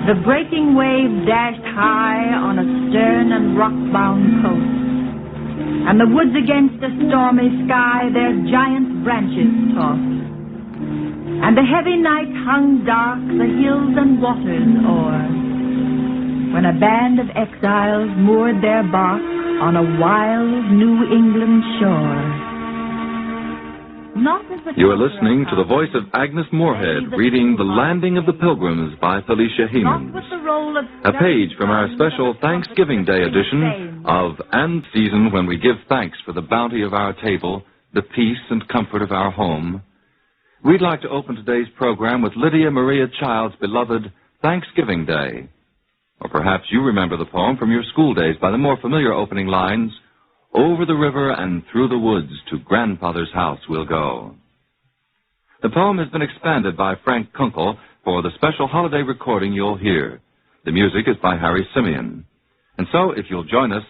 The breaking wave dashed high on a stern and rock-bound coast, and the woods against a stormy sky their giant branches tossed. And the heavy night hung dark the hills and waters o'er, when a band of exiles moored their bark on a wild New England shore. You are listening to the voice of Agnes Moorehead reading The Landing of the Pilgrims by Felicia Hemans, a page from our special Thanksgiving Day edition of And Season, when we give thanks for the bounty of our table, the peace and comfort of our home. We'd like to open today's program with Lydia Maria Child's beloved Thanksgiving Day. Or perhaps you remember the poem from your school days by the more familiar opening lines, "Over the river and through the woods to grandfather's house we'll go." The poem has been expanded by Frank Kunkel for the special holiday recording you'll hear. The music is by Harry Simeon. And so, if you'll join us,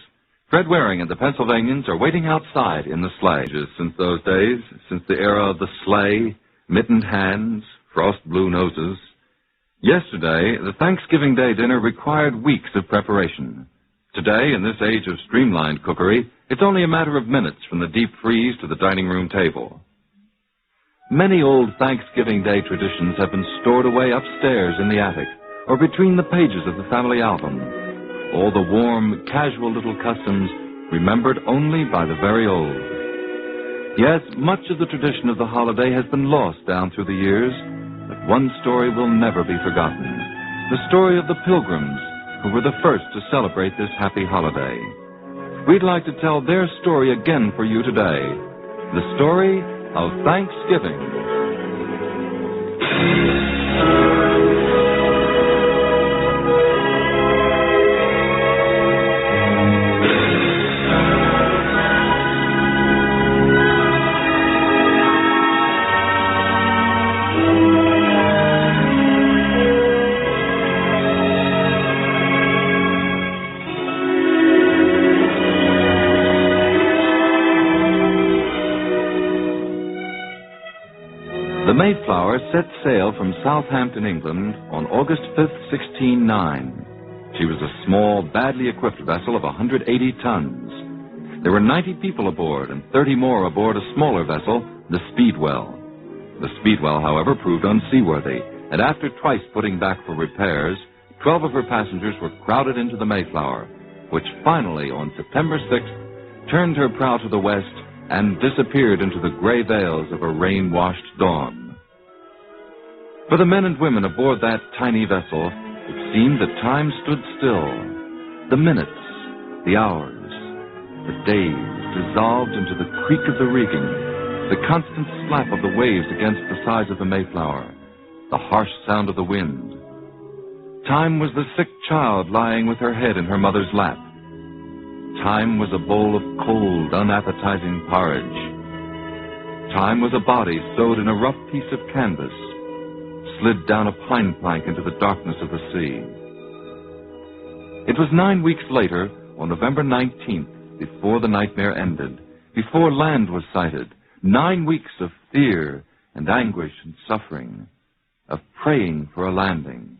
Fred Waring and the Pennsylvanians are waiting outside in the sleigh. Since those days, since the era of the sleigh, mittened hands, frost blue noses. Yesterday, the Thanksgiving Day dinner required weeks of preparation. Today, in this age of streamlined cookery, it's only a matter of minutes from the deep freeze to the dining room table. Many old Thanksgiving Day traditions have been stored away upstairs in the attic or between the pages of the family album. All the warm, casual little customs remembered only by the very old. Yes, much of the tradition of the holiday has been lost down through the years, but one story will never be forgotten. The story of the Pilgrims, who were the first to celebrate this happy holiday. We'd like to tell their story again for you today. The story of Thanksgiving. The Mayflower set sail from Southampton, England, on August 5th, 1609. She was a small, badly equipped vessel of 180 tons. There were 90 people aboard and 30 more aboard a smaller vessel, the Speedwell. The Speedwell, however, proved unseaworthy, and after twice putting back for repairs, 12 of her passengers were crowded into the Mayflower, which finally, on September 6th, turned her prow to the west and disappeared into the gray veils of a rain-washed dawn. For the men and women aboard that tiny vessel, it seemed that time stood still. The minutes, the hours, the days dissolved into the creak of the rigging, the constant slap of the waves against the sides of the Mayflower, the harsh sound of the wind. Time was the sick child lying with her head in her mother's lap. Time was a bowl of cold, unappetizing porridge. Time was a body sewed in a rough piece of canvas, slid down a pine plank into the darkness of the sea. It was 9 weeks later, on November 19th, before the nightmare ended, before land was sighted, 9 weeks of fear and anguish and suffering, of praying for a landing.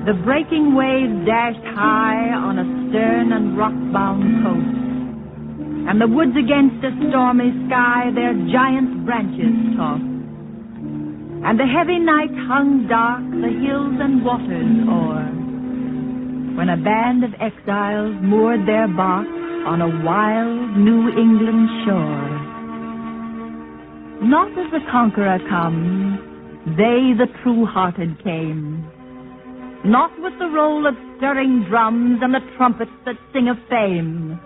The breaking wave dashed high on a stern and rock-bound coast, and the woods against a stormy sky their giant branches tossed. And the heavy night hung dark the hills and waters o'er, when a band of exiles moored their bark on a wild New England shore. Not as the conqueror comes, they the true-hearted came. Not with the roll of stirring drums and the trumpets that sing of fame.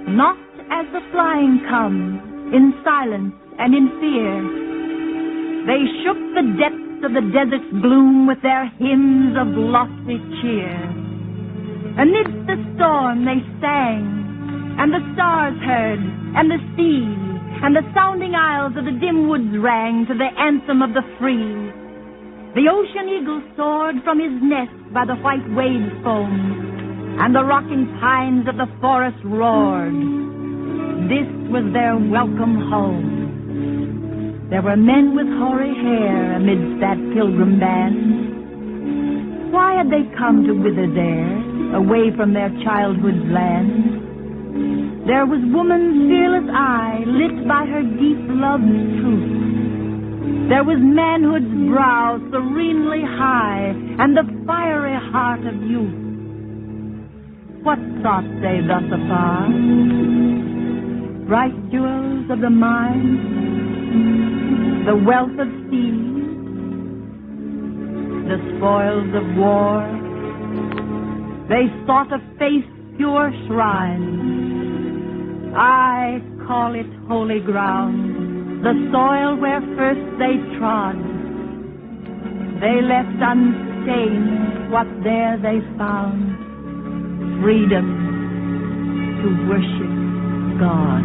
Not as the flying come, in silence and in fear. They shook the depths of the desert's gloom with their hymns of lofty cheer. Amidst the storm they sang, and the stars heard, and the sea, and the sounding aisles of the dim woods rang to the anthem of the free. The ocean eagle soared from his nest by the white waves foam, and the rocking pines of the forest roared. This was their welcome home. There were men with hoary hair amidst that pilgrim band. Why had they come to wither there, away from their childhood's land? There was woman's fearless eye, lit by her deep love's truth. There was manhood's brow serenely high, and the fiery heart of youth. What thought they thus afar? Bright jewels of the mine, the wealth of seas, the spoils of war. They sought a faith's pure shrine. I call it holy ground, the soil where first they trod. They left unstained what there they found, freedom to worship God.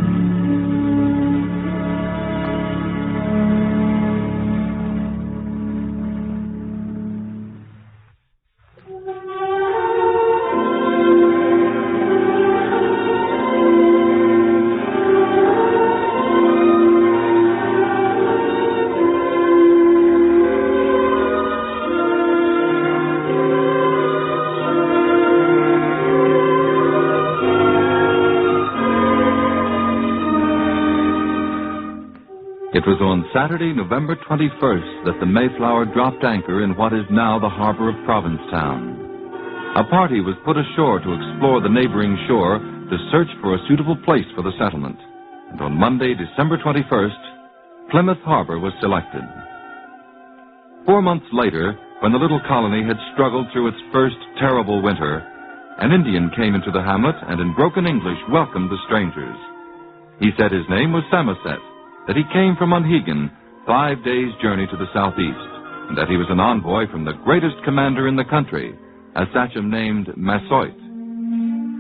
It was on Saturday, November 21st, that the Mayflower dropped anchor in what is now the harbor of Provincetown. A party was put ashore to explore the neighboring shore to search for a suitable place for the settlement. And on Monday, December 21st, Plymouth Harbor was selected. 4 months later, when the little colony had struggled through its first terrible winter, an Indian came into the hamlet and in broken English welcomed the strangers. He said his name was Samoset, that he came from Monhegan, 5 days' journey to the southeast, and that he was an envoy from the greatest commander in the country, a sachem named Massasoit.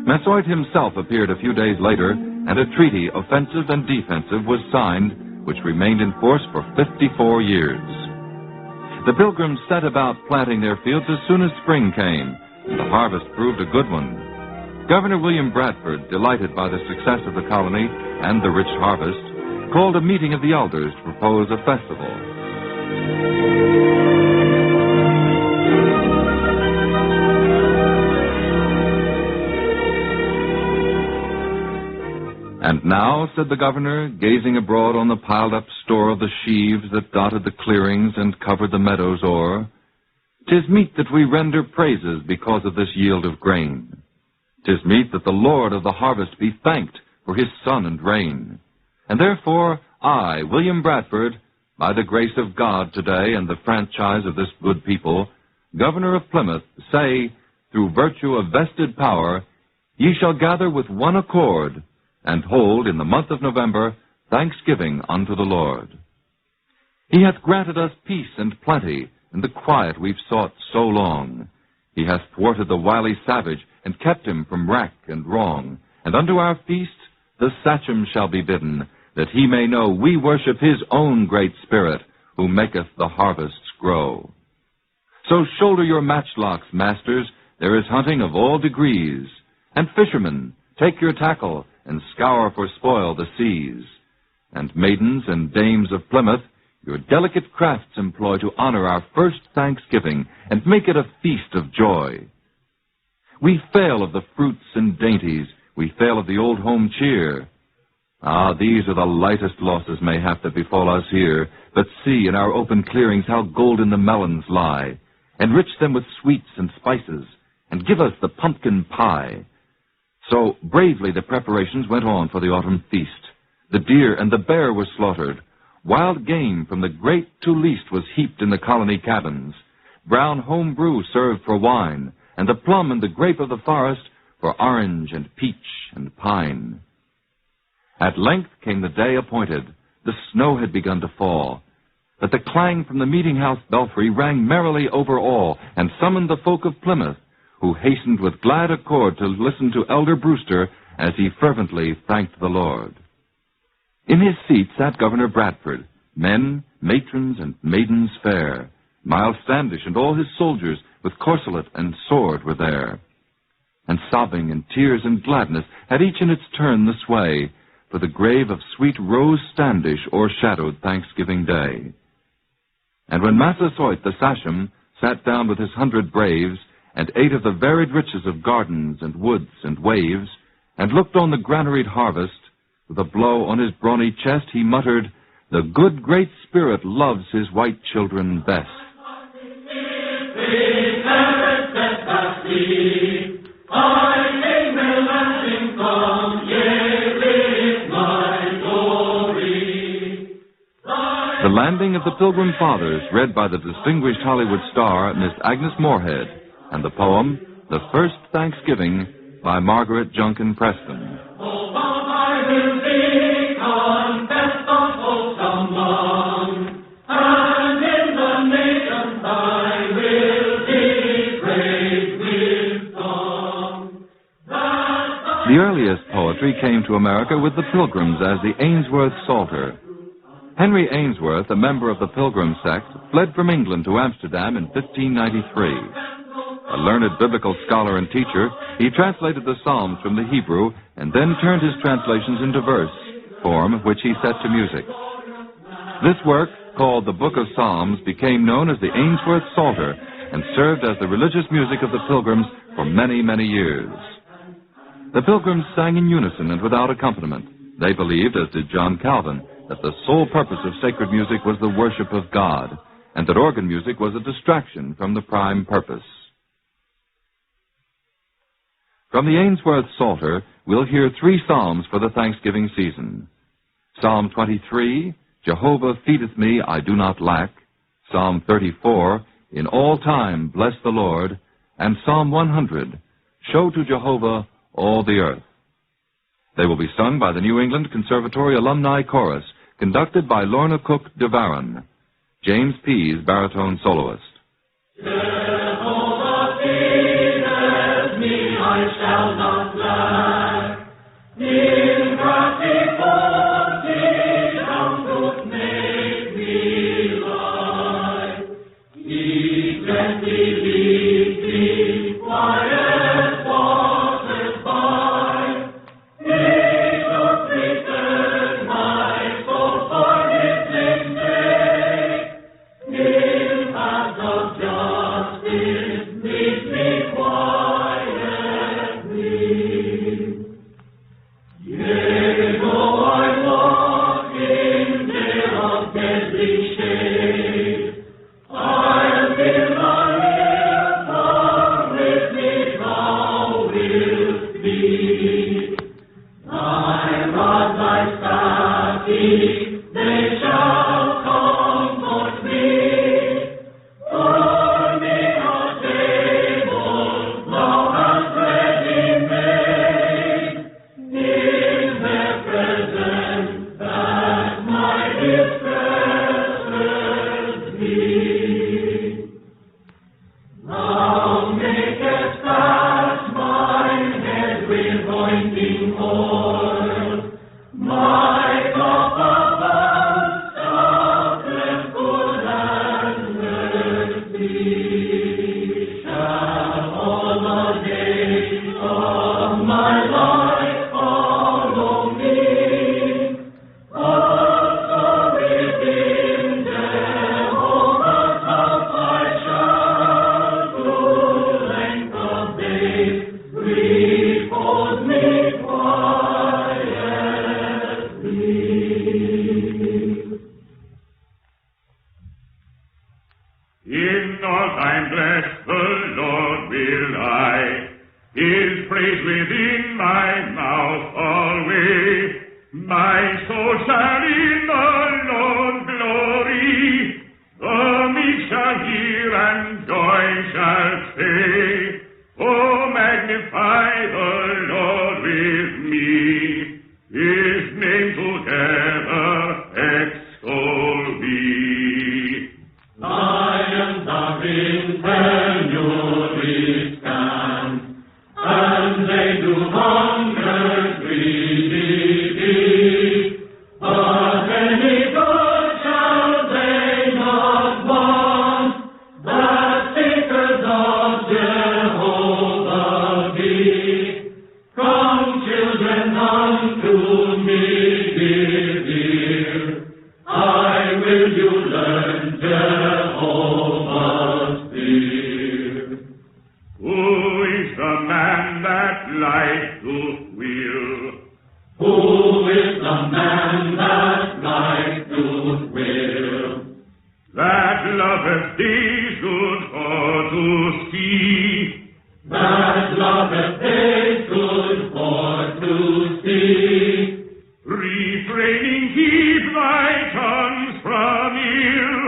Massasoit himself appeared a few days later, and a treaty, offensive and defensive, was signed, which remained in force for 54 years. The Pilgrims set about planting their fields as soon as spring came, and the harvest proved a good one. Governor William Bradford, delighted by the success of the colony and the rich harvest, called a meeting of the elders to propose a festival. And now, said the governor, gazing abroad on the piled-up store of the sheaves that dotted the clearings and covered the meadows o'er, 'tis meet that we render praises because of this yield of grain. 'Tis meet that the Lord of the harvest be thanked for his sun and rain. And therefore, I, William Bradford, by the grace of God today and the franchise of this good people, Governor of Plymouth, say, through virtue of vested power, ye shall gather with one accord, and hold in the month of November thanksgiving unto the Lord. He hath granted us peace and plenty, and the quiet we've sought so long. He hath thwarted the wily savage, and kept him from wrack and wrong. And unto our feast the sachem shall be bidden, that he may know we worship his own great spirit, who maketh the harvests grow. So shoulder your matchlocks, masters, there is hunting of all degrees. And fishermen, take your tackle, and scour for spoil the seas. And maidens and dames of Plymouth, your delicate crafts employ to honor our first Thanksgiving, and make it a feast of joy. We fail of the fruits and dainties, we fail of the old home cheer. Ah, these are the lightest losses mayhap that befall us here. But see in our open clearings how golden the melons lie. Enrich them with sweets and spices, and give us the pumpkin pie. So bravely the preparations went on for the autumn feast. The deer and the bear were slaughtered. Wild game from the great to least was heaped in the colony cabins. Brown home brew served for wine, and the plum and the grape of the forest for orange and peach and pine. At length came the day appointed. The snow had begun to fall, but the clang from the meeting-house belfry rang merrily over all, and summoned the folk of Plymouth, who hastened with glad accord to listen to Elder Brewster as he fervently thanked the Lord. In his seat sat Governor Bradford, men, matrons, and maidens fair. Miles Standish and all his soldiers with corselet and sword were there. And sobbing and tears and gladness had each in its turn the sway, for the grave of sweet Rose Standish o'ershadowed Thanksgiving Day. And when Massasoit the Sachem sat down with his 100 braves, and ate of the varied riches of gardens and woods and waves, and looked on the granaried harvest, with a blow on his brawny chest he muttered, "The good Great Spirit loves his white children best." The Landing of the Pilgrim Fathers, read by the distinguished Hollywood star, Miss Agnes Moorehead, and the poem, The First Thanksgiving, by Margaret Junkin Preston. The earliest poetry came to America with the Pilgrims as the Ainsworth Psalter. Henry Ainsworth, a member of the Pilgrim sect, fled from England to Amsterdam in 1593. A learned biblical scholar and teacher, he translated the Psalms from the Hebrew and then turned his translations into verse form, which he set to music. This work, called the Book of Psalms, became known as the Ainsworth Psalter and served as the religious music of the Pilgrims for many, many years. The Pilgrims sang in unison and without accompaniment. They believed, as did John Calvin, that the sole purpose of sacred music was the worship of God, and that organ music was a distraction from the prime purpose. From the Ainsworth Psalter, we'll hear 3 psalms for the Thanksgiving season. Psalm 23, Jehovah feedeth me, I do not lack. Psalm 34, In all time bless the Lord. And Psalm 100, Show to Jehovah all the earth. They will be sung by the New England Conservatory Alumni Chorus, conducted by Lorna Cook de Varon. James Pease, baritone soloist. Jehovah feedeth me, I shall not lack. In grassy folds he down doth make me lie. He gently leads me quiet waters by. He doth return my soul for his name's sake. In paths of justice leads me quietly. Yea, though I walk in vale of deadly shade, I'll feel my ear, for with me thou wilt be. Thy rod, thy staff, they shall comfort me. For me a table thou hast ready made. In their presence that my distresses be. Thou makest fast mine head with ointing oil. My cup abounds, stoutness good and mercy. Shall all the days of my life follow me. Also within Jehovah's house I shall, through length of days, repose me quietly. In all time bless the Lord will I, His praise within my mouth always. My soul shall in the Lord glory, the meek shall hear and joy shall say, Oh, magnify the Lord with me, His name together extol we. Lions are in penury stand, and they do hunger greedy be. But any good shall they not want, will you learn Jehovah's fear. Who is the man that light doth will? Who is the man that light doth will? That loveth days good for to see. That loveth days good for to see. Refraining keep thy tongues from ill.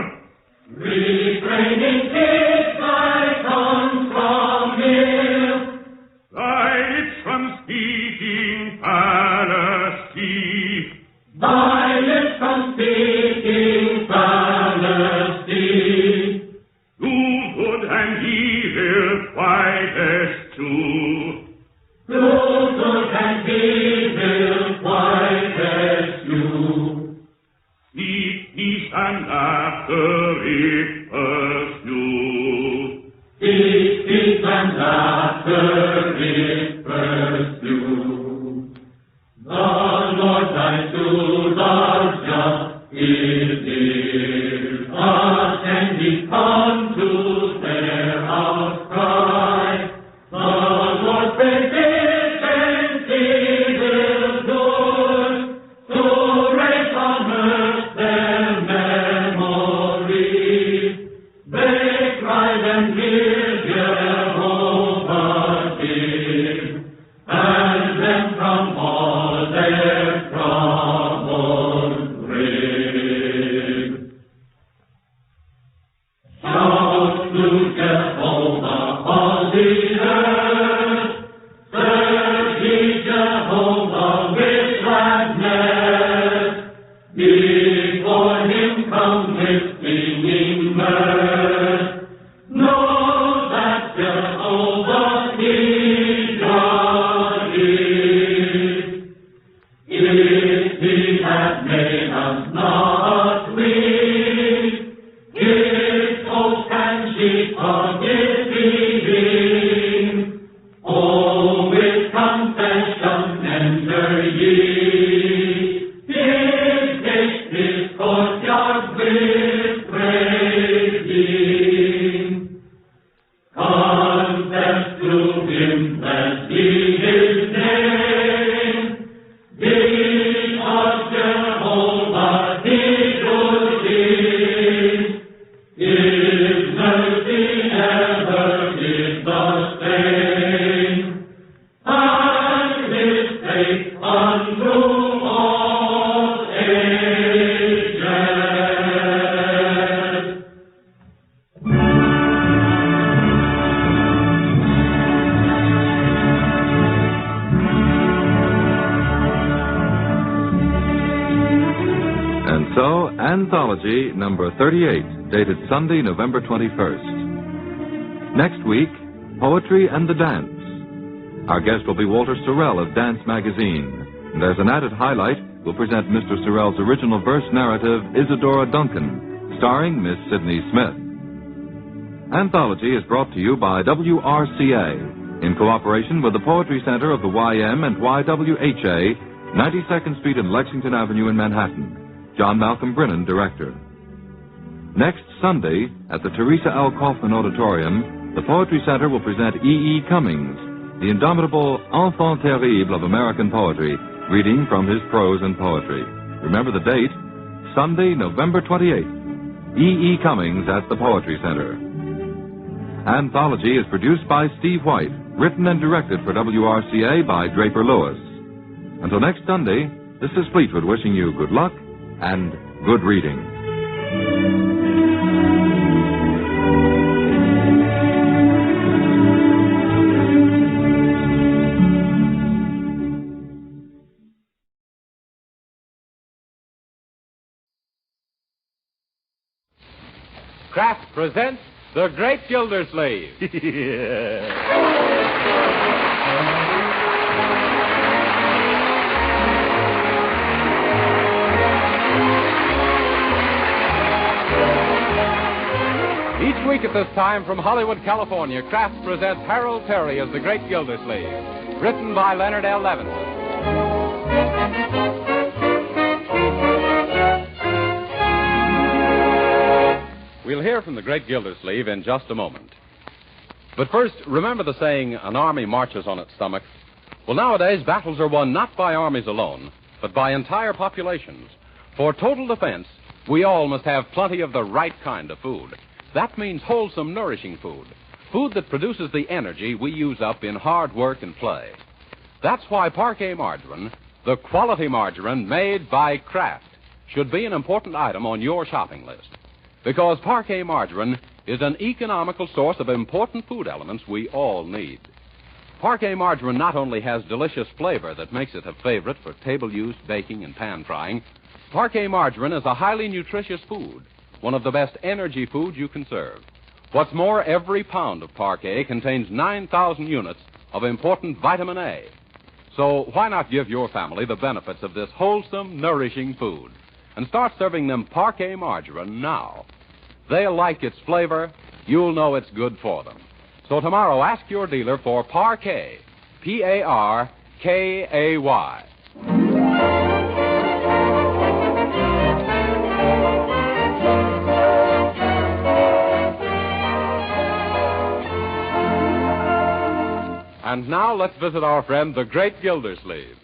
Refraining keep thy tongues from ill. Thy lips from speaking fallacy. Thy lips from speaking fallacy. Do good and evil quietest two. Do good and evil quietest you. Seek peace and after it pursue. Seek peace and after it pursue. The Lord thy suitors just is near. Attend thee, come to their outcry. The Lord physicians he will do, to raise on earth their memories. They cried and hear Jehovah did, and them from all their troubles rid. Shout to Jehovah all the earth, serve ye Jehovah with gladness, before him come with singing mirth. Know that Jehovah he judges. If he had made us not weak, his oaks and sheep forgive him. Oh, with confession enter ye. His gates, his courtyard with praising. Confess to him that he is name. Because Jehovah he good is. His mercy ever is the same. And his faith unto all ages. And so, Anthology number 38, dated Sunday, November 21st. Next week, Poetry and the Dance. Our guest will be Walter Sorrell of Dance Magazine. And as an added highlight, we'll present Mr. Sorrell's original verse narrative, Isadora Duncan, starring Miss Sidney Smith. Anthology is brought to you by WRCA, in cooperation with the Poetry Center of the YM and YWHA, 92nd Street and Lexington Avenue in Manhattan. John Malcolm Brennan, director. Next Sunday, at the Teresa L. Kaufman Auditorium, the Poetry Center will present E. Cummings, the indomitable enfant terrible of American poetry, reading from his prose and poetry. Remember the date, Sunday, November 28th. E. Cummings at the Poetry Center. Anthology is produced by Steve White, written and directed for WRCA by Draper Lewis. Until next Sunday, this is Fleetwood wishing you good luck and good reading. Kraft presents The Great Gildersleeve. Each week at this time from Hollywood, California, Kraft presents Harold Terry as The Great Gildersleeve, written by Leonard L. Levinson. We'll hear from the great Gildersleeve in just a moment. But first, remember the saying, an army marches on its stomach? Well, nowadays, battles are won not by armies alone, but by entire populations. For total defense, we all must have plenty of the right kind of food. That means wholesome, nourishing food. Food that produces the energy we use up in hard work and play. That's why Parquet margarine, the quality margarine made by Kraft, should be an important item on your shopping list. Because Parquet margarine is an economical source of important food elements we all need. Parquet margarine not only has delicious flavor that makes it a favorite for table use, baking, and pan frying, Parquet margarine is a highly nutritious food, one of the best energy foods you can serve. What's more, every pound of Parquet contains 9,000 units of important vitamin A. So why not give your family the benefits of this wholesome, nourishing food and start serving them Parquet margarine now? They'll like its flavor. You'll know it's good for them. So tomorrow, ask your dealer for Parquet, P-A-R-K-A-Y. And now let's visit our friend, the great Gildersleeve.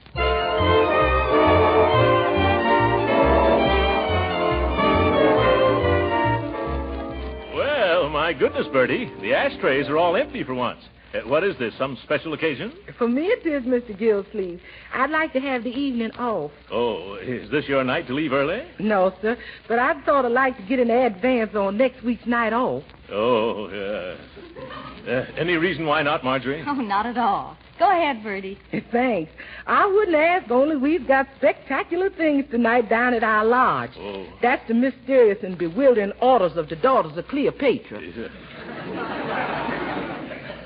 Well, my goodness, Bertie, the ashtrays are all empty for once. What is this, some special occasion? For me it is, Mr. Gildersleeve. I'd like to have the evening off. Oh, is this your night to leave early? No, sir, but I'd sort of like to get an advance on next week's night off. Oh, any reason why not, Marjorie? Oh, not at all. Go ahead, Bertie. Thanks. I wouldn't ask, only we've got spectacular things tonight down at our lodge. Oh. That's the mysterious and bewildering orders of the daughters of Cleopatra.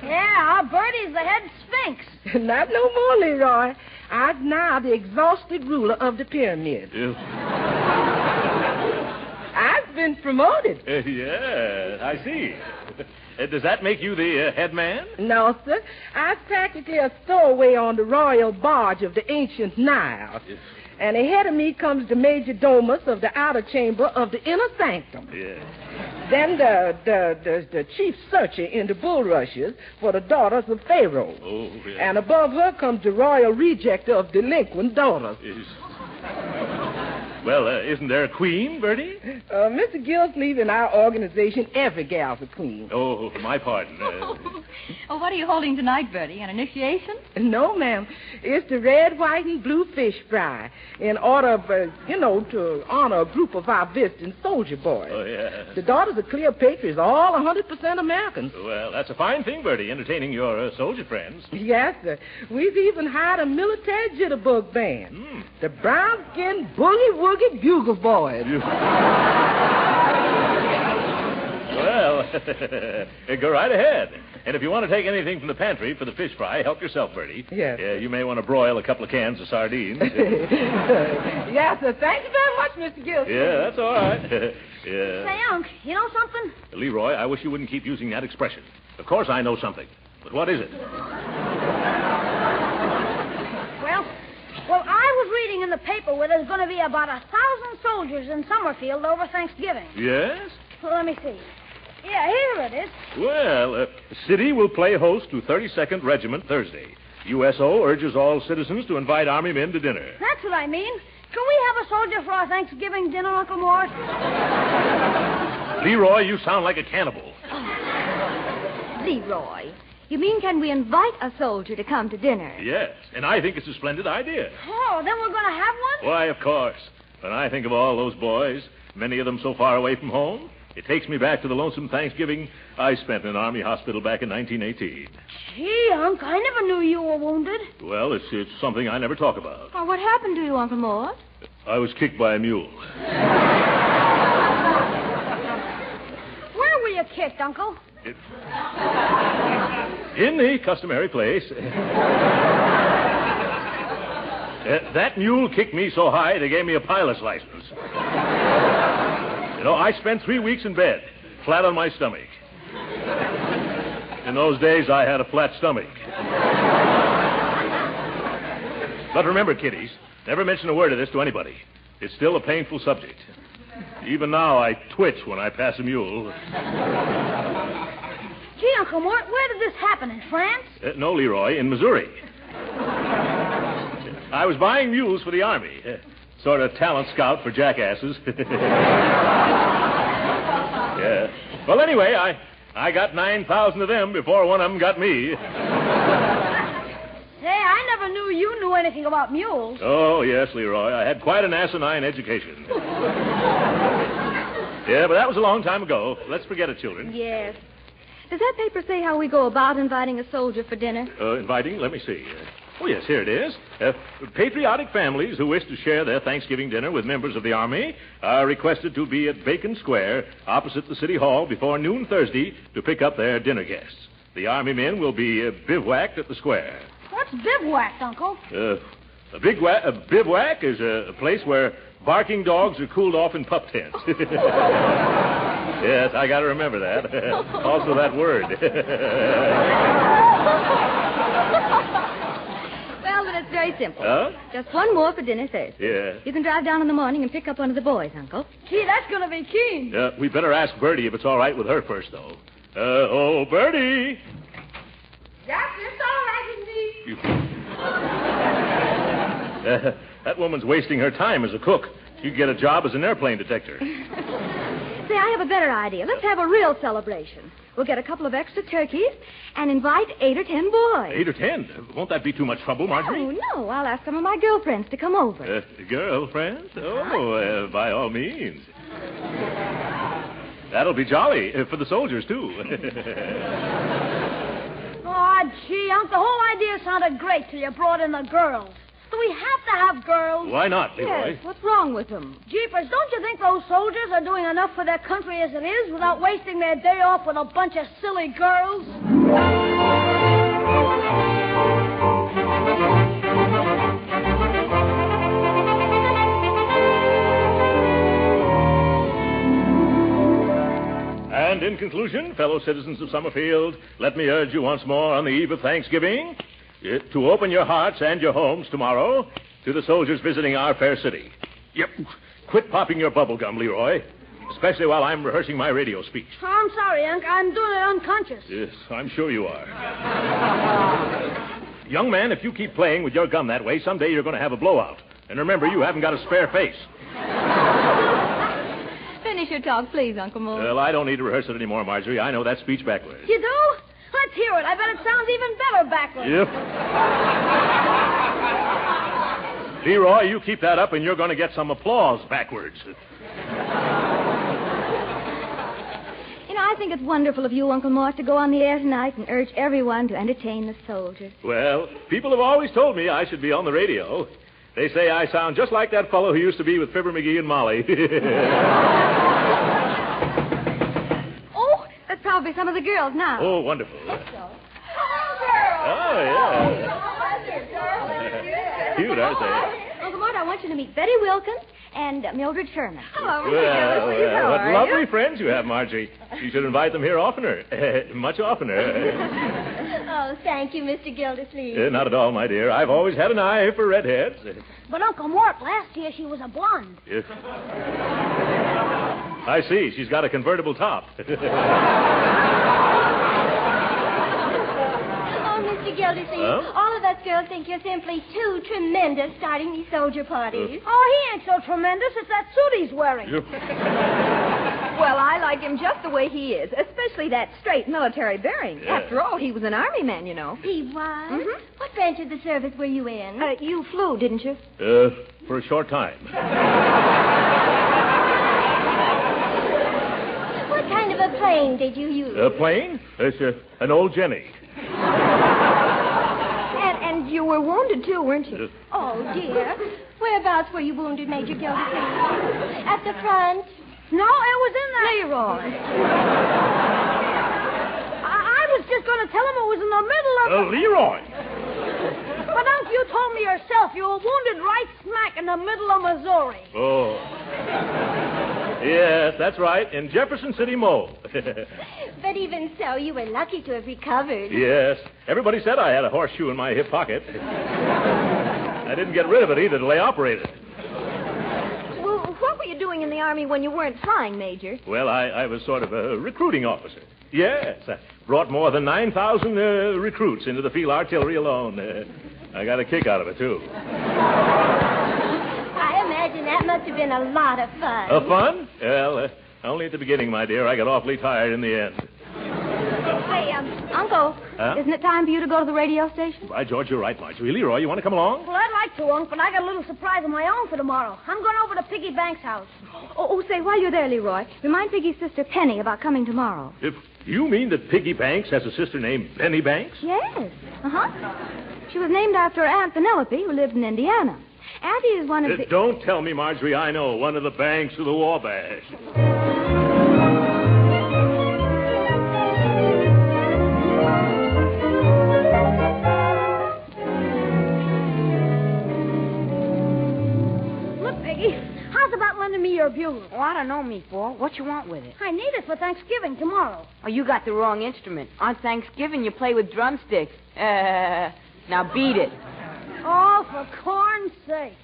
Yeah, Bertie's the head sphinx. Not no more, Leroy. I'm now the exhausted ruler of the pyramid. I've been promoted. Yeah, I see. Does that make you the head man? No, sir. I'm practically a stowaway on the royal barge of the ancient Nile. Yes. And ahead of me comes the major domus of the outer chamber of the inner sanctum. Yeah. Then the chief searcher in the bulrushes for the daughters of Pharaoh. Oh, yeah. And above her comes the royal rejecter of delinquent daughters. Yes. Well, isn't there a queen, Bertie? Mr. Gildersleeve, in our organization, every gal's a queen. Oh, my pardon. Oh, what are you holding tonight, Bertie? An initiation? No, ma'am. It's the red, white, and blue fish fry in order of, to honor a group of our visiting soldier boys. Oh, yeah. The daughters of Cleopatra is all 100% Americans. Well, that's a fine thing, Bertie, entertaining your soldier friends. Yes, sir. We've even hired a military jitterbug band. The brown-skinned boogie-woogie bugle boys. Well, go right ahead. And if you want to take anything from the pantry for the fish fry, help yourself, Bertie. Yes. You may want to broil a couple of cans of sardines. Yes, sir. Thank you very much, Mr. Gildersleeve. Yeah, that's all right. Yeah. Say, Unc, you know something? Leroy, I wish you wouldn't keep using that expression. Of course I know something. But what is it? Well, I was reading in the paper where there's going to be about 1,000 soldiers in Summerfield over Thanksgiving. Yes? Well, let me see. Yeah, here it is. Well, the city will play host to 32nd Regiment Thursday. USO urges all citizens to invite Army men to dinner. That's what I mean. Can we have a soldier for our Thanksgiving dinner, Uncle Mort? Leroy, you sound like a cannibal. Leroy, you mean can we invite a soldier to come to dinner? Yes, and I think it's a splendid idea. Oh, then we're going to have one? Why, of course. When I think of all those boys, many of them so far away from home, it takes me back to the lonesome Thanksgiving I spent in an Army hospital back in 1918. Gee, Unc, I never knew you were wounded. Well, it's something I never talk about. Oh, what happened to you, Uncle Mort? I was kicked by a mule. Where were you kicked, Uncle? In the customary place. That mule kicked me so high they gave me a pilot's license. You know, I spent 3 weeks in bed, flat on my stomach. In those days, I had a flat stomach. But remember, kiddies, never mention a word of this to anybody. It's still a painful subject. Even now, I twitch when I pass a mule. Gee, Uncle Mort, where did this happen? In France? No, Leroy, in Missouri. I was buying mules for the Army. Sort of talent scout for jackasses. Yeah. Well, anyway, I got 9,000 of them before one of them got me. Say, I never knew you knew anything about mules. Oh, yes, Leroy. I had quite an asinine education. Yeah, but that was a long time ago. Let's forget it, children. Yes. Does that paper say how we go about inviting a soldier for dinner? Inviting? Let me see. Oh, yes, here it is. Patriotic families who wish to share their Thanksgiving dinner with members of the Army are requested to be at Bacon Square, opposite the City Hall, before noon Thursday to pick up their dinner guests. The Army men will be bivouacked at the square. What's bivouacked, Uncle? A bivouac is a place where barking dogs are cooled off in pup tents. Yes, I got to remember that. Also that word. Well, but it's very simple. Huh? Just one more for dinner Thursday. Yeah. You can drive down in the morning and pick up one of the boys, Uncle. Gee, that's going to be keen. We better ask Bertie if it's all right with her first, though. Bertie! Yes, it's all right with me. That woman's wasting her time as a cook. She'd get a job as an airplane detector. Say, I have a better idea. Let's have a real celebration. We'll get a couple of extra turkeys and invite 8 or 10 boys. 8 or 10? Won't that be too much trouble, Marjorie? Oh, no. I'll ask some of my girlfriends to come over. Girlfriends? Oh, by all means. That'll be jolly for the soldiers, too. Oh, gee, Unc, the whole idea sounded great till you brought in the girls. Do we have to have girls? Why not, Leroy? Yes, what's wrong with them? Jeepers, don't you think those soldiers are doing enough for their country as it is without wasting their day off with a bunch of silly girls? And in conclusion, fellow citizens of Summerfield, let me urge you once more on the eve of Thanksgiving to open your hearts and your homes tomorrow to the soldiers visiting our fair city. Yep. Quit popping your bubble gum, Leroy, especially while I'm rehearsing my radio speech. Oh, I'm sorry, Unc. I'm doing it unconscious. Yes, I'm sure you are. Young man, if you keep playing with your gum that way, someday you're going to have a blowout. And remember, you haven't got a spare face. Finish your talk, please, Uncle Mort. Well, I don't need to rehearse it anymore, Marjorie. I know that speech backwards. You do? Let's hear it. I bet it sounds even better backwards. Yep. Leroy, you keep that up and you're going to get some applause backwards. You know, I think it's wonderful of you, Uncle Mort, to go on the air tonight and urge everyone to entertain the soldiers. Well, people have always told me I should be on the radio. They say I sound just like that fellow who used to be with Fibber, McGee, and Molly. Oh, that's probably some of the girls now. Oh, wonderful. Oh, yeah. Cute, aren't they? Uncle Mort, I want you to meet Betty Wilkins and Mildred Sherman. Well, what lovely friends you have, Marjorie. You should invite them here oftener. Much oftener. Oh, thank you, Mr. Gildersleeve. Not at all, my dear. I've always had an eye for redheads. But, Uncle Mort, last year she was a blonde. Yes. I see. She's got a convertible top. Mr. Gildersleeve, all of us girls think you're simply too tremendous starting these soldier parties. Oh, he ain't so tremendous. It's that suit he's wearing. Well, I like him just the way he is, especially that straight military bearing. Yeah. After all, he was an Army man, you know. He was? Mm-hmm. What branch of the service were you in? You flew, didn't you? For a short time. What kind of a plane did you use? A plane? It's an old Jenny. And you were wounded, too, weren't you? Oh, dear. Whereabouts were you wounded, Major Gildersleeve? At the front? No, it was in the... Leroy. I was just going to tell him it was in the middle of... Leroy! But, Unc, you told me yourself you were wounded right smack in the middle of Missouri. Oh. Yes, that's right, in Jefferson City, Mo. But even so, you were lucky to have recovered. Yes. Everybody said I had a horseshoe in my hip pocket. I didn't get rid of it either till they operated. Well, what were you doing in the the Army when you weren't flying, Major? Well, I was sort of a recruiting officer. Yes, I brought more than 9,000 recruits into the field artillery alone. I got a kick out of it, too. I imagine that must have been a lot of fun. Fun? Well, only at the beginning, my dear. I got awfully tired in the end. Hey, Uncle, isn't it time for you to go to the radio station? By George, you're right, Marjorie. Leroy, you want to come along? Well, I'd like to, Unc, but I got a little surprise of my own for tomorrow. I'm going over to Piggy Banks' house. Say, while you're there, Leroy, remind Piggy's sister Penny about coming tomorrow. If you mean that Piggy Banks has a sister named Penny Banks? Yes. She was named after her Aunt Penelope, who lived in Indiana. Auntie is one of the... Don't tell me, Marjorie, I know. One of the banks of the Wabash. Lending me your bugle. Oh, I don't know, Meatball. What you want with it? I need it for Thanksgiving tomorrow. Oh, you got the wrong instrument. On Thanksgiving, you play with drumsticks. Now beat it. Oh, for corn's sake.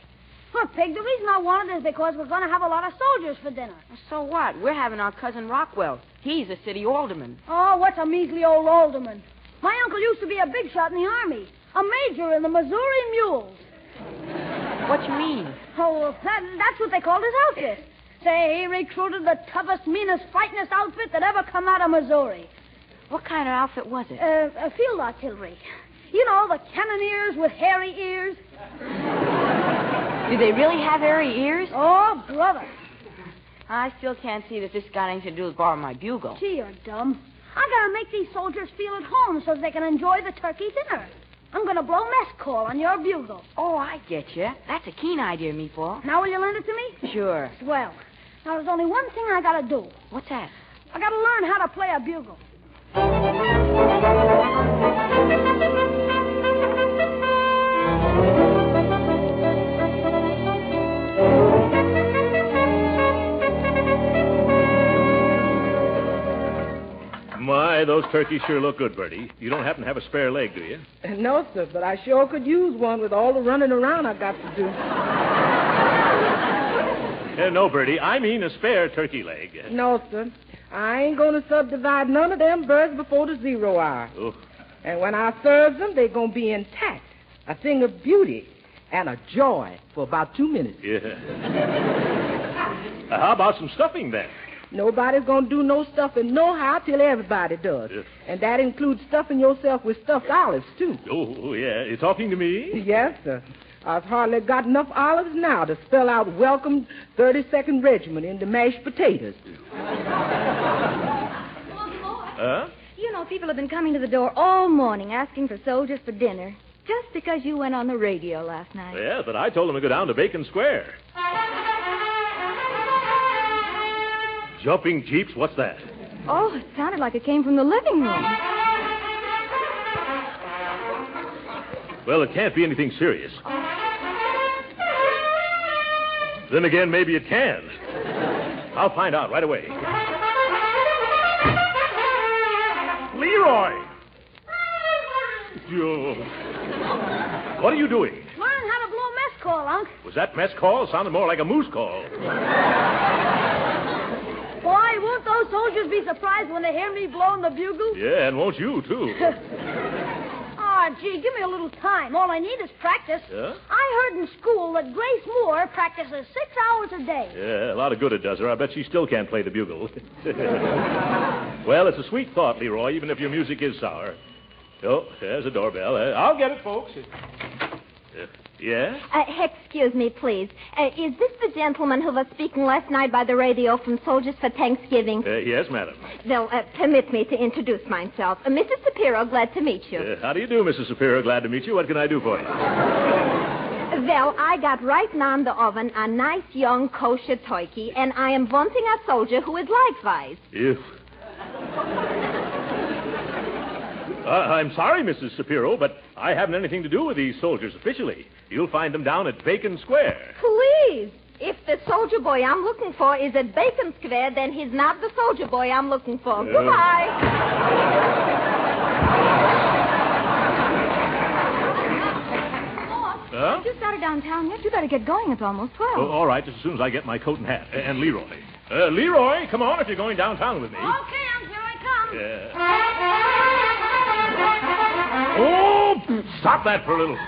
Look, Pig, the reason I wanted it is because we're going to have a lot of soldiers for dinner. So what? We're having our cousin Rockwell. He's a city alderman. Oh, what's a measly old alderman? My uncle used to be a big shot in the Army. A major in the Missouri Mules. What you mean? Oh, that's what they called his outfit. Say, he recruited the toughest, meanest, fightingest outfit that ever come out of Missouri. What kind of outfit was it? Field artillery. You know, the cannoneers with hairy ears. Do they really have hairy ears? Oh, brother. I still can't see that this got anything to do with borrowing my bugle. Gee, you're dumb. I gotta make these soldiers feel at home so they can enjoy the turkey dinner. I'm going to blow mess call on your bugle. Oh, I get you. That's a keen idea, Meatball. Now will you lend it to me? Sure. Well, now there's only one thing I got to do. What's that? I got to learn how to play a bugle. My, those turkeys sure look good, Bertie. You don't happen to have a spare leg, do you? No, sir, but I sure could use one with all the running around I got to do. No, Bertie, I mean a spare turkey leg. No, sir. I ain't going to subdivide none of them birds before the 0 hour. Oh. And when I serve them, they're going to be intact. A thing of beauty and a joy for about 2 minutes. Yeah. How about some stuffing, then? Nobody's going to do no stuffing nohow till everybody does. Yes. And that includes stuffing yourself with stuffed olives, too. Oh, yeah. You talking to me? Yes, sir. I've hardly got enough olives now to spell out welcome 32nd Regiment into mashed potatoes. Huh? You know, people have been coming to the door all morning asking for soldiers for dinner just because you went on the radio last night. Yeah, but I told them to go down to Bacon Square. Jumping jeeps? What's that? Oh, it sounded like it came from the living room. Well, it can't be anything serious. Then again, maybe it can. I'll find out right away. Leroy! Joe. What are you doing? Learn how to blow mess call, Unc. Was that mess call? Sounded more like a moose call. Boy, won't those soldiers be surprised when they hear me blowing the bugle? Yeah, and won't you, too? Oh, gee, give me a little time. All I need is practice. Yeah? I heard in school that Grace Moore practices 6 hours a day. Yeah, a lot of good it does her. I bet she still can't play the bugle. Well, it's a sweet thought, Leroy, even if your music is sour. Oh, there's a doorbell. I'll get it, folks. Yeah? Excuse me, please. Is this the gentleman who was speaking last night by the radio from Soldiers for Thanksgiving? Yes, madam. Well, permit me to introduce myself. Mrs. Shapiro, glad to meet you. How do you do, Mrs. Shapiro? Glad to meet you. What can I do for you? Well, I got right now in the oven a nice young kosher turkey, and I am wanting a soldier who is likewise. Ew. I'm sorry, Mrs. Shapiro, but I haven't anything to do with these soldiers officially. You'll find them down at Bacon Square. Please. If the soldier boy I'm looking for is at Bacon Square, then he's not the soldier boy I'm looking for. Goodbye. Huh? You started downtown yet? You better get going. It's almost 12. Oh, all right, just as soon as I get my coat and hat. And Leroy. Leroy, come on if you're going downtown with me. Okay, here I come. Yeah. Oh, stop that for a little.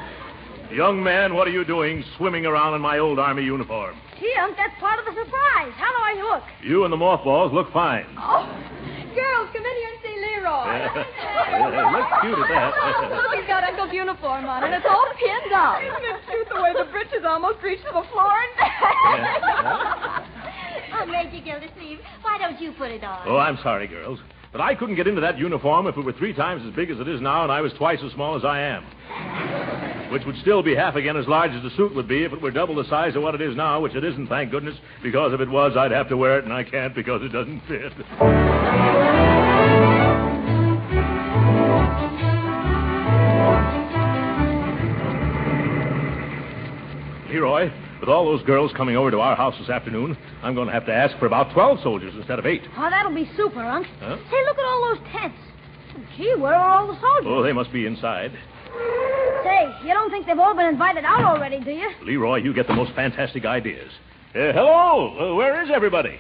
Young man, what are you doing swimming around in my old Army uniform? Gee, Unc, that's part of the surprise. How do I look? You and the mothballs look fine. Oh, girls, come in here and see Leroy. Looks cute at that. Look, he's got Uncle's uniform on, and it's all pinned up. Isn't it cute the way the breeches almost reach to the floor and back? Oh, Major Gildersleeve, why don't you put it on? Oh, I'm sorry, girls. But I couldn't get into that uniform if it were 3 times as big as it is now and I was twice as small as I am. Which would still be half again as large as the suit would be if it were double the size of what it is now, which it isn't, thank goodness, because if it was, I'd have to wear it, and I can't because it doesn't fit. Leroy, with all those girls coming over to our house this afternoon, I'm going to have to ask for about 12 soldiers instead of 8. Oh, that'll be super, Unc. Huh? Say, look at all those tents. Gee, where are all the soldiers? Oh, they must be inside. Say, you don't think they've all been invited out already, do you? Leroy, you get the most fantastic ideas. Hello, where is everybody?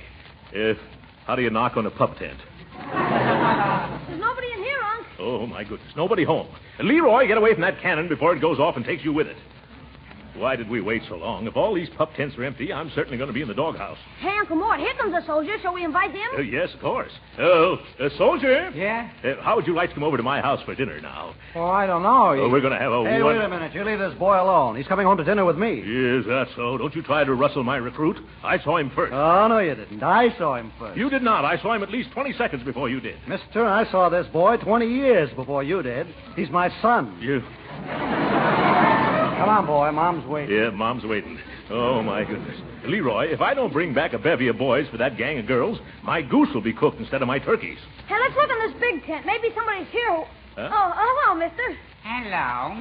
How do you knock on a pup tent? There's nobody in here, Unc. Oh, my goodness, nobody home. Leroy, get away from that cannon before it goes off and takes you with it. Why did we wait so long? If all these pup tents are empty, I'm certainly going to be in the doghouse. Hey, Uncle Mort, here comes a soldier. Shall we invite him? Yes, of course. Soldier? Yeah? How would you like to come over to my house for dinner now? Oh, I don't know. We're going to have a... Hey, wait a minute. You leave this boy alone. He's coming home to dinner with me. Yes, that's so. Don't you try to rustle my recruit. I saw him first. Oh, no, you didn't. I saw him first. You did not. I saw him at least 20 seconds before you did. Mister, I saw this boy 20 years before you did. He's my son. You... Come on, boy. Mom's waiting. Yeah, Mom's waiting. Oh, my goodness. Leroy, if I don't bring back a bevy of boys for that gang of girls, my goose will be cooked instead of my turkeys. Hey, let's look in this big tent. Maybe somebody's here. Huh? Oh, hello, mister. Hello.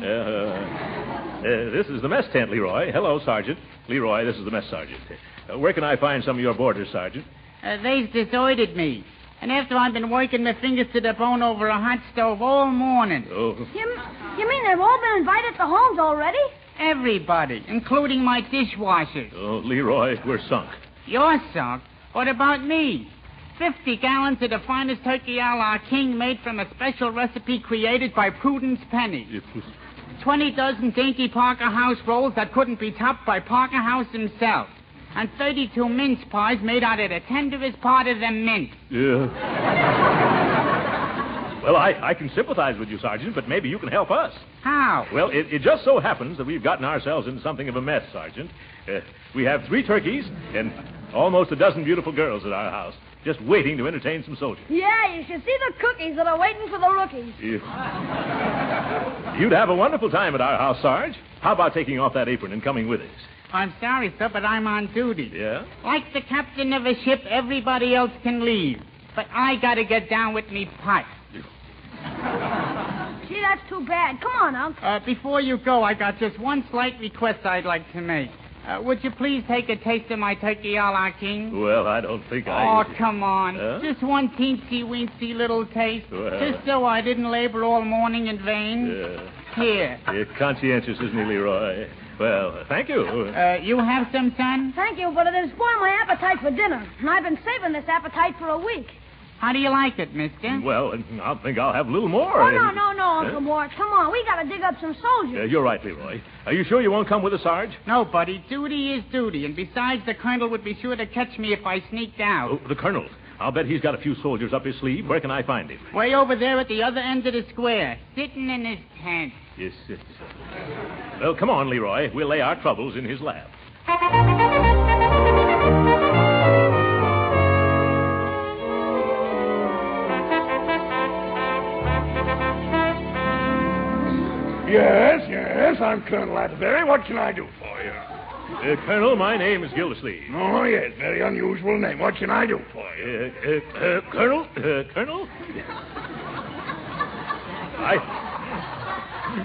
This is the mess tent, Leroy. Hello, Sergeant. Leroy, this is the mess sergeant. Where can I find some of your boarders, Sergeant? They've deserted me. And after I've been working my fingers to the bone over a hot stove all morning. Oh. You mean they've all been invited to homes already? Everybody, including my dishwashers. Oh, Leroy, we're sunk. You're sunk? What about me? 50 gallons of the finest turkey a la king made from a special recipe created by Prudence Penny. 20 dozen dainty Parker House rolls that couldn't be topped by Parker House himself. And 32 mince pies made out of the tenderest part of the mint. Yeah. Well, I can sympathize with you, Sergeant, but maybe you can help us. How? Well, it just so happens that we've gotten ourselves into something of a mess, Sergeant. We have 3 turkeys and almost a dozen beautiful girls at our house, just waiting to entertain some soldiers. Yeah, you should see the cookies that are waiting for the rookies. You'd have a wonderful time at our house, Sarge. How about taking off that apron and coming with us? I'm sorry, sir, but I'm on duty. Yeah? Like the captain of a ship, everybody else can leave. But I gotta get down with me pipe. Gee, that's too bad. Come on, Unc. Before you go, I got just one slight request I'd like to make. Would you please take a taste of my turkey a la king? Well, I don't think I... Oh, come on. Huh? Just one teensy-weensy little taste. Well... Just so I didn't labor all morning in vain. Here. Conscientious, isn't he, Leroy? Well, thank you. You have some, son? Thank you, but it'll spoil my appetite for dinner. And I've been saving this appetite for a week. How do you like it, mister? Well, I think I'll have a little more. Oh, no, Uncle Mort. Come on, we gotta dig up some soldiers. You're right, Leroy. Are you sure you won't come with us, Sarge? No, buddy. Duty is duty. And besides, the colonel would be sure to catch me if I sneaked out. Oh, the colonel. I'll bet he's got a few soldiers up his sleeve. Where can I find him? Way over there at the other end of the square, sitting in his tent. Yes. Well, come on, Leroy. We'll lay our troubles in his lap. Yes, I'm Colonel Atterbury. What can I do for you? Colonel, my name is Gildersleeve. Oh, yes, very unusual name. What can I do for you? Colonel?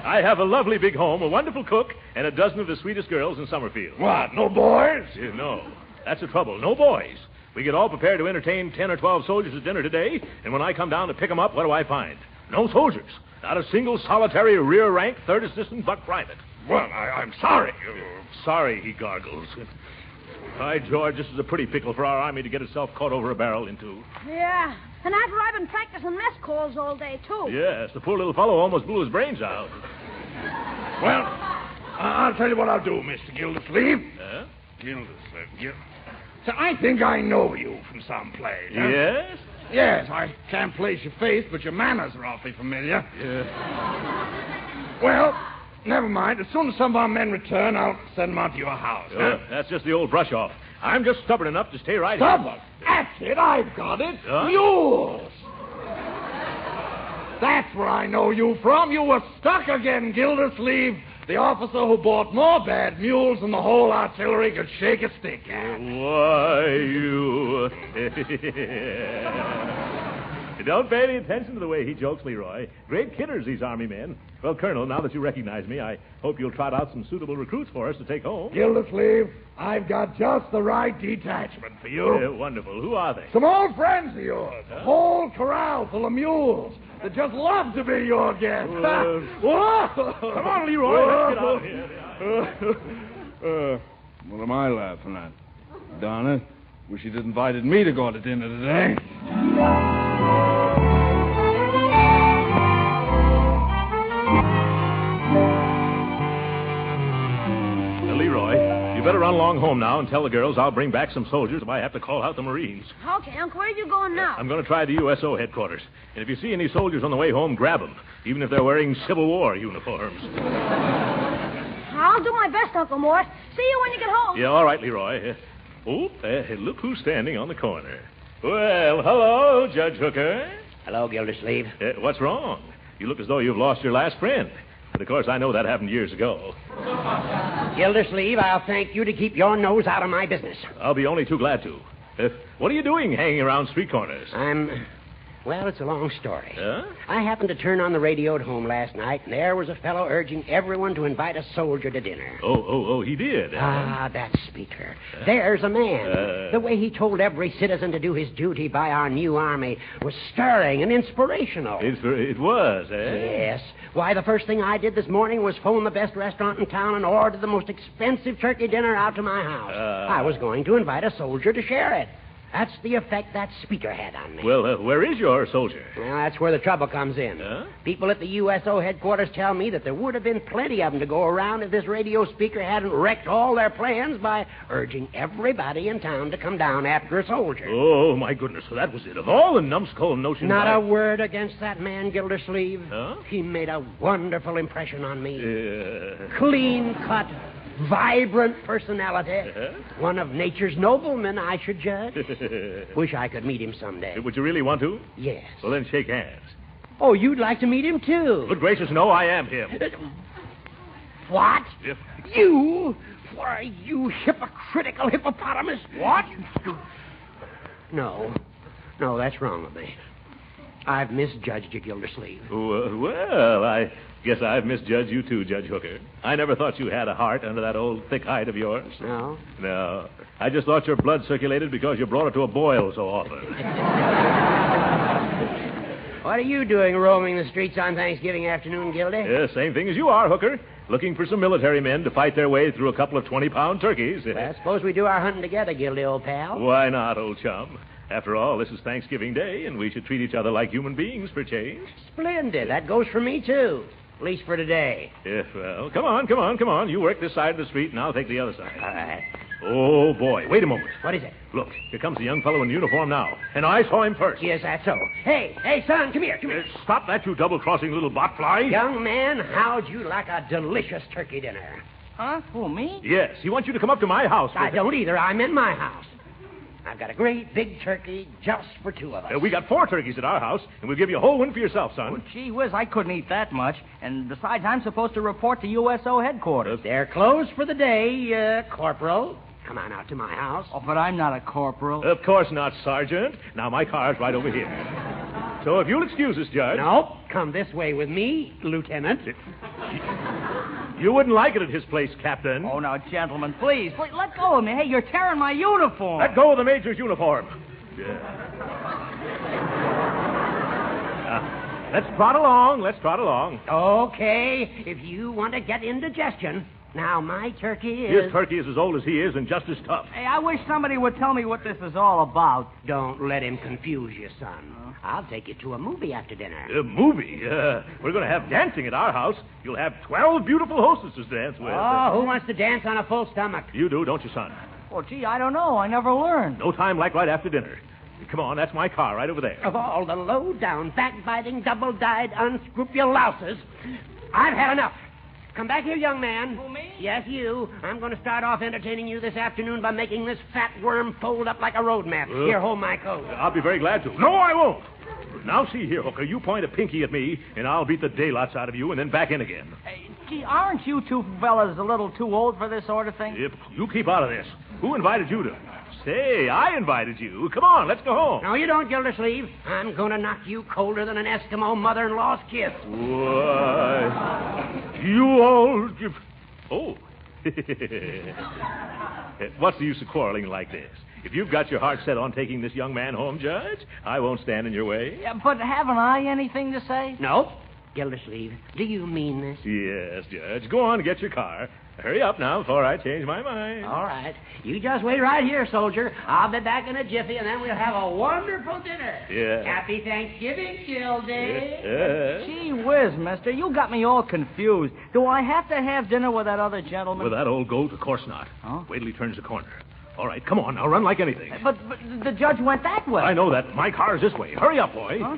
I have a lovely big home, a wonderful cook, and a dozen of the sweetest girls in Summerfield. What, no boys? No. That's the trouble. No boys. We get all prepared to entertain 10 or 12 soldiers at dinner today, and when I come down to pick them up, what do I find? No soldiers. Not a single solitary rear rank, third assistant, buck private. Well, I'm sorry. Sorry, he gargles. By George, this is a pretty pickle for our army to get itself caught over a barrel into. Yeah, and after I've been practicing mess calls all day, too. Yes, the poor little fellow almost blew his brains out. Well, I'll tell you what I'll do, Mr. Gildersleeve. Gildersleeve. So I think I know you from someplace. Huh? Yes? Yes, I can't place your face, but your manners are awfully familiar. Yeah. Well, never mind. As soon as some of our men return, I'll send them out to your house. Huh? That's just the old brush-off. I'm just stubborn enough to stay right Stubborn? here. That's it. I've got it. Huh? Mules. That's where I know you from. You were stuck again, Gildersleeve. The officer who bought more bad mules than the whole artillery could shake a stick at. Why, you... Don't pay any attention to the way he jokes, Leroy. Great kidders, these Army men. Well, Colonel, now that you recognize me, I hope you'll trot out some suitable recruits for us to take home. Gildersleeve, I've got just the right detachment for you. Wonderful. Who are they? Some old friends of yours. A whole corral full of mules that just love to be your guests. Come on, Leroy. Let's get out of here. What am I laughing at? Donna, wish you'd invited me to go to dinner today. Leroy, you better run along home now and tell the girls I'll bring back some soldiers if I have to call out the Marines. Okay, Uncle, where are you going now? I'm going to try the USO headquarters. And if you see any soldiers on the way home, grab them, even if they're wearing Civil War uniforms. I'll do my best, Uncle Mort. See you when you get home. Yeah, all right, Leroy. Look who's standing on the corner. Well, hello, Judge Hooker. Hello, Gildersleeve. What's wrong? You look as though you've lost your last friend. But, of course, I know that happened years ago. Gildersleeve, I'll thank you to keep your nose out of my business. I'll be only too glad to. What are you doing hanging around street corners? Well, it's a long story. Huh? I happened to turn on the radio at home last night, and there was a fellow urging everyone to invite a soldier to dinner. Oh, he did. That speaker. There's a man. The way he told every citizen to do his duty by our new army was stirring and inspirational. It was, Yes. Why, the first thing I did this morning was phone the best restaurant in town and order the most expensive turkey dinner out to my house. I was going to invite a soldier to share it. That's the effect that speaker had on me. Well, where is your soldier? Well, that's where the trouble comes in. Huh? People at the USO headquarters tell me that there would have been plenty of them to go around if this radio speaker hadn't wrecked all their plans by urging everybody in town to come down after a soldier. Oh, my goodness. So that was it. Of all the numbskull notions... Not a word against that man, Gildersleeve. Huh? He made a wonderful impression on me. Clean-cut, vibrant personality. One of nature's noblemen, I should judge. Wish I could meet him someday. Would you really want to? Yes. Well, then shake hands. Oh, you'd like to meet him, too? Good gracious, no, I am him. What? Yep. You? Why, you hypocritical hippopotamus. What? No, that's wrong of me. I've misjudged you, Gildersleeve. Well, I guess I've misjudged you too, Judge Hooker. I never thought you had a heart under that old thick hide of yours. No? No. I just thought your blood circulated because you brought it to a boil so often. What are you doing roaming the streets on Thanksgiving afternoon, Gildy? Yeah, same thing as you are, Hooker. Looking for some military men to fight their way through a couple of 20-pound turkeys. Well, suppose we do our hunting together, Gildy, old pal. Why not, old chum? After all, this is Thanksgiving Day, and we should treat each other like human beings for change. Splendid. That goes for me, too. At least for today. Yeah, well, come on. You work this side of the street, and I'll take the other side. All right. Oh, boy. Wait a moment. What is it? Look, here comes the young fellow in uniform now. And I saw him first. Yes, that's so. Hey, son, come here. Stop that, you double-crossing little botfly. Young man, how'd you like a delicious turkey dinner? Huh? Who, me? Yes, he wants you to come up to my house. I don't either. I'm in my house. I've got a great big turkey just for two of us. We got 4 turkeys at our house, and we'll give you a whole one for yourself, son. Well, gee whiz, I couldn't eat that much. And besides, I'm supposed to report to USO headquarters. They're closed for the day, Corporal. Come on out to my house. Oh, but I'm not a corporal. Of course not, Sergeant. Now, my car's right over here. So if you'll excuse us, Judge... Nope. Come this way with me, Lieutenant. You wouldn't like it at his place, Captain. Oh, now, gentlemen, please, let go of me. Hey, you're tearing my uniform. Let go of the Major's uniform. Yeah. Let's trot along. Okay, if you want to get indigestion. Now, my turkey is... His turkey is as old as he is and just as tough. Hey, I wish somebody would tell me what this is all about. Don't let him confuse you, son. I'll take you to a movie after dinner. A movie? We're going to have dancing at our house. You'll have 12 beautiful hostesses to dance with. Oh, who wants to dance on a full stomach? You do, don't you, son? Well, gee, I don't know. I never learned. No time like right after dinner. Come on, that's my car right over there. Of all the low-down, backbiting, double-dyed, unscrupulous louses, I've had enough. Come back here, young man. Who, me? Yes, you. I'm going to start off entertaining you this afternoon by making this fat worm fold up like a road map. Here, hold my coat. I'll be very glad to. No, I won't. Now, see here, Hooker. You point a pinky at me, and I'll beat the daylights out of you and then back in again. Hey, gee, aren't you two fellas a little too old for this sort of thing? Yep. You keep out of this. Who invited you to... Say, I invited you. Come on, let's go home. No, you don't, Gildersleeve. I'm going to knock you colder than an Eskimo mother-in-law's kiss. Why, you old... Oh. What's the use of quarreling like this? If you've got your heart set on taking this young man home, Judge, I won't stand in your way. Yeah, but haven't I anything to say? No. Gildersleeve, do you mean this? Yes, Judge. Go on and get your car. Hurry up now before I change my mind. All right. You just wait right here, soldier. I'll be back in a jiffy, and then we'll have a wonderful dinner. Yeah. Happy Thanksgiving, Gildy. Yeah. Gee whiz, mister. You got me all confused. Do I have to have dinner with that other gentleman? With that old goat? Of course not. Huh? Wait till he turns the corner. All right, come on now. Run like anything. But the judge went that way. I know that. My car's this way. Hurry up, boy. Huh?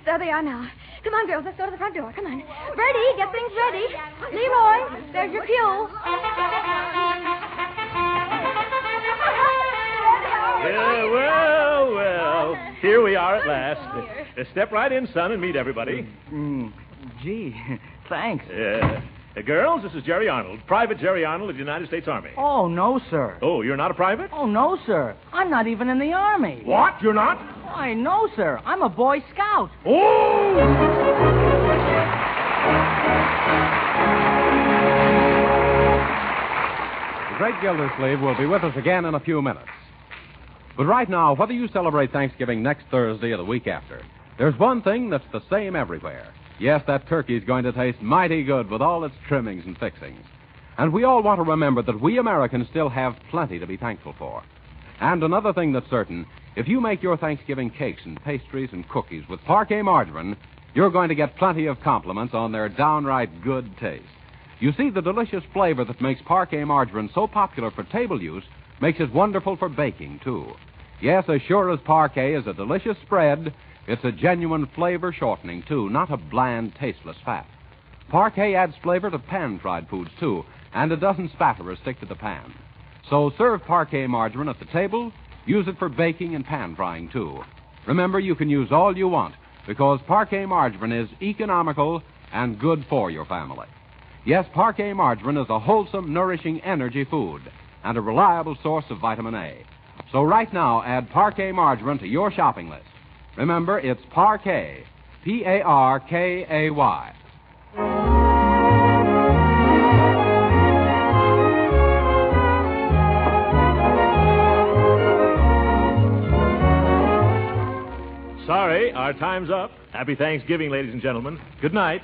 There they are now. Come on, girls, let's go to the front door. Come on. Bertie, get things ready. Leroy, there's your cue. Yeah, well. Here we are at last. Step right in, son, and meet everybody. Gee, thanks. Girls, this is Jerry Arnold, Private Jerry Arnold of the United States Army. Oh, no, sir. Oh, you're not a private? Oh, no, sir. I'm not even in the Army. What? You're not? Why, no, sir. I'm a Boy Scout. Oh! The great Gildersleeve will be with us again in a few minutes. But right now, whether you celebrate Thanksgiving next Thursday or the week after, there's one thing that's the same everywhere. Yes, that turkey's going to taste mighty good with all its trimmings and fixings. And we all want to remember that we Americans still have plenty to be thankful for. And another thing that's certain, if you make your Thanksgiving cakes and pastries and cookies with Parquet margarine, you're going to get plenty of compliments on their downright good taste. You see, the delicious flavor that makes Parquet margarine so popular for table use makes it wonderful for baking, too. Yes, as sure as Parquet is a delicious spread, it's a genuine flavor shortening, too, not a bland, tasteless fat. Parquet adds flavor to pan-fried foods, too, and it doesn't spatter or stick to the pan. So serve Parquet margarine at the table, use it for baking and pan-frying, too. Remember, you can use all you want, because Parquet margarine is economical and good for your family. Yes, Parquet margarine is a wholesome, nourishing energy food and a reliable source of vitamin A. So right now, add Parquet margarine to your shopping list. Remember, it's Parquet, P-A-R-K-A-Y. Sorry, our time's up. Happy Thanksgiving, ladies and gentlemen. Good night.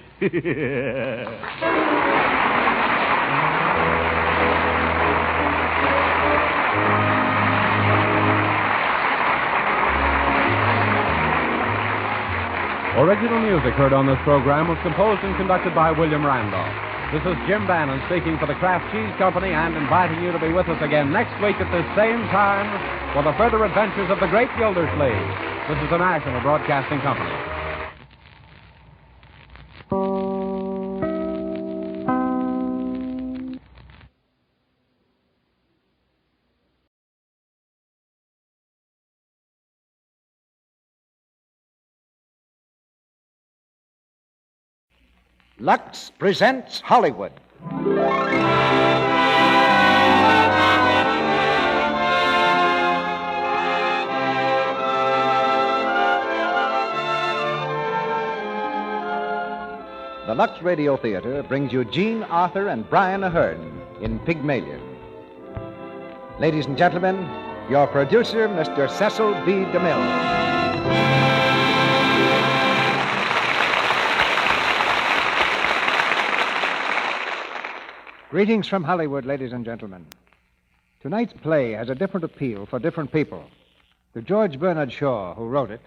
Original music heard on this program was composed and conducted by William Randolph. This is Jim Bannon speaking for the Kraft Cheese Company and inviting you to be with us again next week at this same time for the further adventures of the great Gildersleeve. This is the National Broadcasting Company. Lux presents Hollywood. the Lux Radio Theater brings you Jean Arthur and Brian Aherne in Pygmalion. Ladies and gentlemen, your producer, Mr. Cecil B. DeMille. Greetings from Hollywood, ladies and gentlemen. Tonight's play has a different appeal for different people. To George Bernard Shaw, who wrote it,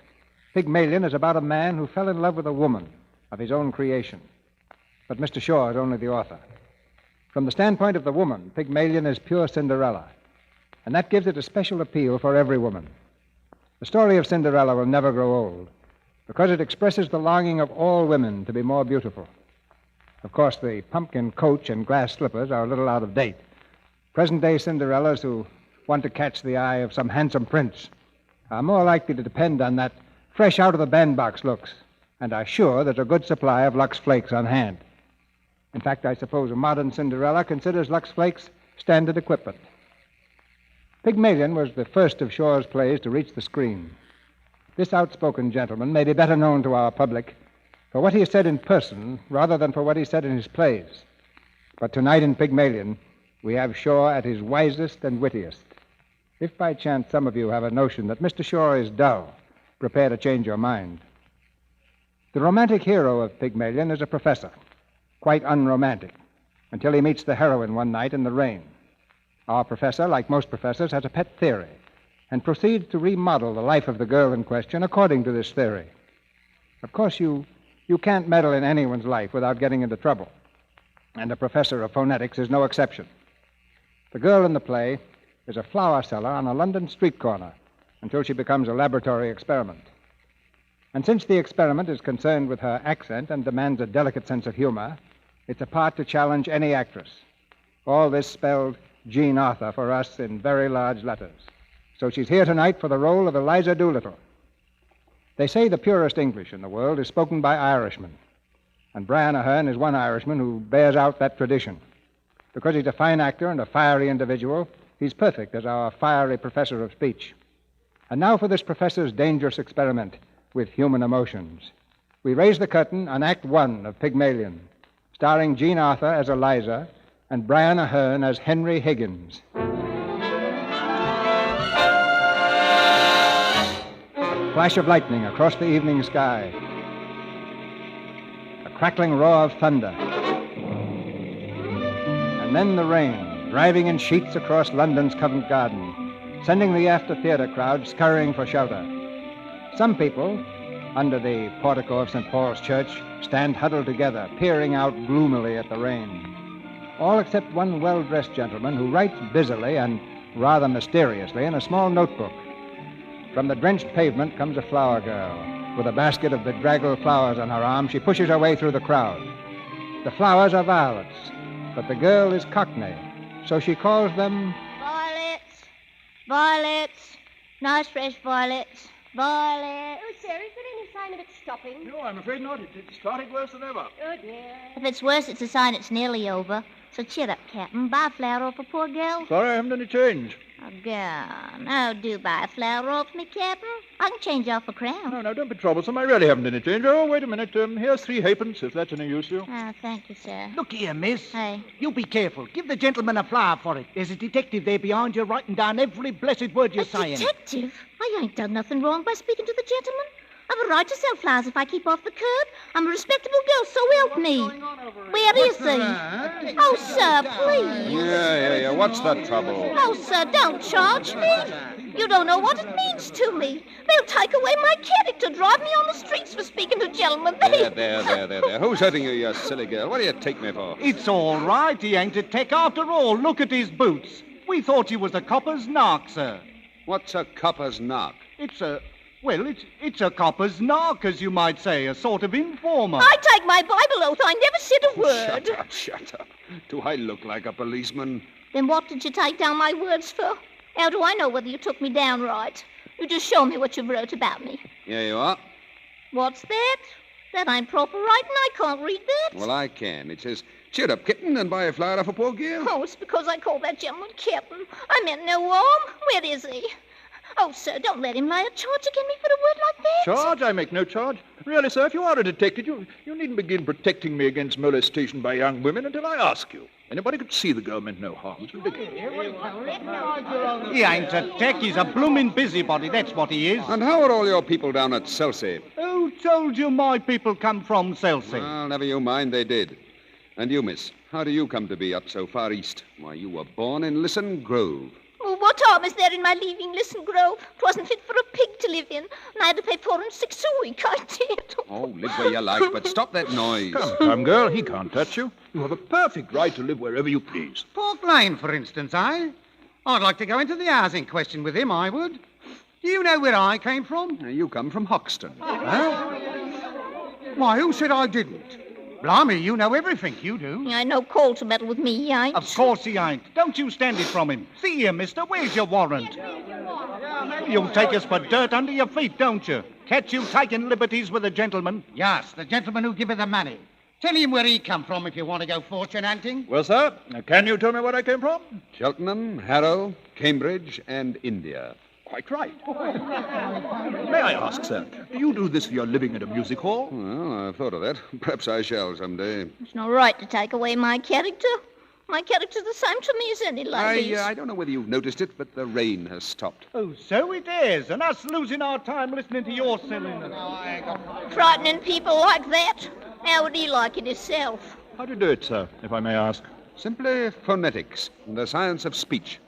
Pygmalion is about a man who fell in love with a woman of his own creation. But Mr. Shaw is only the author. From the standpoint of the woman, Pygmalion is pure Cinderella, and that gives it a special appeal for every woman. The story of Cinderella will never grow old because it expresses the longing of all women to be more beautiful. Of course, the pumpkin coach and glass slippers are a little out of date. Present-day Cinderellas who want to catch the eye of some handsome prince are more likely to depend on that fresh out-of-the-bandbox looks and are sure there's a good supply of Lux Flakes on hand. In fact, I suppose a modern Cinderella considers Lux Flakes standard equipment. Pygmalion was the first of Shaw's plays to reach the screen. This outspoken gentleman may be better known to our public for what he said in person rather than for what he said in his plays. But tonight in Pygmalion, we have Shaw at his wisest and wittiest. If by chance some of you have a notion that Mr. Shaw is dull, prepare to change your mind. The romantic hero of Pygmalion is a professor, quite unromantic, until he meets the heroine one night in the rain. Our professor, like most professors, has a pet theory and proceeds to remodel the life of the girl in question according to this theory. Of course, you can't meddle in anyone's life without getting into trouble, and a professor of phonetics is no exception. The girl in the play is a flower seller on a London street corner until she becomes a laboratory experiment. And since the experiment is concerned with her accent and demands a delicate sense of humor, it's a part to challenge any actress. All this spelled Jean Arthur for us in very large letters. So she's here tonight for the role of Eliza Doolittle. They say the purest English in the world is spoken by Irishmen, and Brian Aherne is one Irishman who bears out that tradition. Because he's a fine actor and a fiery individual, he's perfect as our fiery professor of speech. And now for this professor's dangerous experiment with human emotions. We raise the curtain on Act 1 of Pygmalion, starring Jean Arthur as Eliza and Brian Aherne as Henry Higgins. Flash of lightning across the evening sky. A crackling roar of thunder. And then the rain, driving in sheets across London's Covent Garden, sending the after-theater crowd scurrying for shelter. Some people, under the portico of St. Paul's Church, stand huddled together, peering out gloomily at the rain. All except one well-dressed gentleman who writes busily and rather mysteriously in a small notebook. From the drenched pavement comes a flower girl. With a basket of bedraggled flowers on her arm, she pushes her way through the crowd. The flowers are violets, but the girl is Cockney, so she calls them... Violets, violets, nice fresh violets, violets. Oh, sir, is there any sign of it stopping? No, I'm afraid not. It's starting worse than ever. Oh, dear. If it's worse, it's a sign it's nearly over. So cheer up, Captain. Buy a flower off a poor girl. Sorry, I haven't any change. Oh, gone. Oh, do buy a flower off me, Captain. I can change off a crown. No, don't be troublesome. I really haven't any change. Oh, wait a minute. Here's 3 halfpence, if that's any use to you. Oh, thank you, sir. Look here, miss. Hey. You be careful. Give the gentleman a flower for it. There's a detective there behind you writing down every blessed word you're saying. Detective? I ain't done nothing wrong by speaking to the gentleman. I've a right to sell flowers if I keep off the curb. I'm a respectable girl, so help me. Where is he? Oh, sir, please. Yeah. What's the trouble? Oh, sir, don't charge me. You don't know what it means to me. They'll take away my character, drive me on the streets for speaking to gentlemen. There. Who's hurting you, you silly girl? What do you take me for? It's all right. He ain't a tech after all. Look at his boots. We thought he was a copper's knock, sir. What's a copper's knock? It's a copper's knock, as you might say, a sort of informer. I take my Bible oath I never said a word. Shut up. Do I look like a policeman? Then what did you take down my words for? How do I know whether you took me down right? You just show me what you wrote about me. Here you are. What's that? That ain't proper writing. I can't read that. Well, I can. It says, cheer up, kitten, and buy a flower off a poor girl. Oh, it's because I called that gentleman Captain. I meant no harm. Where is he? Oh, sir, don't let him lay a charge against me for a word like that. Charge? I make no charge. Really, sir, if you are a detective, you needn't begin protecting me against molestation by young women until I ask you. Anybody could see the girl meant no harm. It's ridiculous. He ain't a tech. He's a blooming busybody. That's what he is. And how are all your people down at Chelsea? Who told you my people come from Chelsea? Well, never you mind, they did. And you, miss, how do you come to be up so far east? Why, you were born in Lisson Grove. Oh, what harm is there in my leaving Lisson Grove? 'Twasn't fit for a pig to live in, and I had to pay 4 and 6 a week. I did. Oh, live where you like, but stop that noise. Come, girl, he can't touch you. You have a perfect right to live wherever you please. Pork Lane, for instance, eh? I'd like to go into the housing question with him, I would. Do you know where I came from? You come from Hoxton. Huh? Why, who said I didn't? Blimey, you know everything, you do. I no call to meddle with me, he ain't. Of course he ain't. Don't you stand it from him. See here, mister, where's your warrant? You'll take us for dirt under your feet, don't you? Catch you taking liberties with a gentleman. Yes, the gentleman who give you the money. Tell him where he come from if you want to go fortune hunting. Well, sir, can you tell me where I came from? Cheltenham, Harrow, Cambridge, and India. Quite right. May I ask, sir, do you do this for your living at a music hall? Well, I've thought of that. Perhaps I shall someday. It's no right to take away my character. My character's the same to me as any lady's. I don't know whether you've noticed it, but the rain has stopped. Oh, so it is. And us losing our time listening to your silliness. Frightening people like that. How would he like it himself? How do you do it, sir, if I may ask? Simply phonetics, the science of speech.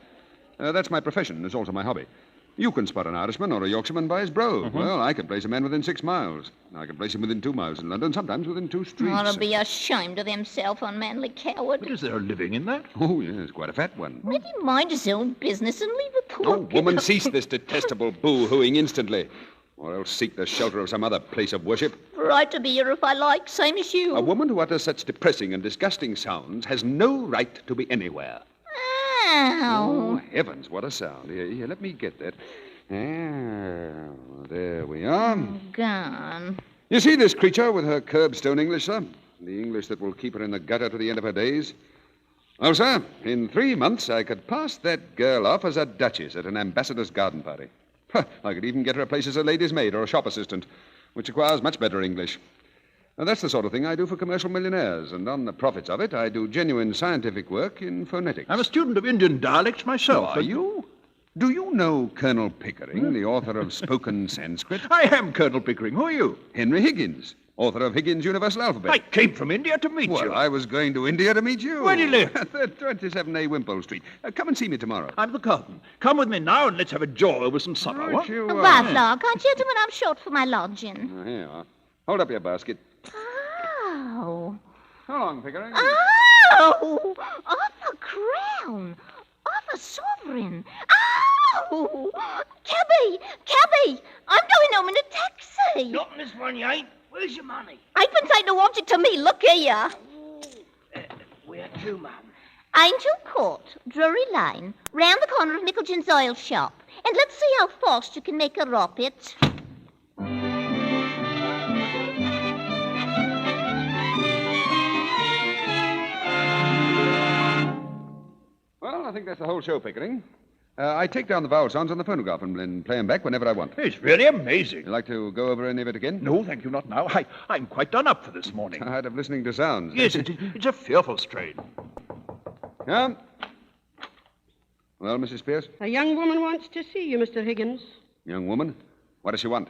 That's my profession. It's also my hobby. You can spot an Irishman or a Yorkshireman by his brogue. Mm-hmm. Well, I can place a man within 6 miles. I can place him within 2 miles in London, sometimes within 2 streets. Ought to be ashamed of himself, unmanly coward. But is there a living in that? Oh, yes, quite a fat one. Let him mind his own business and leave a poor Oh, woman, cease this detestable boo-hooing instantly, or else seek the shelter of some other place of worship. Right to be here if I like, same as you. A woman who utters such depressing and disgusting sounds has no right to be anywhere. Ow. Oh, heavens, what a sound. Here, let me get that. Ah, there we are. Gone. You see this creature with her curbstone English, sir? The English that will keep her in the gutter to the end of her days? Well, sir, in 3 months I could pass that girl off as a duchess at an ambassador's garden party. I could even get her a place as a lady's maid or a shop assistant, which requires much better English. Now, that's the sort of thing I do for commercial millionaires, and on the profits of it, I do genuine scientific work in phonetics. I'm a student of Indian dialects myself. Are you? Do you know Colonel Pickering, the author of Spoken Sanskrit? I am Colonel Pickering. Who are you? Henry Higgins, author of Higgins' Universal Alphabet. I came from India to meet you. Well, I was going to India to meet you. Where do you live? At 27A Wimpole Street. Come and see me tomorrow. I'm the curtain. Come with me now and let's have a jaw over some supper. Right, you are. Butler, can't gentlemen, I'm short for my lodging. Oh, here you are. Hold up your basket. Oh. How long, Pickering? Oh! Off a crown! Off a sovereign! Oh! Cabby! I'm going home in a taxi! Not in this one, you ain't. Where's your money? Eightpence ain't no object to me. Look here. Where to, ma'am? Angel Court, Drury Lane, round the corner of Mickleton's oil shop. And let's see how fast you can make a rocket. Well, I think that's the whole show, Pickering. I take down the vowel sounds on the phonograph and play them back whenever I want. It's really amazing. You like to go over any of it again? No, thank you, not now. I'm quite done up for this morning. Tired of listening to sounds. Yes, it's a fearful strain. Come. Well, Mrs. Pierce? A young woman wants to see you, Mr. Higgins. Young woman? What does she want?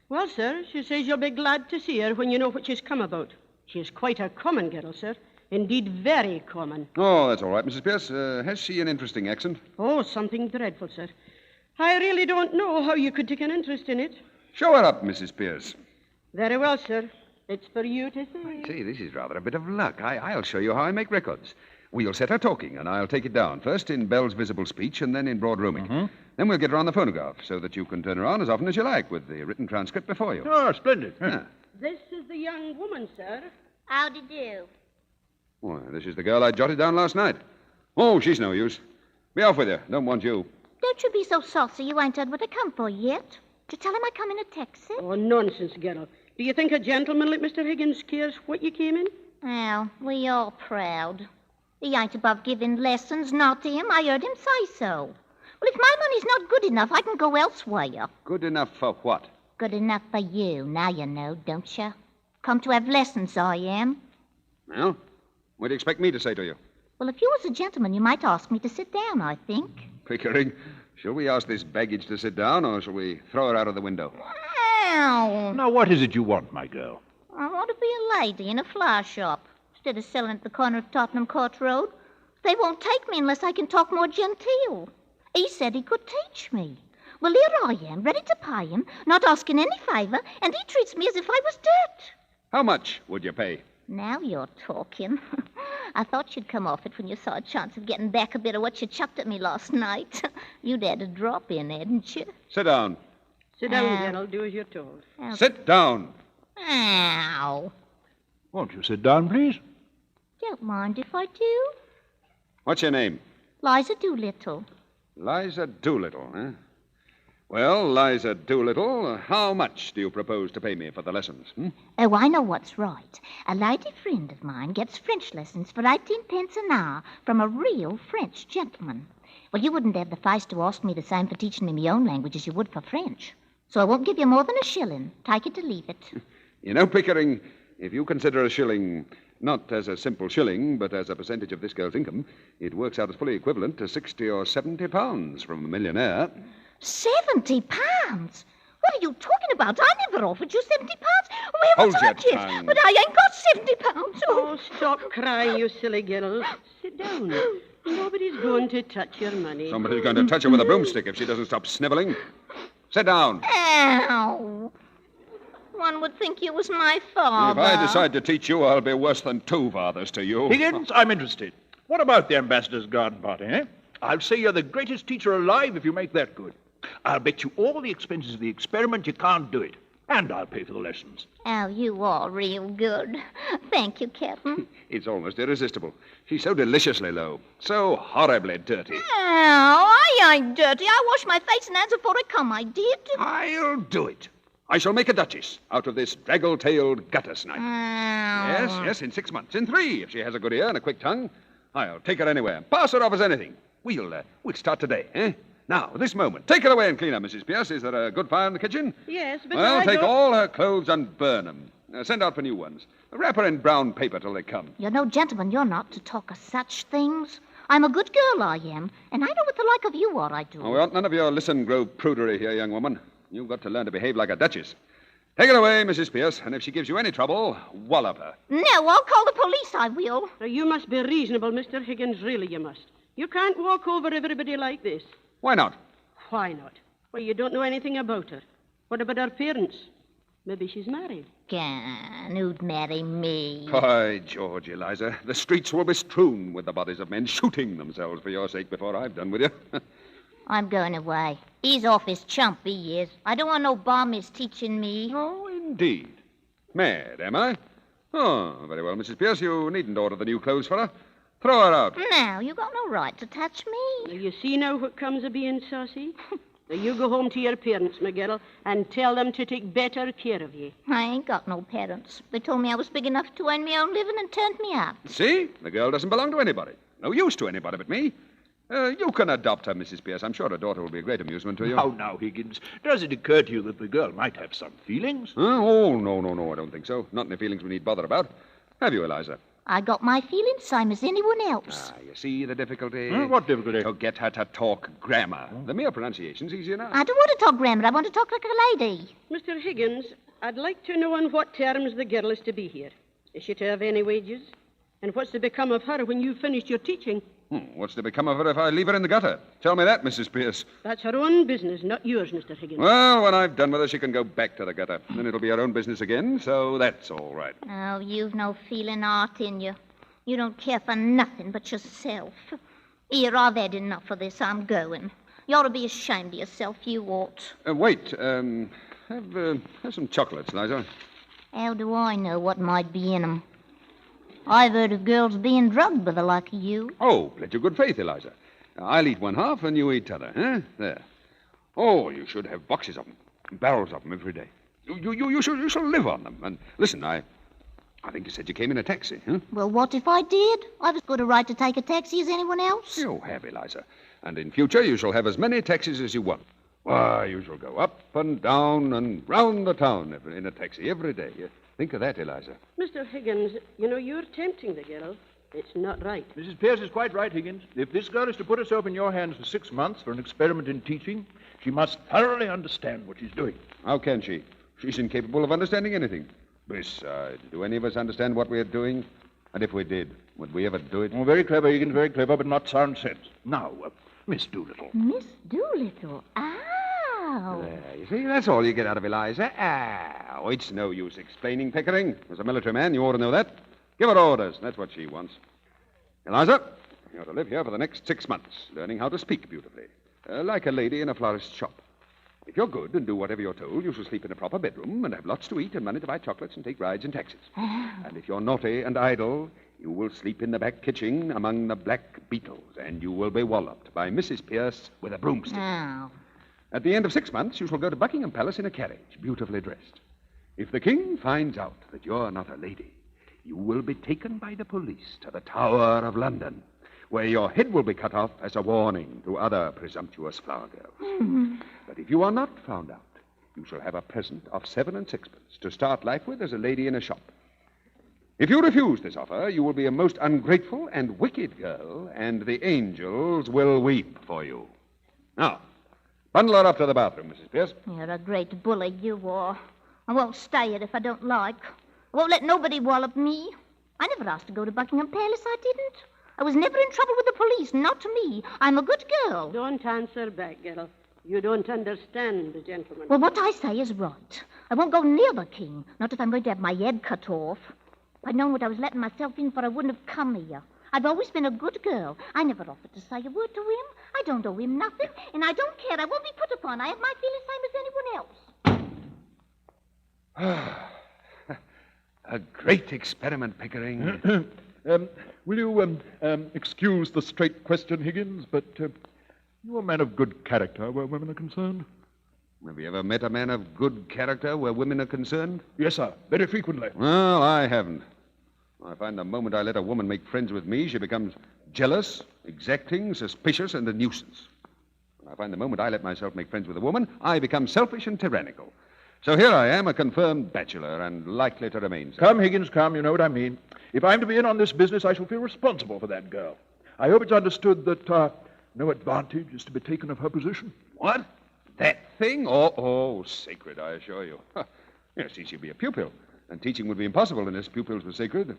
Well, sir, she says you'll be glad to see her when you know what she's come about. She is quite a common girl, sir. Indeed, very common. Oh, that's all right, Mrs. Pierce. Has she an interesting accent? Oh, something dreadful, sir. I really don't know how you could take an interest in it. Show her up, Mrs. Pierce. Very well, sir. It's for you to see. See, this is rather a bit of luck. I'll show you how I make records. We'll set her talking, and I'll take it down, first in Bell's visible speech and then in broad rooming. Mm-hmm. Then we'll get her on the phonograph so that you can turn her on as often as you like with the written transcript before you. Oh, splendid. Yeah. This is the young woman, sir. How do you do? Why, this is the girl I jotted down last night. Oh, she's no use. Be off with her. Don't want you. Don't you be so saucy. You ain't done what I come for yet. Did you tell him I come in a taxi? Oh, nonsense, girl. Do you think a gentleman like Mr. Higgins cares what you came in? Well, we all proud. He ain't above giving lessons, not him. I heard him say so. Well, if my money's not good enough, I can go elsewhere. Good enough for what? Good enough for you. Now you know, don't you? Come to have lessons, I am. Well, what do you expect me to say to you? Well, if you was a gentleman, you might ask me to sit down, I think. Pickering, shall we ask this baggage to sit down, or shall we throw her out of the window? Ow! Now, what is it you want, my girl? I want to be a lady in a flower shop instead of selling at the corner of Tottenham Court Road. They won't take me unless I can talk more genteel. He said he could teach me. Well, here I am, ready to pay him, not asking any favour, and he treats me as if I was dirt. How much would you pay? Now you're talking. I thought you'd come off it when you saw a chance of getting back a bit of what you chucked at me last night. You'd had a drop in, hadn't you? Sit down. Sit down, Gerald. Do as you're told. Sit down. Ow. Won't you sit down, please? Don't mind if I do. What's your name? Liza Doolittle. Liza Doolittle, eh? Well, Liza Doolittle, how much do you propose to pay me for the lessons? Oh, I know what's right. A lady friend of mine gets French lessons for 18 pence an hour from a real French gentleman. Well, you wouldn't have the face to ask me the same for teaching me my own language as you would for French. So I won't give you more than a shilling. Take it or leave it. You know, Pickering, if you consider a shilling not as a simple shilling, but as a percentage of this girl's income, it works out as fully equivalent to 60 or 70 pounds from a millionaire. 70 pounds? What are you talking about? I never offered you 70 pounds. Where Hold was your I, tongue. But I ain't got 70 pounds. Oh, stop crying, you silly girl. Sit down. Nobody's going to touch your money. Somebody's going to touch her with a broomstick if she doesn't stop sniveling. Sit down. Ow. One would think you was my father. If I decide to teach you, I'll be worse than two fathers to you. Higgins, I'm interested. What about the ambassador's garden party, eh? I'll say you're the greatest teacher alive if you make that good. I'll bet you all the expenses of the experiment you can't do it. And I'll pay for the lessons. Oh, you are real good. Thank you, Captain. It's almost irresistible. She's so deliciously low. So horribly dirty. Oh, I ain't dirty. I wash my face and hands before I come. I did. I'll do it. I shall make a duchess out of this draggle-tailed gutter snipe. Oh. Yes, in 6 months. In 3, if she has a good ear and a quick tongue. I'll take her anywhere. Pass her off as anything. We'll start today, eh? Now, this moment. Take her away and clean her, Mrs. Pierce. Is there a good fire in the kitchen? Yes, but Well, take don't... all her clothes and burn them. Send out for new ones. Wrap her in brown paper till they come. You're no gentleman, you're not, to talk of such things. I'm a good girl, I am. And I know what the like of you are, I do. Oh, we want none of your listen-grove prudery here, young woman. You've got to learn to behave like a duchess. Take her away, Mrs. Pierce, and if she gives you any trouble, wallop her. No, I'll call the police, I will. Now, you must be reasonable, Mr. Higgins. Really, you must. You can't walk over everybody like this. Why not? Why not? Well, you don't know anything about her. What about her parents? Maybe she's married. Gone. Who'd marry me? By George, Eliza, the streets will be strewn with the bodies of men shooting themselves for your sake before I've done with you. I'm going away. He's off his chump, he is. I don't want no bombies teaching me. Oh, indeed. Mad, am I? Oh, very well, Mrs. Pierce. You needn't order the new clothes for her. Throw her out. Now, you got no right to touch me. Now, you see now what comes of being saucy? Now, you go home to your parents, McGill, and tell them to take better care of you. I ain't got no parents. They told me I was big enough to earn my own living and turned me up. See? The girl doesn't belong to anybody. No use to anybody but me. You can adopt her, Mrs. Pierce. I'm sure her daughter will be a great amusement to you. Now, Higgins, does it occur to you that the girl might have some feelings? Oh, no, I don't think so. Not any feelings we need bother about. Have you, Eliza? I got my feelings same as anyone else. You see the difficulty? What difficulty? To get her to talk grammar. The mere pronunciation's easy enough. I don't want to talk grammar. I want to talk like a lady. Mr. Higgins, I'd like to know on what terms the girl is to be here. Is she to have any wages? And what's to become of her when you've finished your teaching? What's to become of her if I leave her in the gutter? Tell me that, Mrs. Pierce. That's her own business, not yours, Mr. Higgins. Well, when I've done with her, she can go back to the gutter. Then it'll be her own business again, so that's all right. Oh, you've no feeling art in you. You don't care for nothing but yourself. Here, I've had enough of this. I'm going. You ought to be ashamed of yourself. You ought. Wait. Have some chocolates, Liza. How do I know what might be in them? I've heard of girls being drugged by the like of you. Oh, pledge your good faith, Eliza. I'll eat one half and you eat t'other, huh? There. Oh, you should have boxes of them, barrels of them every day. You shall live on them. And listen, I think you said you came in a taxi, huh? Well, what if I did? I've as good a right to take a taxi as anyone else. You have, Eliza. And in future, you shall have as many taxis as you want. Why, you shall go up and down and round the town in a taxi every day. Think of that, Eliza. Mr. Higgins, you're tempting the girl. It's not right. Mrs. Pierce is quite right, Higgins. If this girl is to put herself in your hands for 6 months for an experiment in teaching, she must thoroughly understand what she's doing. How can she? She's incapable of understanding anything. Besides, do any of us understand what we're doing? And if we did, would we ever do it? Oh, very clever, Higgins, very clever, but not sound sense. Now, Miss Doolittle. Miss Doolittle? Ow. There, you see, that's all you get out of Eliza. Ow. It's no use explaining, Pickering. As a military man, you ought to know that. Give her orders. That's what she wants. Eliza, you're to live here for the next 6 months, learning how to speak beautifully, like a lady in a florist's shop. If you're good and do whatever you're told, you shall sleep in a proper bedroom and have lots to eat and money to buy chocolates and take rides in taxis. And if you're naughty and idle, you will sleep in the back kitchen among the black beetles, and you will be walloped by Mrs. Pierce with a broomstick. Oh. At the end of 6 months, you shall go to Buckingham Palace in a carriage, beautifully dressed. If the king finds out that you're not a lady, you will be taken by the police to the Tower of London, where your head will be cut off as a warning to other presumptuous flower girls. But if you are not found out, you shall have a present of 7 and 6 to start life with as a lady in a shop. If you refuse this offer, you will be a most ungrateful and wicked girl, and the angels will weep for you. Now, bundle her up to the bathroom, Mrs. Pierce. You're a great bully, you are. I won't stay here if I don't like. I won't let nobody wallop me. I never asked to go to Buckingham Palace, I didn't. I was never in trouble with the police, not me. I'm a good girl. Don't answer back, girl. You don't understand the gentleman. Well, what I say is right. I won't go near the king, not if I'm going to have my head cut off. If I'd known what I was letting myself in for, I wouldn't have come here. I've always been a good girl. I never offered to say a word to him. I don't owe him nothing, and I don't care. I won't be put upon. I have my feelings same as anyone else. A great experiment, Pickering. Will you excuse the straight question, Higgins, but you're a man of good character where women are concerned? Have you ever met a man of good character where women are concerned? Yes, sir. Very frequently. Well, I haven't. I find the moment I let a woman make friends with me, she becomes jealous, exacting, suspicious, and a nuisance. And I find the moment I let myself make friends with a woman, I become selfish and tyrannical. So here I am, a confirmed bachelor, and likely to remain so. Come, Higgins, come. You know what I mean. If I'm to be in on this business, I shall feel responsible for that girl. I hope it's understood that no advantage is to be taken of her position. What? That thing? Oh, sacred, I assure you. Yes, she'll be a pupil, and teaching would be impossible unless pupils were sacred.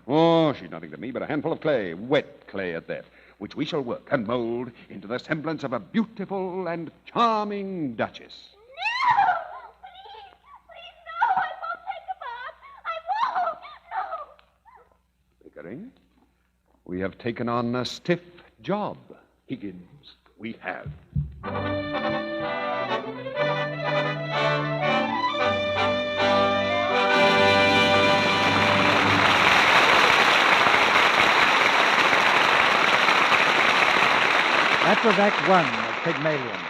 Oh, she's nothing to me but a handful of clay, wet clay at that, which we shall work and mold into the semblance of a beautiful and charming duchess. Pickering, we have taken on a stiff job. Higgins, we have. That was Act 1 of Pygmalion.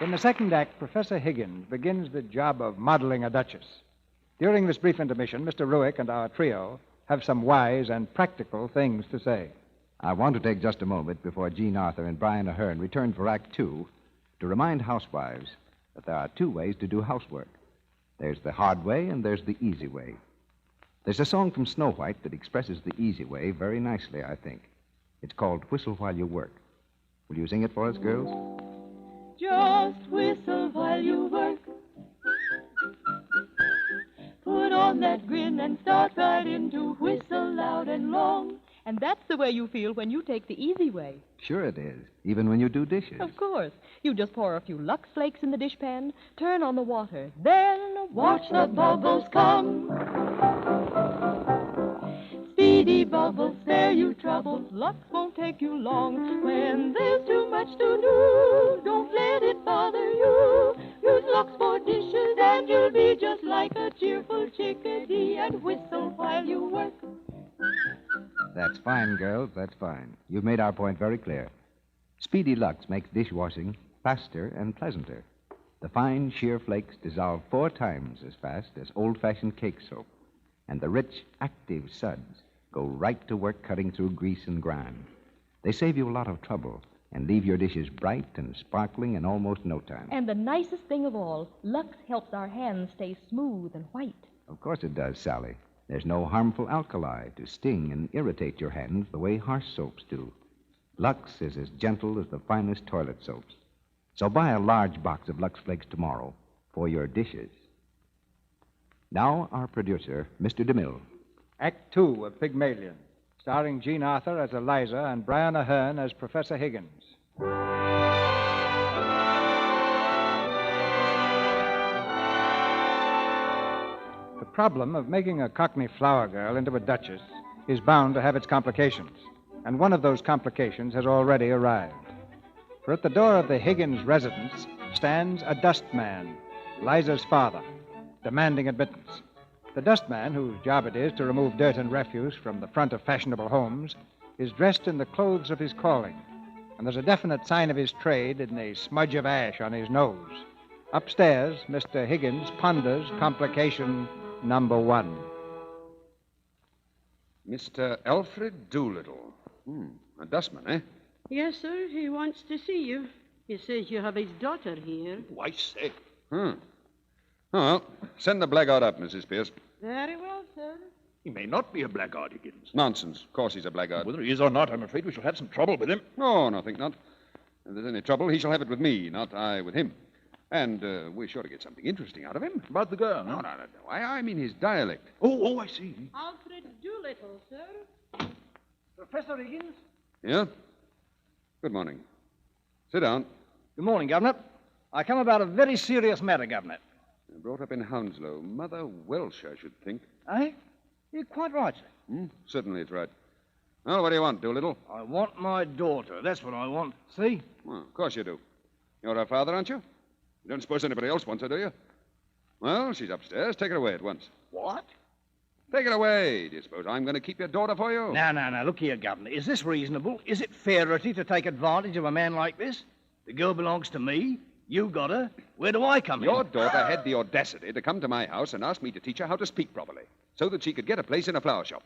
In the second act, Professor Higgins begins the job of modeling a duchess. During this brief intermission, Mr. Ruick and our trio have some wise and practical things to say. I want to take just a moment before Jean Arthur and Brian Aherne return for Act 2 to remind housewives that there are 2 ways to do housework. There's the hard way and there's the easy way. There's a song from Snow White that expresses the easy way very nicely, I think. It's called Whistle While You Work. Will you sing it for us, girls? Just whistle while you work. Put on that grin and start right in to whistle loud and long. And that's the way you feel when you take the easy way. Sure it is, even when you do dishes. Of course. You just pour a few Lux Flakes in the dishpan, turn on the water, then watch the bubbles come. Speedy bubbles, spare you trouble. Lux won't take you long. When there's too much to do, don't let it bother you. Use Lux for dishes and you'll be just like a cheerful chickadee and whistle while you work. That's fine, girls, that's fine. You've made our point very clear. Speedy Lux makes dishwashing faster and pleasanter. The fine, sheer flakes dissolve 4 times as fast as old-fashioned cake soap. And the rich, active suds go right to work cutting through grease and grime. They save you a lot of trouble and leave your dishes bright and sparkling in almost no time. And the nicest thing of all, Lux helps our hands stay smooth and white. Of course it does, Sally. There's no harmful alkali to sting and irritate your hands the way harsh soaps do. Lux is as gentle as the finest toilet soaps. So buy a large box of Lux Flakes tomorrow for your dishes. Now, our producer, Mr. DeMille. Act 2 of Pygmalion, starring Jean Arthur as Eliza and Brian Aherne as Professor Higgins. The problem of making a Cockney flower girl into a duchess is bound to have its complications, and one of those complications has already arrived. For at the door of the Higgins residence stands a dustman, Liza's father, demanding admittance. The dustman, whose job it is to remove dirt and refuse from the front of fashionable homes, is dressed in the clothes of his calling, and there's a definite sign of his trade in the smudge of ash on his nose. Upstairs, Mr. Higgins ponders complication number 1. Mr. Alfred Doolittle. A dustman, eh? Yes, sir. He wants to see you. He says you have his daughter here. I say. Oh, well, send the blackguard up, Mrs. Pierce. Very well, sir. He may not be a blackguard, Higgins. Nonsense. Of course he's a blackguard. Whether he is or not, I'm afraid we shall have some trouble with him. Oh, no, think not. If there's any trouble, he shall have it with me, not I with him. And we're sure to get something interesting out of him. About the girl, No. I mean his dialect. Oh, I see. Alfred Doolittle, sir. Professor Higgins? Yeah? Good morning. Sit down. Good morning, Governor. I come about a very serious matter, Governor. Brought up in Hounslow. Mother Welsh, I should think. Eh? You're quite right, sir. Certainly it's right. Well, what do you want, Doolittle? I want my daughter. That's what I want. See? Well, of course you do. You're her father, aren't you? You don't suppose anybody else wants her, do you? Well, she's upstairs. Take her away at once. What? Take her away. Do you suppose I'm going to keep your daughter for you? No. Look here, Governor. Is this reasonable? Is it fairity to take advantage of a man like this? The girl belongs to me. You got her. Where do I come in? Your daughter had the audacity to come to my house and ask me to teach her how to speak properly, so that she could get a place in a flower shop.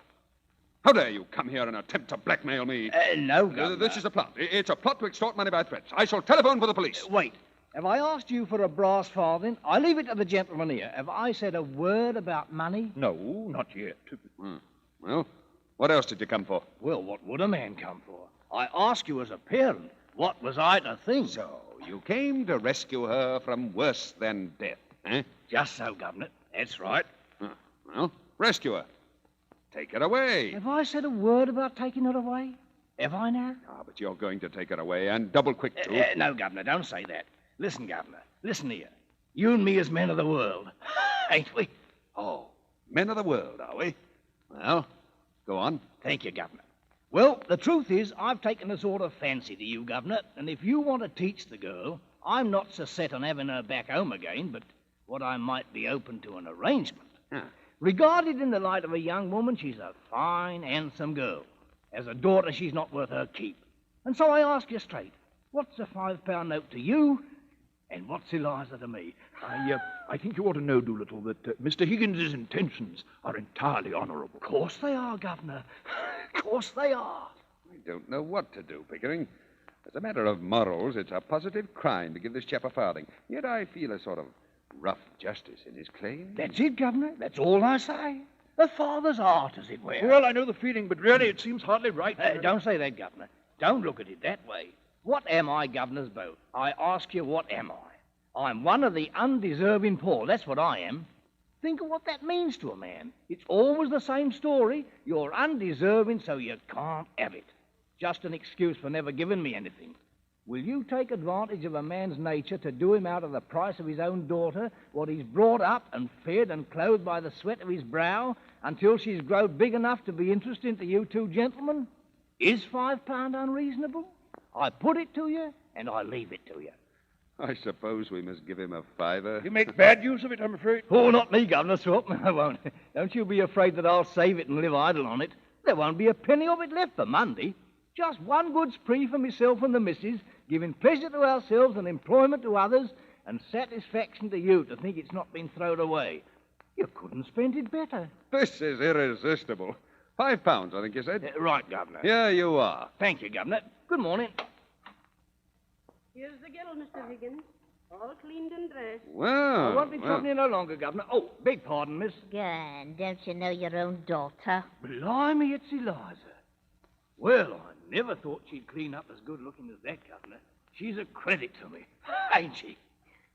How dare you come here and attempt to blackmail me? No, Governor. This is a plot. It's a plot to extort money by threats. I shall telephone for the police. Wait. Have I asked you for a brass farthing? I leave it to the gentleman here. Have I said a word about money? No, not yet. Well, what else did you come for? Well, what would a man come for? I ask you as a parent. What was I to think? So, you came to rescue her from worse than death, eh? Just so, Governor. That's right. Well, rescue her. Take her away. Have I said a word about taking her away? Have I now? But you're going to take her away, and double quick, too. No, Governor, don't say that. Listen, Governor. Listen here. You and me as men of the world. Ain't we? Oh, men of the world, are we? Well, go on. Thank you, Governor. Well, the truth is, I've taken a sort of fancy to you, Governor, and if you want to teach the girl, I'm not so set on having her back home again, but what I might be open to an arrangement. Regarded in the light of a young woman, she's a fine, handsome girl. As a daughter, she's not worth her keep. And so I ask you straight, what's a £5 note to you, and what's Eliza to me? I think you ought to know, Doolittle, that Mr. Higgins's intentions are entirely honorable. Of course they are, Governor. Of course they are. I don't know what to do, Pickering. As a matter of morals, it's a positive crime to give this chap a farthing. Yet I feel a sort of rough justice in his claim. That's it, Governor. That's all I say. A father's art, as it were. Well, I know the feeling, but really it seems hardly right. Don't say that, Governor. Don't look at it that way. What am I, Governor's boat? I ask you, what am I? I'm one of the undeserving poor. That's what I am. Think of what that means to a man. It's always the same story. You're undeserving, so you can't have it. Just an excuse for never giving me anything. Will you take advantage of a man's nature to do him out of the price of his own daughter what he's brought up and fed and clothed by the sweat of his brow until she's grown big enough to be interesting to you two gentlemen? Is £5 unreasonable? I put it to you, and I leave it to you. I suppose we must give him a fiver. You make bad use of it, I'm afraid. Oh, not me, Governor Swap. I won't. Don't you be afraid that I'll save it and live idle on it. There won't be a penny of it left for Monday. Just one good spree for myself and the missus, giving pleasure to ourselves and employment to others, and satisfaction to you to think it's not been thrown away. You couldn't spend it better. This is irresistible. £5, I think you said. Right, Governor. Here you are. Thank you, Governor. Good morning. Here's the girl, Mr. Higgins. All cleaned and dressed. Well, I won't be troubling you no longer, Governor. Oh, beg pardon, miss. Gone. Don't you know your own daughter? Blimey, it's Eliza. Well, I never thought she'd clean up as good looking as that, Governor. She's a credit to me, ain't she?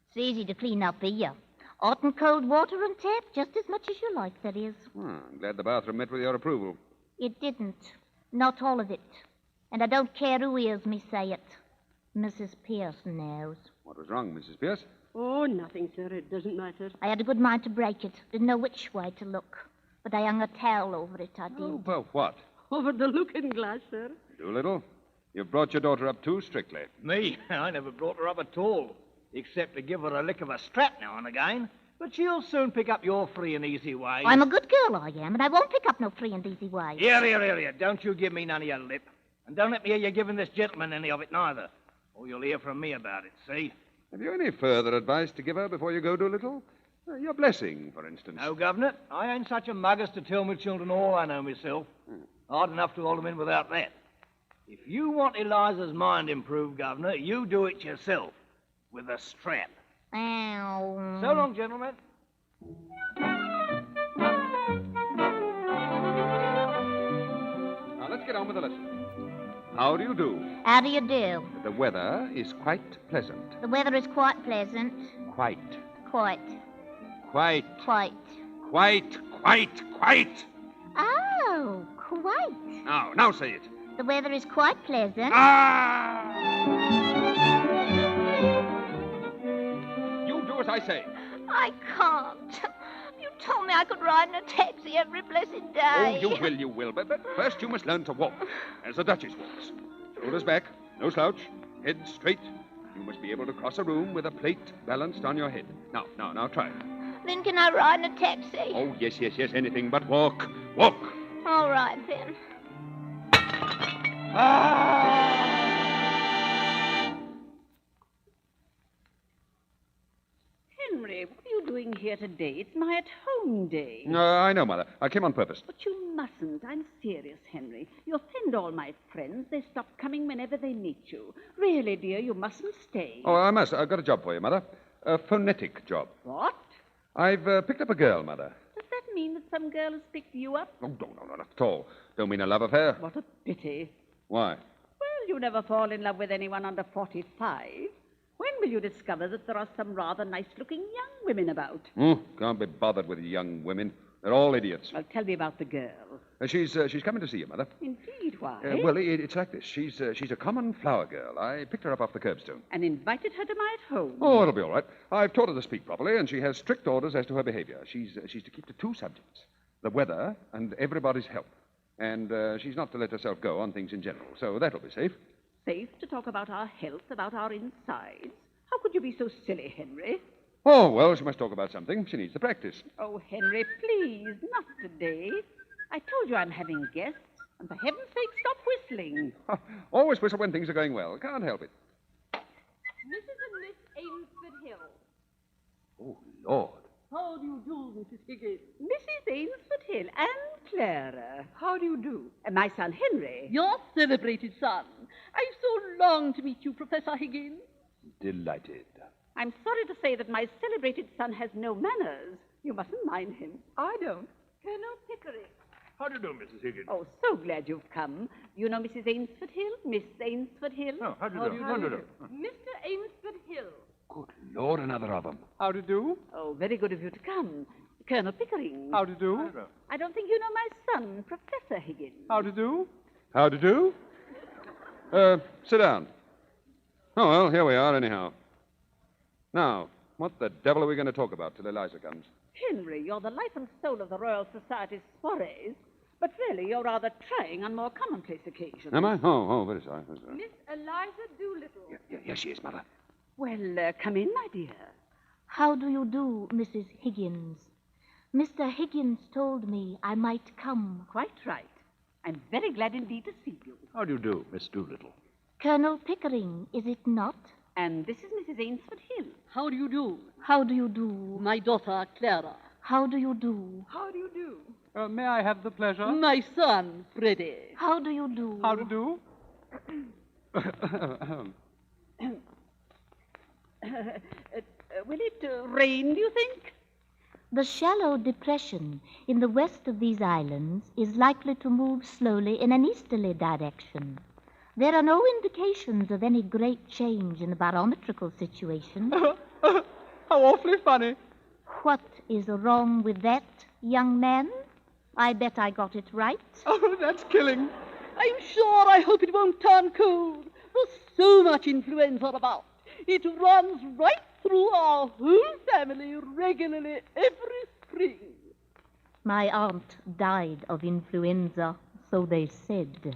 It's easy to clean up here. Hot and cold water and tap, just as much as you like, that is. I'm glad the bathroom met with your approval. It didn't. Not all of it. And I don't care who hears me say it. Mrs. Pearson knows. What was wrong, Mrs. Pierce? Oh, nothing, sir. It doesn't matter. I had a good mind to break it. Didn't know which way to look. But I hung a towel over it, I did. Oh, well, what? Over the looking-glass, sir. Doolittle, you've brought your daughter up too strictly. Me? I never brought her up at all, except to give her a lick of a strap now and again. But she'll soon pick up your free and easy ways. I'm a good girl, I am, and I won't pick up no free and easy ways. Here. Don't you give me none of your lip. And don't let me hear you giving this gentleman any of it, neither. Or you'll hear from me about it, see? Have you any further advice to give her before you go, Doolittle? Your blessing, for instance. No, Governor. I ain't such a mug as to tell me children all I know myself. Hard enough to hold them in without that. If you want Eliza's mind improved, Governor, you do it yourself. With a strap. Ow. So long, gentlemen. Now, let's get on with the lesson. How do you do? How do you do? The weather is quite pleasant. The weather is quite pleasant. Quite. Quite. Quite. Quite. Quite. Oh, quite. Now say it. The weather is quite pleasant. You do as I say. I can't. You told me I could ride in a taxi every blessed day. Oh, you will. But first you must learn to walk, as the Duchess walks. Shoulders back, no slouch, head straight. You must be able to cross a room with a plate balanced on your head. Now, try it. Then can I ride in a taxi? Oh, yes, anything but walk. Walk. All right, then. Henry, what are you doing here today? It's my at-home day. I know, Mother. I came on purpose. But you mustn't. I'm serious, Henry. You offend all my friends. They stop coming whenever they meet you. Really, dear, you mustn't stay. Oh, I must. I've got a job for you, Mother. A phonetic job. What? I've picked up a girl, Mother. Does that mean that some girl has picked you up? Oh, no, not at all. Don't mean a love affair. What a pity. Why? Well, you never fall in love with anyone under 45. When will you discover that there are some rather nice-looking young women about? Can't be bothered with young women. They're all idiots. Well, tell me about the girl. She's coming to see you, Mother. Indeed, why? Well, it's like this. She's a common flower girl. I picked her up off the curbstone. And invited her to my at-home. Oh, it'll be all right. I've taught her to speak properly, and she has strict orders as to her behavior. She's to keep to two subjects, the weather and everybody's health. And she's not to let herself go on things in general, so that'll be safe. Safe to talk about our health, about our insides? How could you be so silly, Henry? Oh, well, she must talk about something. She needs the practice. Oh, Henry, please, not today. I told you I'm having guests, and for heaven's sake, stop whistling. Always whistle when things are going well. Can't help it. Mrs. and Miss Ainsford Hill. Oh, Lord. How do you do, Mrs. Higgins? Mrs. Ainsford Hill and Clara. How do you do? And my son, Henry. Your celebrated son. I've so longed to meet you, Professor Higgins. Delighted. I'm sorry to say that my celebrated son has no manners. You mustn't mind him. I don't. Colonel Pickering. How do you do, Mrs. Higgins? Oh, so glad you've come. You know Mrs. Ainsford Hill? Miss Ainsford Hill? Oh, how do you do? How do you do? Mr. Ainsford Hill. Good Lord, another of them. How do you do? Oh, very good of you to come. Colonel Pickering. How do you do? I don't think you know my son, Professor Higgins. How do you do? How to do? Sit down. Oh, well, here we are, anyhow. Now, what the devil are we going to talk about till Eliza comes? Henry, you're the life and soul of the Royal Society's soirees, but really you're rather trying on more commonplace occasions. Am I? Oh, very sorry. Miss Eliza Doolittle. Yes, she is, Mother. Well, come in, my dear. How do you do, Mrs. Higgins? Mr. Higgins told me I might come. Quite right. I'm very glad indeed to see you. How do you do, Miss Doolittle? Colonel Pickering, is it not? And this is Mrs. Ainsford Hill. How do you do? How do you do? My daughter, Clara. How do you do? How do you do? May I have the pleasure? My son, Freddie. How do you do? How to do? Will it rain, do you think? The shallow depression in the west of these islands is likely to move slowly in an easterly direction. There are no indications of any great change in the barometrical situation. How awfully funny. What is wrong with that, young man? I bet I got it right. Oh, that's killing. I'm sure I hope it won't turn cold. There's so much influenza about. It runs right through our whole family regularly every spring. My aunt died of influenza, so they said.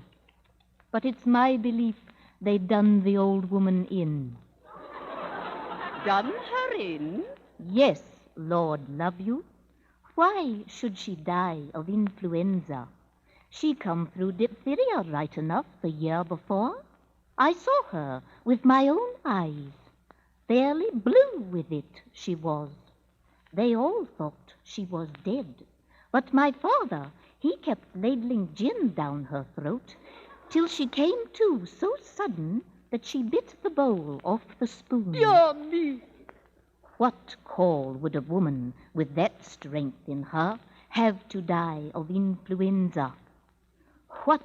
But it's my belief they done the old woman in. Done her in? Yes, Lord love you. Why should she die of influenza? She come through diphtheria right enough the year before. I saw her with my own eyes. Fairly blue with it, she was. They all thought she was dead. But my father, he kept ladling gin down her throat till she came to so sudden that she bit the bowl off the spoon. Dear me! What call would a woman with that strength in her have to die of influenza? What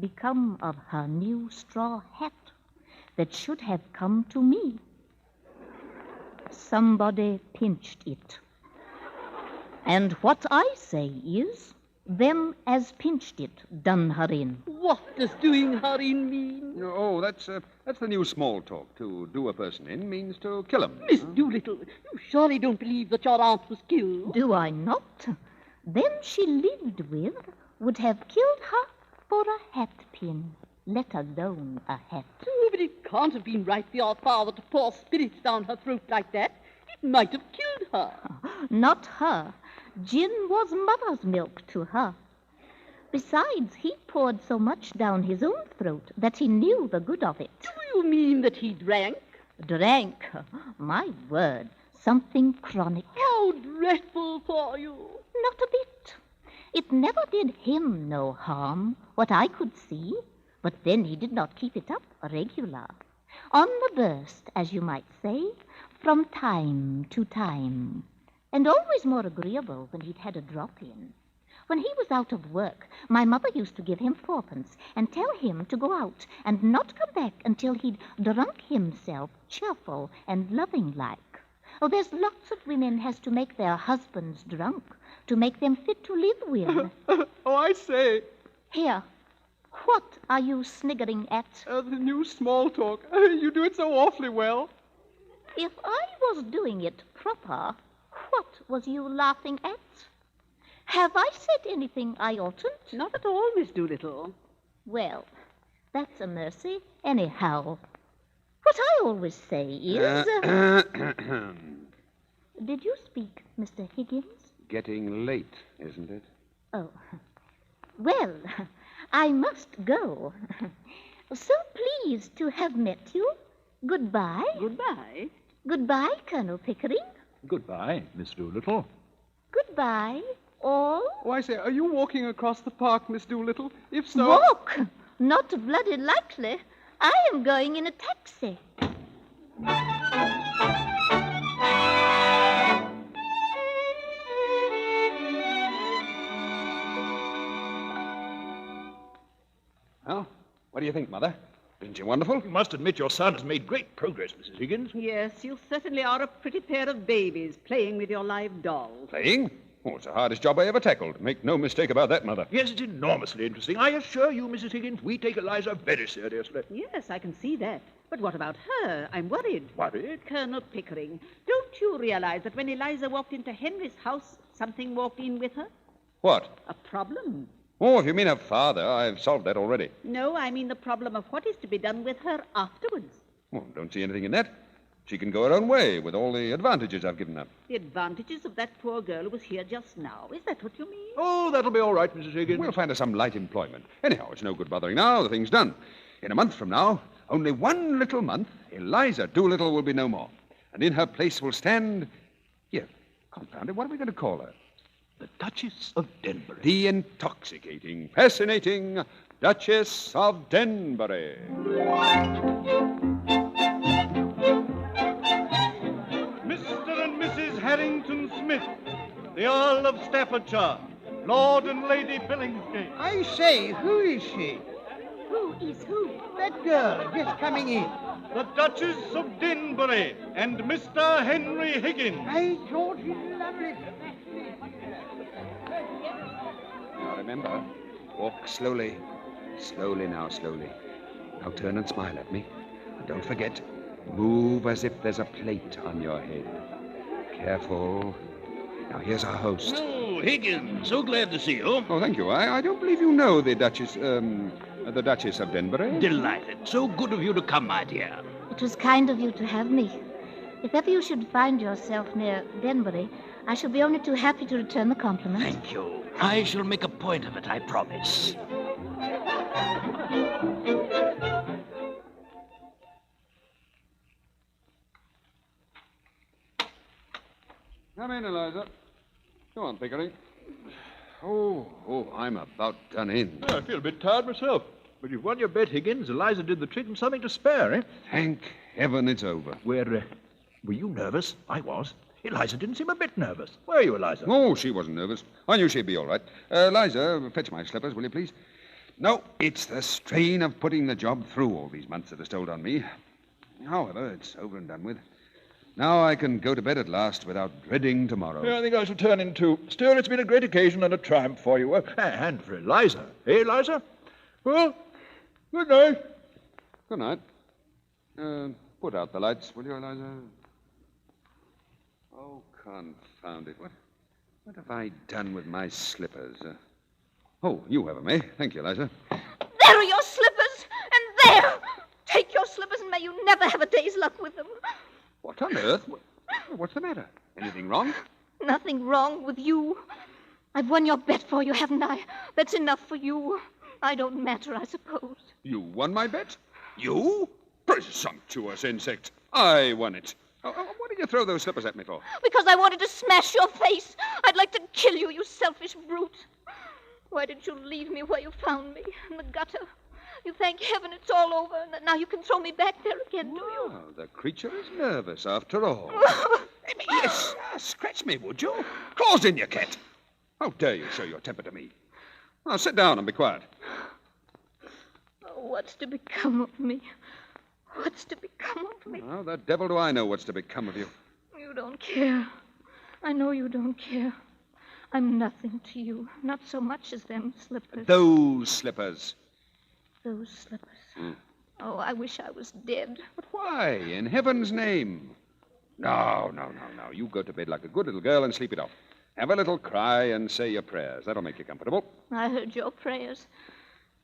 become of her new straw hat that should have come to me? Somebody pinched it. And what I say is, them as pinched it done her in. What does doing her in mean? Oh, that's the new small talk. To do a person in means to kill him. Miss Doolittle, you surely don't believe that your aunt was killed? Do I not? Them she lived with would have killed her for a hatpin, let alone a hat. Oh, but it can't have been right for your father to pour spirits down her throat like that. It might have killed her. Not her. Gin was mother's milk to her. Besides, he poured so much down his own throat that he knew the good of it. Do you mean that he drank? Drank? My word, something chronic. How dreadful for you. Not a bit. It never did him no harm, what I could see. But then he did not keep it up regular. On the burst, as you might say, from time to time. And always more agreeable when he'd had a drop in. When he was out of work, my mother used to give him fourpence and tell him to go out and not come back until he'd drunk himself cheerful and loving-like. Oh, there's lots of women has to make their husbands drunk to make them fit to live with. Oh, I say. Here, what are you sniggering at? The new small talk. You do it so awfully well. If I was doing it proper, what was you laughing at? Have I said anything I oughtn't? Not at all, Miss Doolittle. Well, that's a mercy, anyhow. What I always say is... Did you speak, Mr. Higgins? Getting late, isn't it? Oh. Well, I must go. So pleased to have met you. Goodbye. Goodbye. Goodbye, Colonel Pickering. Goodbye, Miss Doolittle. Goodbye, all. Oh, I say, are you walking across the park, Miss Doolittle? If so... Walk? Not bloody likely. I am going in a taxi. Well, what do you think, Mother? Isn't she wonderful? You must admit your son has made great progress, Mrs. Higgins. Yes, you certainly are a pretty pair of babies playing with your live doll. Playing? Oh, it's the hardest job I ever tackled. Make no mistake about that, Mother. Yes, it's enormously interesting. I assure you, Mrs. Higgins, we take Eliza very seriously. Yes, I can see that. But what about her? I'm worried. Worried? Colonel Pickering, don't you realize that when Eliza walked into Henry's house, something walked in with her? What? A problem. Oh, if you mean her father, I've solved that already. No, I mean the problem of what is to be done with her afterwards. Oh, don't see anything in that. She can go her own way with all the advantages I've given her. The advantages of that poor girl who was here just now. Is that what you mean? Oh, that'll be all right, Mrs. Higgins. We'll find her some light employment. Anyhow, it's no good bothering now. The thing's done. In a month from now, only one little month, Eliza Doolittle will be no more. And in her place will stand... Here, Confound it, what are we going to call her? The Duchess of Denbury. The intoxicating, fascinating Duchess of Denbury. Mr. and Mrs. Harrington Smith, the Earl of Staffordshire, Lord and Lady Billingsgate. I say, who is she? Who is who? That girl, just coming in. The Duchess of Denbury and Mr. Henry Higgins. I thought he lovely. Now remember, walk slowly. Slowly now, slowly. Now turn and smile at me. And don't forget, move as if there's a plate on your head. Careful. Now here's our host. Oh, Higgins, so glad to see you. Oh, thank you. I don't believe you know the Duchess of Denbury. Delighted. So good of you to come, my dear. It was kind of you to have me. If ever you should find yourself near Denbury, I shall be only too happy to return the compliment. Thank you. I shall make a point of it, I promise. Come in, Eliza. Go on, Pickering. Oh, I'm about done in. I feel a bit tired myself. But you've won your bet, Higgins. Eliza did the trick and something to spare, eh? Thank heaven it's over. Were you nervous? I was. Eliza didn't seem a bit nervous. Were you, Eliza? Oh, she wasn't nervous. I knew she'd be all right. Eliza, fetch my slippers, will you, please? No, it's the strain of putting the job through all these months that has told on me. However, it's over and done with. Now I can go to bed at last without dreading tomorrow. Yeah, I think I shall turn in too. Still, it's been a great occasion and a triumph for you. And for Eliza. Eh, Eliza? Well, good night. Good night. Put out the lights, will you, Eliza? Oh, confound it. What have I done with my slippers? You have them, eh? Thank you, Eliza. There are your slippers, and there! Take your slippers, and may you never have a day's luck with them. What on earth? What's the matter? Anything wrong? Nothing wrong with you. I've won your bet for you, haven't I? That's enough for you. I don't matter, I suppose. You won my bet? You? Presumptuous insect. I won it. What did you throw those slippers at me for? Because I wanted to smash your face. I'd like to kill you, you selfish brute. Why did you leave me where you found me, in the gutter? You thank heaven it's all over, and that now you can throw me back there again, do you? The creature is nervous, after all. Yes, scratch me, would you? Claws in, you cat. How dare you show your temper to me? Now, sit down and be quiet. Oh, what's to become of me? What's to become of me? How the devil do I know what's to become of you? You don't care. I know you don't care. I'm nothing to you, not so much as them slippers. Those slippers. Those slippers. Oh, I wish I was dead. But why, in heaven's name? No. You go to bed like a good little girl and sleep it off. Have a little cry and say your prayers. That'll make you comfortable. I heard your prayers.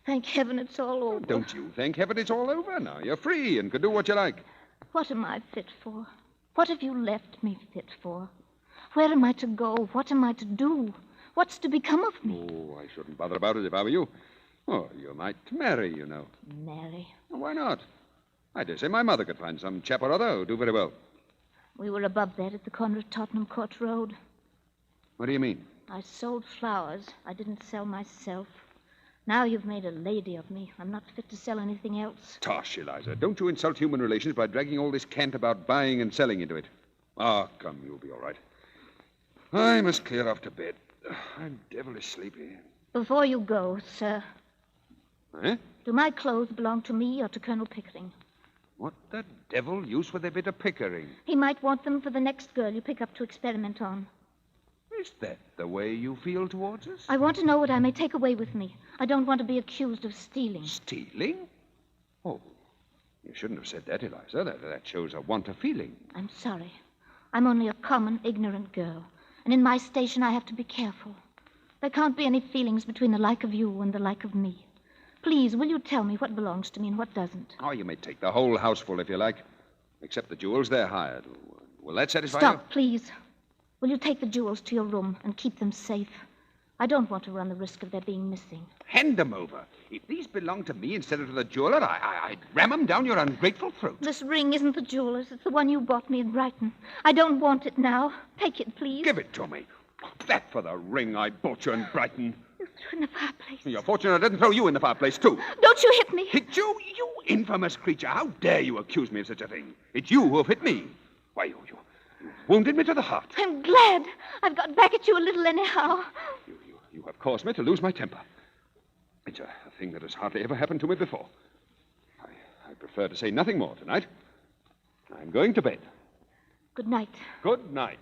Thank heaven it's all over. Don't you thank heaven it's all over now? You're free and can do what you like. What am I fit for? What have you left me fit for? Where am I to go? What am I to do? What's to become of me? Oh, I shouldn't bother about it if I were you. Oh, you might marry, you know. Marry? Why not? I dare say my mother could find some chap or other who'd do very well. We were above that at the corner of Tottenham Court Road. What do you mean? I sold flowers. I didn't sell myself. Now you've made a lady of me. I'm not fit to sell anything else. Tosh, Eliza. Don't you insult human relations by dragging all this cant about buying and selling into it. Come, you'll be all right. I must clear off to bed. I'm devilish sleepy. Before you go, sir. Eh? Do my clothes belong to me or to Colonel Pickering? What the devil use with a bit of Pickering? He might want them for the next girl you pick up to experiment on. Is that the way you feel towards us? I want to know what I may take away with me. I don't want to be accused of stealing. Stealing? Oh, you shouldn't have said that, Eliza. That shows a want of feeling. I'm sorry. I'm only a common, ignorant girl. And in my station, I have to be careful. There can't be any feelings between the like of you and the like of me. Please, will you tell me what belongs to me and what doesn't? Oh, you may take the whole houseful if you like. Except the jewels, they're hired. Will that satisfy you? Stop, please. Will you take the jewels to your room and keep them safe? I don't want to run the risk of their being missing. Hand them over. If these belong to me instead of to the jeweler, I'd ram them down your ungrateful throat. This ring isn't the jeweler's. It's the one you bought me in Brighton. I don't want it now. Take it, please. Give it to me. That for the ring I bought you in Brighton. You threw it in the fireplace. You're fortunate I didn't throw you in the fireplace, too. Don't you hit me. Hit you? You infamous creature. How dare you accuse me of such a thing? It's you who have hit me. Why, you wounded me to the heart. I'm glad. I've got back at you a little anyhow. You have caused me to lose my temper. It's a thing that has hardly ever happened to me before. I prefer to say nothing more tonight. I'm going to bed. Good night. Good night.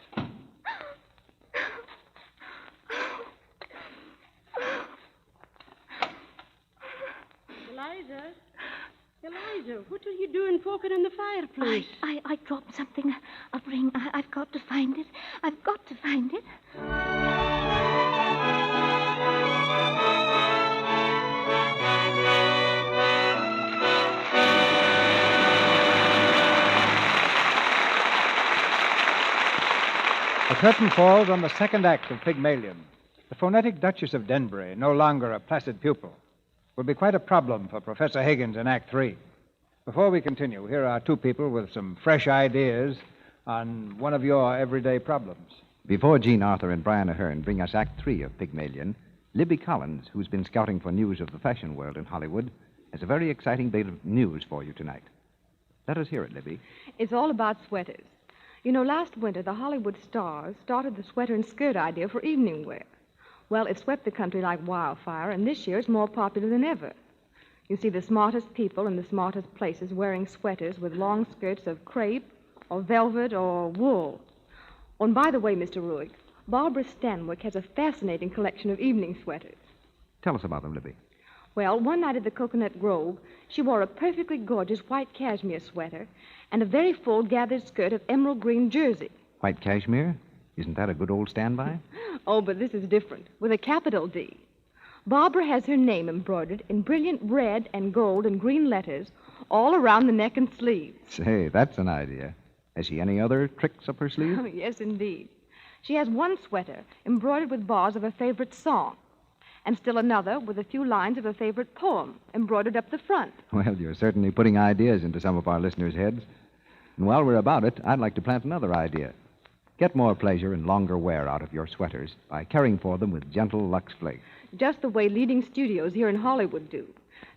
Eliza, what are you doing poking in the fireplace? I dropped something. A ring. I've got to find it. I've got to find it. The curtain falls on the second act of Pygmalion. The phonetic Duchess of Denbury, no longer a placid pupil, will be quite a problem for Professor Higgins in Act 3. Before we continue, here are two people with some fresh ideas on one of your everyday problems. Before Jean Arthur and Brian Aherne bring us Act 3 of Pygmalion, Libby Collins, who's been scouting for news of the fashion world in Hollywood, has a very exciting bit of news for you tonight. Let us hear it, Libby. It's all about sweaters. You know, last winter, the Hollywood stars started the sweater and skirt idea for evening wear. Well, it swept the country like wildfire, and this year it's more popular than ever. You see the smartest people in the smartest places wearing sweaters with long skirts of crepe or velvet or wool. Oh, and by the way, Mr. Ruick, Barbara Stanwyck has a fascinating collection of evening sweaters. Tell us about them, Libby. Well, one night at the Coconut Grove, she wore a perfectly gorgeous white cashmere sweater and a very full gathered skirt of emerald green jersey. White cashmere? Isn't that a good old standby? Oh, but this is different, with a capital D. Barbara has her name embroidered in brilliant red and gold and green letters all around the neck and sleeves. Say, that's an idea. Has she any other tricks up her sleeve? Oh, yes, indeed. She has one sweater embroidered with bars of a favorite song, and still another with a few lines of a favorite poem embroidered up the front. Well, you're certainly putting ideas into some of our listeners' heads. And while we're about it, I'd like to plant another idea. Get more pleasure and longer wear out of your sweaters by caring for them with gentle Lux Flake. Just the way leading studios here in Hollywood do.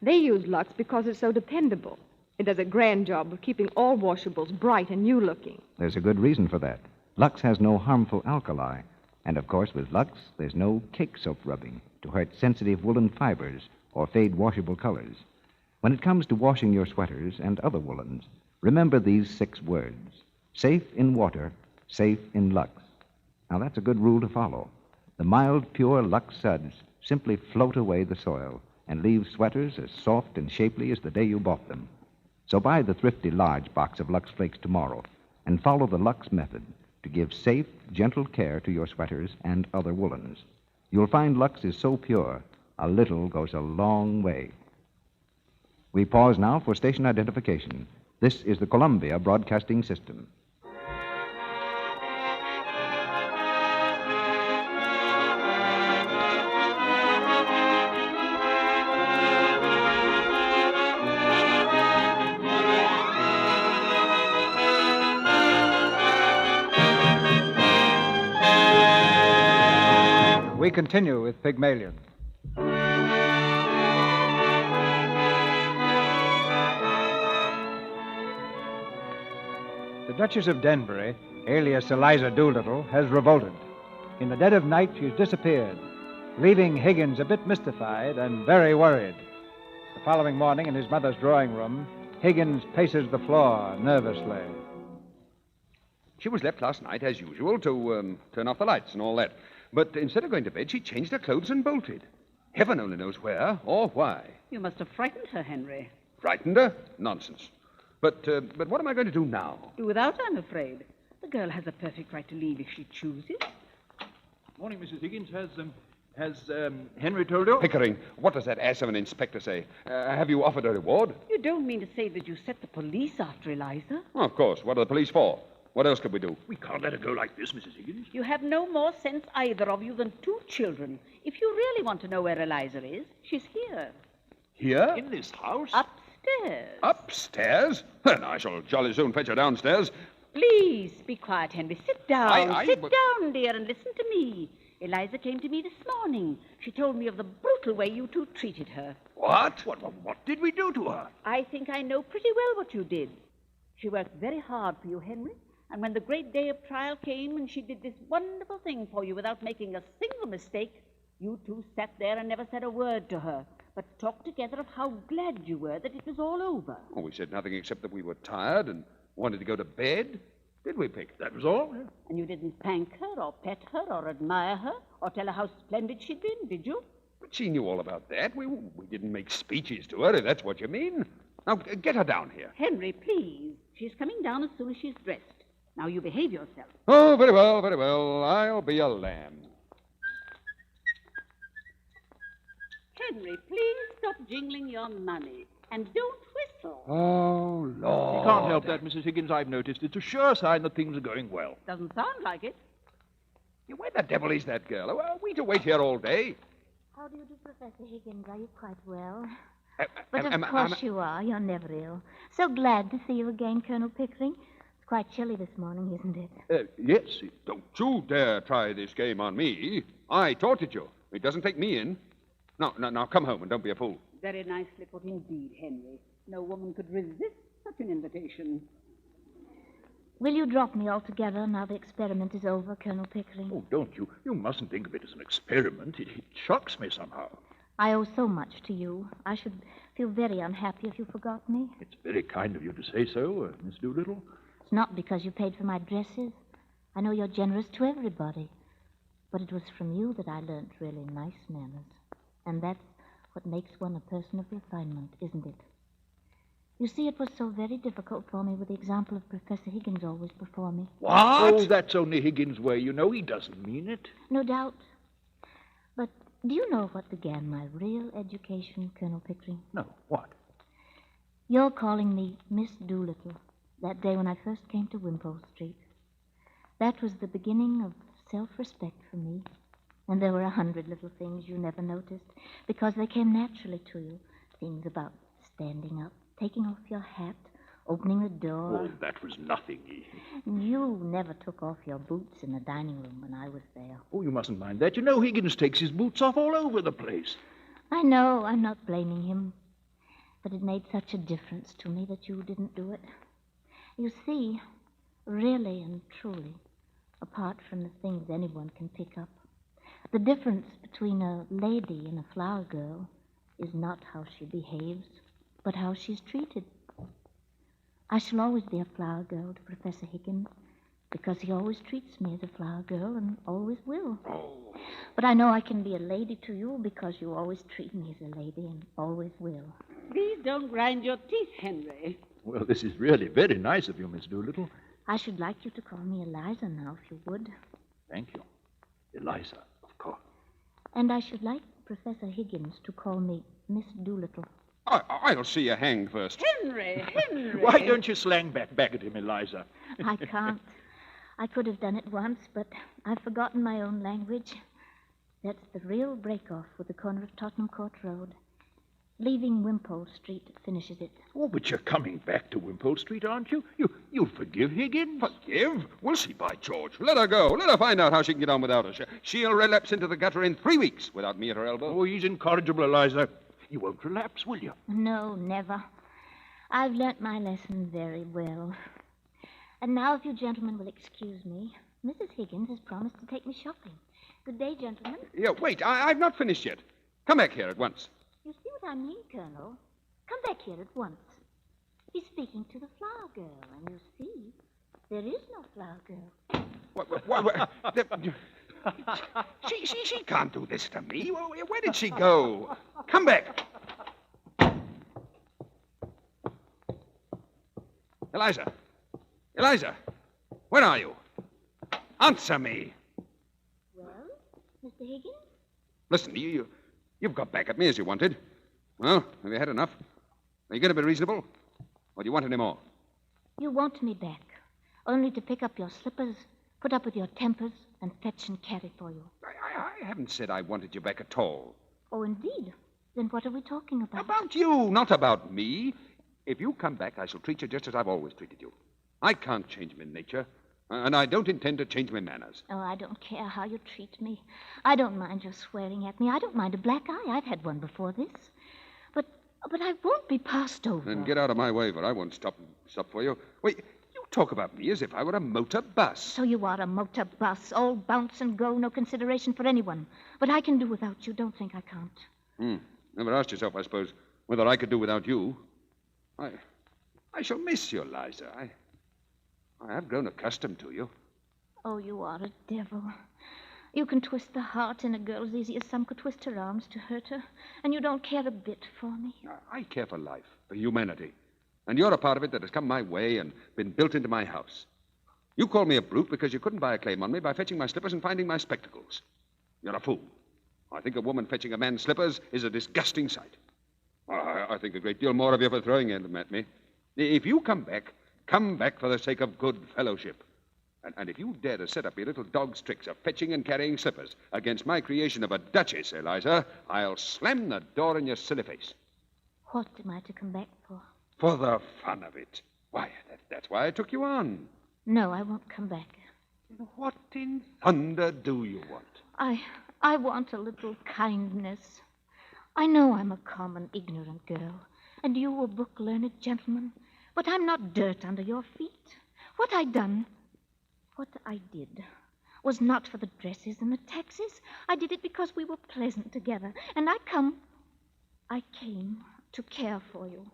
They use Lux because it's so dependable. It does a grand job of keeping all washables bright and new-looking. There's a good reason for that. Lux has no harmful alkali. And, of course, with Lux, there's no cake soap rubbing to hurt sensitive woolen fibers or fade washable colors. When it comes to washing your sweaters and other woolens, remember these 6 words. Safe in water, safe in Lux. Now, that's a good rule to follow. The mild, pure Lux suds simply float away the soil and leave sweaters as soft and shapely as the day you bought them. So buy the thrifty large box of Lux Flakes tomorrow and follow the Lux method to give safe, gentle care to your sweaters and other woolens. You'll find Lux is so pure, a little goes a long way. We pause now for station identification. This is the Columbia Broadcasting System. We continue with Pygmalion. The Duchess of Denbury, alias Eliza Doolittle, has revolted. In the dead of night, she's disappeared, leaving Higgins a bit mystified and very worried. The following morning, in his mother's drawing room, Higgins paces the floor nervously. She was left last night, as usual, to turn off the lights and all that. But instead of going to bed, she changed her clothes and bolted. Heaven only knows where or why. You must have frightened her, Henry. Frightened her? Nonsense. But what am I going to do now? Do without, I'm afraid. The girl has a perfect right to leave if she chooses. Morning, Mrs. Higgins. Has Henry told you? Pickering, what does that ass of an inspector say? Have you offered a reward? You don't mean to say that you set the police after Eliza? Well, of course. What are the police for? What else could we do? We can't let her go like this, Mrs. Higgins. You have no more sense, either of you, than two children. If you really want to know where Eliza is, she's here. Here? In this house? Upstairs. Upstairs? Then I shall jolly soon fetch her downstairs. Please be quiet, Henry. Sit down. Sit but- down, dear, and listen to me. Eliza came to me this morning. She told me of the brutal way you two treated her. What? What did we do to her? I think I know pretty well what you did. She worked very hard for you, Henry. And when the great day of trial came and she did this wonderful thing for you without making a single mistake, you two sat there and never said a word to her, but talked together of how glad you were that it was all over. Oh, we said nothing except that we were tired and wanted to go to bed. Did we, Pick? That was all. Yeah. And you didn't thank her or pet her or admire her or tell her how splendid she'd been, did you? But she knew all about that. We didn't make speeches to her, if that's what you mean. Now, get her down here. Henry, please. She's coming down as soon as she's dressed. Now, you behave yourself. Oh, very well, very well. I'll be a lamb. Henry, please stop jingling your money. And don't whistle. Oh, Lord. You can't help that, Mrs. Higgins, I've noticed. It's a sure sign that things are going well. Doesn't sound like it. Where the devil is that girl? Are we to wait here all day? How do you do, Professor Higgins? Are you quite well? But of course you are. You're never ill. So glad to see you again, Colonel Pickering. It's quite chilly this morning, isn't it? Yes. Don't you dare try this game on me. I taught it you. It doesn't take me in. Now, come home and don't be a fool. Very nicely put indeed, Henry. No woman could resist such an invitation. Will you drop me altogether now the experiment is over, Colonel Pickering? Oh, don't you? You mustn't think of it as an experiment. It shocks me somehow. I owe so much to you. I should feel very unhappy if you forgot me. It's very kind of you to say so, Miss Doolittle. It's not because you paid for my dresses. I know you're generous to everybody. But it was from you that I learnt really nice manners. And that's what makes one a person of refinement, isn't it? You see, it was so very difficult for me with the example of Professor Higgins always before me. What? Oh, that's only Higgins' way. You know he doesn't mean it. No doubt. But do you know what began my real education, Colonel Pickering? No, what? Your calling me Miss Doolittle that day when I first came to Wimpole Street. That was the beginning of self-respect for me. And there were 100 little things you never noticed because they came naturally to you. Things about standing up, taking off your hat, opening the door. Oh, that was nothing. You never took off your boots in the dining room when I was there. Oh, you mustn't mind that. You know Higgins takes his boots off all over the place. I know. I'm not blaming him. But it made such a difference to me that you didn't do it. You see, really and truly, apart from the things anyone can pick up, the difference between a lady and a flower girl is not how she behaves, but how she's treated. I shall always be a flower girl to Professor Higgins because he always treats me as a flower girl and always will. Oh. But I know I can be a lady to you because you always treat me as a lady and always will. Please don't grind your teeth, Henry. Well, this is really very nice of you, Miss Doolittle. I should like you to call me Eliza now, if you would. Thank you. Eliza, of course. And I should like Professor Higgins to call me Miss Doolittle. I'll see you hanged first. Henry! Why don't you slang back at him, Eliza? I can't. I could have done it once, but I've forgotten my own language. That's the real break-off with the corner of Tottenham Court Road. Leaving Wimpole Street finishes it. Oh, but you're coming back to Wimpole Street, aren't you? You'll forgive Higgins? Forgive? We'll see, by George. Let her go. Let her find out how she can get on without us. She'll relapse into the gutter in 3 weeks without me at her elbow. Oh, he's incorrigible, Eliza. You won't relapse, will you? No, never. I've learnt my lesson very well. And now, if you gentlemen will excuse me, Mrs. Higgins has promised to take me shopping. Good day, gentlemen. Yeah, wait. I've not finished yet. Come back here at once. You see what I mean, Colonel? Come back here at once. He's speaking to the flower girl, and you see, there is no flower girl. She can't do this to me. Where did she go? Come back. Eliza, where are you? Answer me. Well, Mr. Higgins? Listen, you've got back at me as you wanted. Well, have you had enough? Are you going to be reasonable? Or do you want any more? You want me back. only to pick up your slippers, put up with your tempers, and fetch and carry for you. I haven't said I wanted you back at all. Oh, indeed? Then what are we talking about? About you, not about me. If you come back, I shall treat you just as I've always treated you. I can't change my nature, and I don't intend to change my manners. Oh, I don't care how you treat me. I don't mind your swearing at me. I don't mind a black eye. I've had one before this. But I won't be passed over. Then get out of my way, for I won't stop for you. Wait, you talk about me as if I were a motor bus. So you are a motor bus, all bounce and go, no consideration for anyone. But I can do without you. Don't think I can't. Never asked yourself, I suppose, whether I could do without you. I shall miss you, Liza. I have grown accustomed to you. Oh, you are a devil. You can twist the heart in a girl as easy as some could twist her arms to hurt her, and you don't care a bit for me. I care for life, for humanity. And you're a part of it that has come my way and been built into my house. You call me a brute because you couldn't buy a claim on me by fetching my slippers and finding my spectacles. You're a fool. I think a woman fetching a man's slippers is a disgusting sight. I think a great deal more of you for throwing them at me. If you come back for the sake of good fellowship. And if you dare to set up your little dog's tricks of fetching and carrying slippers against my creation of a duchess, Eliza, I'll slam the door in your silly face. What am I to come back for? For the fun of it. Why, that's why I took you on. No, I won't come back. What in thunder do you want? I want a little kindness. I know I'm a common, ignorant girl, and you a book-learned gentleman, but I'm not dirt under your feet. What I did was not for the dresses and the taxes. I did it because we were pleasant together, and I came to care for you.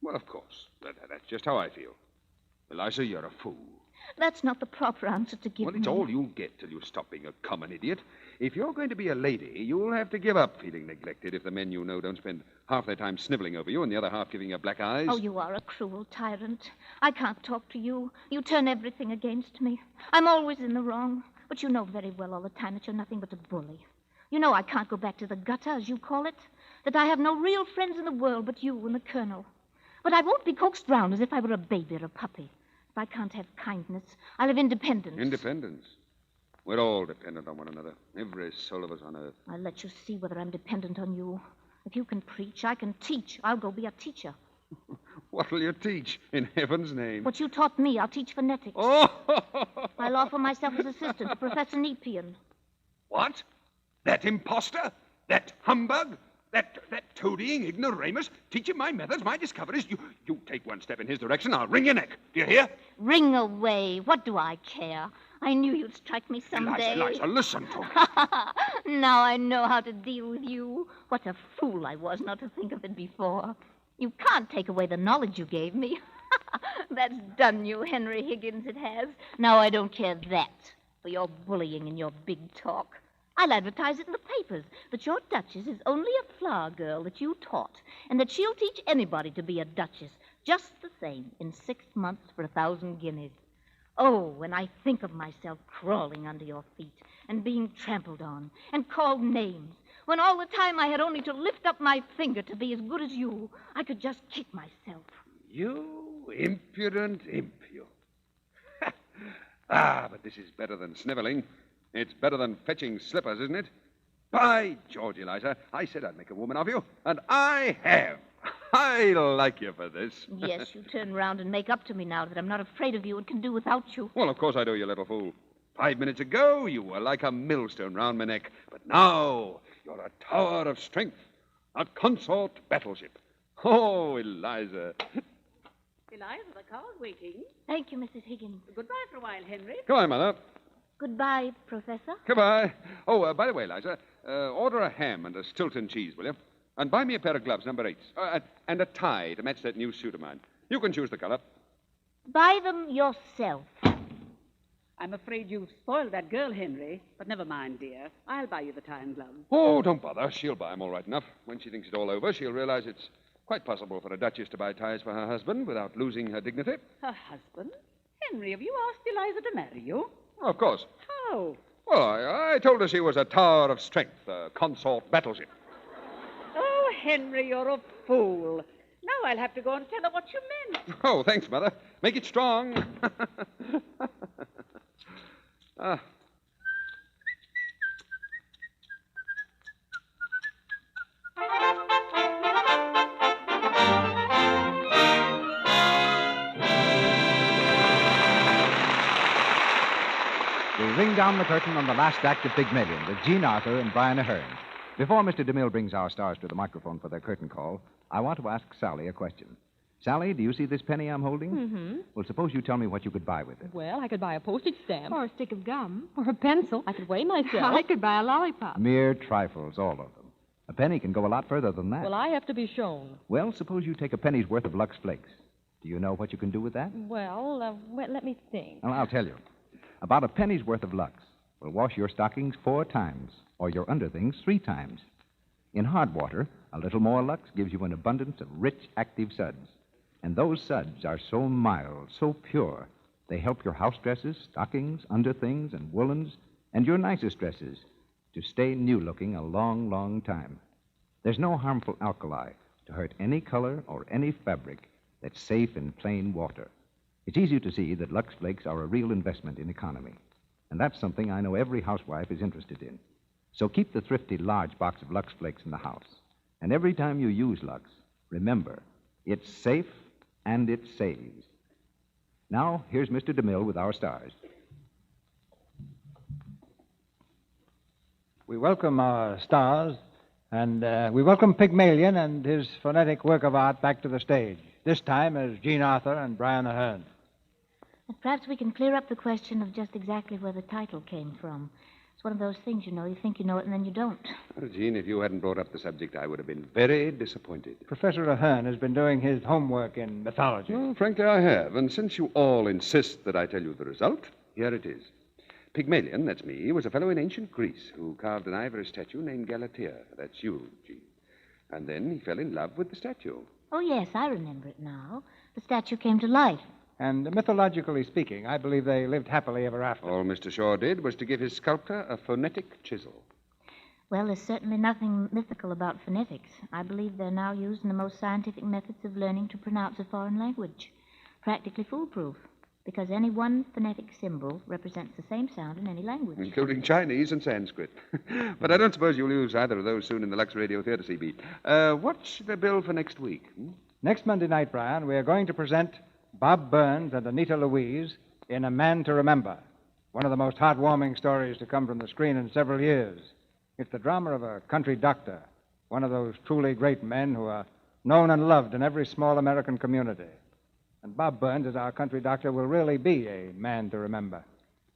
Well, of course. That's just how I feel. Eliza, you're a fool. That's not the proper answer to give me. Well, it's all you'll get till you stop being a common idiot. If you're going to be a lady, you'll have to give up feeling neglected if the men you know don't spend half their time sniveling over you and the other half giving you black eyes. Oh, you are a cruel tyrant. I can't talk to you. You turn everything against me. I'm always in the wrong, but you know very well all the time that you're nothing but a bully. You know I can't go back to the gutter, as you call it, that I have no real friends in the world but you and the colonel. But I won't be coaxed round as if I were a baby or a puppy. If I can't have kindness, I'll have independence. Independence? We're all dependent on one another. Every soul of us on earth. I'll let you see whether I'm dependent on you. If you can preach, I can teach. I'll go be a teacher. What'll you teach, in heaven's name? What you taught me, I'll teach phonetics. Oh! I'll offer myself as assistant to Professor Nepean. What? That imposter? That humbug? That toadying ignoramus? Teaching my methods, my discoveries? You take one step in his direction, I'll wring your neck. Do you hear? Ring away. What do I care? I knew you'd strike me someday. Eliza, listen to me. Now I know how to deal with you. What a fool I was not to think of it before. You can't take away the knowledge you gave me. That's done you, Henry Higgins, it has. Now I don't care that for your bullying and your big talk. I'll advertise it in the papers that your duchess is only a flower girl that you taught, and that she'll teach anybody to be a duchess, just the same, in 6 months for 1,000 guineas. Oh, when I think of myself crawling under your feet and being trampled on and called names, when all the time I had only to lift up my finger to be as good as you, I could just kick myself. You impudent imp, you. But this is better than sniveling. It's better than fetching slippers, isn't it? By George, Eliza, I said I'd make a woman of you, and I have. I like you for this. Yes, you turn round and make up to me now that I'm not afraid of you and can do without you. Well, of course I do, you little fool. 5 minutes ago, you were like a millstone round my neck. But now, you're a tower of strength, a consort battleship. Oh, Eliza. Eliza, the car's waiting. Thank you, Mrs. Higgins. Goodbye for a while, Henry. Come on, Mother. Goodbye, Professor. Goodbye. Oh, by the way, Eliza, order a ham and a Stilton cheese, will you? And buy me a pair of gloves, number 8s, and a tie to match that new suit of mine. You can choose the color. Buy them yourself. I'm afraid you've spoiled that girl, Henry. But never mind, dear. I'll buy you the tie and gloves. Oh, don't bother. She'll buy them all right enough. When she thinks it all over, she'll realize it's quite possible for a duchess to buy ties for her husband without losing her dignity. Her husband? Henry, have you asked Eliza to marry you? Of course. How? Well, I told her she was a tower of strength, a consort battleship. Oh, Henry, you're a fool. Now I'll have to go and tell her what you meant. Oh, thanks, Mother. Make it strong. Ah. We ring down the curtain on the last act of Pygmalion with Jean Arthur and Brian Aherne. Before Mr. DeMille brings our stars to the microphone for their curtain call, I want to ask Sally a question. Sally, do you see this penny I'm holding? Mm-hmm. Well, suppose you tell me what you could buy with it. Well, I could buy a postage stamp. Or a stick of gum. Or a pencil. I could weigh myself. I could buy a lollipop. Mere trifles, all of them. A penny can go a lot further than that. Well, I have to be shown. Well, suppose you take a penny's worth of Lux Flakes. Do you know what you can do with that? Well, let me think. Well, I'll tell you. About a penny's worth of Lux will wash your stockings 4 times, or your underthings 3 times. In hard water, a little more Lux gives you an abundance of rich, active suds. And those suds are so mild, so pure, they help your house dresses, stockings, underthings, and woolens, and your nicest dresses to stay new-looking a long, long time. There's no harmful alkali to hurt any color or any fabric that's safe in plain water. It's easy to see that Lux Flakes are a real investment in economy. And that's something I know every housewife is interested in. So keep the thrifty large box of Lux Flakes in the house. And every time you use Lux, remember, it's safe and it saves. Now, here's Mr. DeMille with our stars. We welcome our stars, and we welcome Pygmalion and his phonetic work of art back to the stage, this time as Jean Arthur and Brian Aherne. Perhaps we can clear up the question of just exactly where the title came from. It's one of those things, you know. You think you know it, and then you don't. Well, Jean, if you hadn't brought up the subject, I would have been very disappointed. Professor Aherne has been doing his homework in mythology. Well, frankly, I have. And since you all insist that I tell you the result, here it is. Pygmalion, that's me, was a fellow in ancient Greece who carved an ivory statue named Galatea. That's you, Jean. And then he fell in love with the statue. Oh, yes, I remember it now. The statue came to life. And mythologically speaking, I believe they lived happily ever after. All Mr. Shaw did was to give his sculptor a phonetic chisel. Well, there's certainly nothing mythical about phonetics. I believe they're now used in the most scientific methods of learning to pronounce a foreign language. Practically foolproof, because any one phonetic symbol represents the same sound in any language. Including Chinese and Sanskrit. But I don't suppose you'll use either of those soon in the Lux Radio Theater, CB. What's the bill for next week? Next Monday night, Brian, we are going to present Bob Burns and Anita Louise in A Man to Remember, one of the most heartwarming stories to come from the screen in several years. It's the drama of a country doctor, one of those truly great men who are known and loved in every small American community. And Bob Burns, as our country doctor, will really be a man to remember.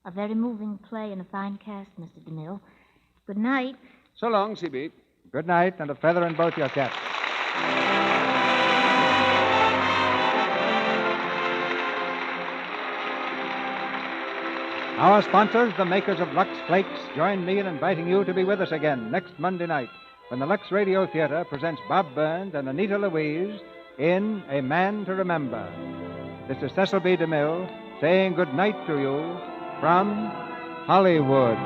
A very moving play and a fine cast, Mr. DeMille. Good night. So long, CB. Good night, and a feather in both your caps. Our sponsors, the makers of Lux Flakes, join me in inviting you to be with us again next Monday night when the Lux Radio Theater presents Bob Burns and Anita Louise in A Man to Remember. This is Cecil B. DeMille saying good night to you from Hollywood.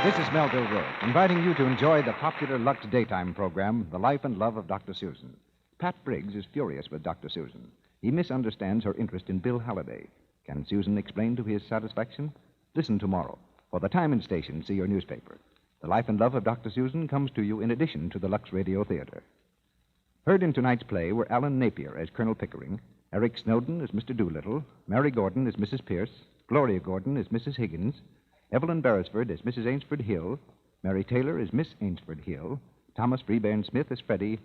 This is Melville Rowe, inviting you to enjoy the popular Lux daytime program, The Life and Love of Dr. Susan. Pat Briggs is furious with Dr. Susan. He misunderstands her interest in Bill Halliday. Can Susan explain to his satisfaction? Listen tomorrow. For the time and station, see your newspaper. The Life and Love of Dr. Susan comes to you in addition to the Lux Radio Theater. Heard in tonight's play were Alan Napier as Colonel Pickering, Eric Snowden as Mr. Doolittle, Mary Gordon as Mrs. Pierce, Gloria Gordon as Mrs. Higgins, Evelyn Beresford as Mrs. Ainsford Hill, Mary Taylor as Miss Ainsford Hill, Thomas Freebairn Smith as Freddie,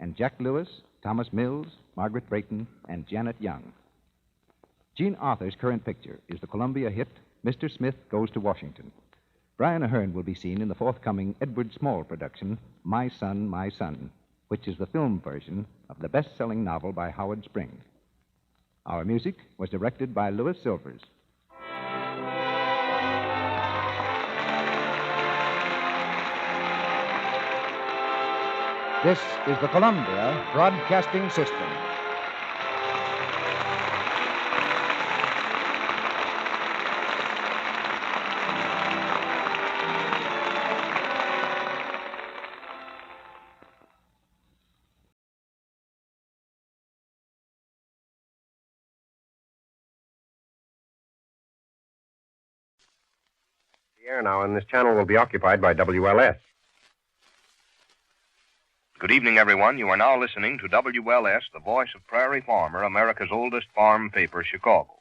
and Jack Lewis, Thomas Mills, Margaret Brayton, and Janet Young. Jean Arthur's current picture is the Columbia hit, Mr. Smith Goes to Washington. Brian Aherne will be seen in the forthcoming Edward Small production, My Son, which is the film version of the best-selling novel by Howard Spring. Our music was directed by Louis Silvers. This is the Columbia Broadcasting System. The air now, and this channel will be occupied by WLS. Good evening, everyone. You are now listening to WLS, the voice of Prairie Farmer, America's oldest farm paper, Chicago.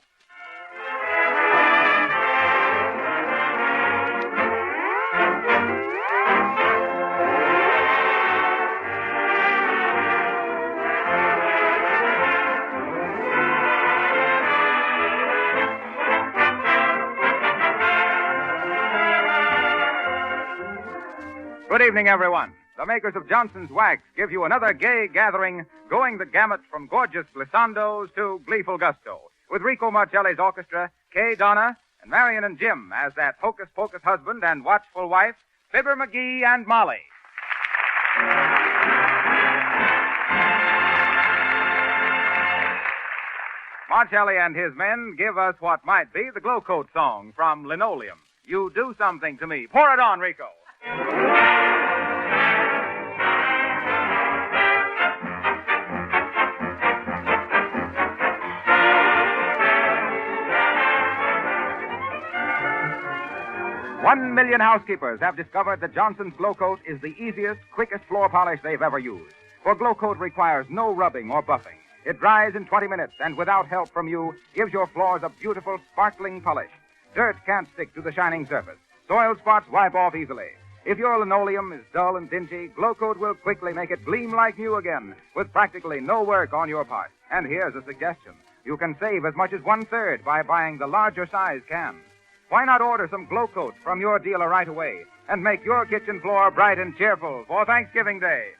Good evening, everyone. The makers of Johnson's Wax give you another gay gathering going the gamut from gorgeous glissandos to gleeful gusto, with Rico Marcelli's orchestra, Kay Donna, and Marion and Jim as that hocus-pocus husband and watchful wife, Fibber, McGee, and Molly. Marcelli and his men give us what might be the Glow Coat song from Linoleum. You do something to me. Pour it on, Rico. One million housekeepers have discovered that Johnson's Glow Coat is the easiest, quickest floor polish they've ever used. For Glow Coat requires no rubbing or buffing. It dries in 20 minutes and without help from you gives your floors a beautiful, sparkling polish. Dirt can't stick to the shining surface. Soiled spots wipe off easily. If your linoleum is dull and dingy, Glow Coat will quickly make it gleam like new again with practically no work on your part. And here's a suggestion. You can save as much as 1/3 by buying the larger size can. Why not order some Glow Coat from your dealer right away and make your kitchen floor bright and cheerful for Thanksgiving Day?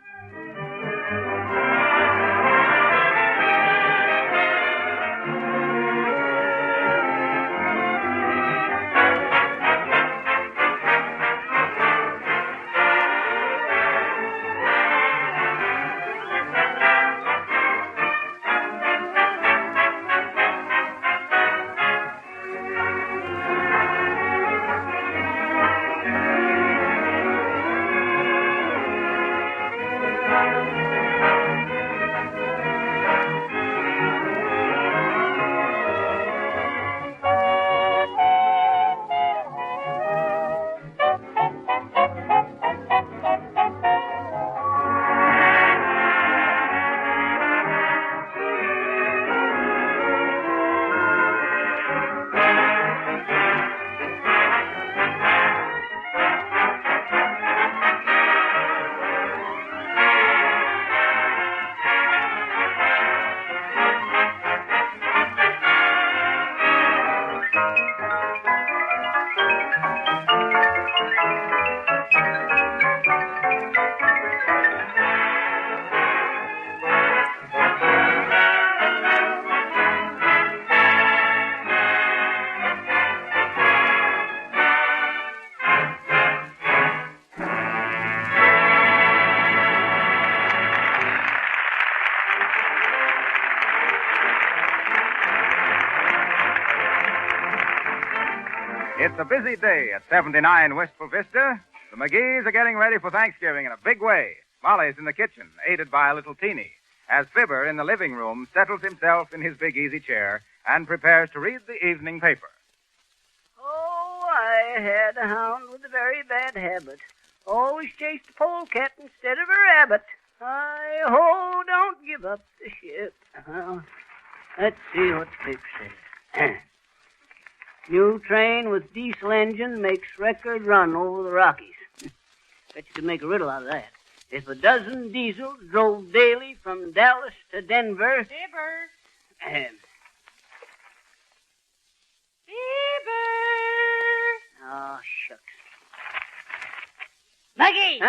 It's a busy day at 79 Wistful Vista. The McGees are getting ready for Thanksgiving in a big way. Molly's in the kitchen, aided by a little Teeny, as Fibber in the living room settles himself in his big easy chair and prepares to read the evening paper. Oh, I had a hound with a very bad habit. Always chased a polecat instead of a rabbit. Hi-ho, don't give up the ship. Let's see what the paper says. New train with diesel engine makes record run over the Rockies. Bet you could make a riddle out of that. If a dozen diesels drove daily from Dallas to Denver... Fibber! Fibber! Oh, shucks. McGee!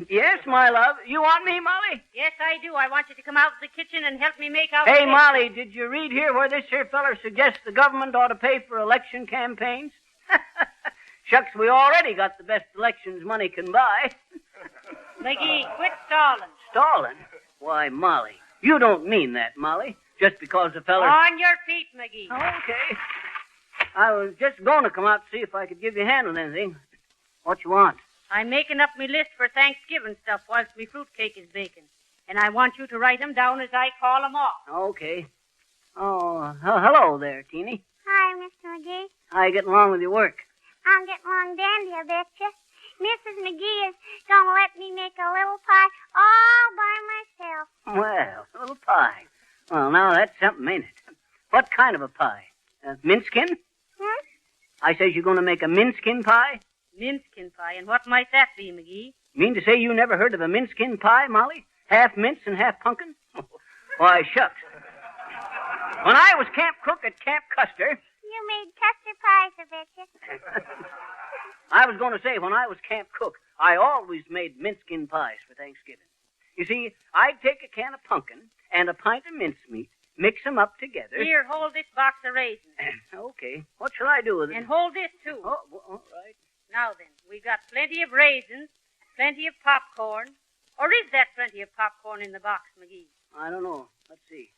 Yes, my love. You want me, Molly? Yes, I do. I want you to come out to the kitchen and help me make out... Hey, Molly, did you read here where this here feller suggests the government ought to pay for election campaigns? Shucks, we already got the best elections money can buy. McGee, quit stalling. Stalling? Why, Molly, you don't mean that, Molly. Just because the feller... On your feet, McGee. Okay. I was just going to come out to see if I could give you a hand on anything. What you want? I'm making up my list for Thanksgiving stuff whilst my fruitcake is baking. And I want you to write them down as I call them off. Okay. Oh, hello there, Teeny. Hi, Mr. McGee. How you getting along with your work? I'll get along dandy, I betcha. Mrs. McGee is going to let me make a little pie all by myself. Well, a little pie. Well, now that's something, ain't it? What kind of a pie? Minskin? I says you're going to make a minskin pie? Minskin pie, and what might that be, McGee? You mean to say you never heard of a minskin pie, Molly? Half mince and half pumpkin? Why, shucks. When I was camp cook at Camp Custer... You made custard pies, I betcha. I was going to say, when I was camp cook, I always made minskin pies for Thanksgiving. You see, I'd take a can of pumpkin and a pint of mincemeat, mix them up together. Here, hold this box of raisins. Okay. What shall I do with it? And hold this, too. Oh, all right. Now then, we've got plenty of raisins, plenty of popcorn. Or is that plenty of popcorn in the box, McGee? I don't know. Let's see.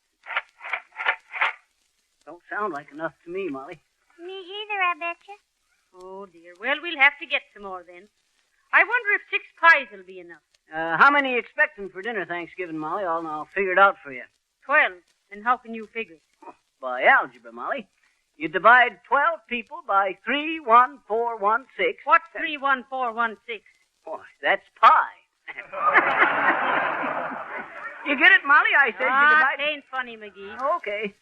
Don't sound like enough to me, Molly. Me either, I betcha. Oh, dear. Well, we'll have to get some more then. I wonder if 6 pies will be enough. How many you expecting for dinner Thanksgiving, Molly? I'll figure it out for you. 12. And how can you figure it? By algebra, Molly. You divide 12 people by 3, 1, 4, 1, 6. What's 3, 1, 4, 1, 6? Boy, that's pi. You get it, Molly? I said you divide... It ain't funny, McGee. Okay.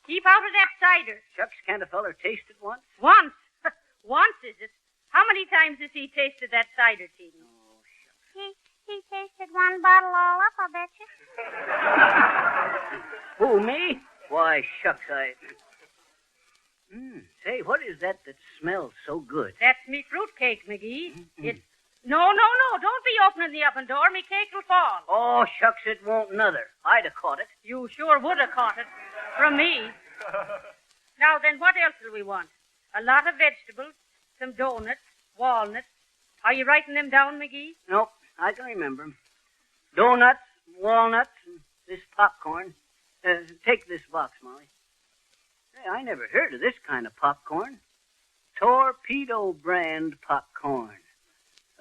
Keep out of that cider. Shucks, can't a feller taste it once? Once? Once, is it? How many times has he tasted that cider, Teeny? Oh, shucks. He tasted one bottle all up, I betcha. Who, me? Why, shucks, Say, what is that smells so good? That's me fruitcake, McGee. It's... No, don't be opening the oven door. Me cake will fall. Oh, shucks, it won't nother. I'd have caught it. You sure would have caught it. From me. Now, then, what else do we want? A lot of vegetables, some donuts, walnuts. Are you writing them down, McGee? Nope, I can remember them. Donuts, walnuts, and this popcorn. Take this box, Molly. Hey, I never heard of this kind of popcorn. Torpedo brand popcorn.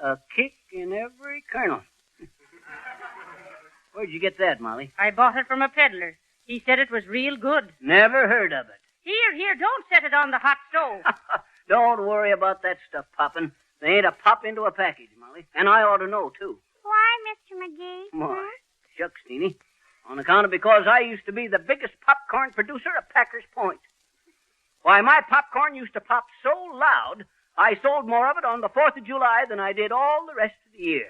A kick in every kernel. Where'd you get that, Molly? I bought it from a peddler. He said it was real good. Never heard of it. Here, don't set it on the hot stove. Don't worry about that stuff popping. They ain't a pop into a package, Molly. And I ought to know, too. Why, Mr. McGee? Why, shucks, Teeny. On account of because I used to be the biggest popcorn producer at Packer's Point. Why, my popcorn used to pop so loud, I sold more of it on the 4th of July than I did all the rest of the year.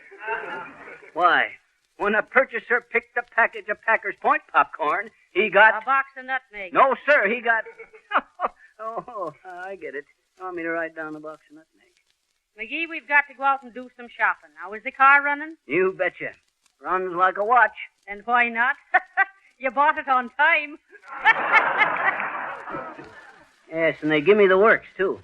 Why, when a purchaser picked a package of Packer's Point popcorn, he got... A box of nutmeg. No, sir, he got... Oh, I get it. You want me to write down a box of nutmeg? McGee, we've got to go out and do some shopping. Now, is the car running? You betcha. Runs like a watch. And why not? You bought it on time. Yes, and they give me the works, too.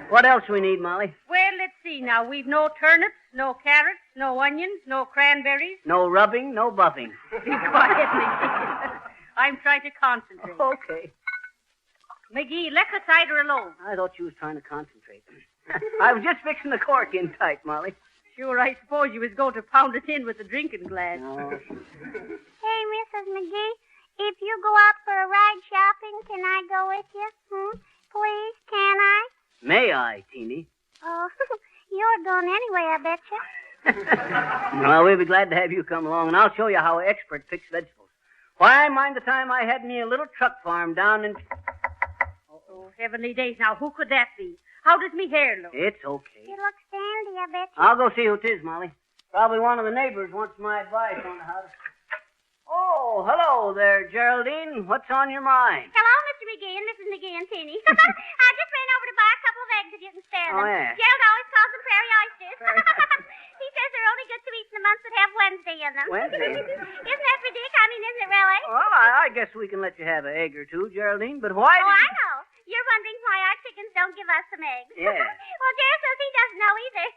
What else we need, Molly? Well, let's see now. We've no turnips, no carrots, no onions, no cranberries. No rubbing, no buffing. Be quiet, McGee. I'm trying to concentrate. Okay. McGee, let the cider alone. I thought you was trying to concentrate. I was just fixing the cork in tight, Molly. Sure, I suppose you was going to pound it in with the drinking glass. No. Hey, Mrs. McGee, if you go out for a ride shopping, can I go with you? Please, can I? May I, Teeny? Oh, you're going anyway, I betcha. Well, we'll be glad to have you come along, and I'll show you how an expert picks vegetables. Why, mind the time I had me a little truck farm down in... Oh, heavenly days. Now, who could that be? How does me hair look? It's okay. It looks dandy, I betcha. I'll go see who it is, Molly. Probably one of the neighbors wants my advice on how to... Oh, hello there, Geraldine. What's on your mind? Hello, Mr. McGee and Mrs. McGee and Teeny. I just ran over to buy a couple of eggs if you can spare them. Oh, yeah. Gerald always calls them prairie oysters. He says they're only good to eat in the months that have Wednesday in them. Wednesday? Isn't that ridiculous? I mean, isn't it really? Well, I guess we can let you have an egg or two, Geraldine, but why Oh, I know. You're wondering why our chickens don't give us some eggs. Yeah. Well, Jerry says he doesn't know either.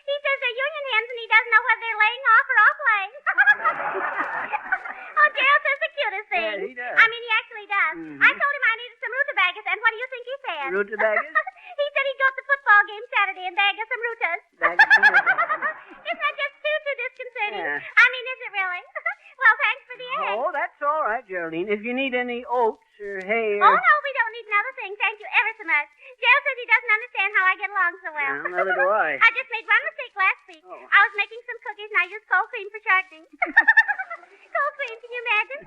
He says they're union hens and he doesn't know whether they're laying off or off laying. Oh, Gerald says the cutest thing. Yeah, he does. I mean, he actually does. Mm-hmm. I told him I needed some rutabagas, and what do you think he said? Rutabagas? He said he'd go to the football game Saturday and bag us some rutas. Bag us some rutas. Isn't that just too disconcerting? Yeah. I mean, is it really? Well, thanks for the egg. Oh, that's all right, Geraldine. If you need any oats or hay or... Oh, no, we don't how I get along so well. Yeah, neither do I. I just made one mistake last week. Oh. I was making some cookies and I used cold cream for shortening. Cold cream, can you imagine?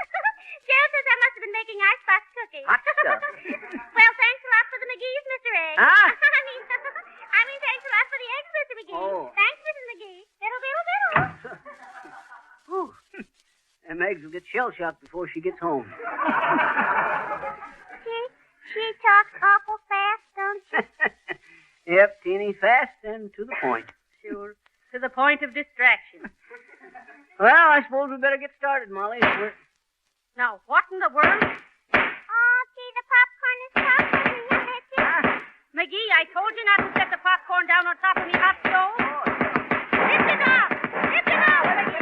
Gerald says I must have been making icebox cookies. Hot stuff. Well, thanks a lot for the McGee's, Mr. Egg. Huh? I mean, thanks a lot for the eggs, Mr. McGee. Oh. Thanks, Mrs. McGee. Diddle, diddle, diddle. Whew. Them eggs will get shell-shocked before she gets home. She talks awful fast, don't she? Yep, teeny fast and to the point. Sure. To the point of distraction. Well, I suppose we better get started, Molly. Now, what in the world? Oh, gee, the popcorn is popping. You betcha. McGee, I told you not to set the popcorn down on top of me hot stove. Lift it up! Lift it up, McGee!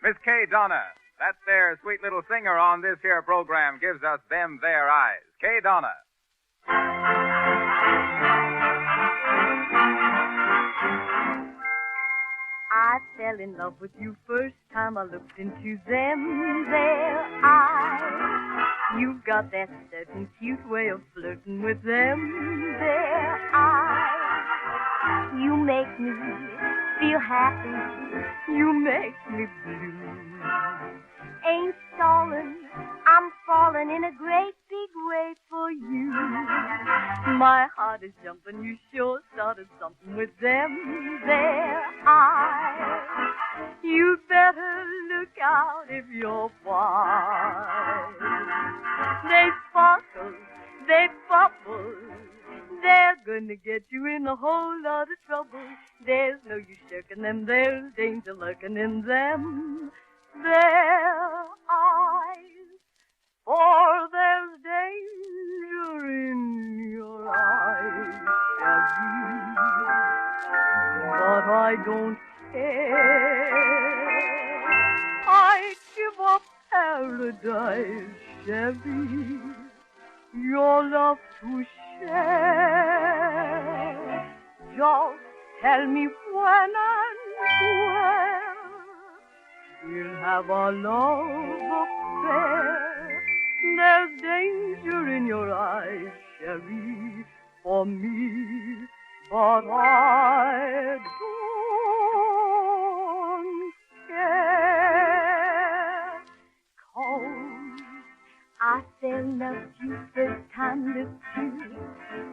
Miss Kay Donna, that there sweet little singer on this here program, gives us them there eyes. Kay Donna. I fell in love with you first time I looked into them there eyes. You've got that certain cute way of flirting with them there eyes. You make me feel happy. You make me blue. Ain't stalling, I'm falling in a great big way for you. My heart is jumping, you sure started something with them there eyes. You'd better look out if you're wise. They sparkle, they bubble, they're gonna get you in a whole lot of trouble. There's no use shirking them, there's danger lurking in them their eyes. For there's danger in your eyes, Shabby. But I don't care. I'd give up paradise, Shabby, your love to share. Just tell me when and where we'll have our love affair. There's danger in your eyes, Sherry, for me, but I don't care. 'Cause I fell loved you first time looked you.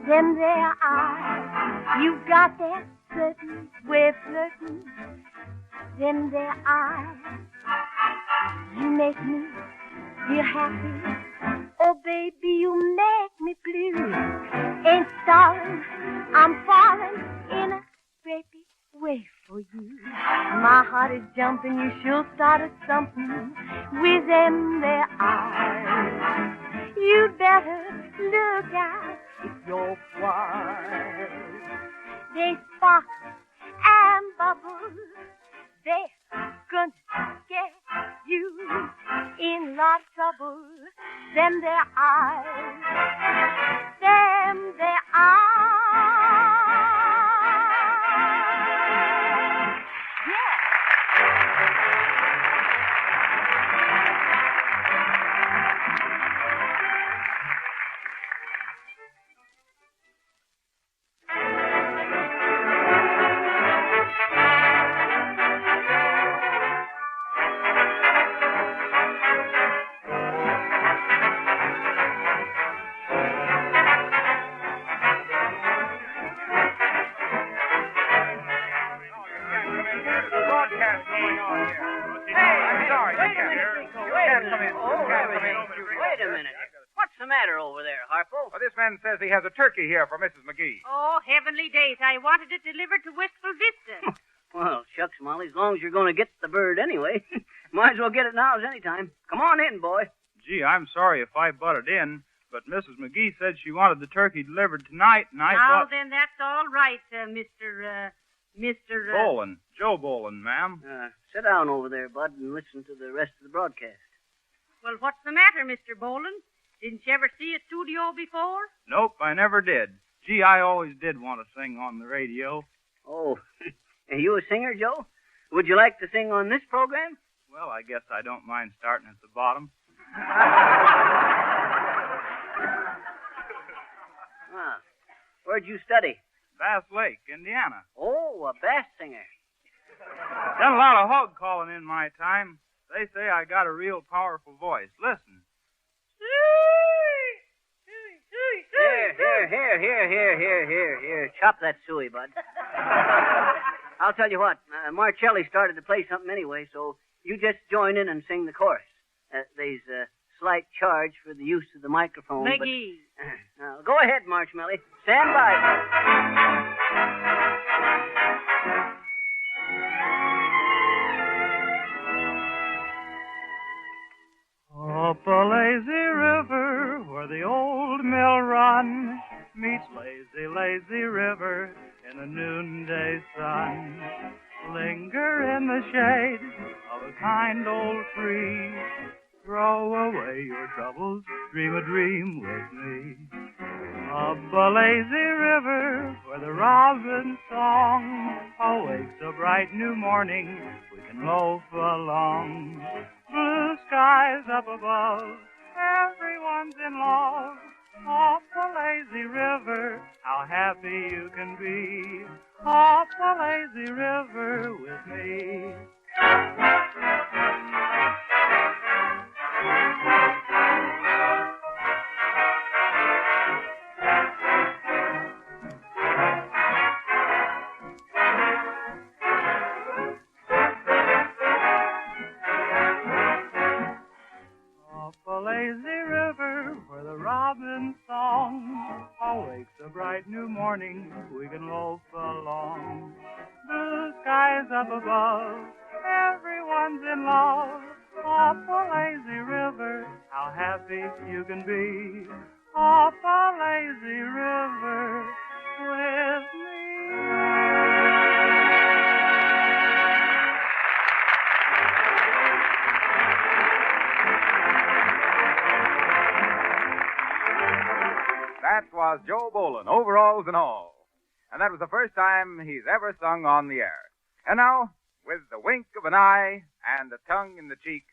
Them there eyes, you got that certain way of flirting. Them there eyes, you make me feel happy. Oh, baby, you make me blue. Ain't stalling, I'm falling in a great big way for you. My heart is jumping, you sure started something with them there eyes. You'd better look out if you're wise. They sparkle and bubble, they're gonna get you in lot of trouble. Them their eyes, them their eyes. Yeah. Wait a minute. What's the matter over there, Harpo? Well, this man says he has a turkey here for Mrs. McGee. Oh, heavenly days. I wanted it delivered to Wistful Vista. Well, shucks, Molly, as long as you're going to get the bird anyway. Might as well get it now as any time. Come on in, boy. Gee, I'm sorry if I butted in, but Mrs. McGee said she wanted the turkey delivered tonight, and I Now, thought... then, that's all right, Mr. Bolin. Joe Bolin, ma'am. Sit down over there, Bud, and listen to the rest of the broadcast. Well, what's the matter, Mr. Bolin? Didn't you ever see a studio before? Nope, I never did. Gee, I always did want to sing on the radio. Oh, are you a singer, Joe? Would you like to sing on this program? Well, I guess I don't mind starting at the bottom. Where'd you study? Bass Lake, Indiana. Oh, a bass singer. Done a lot of hog calling in my time. They say I got a real powerful voice. Listen. Here. Chop that suey, bud. I'll tell you what, Marcelli started to play something anyway, so you just join in and sing the chorus. There's a slight charge for the use of the microphone. McGee. But, now, go ahead, Marshmelly. Stand by. Up a lazy river where the old mill run meets lazy river in the noonday sun. Linger in the shade of a kind old tree. Throw away your troubles, dream a dream with me. Up a lazy river where the robin's song awakes a bright new morning, we can loaf along. Blue skies up above, everyone's in love. Up a lazy river, how happy you can be. Up a lazy river with me. Robin's song awakes a bright new morning, we can loaf along. Blue skies up above, everyone's in love. Up a lazy river, how happy you can be. Up a lazy river with me. That was Joe Boland, overalls and all. And that was the first time he's ever sung on the air. And now, with the wink of an eye and a tongue in the cheek,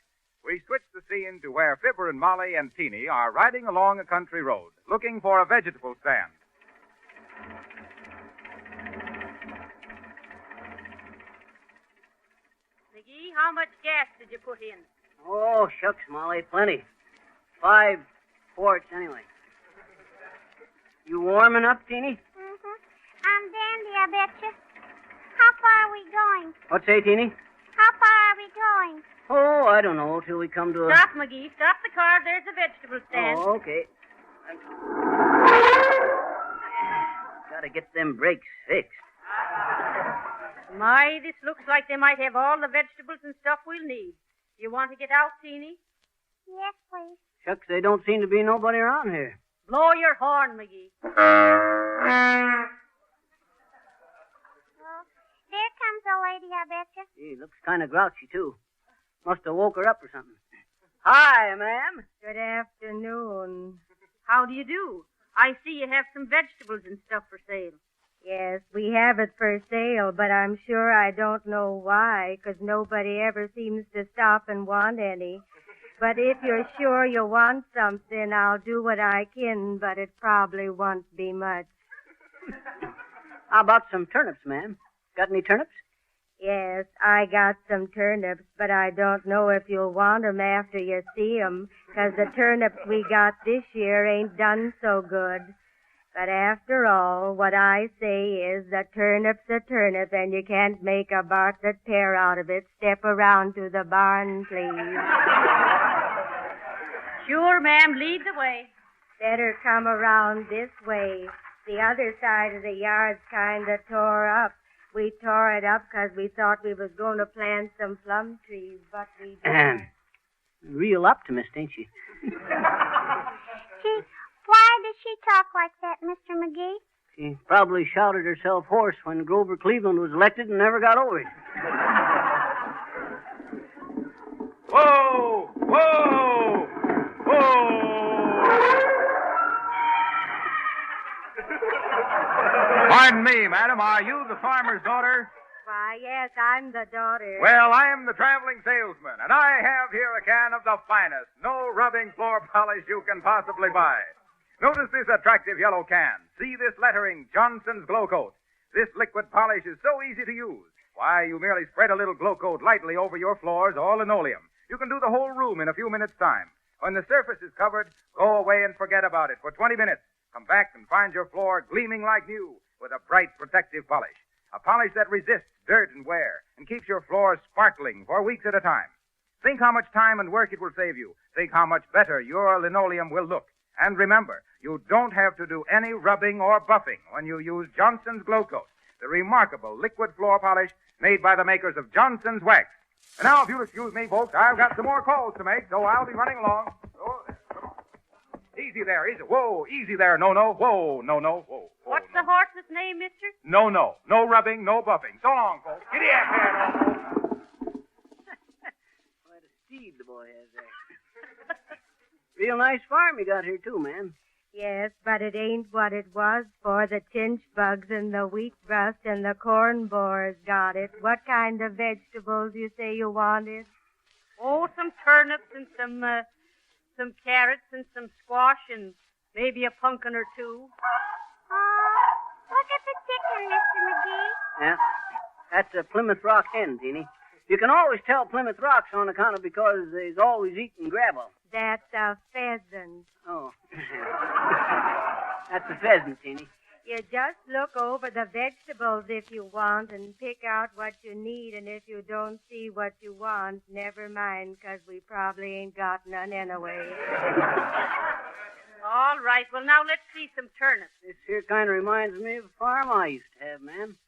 we switch the scene to where Fibber and Molly and Teeny are riding along a country road, looking for a vegetable stand. McGee, how much gas did you put in? Oh, shucks, Molly, plenty. 5 quarts, anyway. You warming up, Teeny? I'm dandy, I betcha. How far are we going? What's say, Teeny? How far are we going? Oh, I don't know, till we come to a... Stop, McGee. Stop the car. There's a vegetable stand. Oh, okay. Gotta get them brakes fixed. My, this looks like they might have all the vegetables and stuff we'll need. You want to get out, Teeny? Yes, please. Shucks, there don't seem to be nobody around here. Blow your horn, McGee. Oh, there comes a lady, I betcha. Gee, looks kind of grouchy, too. Must have woke her up or something. Hi, ma'am. Good afternoon. How do you do? I see you have some vegetables and stuff for sale. Yes, we have it for sale, but I'm sure I don't know why, 'cause nobody ever seems to stop and want any. But if you're sure you want something, I'll do what I can, but it probably won't be much. How about some turnips, ma'am? Got any turnips? Yes, I got some turnips, but I don't know if you'll want 'em after you see 'em, 'cause the turnips we got this year ain't done so good. But after all, what I say is the turnip's a turnip, and you can't make a Bartlett pear out of it. Step around to the barn, please. Sure, ma'am. Lead the way. Better come around this way. The other side of the yard's kind of tore up. We tore it up 'cause we thought we was going to plant some plum trees, but we didn't. Real optimist, ain't she? Gee, why does she talk like that, Mr. McGee? She probably shouted herself hoarse when Grover Cleveland was elected and never got over it. Whoa! Whoa! Whoa! Pardon me, madam. Are you the farmer's daughter? Why, yes, I'm the daughter. Well, I am the traveling salesman, and I have here a can of the finest, no-rubbing floor polish you can possibly buy. Notice this attractive yellow can. See this lettering, Johnson's Glow Coat. This liquid polish is so easy to use. Why, you merely spread a little Glow Coat lightly over your floors or linoleum. You can do the whole room in a few minutes' time. When the surface is covered, go away and forget about it for 20 minutes. Come back and find your floor gleaming like new with a bright protective polish. A polish that resists dirt and wear and keeps your floors sparkling for weeks at a time. Think how much time and work it will save you. Think how much better your linoleum will look. And remember, you don't have to do any rubbing or buffing when you use Johnson's Glow Coat, the remarkable liquid floor polish made by the makers of Johnson's Wax. And now, if you'll excuse me, folks, I've got some more calls to make, so I'll be running along. Oh, there, come on. Easy there, easy. Whoa, easy there. No, whoa, no, whoa. What's the horse's name, mister? No. No rubbing, no buffing. So long, folks. Giddy up there, Quite a steed the boy has there. Real nice farm you got here, too, ma'am. Yes, but it ain't what it was for. The chinch bugs and the wheat rust and the corn borers got it. What kind of vegetables you say you wanted? Oh, some turnips and some carrots and some squash and maybe a pumpkin or two. Look at the chicken, Mr. McGee. Yeah, that's a Plymouth Rock hen, Teeny. You can always tell Plymouth Rocks on account of because they's always eating gravel. That's a pheasant. Oh. That's a pheasant, Teeny. You just look over the vegetables if you want and pick out what you need, and if you don't see what you want, never mind, 'cause we probably ain't got none anyway. All right. Well, now let's see some turnips. This here kind of reminds me of a farm I used to have, ma'am.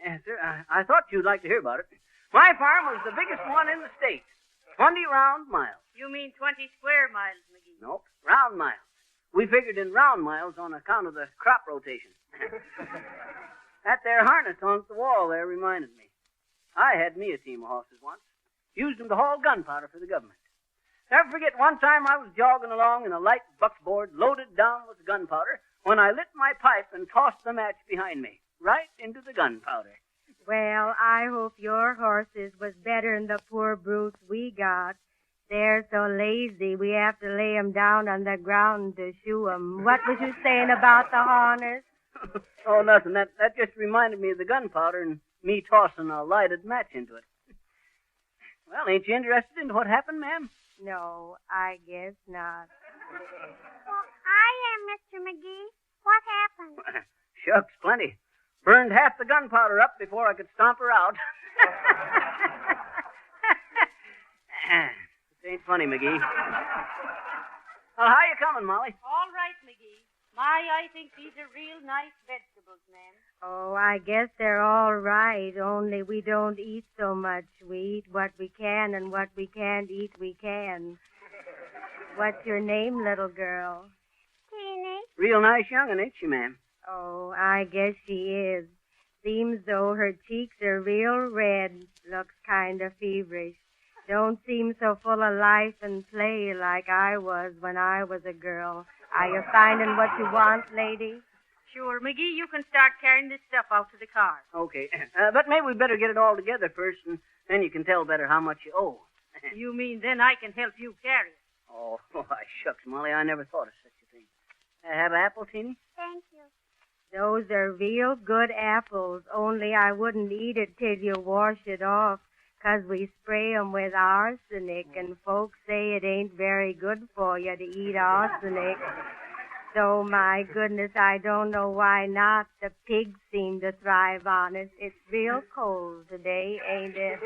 Yes, sir. I thought you'd like to hear about it. My farm was the biggest one in the state. 20 round miles. You mean 20 square miles, McGee? Nope, round miles. We figured in round miles on account of the crop rotation. That there harness on the wall there reminded me. I had me a team of horses once. Used them to haul gunpowder for the government. Never forget one time I was jogging along in a light buckboard loaded down with gunpowder when I lit my pipe and tossed the match behind me, right into the gunpowder. Well, I hope your horses was better than the poor brutes we got. They're so lazy, we have to lay 'em down on the ground to shoe 'em. What was you saying about the harness? Oh, nothing. That just reminded me of the gunpowder and me tossing a lighted match into it. Well, ain't you interested in what happened, ma'am? No, I guess not. Well, I am, Mr. McGee. What happened? Shucks, plenty. Burned half the gunpowder up before I could stomp her out. It ain't funny, McGee. Well, how you coming, Molly? All right, McGee. I think these are real nice vegetables, ma'am. Oh, I guess they're all right, only we don't eat so much. We eat what we can, and what we can't eat, we can. What's your name, little girl? Teeny. Real nice young'un, ain't she, ma'am? Oh, I guess she is. Seems though her cheeks are real red. Looks kind of feverish. Don't seem so full of life and play like I was when I was a girl. Are you finding what you want, lady? Sure, McGee, you can start carrying this stuff out to the car. Okay. But maybe we better get it all together first, and then you can tell better how much you owe. You mean then I can help you carry it? Oh, why, shucks, Molly, I never thought of such a thing. Have an apple, Teeny? Thank you. Those are real good apples, only I wouldn't eat it till you wash it off, 'cause we spray 'em with arsenic, and folks say it ain't very good for you to eat arsenic. So, my goodness, I don't know why not. The pigs seem to thrive on it. It's real cold today, ain't it?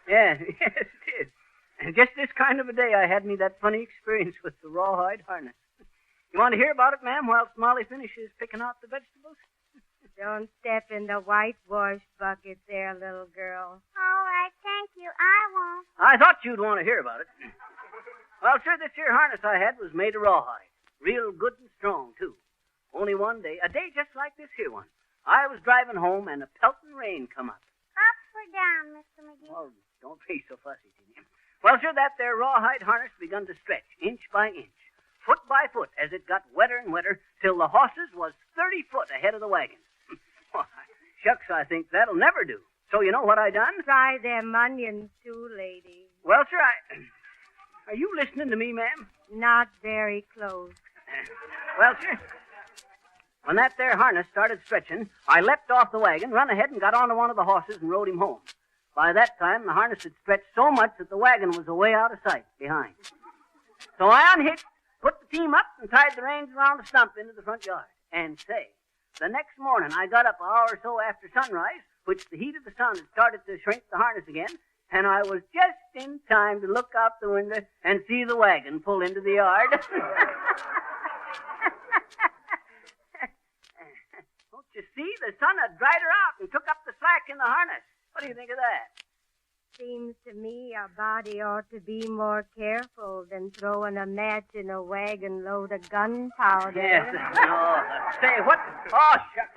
Yes, it is. And just this kind of a day I had me that funny experience with the rawhide harness. You want to hear about it, ma'am, whilst Molly finishes picking out the vegetables? Don't step in the whitewash bucket there, little girl. All right, thank you. I won't. I thought you'd want to hear about it. Well, sir, this here harness I had was made of rawhide. Real good and strong, too. Only one day, a day just like this here one, I was driving home and a pelting rain come up. Up or down, Mr. McGee? Well, don't be so fussy, Teeny. Well, sir, that there rawhide harness begun to stretch inch by inch, foot by foot, as it got wetter and wetter, till the horses was 30 foot ahead of the wagon. Shucks, I think that'll never do. So you know what I done? Try them onions, too, lady. Well, sir, Are you listening to me, ma'am? Not very close. Well, sir, when that there harness started stretching, I leapt off the wagon, run ahead, and got onto one of the horses and rode him home. By that time, the harness had stretched so much that the wagon was away out of sight behind. So I unhitched, put the team up, and tied the reins around a stump into the front yard. And say, the next morning I got up an hour or so after sunrise, which the heat of the sun had started to shrink the harness again, and I was just in time to look out the window and see the wagon pull into the yard. Don't you see? The sun had dried her out and took up the slack in the harness. What do you think of that? Seems to me a body ought to be more careful than throwing a match in a wagon load of gunpowder. Yes. No. Say, what? Oh, shucks.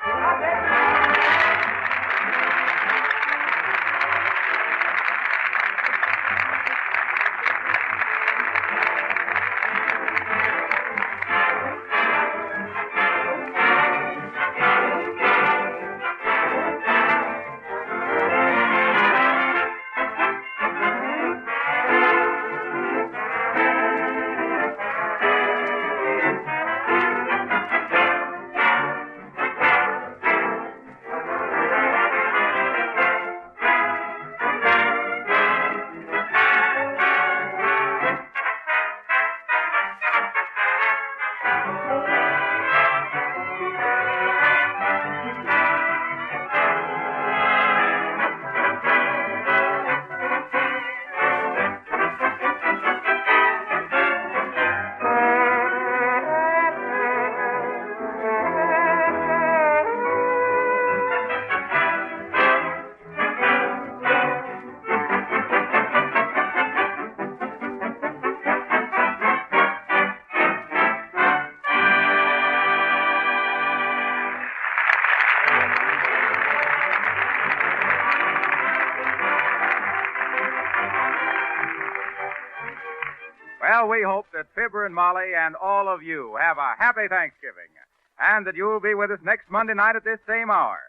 Well, we hope that Fibber and Molly and all of you have a happy Thanksgiving, and that you'll be with us next Monday night at this same hour,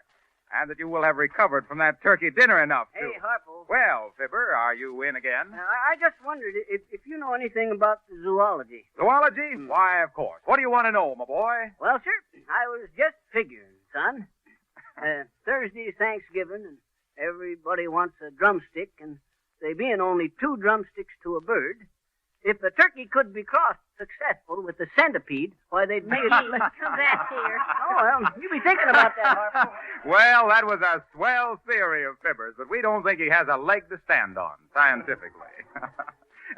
and that you will have recovered from that turkey dinner enough to... Hey, Harpo. Well, Fibber, are you in again? I just wondered if you know anything about the zoology. Zoology? Why, of course. What do you want to know, my boy? Well, sir, I was just figuring, son. Thursday's Thanksgiving, and everybody wants a drumstick, and they being only 2 drumsticks to a bird... If the turkey could be crossed successful with the centipede, why, they'd make it... Listen to that here. Oh, well, you be thinking about that, Harpo. Well, that was a swell theory of Fibber's, but we don't think he has a leg to stand on, scientifically.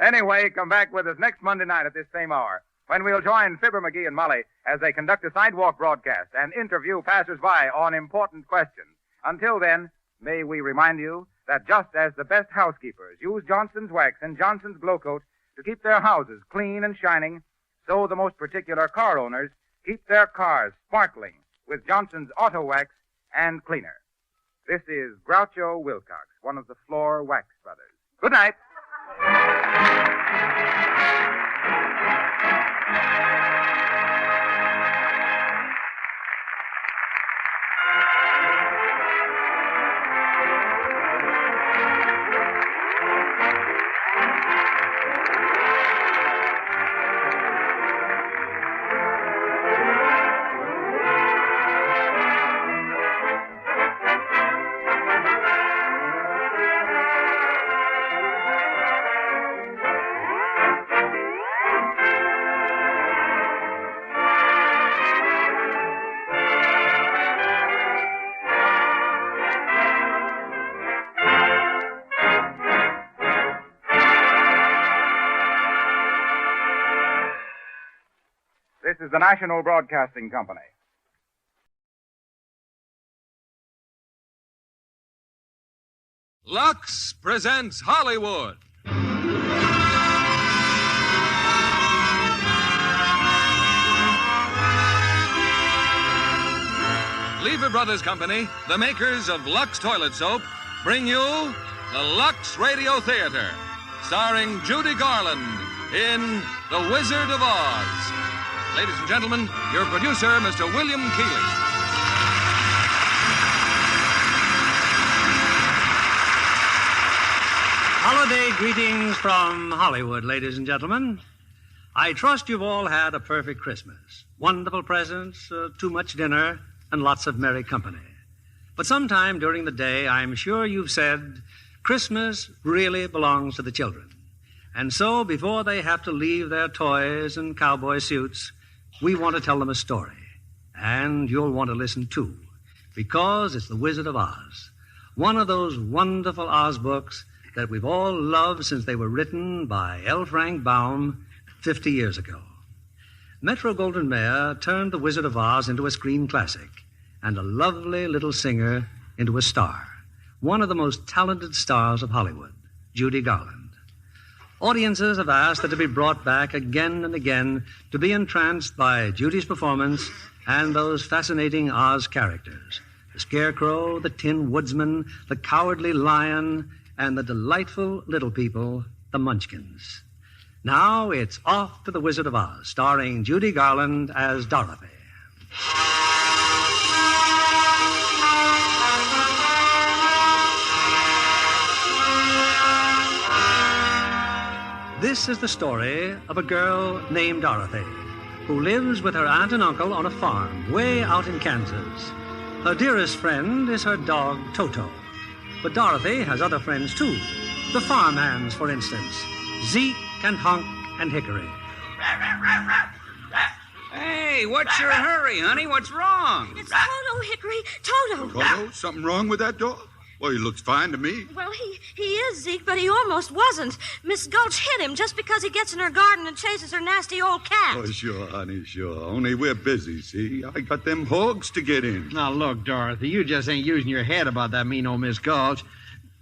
Anyway, come back with us next Monday night at this same hour, when we'll join Fibber, McGee, and Molly as they conduct a sidewalk broadcast and interview passers-by on important questions. Until then, may we remind you that just as the best housekeepers use Johnson's Wax and Johnson's Glow Coat to keep their houses clean and shining, so the most particular car owners keep their cars sparkling with Johnson's Auto Wax and Cleaner. This is Groucho Wilcox, one of the Floor Wax Brothers. Good night. This is the National Broadcasting Company. Lux presents Hollywood. Lever Brothers Company, the makers of Lux Toilet Soap, bring you the Lux Radio Theater, starring Judy Garland in The Wizard of Oz. Ladies and gentlemen, your producer, Mr. William Keighley. Holiday greetings from Hollywood, ladies and gentlemen. I trust you've all had a perfect Christmas. Wonderful presents, too much dinner, and lots of merry company. But sometime during the day, I'm sure you've said, Christmas really belongs to the children. And so, before they have to leave their toys and cowboy suits, we want to tell them a story. And you'll want to listen too, because it's The Wizard of Oz. One of those wonderful Oz books that we've all loved since they were written by L. Frank Baum 50 years ago. Metro-Goldwyn-Mayer turned The Wizard of Oz into a screen classic and a lovely little singer into a star. One of the most talented stars of Hollywood, Judy Garland. Audiences have asked that to be brought back again and again to be entranced by Judy's performance and those fascinating Oz characters. The Scarecrow, the Tin Woodsman, the Cowardly Lion, and the delightful little people, the Munchkins. Now it's off to The Wizard of Oz, starring Judy Garland as Dorothy. This is the story of a girl named Dorothy, who lives with her aunt and uncle on a farm way out in Kansas. Her dearest friend is her dog, Toto. But Dorothy has other friends, too. The farmhands, for instance. Zeke and Hunk and Hickory. Hey, what's your hurry, honey? What's wrong? It's Toto, Hickory. Toto. Toto? Something wrong with that dog? Well, he looks fine to me. Well, he is, Zeke, but he almost wasn't. Miss Gulch hit him just because he gets in her garden and chases her nasty old cat. Oh, sure, honey, sure. Only we're busy, see? I got them hogs to get in. Now, look, Dorothy, you just ain't using your head about that mean old Miss Gulch.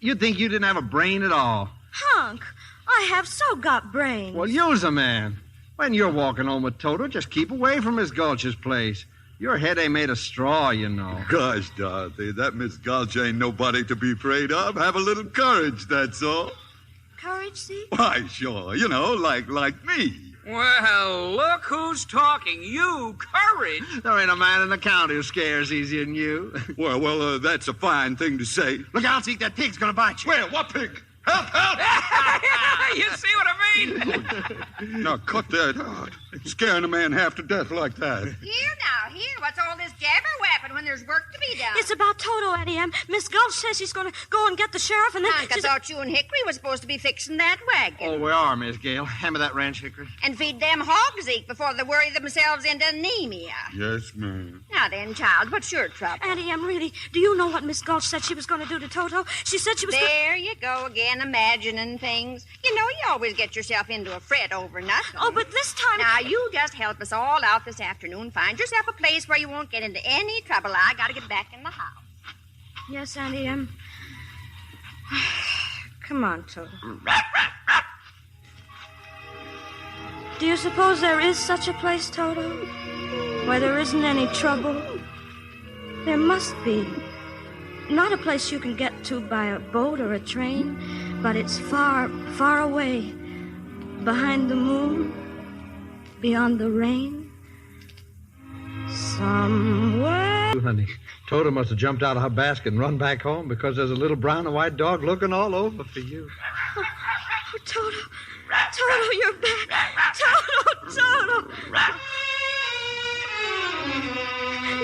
You'd think you didn't have a brain at all. Hunk, I have so got brains. Well, use a man. When you're walking home with Toto, just keep away from Miss Gulch's place. Your head ain't made of straw, you know. Gosh, Dorothy, that Miss Gulch ain't nobody to be afraid of. Have a little courage, that's all. Courage, Zeke? Why, sure. You know, like me. Well, look who's talking. You, courage. There ain't a man in the county who scares easier than you. Well, that's a fine thing to say. Look out, Zeke, that pig's gonna bite you. Where? What pig? Help, help! You see what I mean? Now, cut that out. Scaring a man half to death like that. Here, what's all this jabber-wapping when there's work to be done? It's about Toto, Auntie Em. Miss Gulch says she's going to go and get the sheriff, and then... I thought you and Hickory was supposed to be fixing that wagon. Oh, we are, Miss Gale. Hammer that wrench, Hickory. And feed them hogs, Zeke, before they worry themselves into anemia. Yes, ma'am. Now then, child, what's your trouble? Auntie Em, really, do you know what Miss Gulch said she was going to do to Toto? She said she was... There you go again, imagining things. You know, you always get yourself into a fret over nothing. Oh, but this time... Now, you just help us all out this afternoon. Find yourself a place where you won't get into any trouble. I got to get back in the house. Yes, Auntie Em. Come on, Toto. Do you suppose there is such a place, Toto, where there isn't any trouble? There must be. Not a place you can get to by a boat or a train, but it's far, far away. Behind the moon, beyond the rain. Somewhere. Honey, Toto must have jumped out of her basket and run back home because there's a little brown and white dog looking all over for you. Oh, Toto. Toto, you're back. Toto.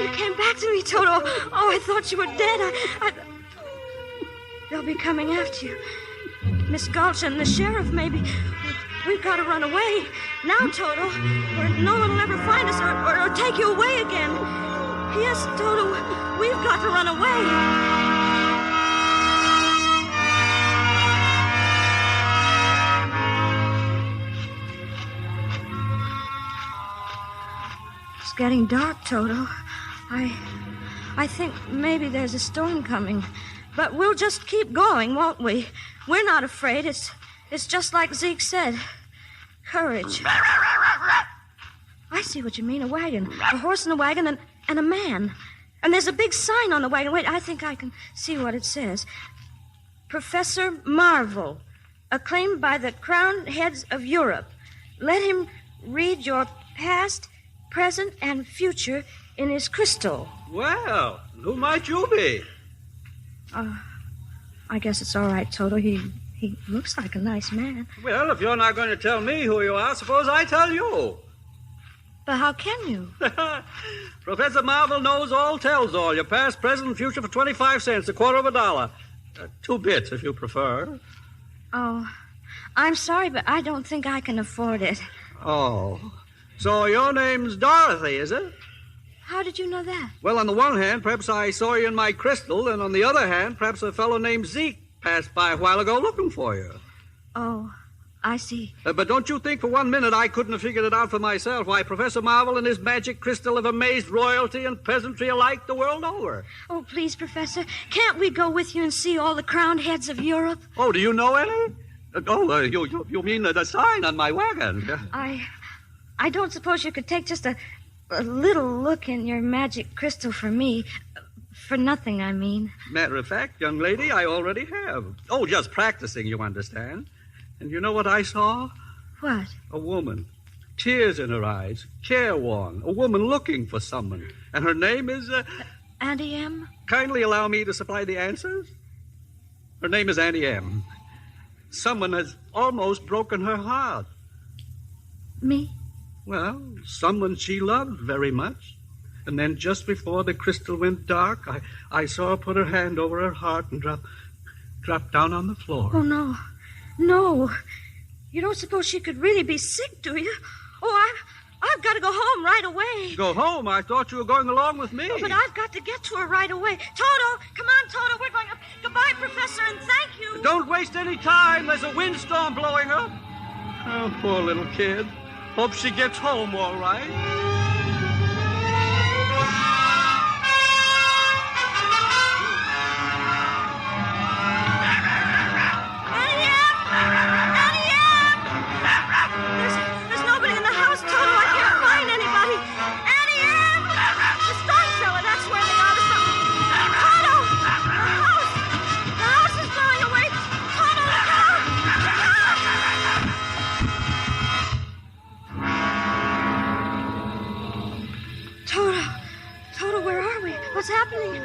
You came back to me, Toto. Oh, I thought you were dead. They'll be coming after you. Miss Gulch and the sheriff, maybe. We've got to run away. Now, Toto, where no one will ever find us or take you away again. Yes, Toto, we've got to run away. It's getting dark, Toto. I think maybe there's a storm coming. But we'll just keep going, won't we? We're not afraid. It's just like Zeke said. Courage. I see what you mean, a wagon. A horse and a wagon and a man. And there's a big sign on the wagon. Wait, I think I can see what it says. Professor Marvel, acclaimed by the crowned heads of Europe. Let him read your past, present, and future in his crystal. Well, who might you be? I guess it's all right, Toto. He He looks like a nice man. Well, if you're not going to tell me who you are, suppose I tell you. But how can you? Professor Marvel knows all, tells all. Your past, present, and future for 25 cents, a quarter of a dollar. 2 bits, if you prefer. Oh, I'm sorry, but I don't think I can afford it. Oh. So your name's Dorothy, is it? How did you know that? Well, on the one hand, perhaps I saw you in my crystal, and on the other hand, perhaps a fellow named Zeke passed by a while ago looking for you. Oh, I see. But don't you think for 1 minute I couldn't have figured it out for myself, why Professor Marvel and his magic crystal have amazed royalty and peasantry alike the world over. Oh, please, Professor, can't we go with you and see all the crowned heads of Europe? Oh, do you know any? You mean the sign on my wagon? I don't suppose you could take just a little look in your magic crystal for me. For nothing, I mean. Matter of fact, young lady, I already have. Oh, just practicing, you understand. And you know what I saw? What? A woman. Tears in her eyes. Careworn. A woman looking for someone. And her name is... Auntie M? Kindly allow me to supply the answers. Her name is Auntie M. Someone has almost broken her heart. Me? Well, someone she loved very much. And then just before the crystal went dark, I saw her put her hand over her heart and drop down on the floor. Oh, no. No. You don't suppose she could really be sick, do you? Oh, I've got to go home right away. Go home? I thought you were going along with me. Oh, but I've got to get to her right away. Toto, come on, Toto. We're going up. Goodbye, Professor, and thank you. Don't waste any time. There's a windstorm blowing up. Oh, poor little kid. Hope she gets home all right. What's happening?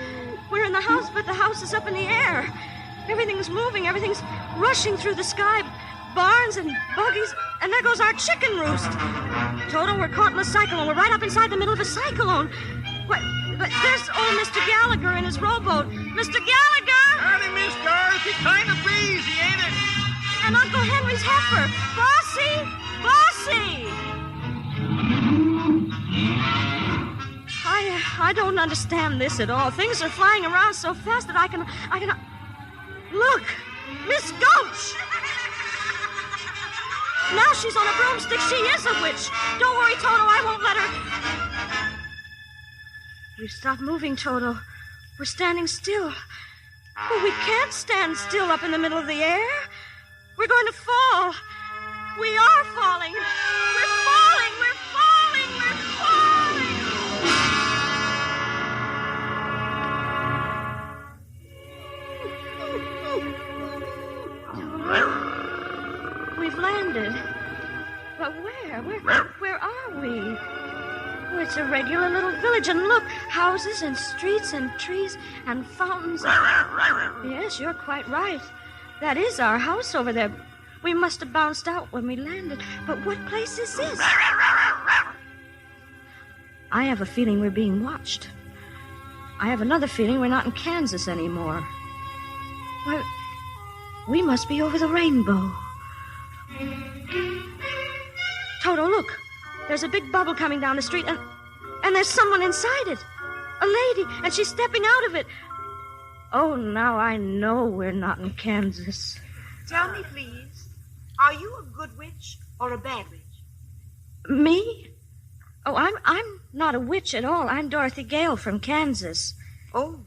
We're in the house, but the house is up in the air. Everything's moving. Everything's rushing through the sky. Barns and buggies, and there goes our chicken roost. Toto, we're caught in a cyclone. We're right up inside the middle of a cyclone. What? But there's old Mr. Gallagher in his rowboat. Mr. Gallagher! Howdy, Miss Dorothy. Kind of breezy, ain't it? And Uncle Henry's heifer. Bossy! Bossy! I don't understand this at all. Things are flying around so fast that I can... Look! Miss Gulch! Now she's on a broomstick. She is a witch. Don't worry, Toto. I won't let her. We've stopped moving, Toto. We're standing still. Oh, we can't stand still up in the middle of the air. We're going to fall. We are falling. We're falling. We're falling. We're falling. We've landed. But where? Where are we? Oh, it's a regular little village, and look, houses and streets and trees and fountains. Yes, you're quite right. That is our house over there. We must have bounced out when we landed. But what place is this? I have a feeling we're being watched. I have another feeling we're not in Kansas anymore. Why, we must be over the rainbow. Toto, look. There's a big bubble coming down the street, and there's someone inside it. A lady, and she's stepping out of it. Oh, now I know we're not in Kansas. Tell me, please, are you a good witch or a bad witch? Me? Oh, I'm not a witch at all. I'm Dorothy Gale from Kansas. Oh,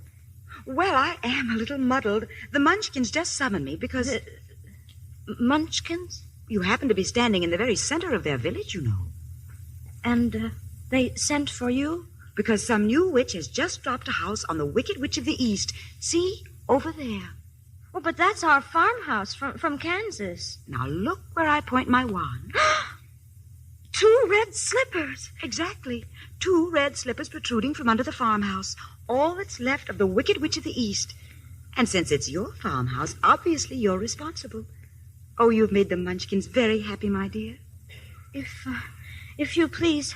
well, I am a little muddled. The Munchkins just summoned me because... Munchkins? You happen to be standing in the very center of their village, you know. And they sent for you? Because some new witch has just dropped a house on the Wicked Witch of the East. See, over there. Oh, but that's our farmhouse from Kansas. Now look where I point my wand. 2 red slippers. Exactly. 2 red slippers protruding from under the farmhouse. All that's left of the Wicked Witch of the East. And since it's your farmhouse, obviously you're responsible. Oh, you've made the Munchkins very happy, my dear. If you please,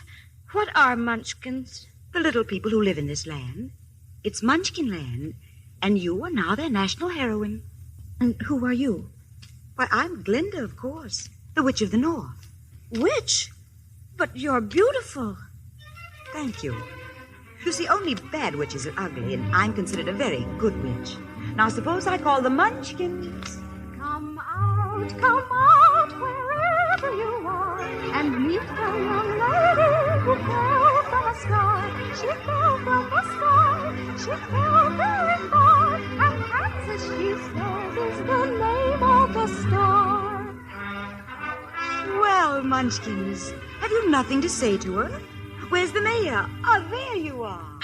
what are Munchkins? The little people who live in this land. It's Munchkin land, and you are now their national heroine. And who are you? Why, I'm Glinda, of course, the Witch of the North. Witch? But you're beautiful. Thank you. You see, only bad witches are ugly, and I'm considered a very good witch. Now, suppose I call the Munchkins. Come out, wherever you are, and meet the young lady who fell from the sky. She fell from the sky, she fell very far, and Kansas, she says, is the name of the star. Well, Munchkins, have you nothing to say to her? Where's the mayor? Oh, there you are.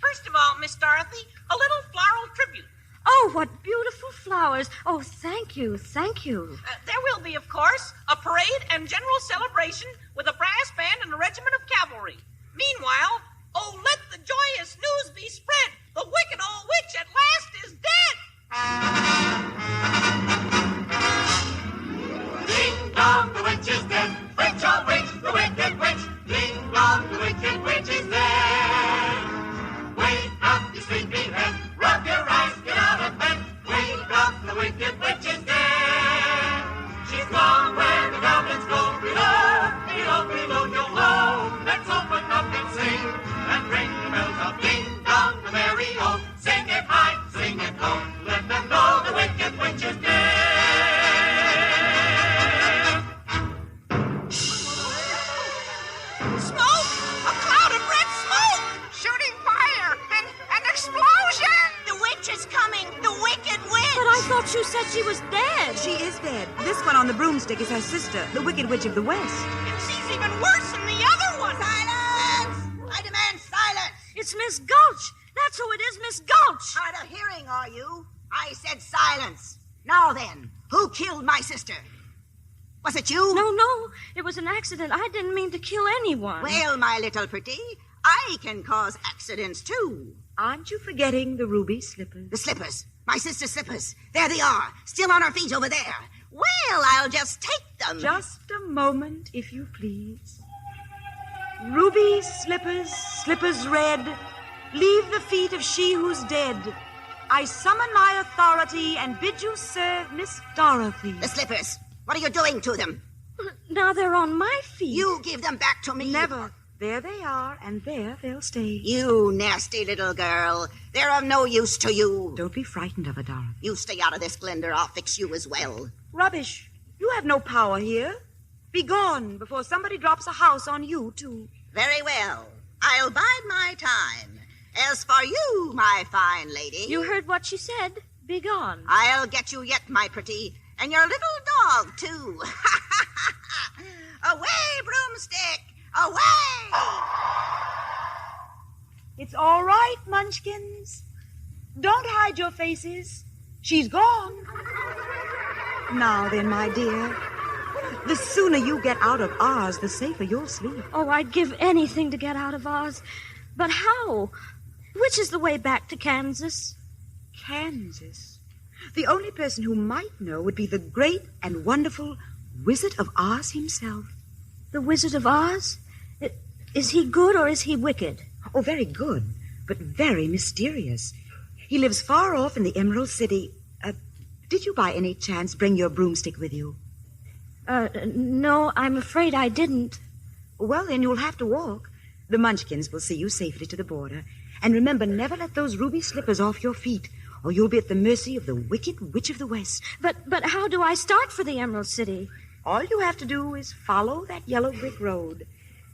First of all, Miss Dorothy, a little floral tribute. Oh, what beautiful flowers. Oh, thank you, thank you. There will be, of course, a parade and general celebration with a brass band and a regiment of cavalry. Meanwhile, oh, let the joyous news be spread. The wicked old witch at last is dead. Ding dong, the witch is dead. Witch, oh witch, the wicked witch. Ding dong, the wicked witch is dead. Wake up, you sleeping head. Rub your eyes, get out of bed. Wake up, the wicked witch is dead. She's gone where the goblins go. Below, below, below, yo ho. Let's open up and sing and ring the bells of ding dong, the merry o. Sing it high, sing it low. Let them know the wicked witch is dead. Smoke! A cloud of red smoke! Shooting fire! An explosion! The witch is coming! The wicked witch! But I thought you said she was dead. She is dead. This one on the broomstick is her sister, the Wicked Witch of the West. And she's even worse than the other one! Silence! I demand silence! It's Miss Gulch. That's who it is, Miss Gulch. Hard of hearing, are you? I said silence. Now then, who killed my sister? Was it you? No. It was an accident. I didn't mean to kill anyone. Well, my little pretty, I can cause accidents, too. Aren't you forgetting the ruby slippers? The slippers. My sister's slippers. There they are, still on her feet over there. Well, I'll just take them. Just a moment, if you please. Ruby slippers, slippers red, leave the feet of she who's dead. I summon my authority and bid you serve Miss Dorothy. The slippers. What are you doing to them? Now they're on my feet. You give them back to me. Never. There they are, and there they'll stay. You nasty little girl. They're of no use to you. Don't be frightened of her, Dorothy. You stay out of this, Glinda. I'll fix you as well. Rubbish. You have no power here. Be gone before somebody drops a house on you, too. Very well. I'll bide my time. As for you, my fine lady... You heard what she said. Be gone. I'll get you yet, my pretty. And your little dog, too. Away, broomstick! Away! It's all right, Munchkins. Don't hide your faces. She's gone. Now then, my dear, the sooner you get out of Oz, the safer you'll sleep. Oh, I'd give anything to get out of Oz. But how? Which is the way back to Kansas? Kansas? The only person who might know would be the great and wonderful Wizard of Oz himself. The Wizard of Oz? Is he good or is he wicked? Oh, very good, but very mysterious. He lives far off in the Emerald City. Did you by any chance bring your broomstick with you? No, I'm afraid I didn't. Well, then you'll have to walk. The Munchkins will see you safely to the border. And remember, never let those ruby slippers off your feet, or you'll be at the mercy of the Wicked Witch of the West. But how do I start for the Emerald City? All you have to do is follow that yellow brick road.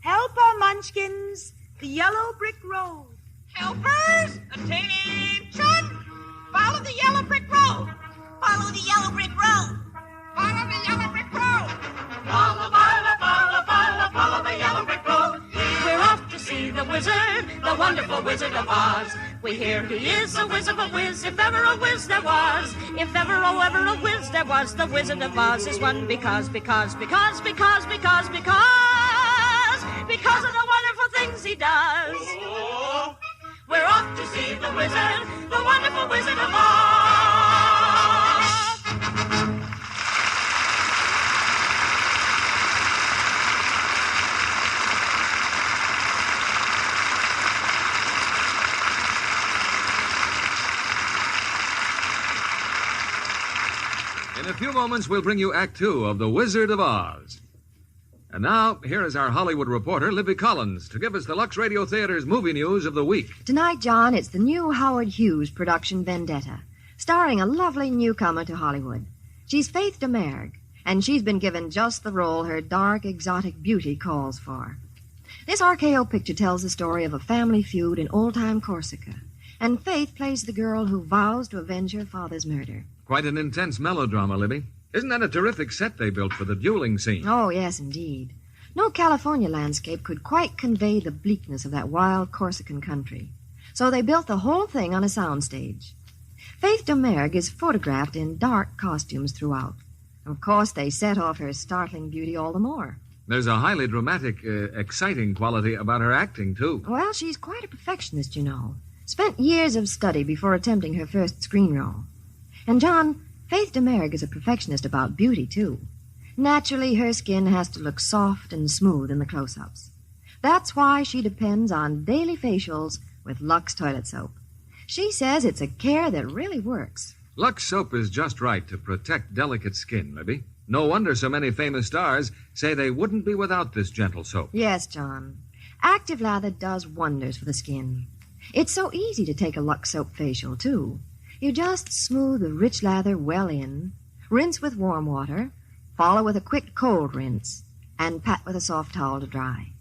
Help her, Munchkins! The yellow brick road. Helpers, attention! Follow the yellow brick road. Follow the yellow brick road. Follow the yellow brick road. Follow, follow, follow, follow, follow the yellow brick road. We're off to see the wizard, the wonderful Wizard of Oz. We hear he is a whiz of a whiz, if ever a whiz there was. If ever, oh, ever a whiz there was, the Wizard of Oz is one because of the wonderful things he does. We're off to see the wizard, the wonderful Wizard of Oz. few moments, we'll bring you Act Two of The Wizard of Oz. And now, here is our Hollywood reporter, Libby Collins, to give us the Lux Radio Theater's movie news of the week. Tonight, John, it's the new Howard Hughes production Vendetta, starring a lovely newcomer to Hollywood. She's Faith DeMerg, and she's been given just the role her dark, exotic beauty calls for. This RKO picture tells the story of a family feud in old-time Corsica, and Faith plays the girl who vows to avenge her father's murder. Quite an intense melodrama, Libby. Isn't that a terrific set they built for the dueling scene? Oh, yes, indeed. No California landscape could quite convey the bleakness of that wild Corsican country. So they built the whole thing on a soundstage. Faith DeMerg is photographed in dark costumes throughout. Of course, they set off her startling beauty all the more. There's a highly dramatic, exciting quality about her acting, too. Well, she's quite a perfectionist, you know. Spent years of study before attempting her first screen role. And, John, Faith DeMerg is a perfectionist about beauty, too. Naturally, her skin has to look soft and smooth in the close-ups. That's why she depends on daily facials with Lux toilet soap. She says it's a care that really works. Lux soap is just right to protect delicate skin, Libby. No wonder so many famous stars say they wouldn't be without this gentle soap. Yes, John. Active lather does wonders for the skin. It's so easy to take a Lux soap facial, too. You just smooth the rich lather well in, rinse with warm water, follow with a quick cold rinse, and pat with a soft towel to dry.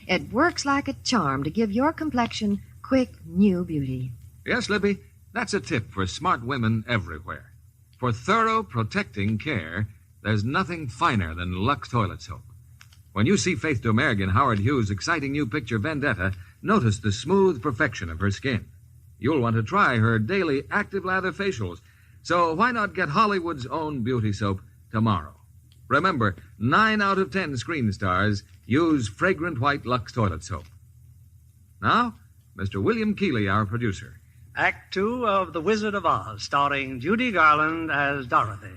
It works like a charm to give your complexion quick, new beauty. Yes, Libby, that's a tip for smart women everywhere. For thorough, protecting care, there's nothing finer than Lux toilet soap. When you see Faith DeMerg in Howard Hughes' exciting new picture Vendetta, notice the smooth perfection of her skin. You'll want to try her daily active lather facials. So why not get Hollywood's own beauty soap tomorrow? Remember, 9 out of 10 screen stars use fragrant white Lux toilet soap. Now, Mr. William Keeley, our producer. Act Two of The Wizard of Oz, starring Judy Garland as Dorothy.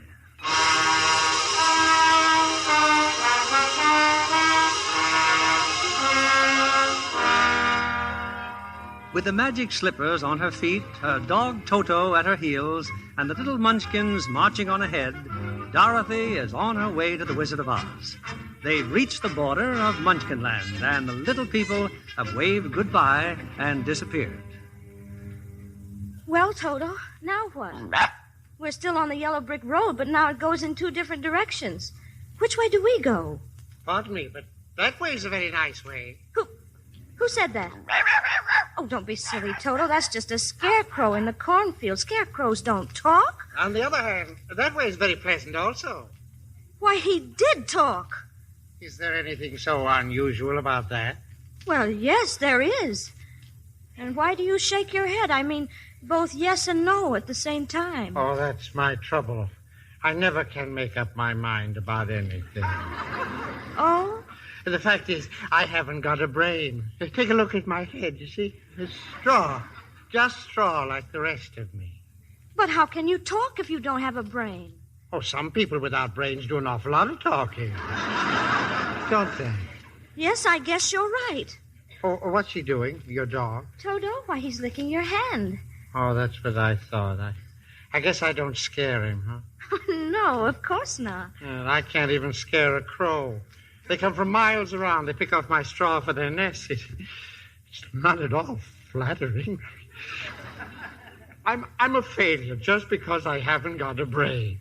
With the magic slippers on her feet, her dog Toto at her heels, and the little munchkins marching on ahead, Dorothy is on her way to the Wizard of Oz. They've reached the border of Munchkinland, and the little people have waved goodbye and disappeared. Well, Toto, now what? We're still on the yellow brick road, but now it goes in 2 different directions. Which way do we go? Pardon me, but that way's a very nice way. Who said that? Oh, don't be silly, Toto. That's just a scarecrow in the cornfield. Scarecrows don't talk. On the other hand, that way's very pleasant also. Why, he did talk. Is there anything so unusual about that? Well, yes, there is. And why do you shake your head? I mean, both yes and no at the same time. Oh, that's my trouble. I never can make up my mind about anything. Oh? The fact is, I haven't got a brain. Take a look at my head, you see? It's straw. Just straw like the rest of me. But how can you talk if you don't have a brain? Oh, some people without brains do an awful lot of talking. Don't they? Yes, I guess you're right. Oh, what's he doing, your dog? Toto, why, he's licking your hand. Oh, that's what I thought. I guess I don't scare him, huh? No, of course not. I can't even scare a crow. They come from miles around. They pick off my straw for their nest. It's not at all flattering. I'm a failure just because I haven't got a brain.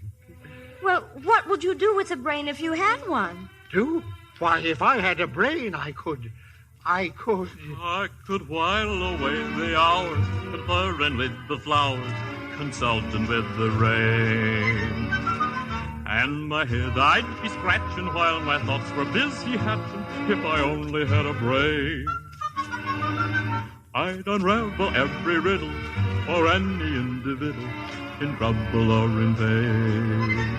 Well, what would you do with a brain if you had one? Do? Why, if I had a brain, I could I could while away the hours, conferring with the flowers, consulting with the rain. And my head I'd be scratching while my thoughts were busy hatching, if I only had a brain. I'd unravel every riddle for any individual in trouble or in pain.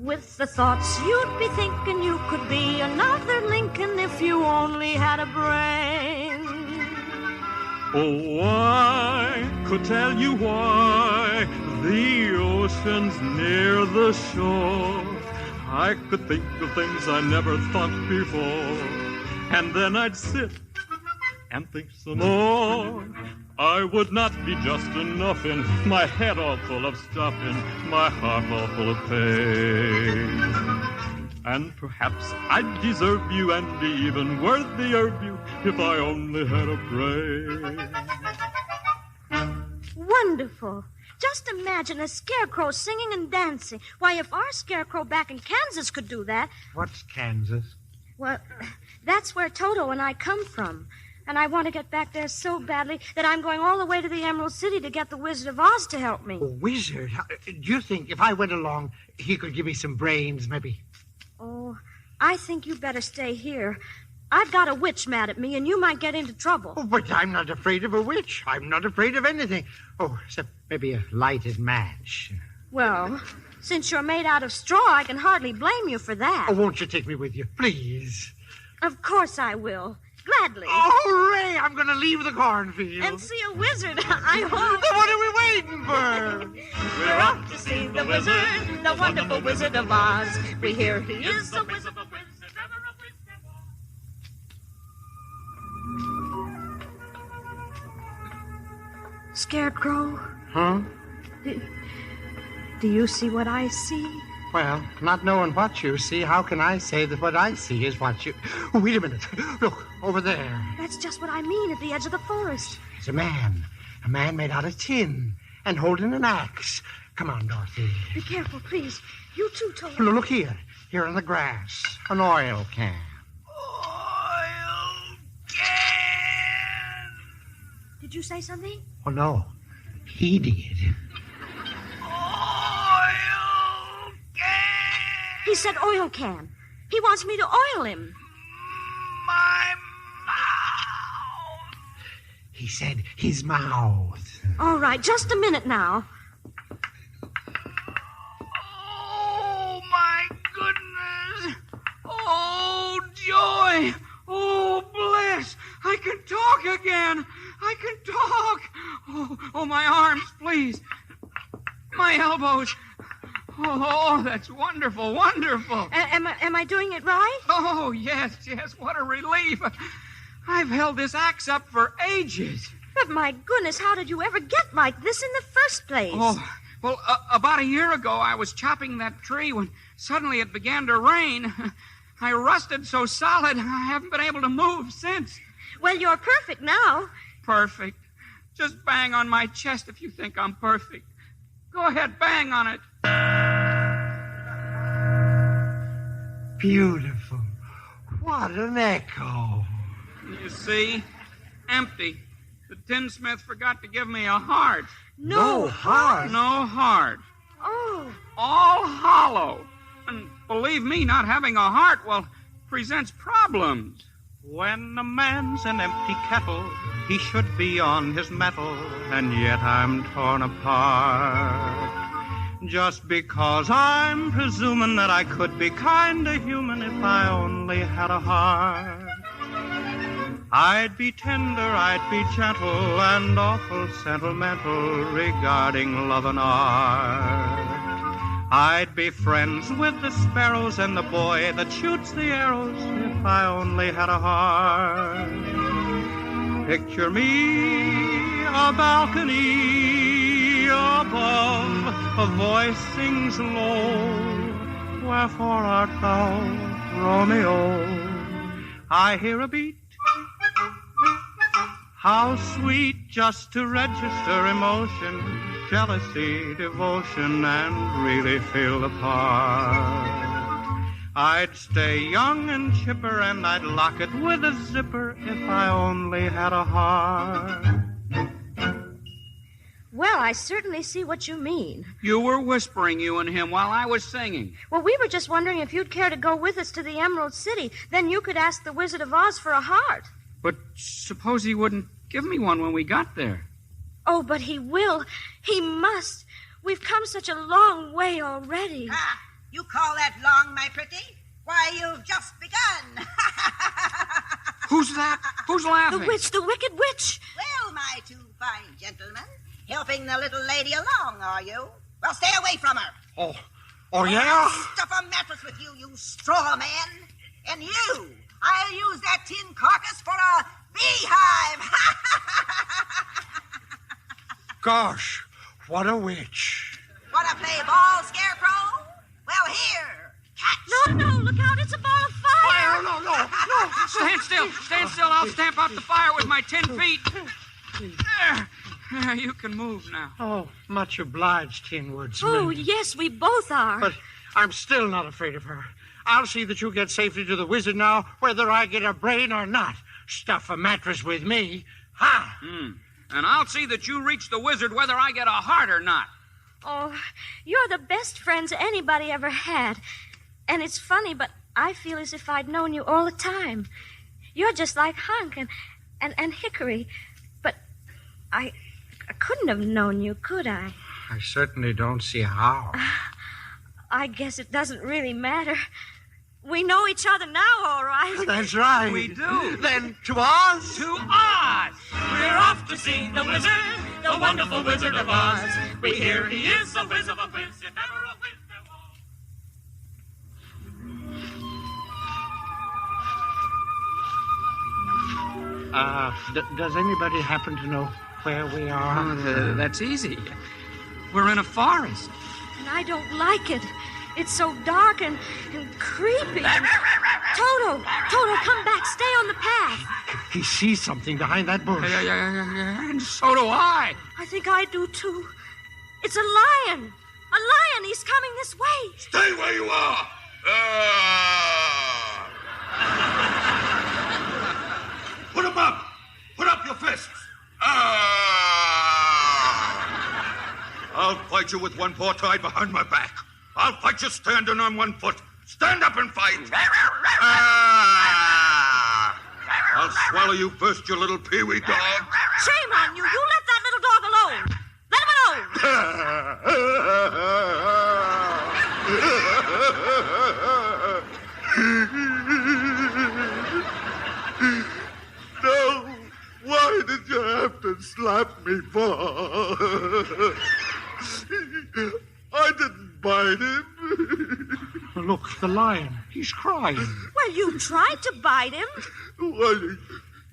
With the thoughts you'd be thinking you could be another Lincoln if you only had a brain. Oh, I could tell you why the ocean's near the shore. I could think of things I never thought before, and then I'd sit and think some more I would not be just enough in my head all full of stuffing, my heart all full of pain. And perhaps I'd deserve you and be even worthier of you if I only had a brain. Wonderful. Just imagine a scarecrow singing and dancing. Why, if our scarecrow back in Kansas could do that... What's Kansas? Well, that's where Toto and I come from. And I want to get back there so badly that I'm going all the way to the Emerald City to get the Wizard of Oz to help me. A wizard? Do you think if I went along, he could give me some brains, maybe? Oh, I think you better stay here. I've got a witch mad at me, and you might get into trouble. Oh, but I'm not afraid of a witch. I'm not afraid of anything. Oh, except maybe a lighted match. Well, since you're made out of straw, I can hardly blame you for that. Oh, won't you take me with you, please? Of course I will. Gladly. Oh, hooray! I'm going to leave the cornfield. And see a wizard, I hope. Then what are we waiting for? We're off to see the wizard, the wonderful Wizard of Oz. We hear he is the wizard of Wizard. Scarecrow? Huh? Do you see what I see? Well, not knowing what you see, how can I say that what I see is what you... Oh, wait a minute. Look, over there. That's just what I mean, at the edge of the forest. It's a man. A man made out of tin and holding an axe. Come on, Dorothy. Be careful, please. You too, Toto. Look here. Here in the grass. An oil can. Oil can! Did you say something? Oh, no. He did. He said oil can. He wants me to oil him. My mouth. He said his mouth. All right, just a minute now. Oh, my goodness. Oh, joy. Oh, bliss. I can talk again. I can talk. Oh, my arms, please. My elbows. Oh, that's wonderful, wonderful. Am I doing it right? Oh, yes, what a relief. I've held this axe up for ages. But my goodness, how did you ever get like this in the first place? Oh, well, about a year ago, I was chopping that tree when suddenly it began to rain. I rusted so solid, I haven't been able to move since. Well, you're perfect now. Perfect. Just bang on my chest if you think I'm perfect. Go ahead, bang on it. Beautiful. What an echo. You see? Empty. The tinsmith forgot to give me a heart. No heart? No heart. Oh. All hollow. And believe me, not having a heart, well, presents problems. When a man's an empty kettle, he should be on his mettle, and yet I'm torn apart. Just because I'm presuming that I could be kinda human if I only had a heart. I'd be tender, I'd be gentle, and awful sentimental regarding love and art. I'd be friends with the sparrows and the boy that shoots the arrows if I only had a heart. Picture me, a balcony above, a voice sings low, wherefore art thou, Romeo? I hear a beat, how sweet just to register emotion, jealousy, devotion, and really feel the part. I'd stay young and chipper, and I'd lock it with a zipper if I only had a heart. Well, I certainly see what you mean. You were whispering, you and him, while I was singing. Well, we were just wondering if you'd care to go with us to the Emerald City. Then you could ask the Wizard of Oz for a heart. But suppose he wouldn't give me one when we got there. Oh, but he will. He must. We've come such a long way already. Ah, you call that long, my pretty? Why, you've just begun. Who's that? Who's laughing? The witch, the wicked witch. Well, my two fine gentlemen, helping the little lady along, are you? Well, stay away from her. Oh, yeah? Stuff a mattress with you, you straw man. And you, I'll use that tin carcass for a beehive. Gosh, what a witch. Want to play ball, Scarecrow? Well, here. Catch. No, look out. It's a ball of fire. Fire! No. Stand still. I'll stamp out the fire with my 10 feet. There, you can move now. Oh, much obliged, Tin Woodsman. Oh, yes, we both are. But I'm still not afraid of her. I'll see that you get safely to the wizard now, whether I get a brain or not. Stuff a mattress with me. Ha! And I'll see that you reach the wizard whether I get a heart or not. Oh, you're the best friends anybody ever had. And it's funny, but I feel as if I'd known you all the time. You're just like Hunk and Hickory. But I couldn't have known you, could I? I certainly don't see how. I guess it doesn't really matter. We know each other now, all right. That's right. We do. Then to Oz? To Oz! We're off to see the wizard, the wonderful Wizard of Oz. We hear he is a whiz of a whiz, if ever a whiz there was. Does anybody happen to know where we are? That's easy. We're in a forest. And I don't like it. It's so dark and creepy. Toto, come back. Stay on the path. He sees something behind that bush. Yeah, and so do I. I think I do, too. It's a lion. A lion. He's coming this way. Stay where you are. Put him up. Put up your fists. I'll fight you with one paw tied behind my back. I'll fight you standing on one foot. Stand up and fight. I'll swallow you first, you little peewee dog. Shame on you. You let that little dog alone. Let him alone. No. Why did you have to slap me for? I didn't bite him. Look, the lion. He's crying. Well, you tried to bite him. Well,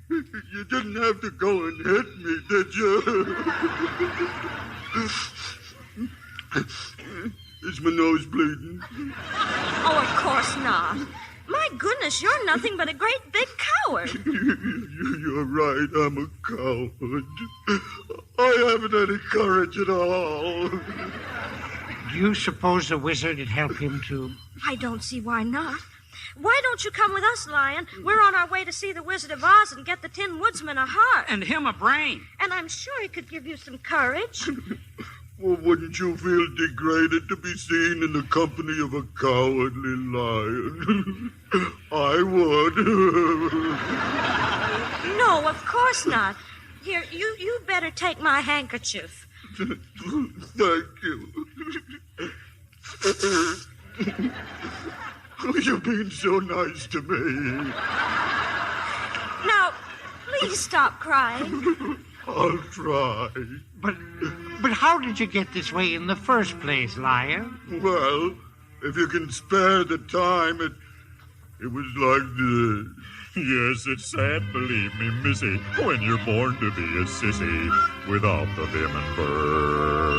you didn't have to go and hit me, did you? Is my nose bleeding? Oh, of course not. My goodness, you're nothing but a great big coward. You're right, I'm a coward. I haven't any courage at all. Do you suppose the wizard would help him to... I don't see why not. Why don't you come with us, Lion? We're on our way to see the Wizard of Oz and get the Tin Woodsman a heart. And him a brain. And I'm sure he could give you some courage. Well, wouldn't you feel degraded to be seen in the company of a cowardly lion? I would. No, of course not. Here, you better take my handkerchief. Thank you. You've been so nice to me. Now, please stop crying. I'll try. But how did you get this way in the first place, Lion? Well, if you can spare the time, it was like this. Yes, it's sad, believe me, missy, when you're born to be a sissy without the vim and verve.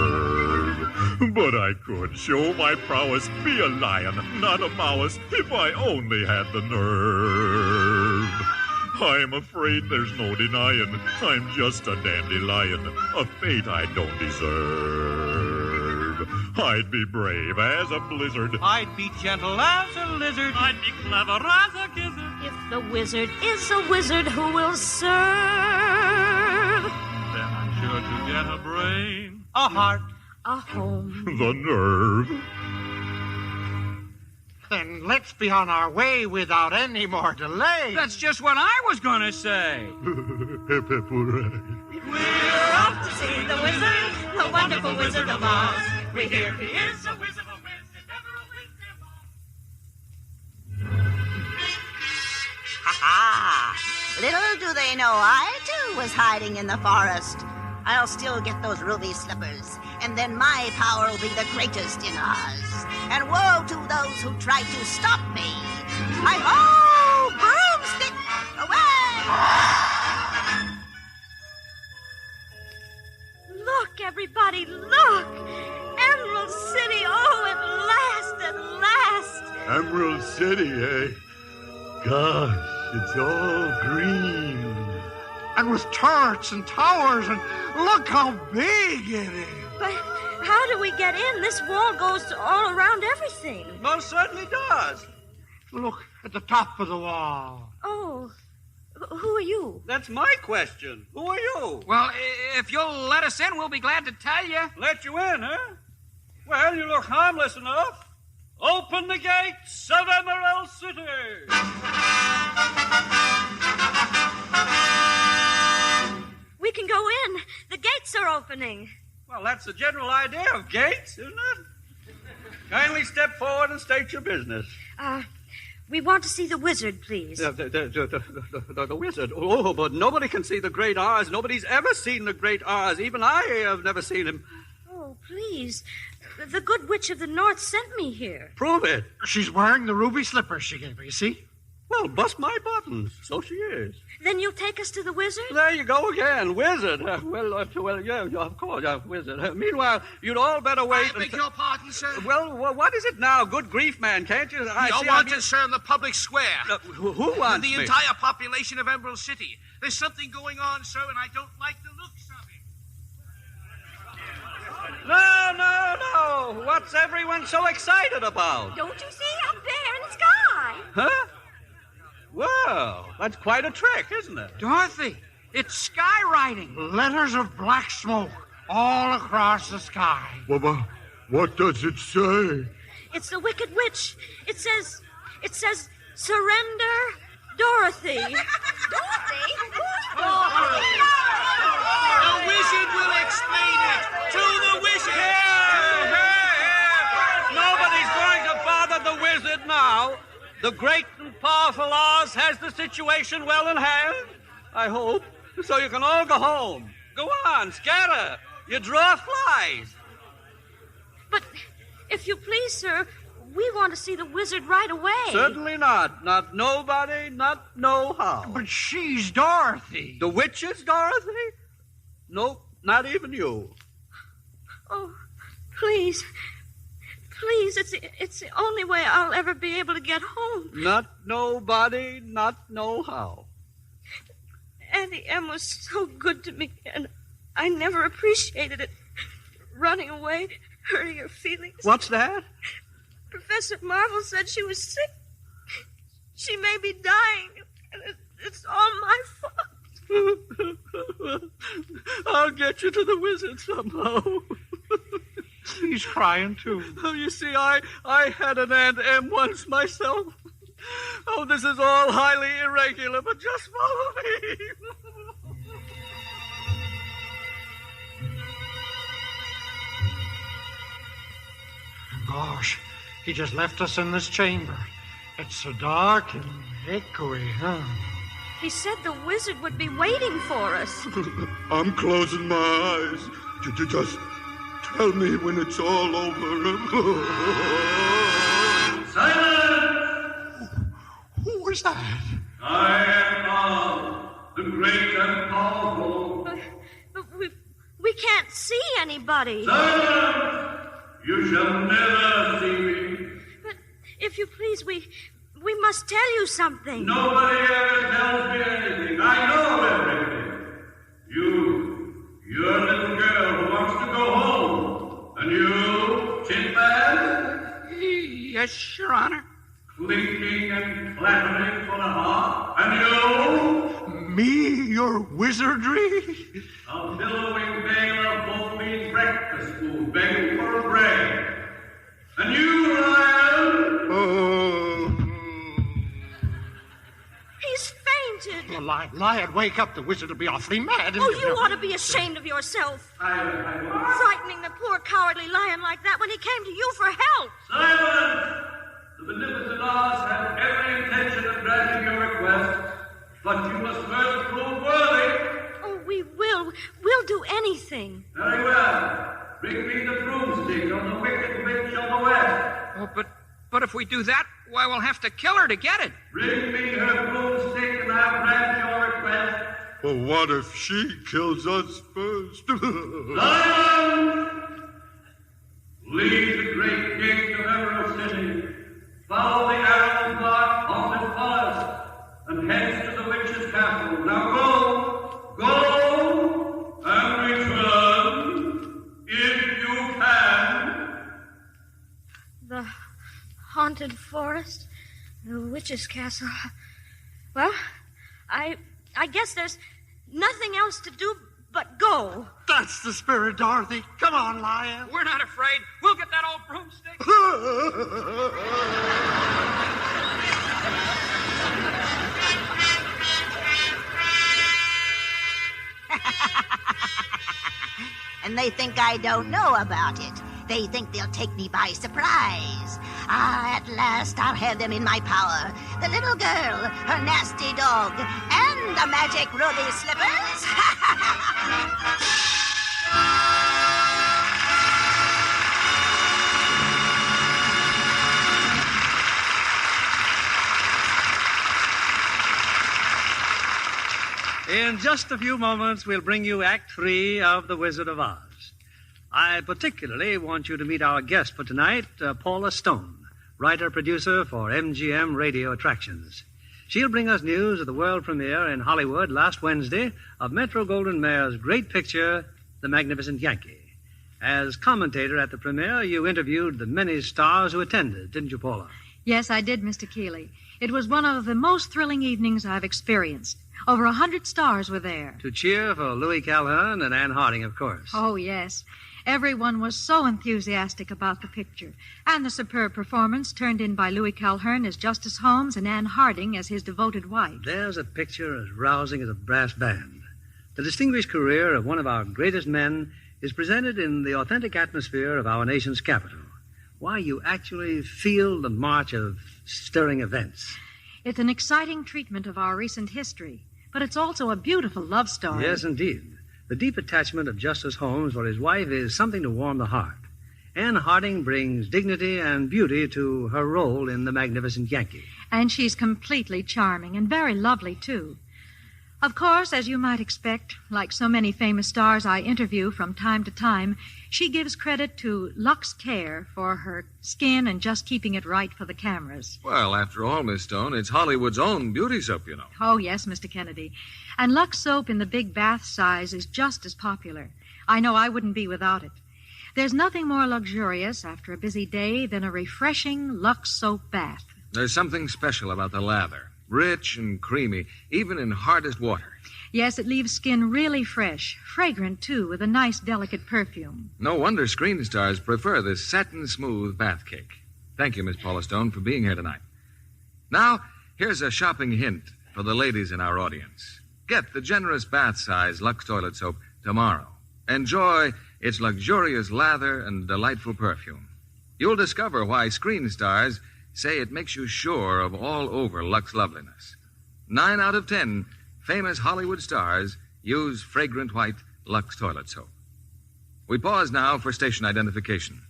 But I could show my prowess, be a lion, not a mouse, if I only had the nerve. I'm afraid there's no denying I'm just a dandelion, a fate I don't deserve. I'd be brave as a blizzard. I'd be gentle as a lizard. I'd be clever as a gizzard. If the wizard is a wizard who will serve, then I'm sure to get a brain, a heart, a home, the nerve. Then let's be on our way without any more delay. That's just what I was going to say. Hip, hip, hooray. We're off to see the wizard, the wonderful Wizard of Oz. We hear he is a wizard of Oz. Ha-ha! Little do they know I, too, was hiding in the forest. I'll still get those ruby slippers, and then my power will be the greatest in Oz. And woe to those who try to stop me. Hi-ho! Broomstick! Away! Look, Emerald City, eh? Gosh, it's all green. And with turrets and towers, and look how big it is. But how do we get in? This wall goes all around everything. Most certainly does. Look at the top of the wall. Oh, who are you? That's my question. Who are you? Well, if you'll let us in, we'll be glad to tell you. Let you in, huh? Well, you look harmless enough. Open the gates of Emerald City. We can go in. The gates are opening. Well, that's the general idea of gates, isn't it? Kindly step forward and state your business. We want to see the wizard, please. The wizard? Oh, but nobody can see the Great Oz. Nobody's ever seen the Great Oz. Even I have never seen him. Oh, please. The good witch of the north sent me here. Prove it. She's wearing the ruby slippers she gave me, you see? Well, bust my buttons. So she is. Then you'll take us to the wizard? There you go again. Wizard. Yeah, of course, wizard. Meanwhile, you'd all better wait. I beg your pardon, sir? Well, what is it now? Good grief, man. Can't you? You're wanted, sir, in the public square. Who wants the me? entire population of Emerald City. There's something going on, sir, and I don't like the looks of it. No. What's everyone so excited about? Don't you see up there in the sky? Huh? Well, that's quite a trick, isn't it? Dorothy, it's skywriting. Letters of black smoke all across the sky. Well, what does it say? It's the Wicked Witch. It says, surrender, Dorothy. Dorothy? The wizard will explain it. To the wizard. Here. Nobody's going to bother the wizard now. The great and powerful Oz has the situation well in hand, I hope, so you can all go home. Go on, scatter. You draw flies. But if you please, sir, we want to see the wizard right away. Certainly not. Not nobody, not no how. But she's Dorothy. The witch is Dorothy? Nope, not even you. Oh, please. Please, it's the only way I'll ever be able to get home. Not nobody, not no how. Auntie Em was so good to me, and I never appreciated it. Running away, hurting her feelings. What's that? Professor Marvel said she was sick. She may be dying, and it's all my fault. I'll get you to the wizard somehow. He's crying, too. Oh, you see, I had an Aunt Em once myself. Oh, this is all highly irregular, but just follow me. Gosh, he just left us in this chamber. It's so dark and echoey, huh? He said the wizard would be waiting for us. I'm closing my eyes. Just tell me when it's all over. Silence! Who was that? I am Oz, the great and powerful. But we can't see anybody. Silence! You shall never see me. But if you please, we must tell you something. Nobody ever tells me anything. I know everything. You're a little girl who wants to go home. And you, Tin Man? Yes, Your Honor. Clinking and clattering for the heart. And you? Me, your wizardry? A billowing bale of homemade breakfast food, begging for a break. And you, Lion? He's fainted. Well, Lion, wake up. The wizard will be awfully mad. Oh, you ought to be ashamed of yourself. Frightening the poor cowardly lion like that when he came to you for help. Silence! The beneficent Oz has every intention of granting your request, but you must first prove worthy. Oh, we will. We'll do anything. Very well. Bring me the broomstick on the Wicked Witch of the West. Oh, but if we do that, why, we'll have to kill her to get it. Bring me her broomstick and I'll grant your request. Well, what if she kills us first? Silence! Leave the great gate of Emerald City Follow the arrow marked haunted forest and head to the witch's castle. Now go, and return if you can. The haunted forest, the witch's castle. Well, I guess there's nothing else to do but go. That's the spirit, Dorothy. Come on, Lion. We're not afraid. We'll get that old broomstick. And they think I don't know about it. They think they'll take me by surprise. At last I'll have them in my power. The little girl, her nasty dog, and the magic ruby slippers. In just a few moments, we'll bring you Act 3 of The Wizard of Oz. I particularly want you to meet our guest for tonight, Paula Stone, writer-producer for MGM Radio Attractions. She'll bring us news of the world premiere in Hollywood last Wednesday of Metro-Goldwyn-Mayer's great picture, The Magnificent Yankee. As commentator at the premiere, you interviewed the many stars who attended, didn't you, Paula? Yes, I did, Mr. Keeley. It was one of the most thrilling evenings I've experienced. Over 100 stars were there. To cheer for Louis Calhoun and Anne Harding, of course. Oh, yes. Everyone was so enthusiastic about the picture. And the superb performance turned in by Louis Calhoun as Justice Holmes and Anne Harding as his devoted wife. There's a picture as rousing as a brass band. The distinguished career of one of our greatest men is presented in the authentic atmosphere of our nation's capital. Why, you actually feel the march of stirring events. It's an exciting treatment of our recent history, but it's also a beautiful love story. Yes, indeed. The deep attachment of Justice Holmes for his wife is something to warm the heart. Anne Harding brings dignity and beauty to her role in The Magnificent Yankee. And she's completely charming and very lovely, too. Of course, as you might expect, like so many famous stars I interview from time to time, she gives credit to Lux Care for her skin and just keeping it right for the cameras. Well, after all, Miss Stone, it's Hollywood's own beauty soap, you know. Oh, yes, Mr. Kennedy. And Lux soap in the big bath size is just as popular. I know I wouldn't be without it. There's nothing more luxurious after a busy day than a refreshing Lux soap bath. There's something special about the lather. Rich and creamy, even in hardest water. Yes, it leaves skin really fresh, fragrant, too, with a nice, delicate perfume. No wonder screen stars prefer this satin-smooth bath cake. Thank you, Miss Paula Stone, for being here tonight. Now, here's a shopping hint for the ladies in our audience. Get the generous bath-size Lux toilet soap tomorrow. Enjoy its luxurious lather and delightful perfume. You'll discover why screen stars say it makes you sure of all-over Lux loveliness. 9 out of 10 famous Hollywood stars use fragrant white Lux toilet soap. We pause now for station identification.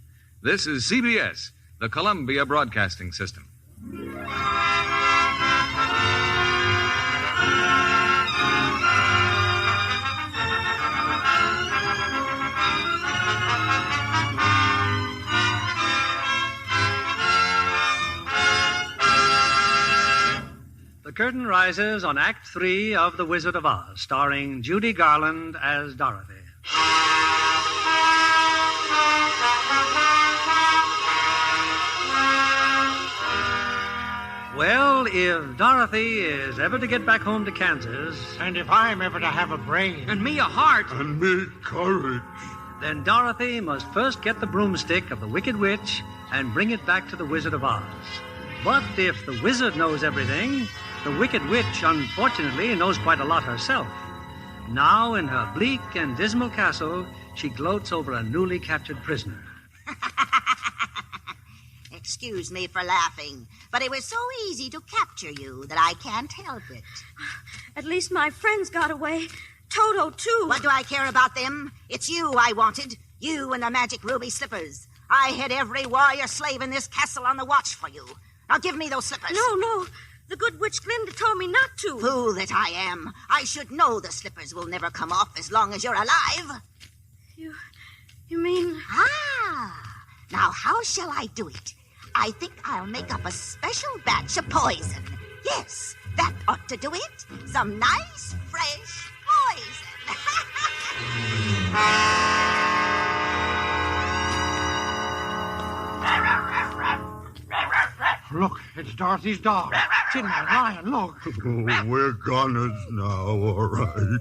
This is CBS, the Columbia Broadcasting System. The curtain rises on Act 3 of The Wizard of Oz, starring Judy Garland as Dorothy. Well, if Dorothy is ever to get back home to Kansas... And if I'm ever to have a brain... And me a heart... And me courage... Then Dorothy must first get the broomstick of the Wicked Witch and bring it back to the Wizard of Oz. But if the wizard knows everything, the Wicked Witch, unfortunately, knows quite a lot herself. Now, in her bleak and dismal castle, she gloats over a newly captured prisoner. Excuse me for laughing, but it was so easy to capture you that I can't help it. At least my friends got away. Toto, too. What do I care about them? It's you I wanted. You and the magic ruby slippers. I had every warrior slave in this castle on the watch for you. Now give me those slippers. No. The good witch Glinda told me not to. Fool that I am. I should know the slippers will never come off as long as you're alive. You mean... Ah. Now, how shall I do it? I think I'll make up a special batch of poison. Yes, that ought to do it. Some nice, fresh poison. Look, it's Dorothy's dog. Tin Man, Lion, look. Oh, we're goners now, all right.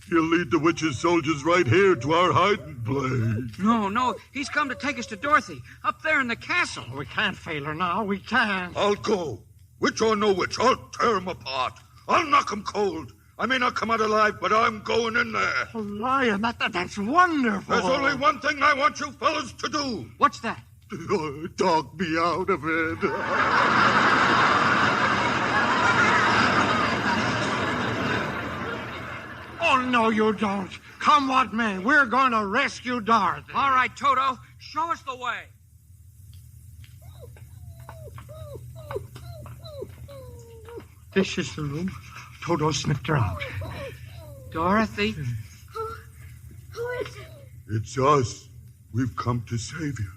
He'll lead the witches' soldiers right here to our hiding place. No, he's come to take us to Dorothy, up there in the castle. We can't fail her now, we can't. I'll go. Witch or no witch, I'll tear him apart. I'll knock him cold. I may not come out alive, but I'm going in there. Oh, Lion, that's wonderful. There's only one thing I want you fellas to do. What's that? Talk me out of it. Oh, no, you don't. Come what may, we're going to rescue Dorothy. All right, Toto, show us the way. This is the room. Toto sniffed her out. Dorothy? Who is it? It's us. We've come to save you.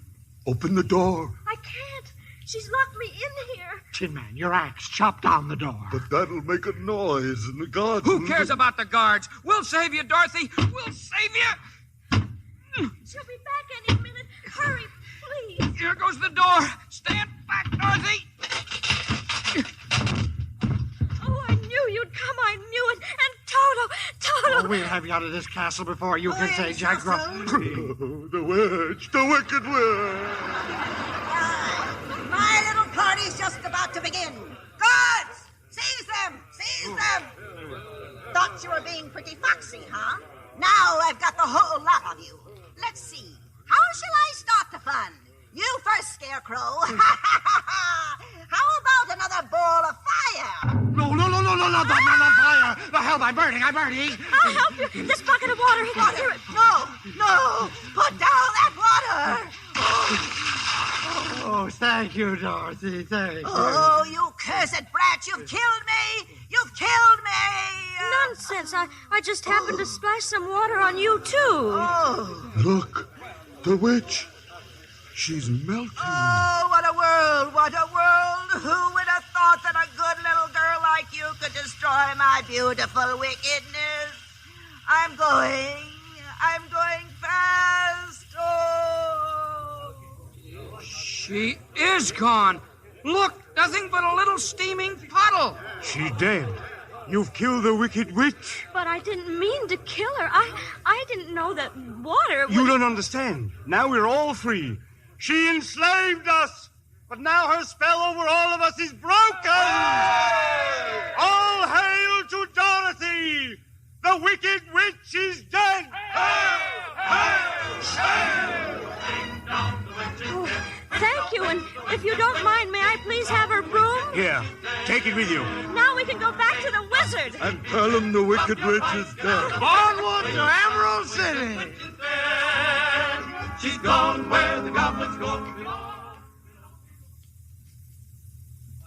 Open the door. I can't. She's locked me in here. Tin Man, your axe, chop down the door. But that'll make a noise, and the guards... Who cares about the guards? We'll save you, Dorothy. We'll save you. She'll be back any minute. Hurry, please. Here goes the door. Stand back, Dorothy. Oh, I knew you'd come. I knew it. And Toto. Oh, we'll have you out of this castle before you can say Jack Gruff. The witch, the wicked witch. My little party's just about to begin. Guards! Seize them! Seize them! Thought you were being pretty foxy, huh? Now I've got the whole lot of you. Let's see. How shall I start the fun? You first, Scarecrow. How about another ball of fire? No, not fire. The hell, I'm burning. I'll help you. This bucket of water. Here it. No. Put down that water. Oh, thank you, Dorothy. Thank you. Oh, you cursed brat. You've killed me. You've killed me. Nonsense. I just happened to splash some water on you, too. Oh. Look, the witch. She's melting. Oh, what a world, what a world. Who would have thought that a good little girl like you could destroy my beautiful wickedness? I'm going fast. Oh. She is gone. Look, nothing but a little steaming puddle. She's dead. You've killed the wicked witch. But I didn't mean to kill her. I didn't know that water would... You don't understand. Now we're all free. She enslaved us, but now her spell over all of us is broken. All hail to Dorothy! The wicked witch is dead! Oh, thank you, and if you don't mind, may I please have her broom? Here, take it with you. Now we can go back to the wizard. And tell him the wicked witch is dead. Onward to Emerald City! She's gone where the goblins go.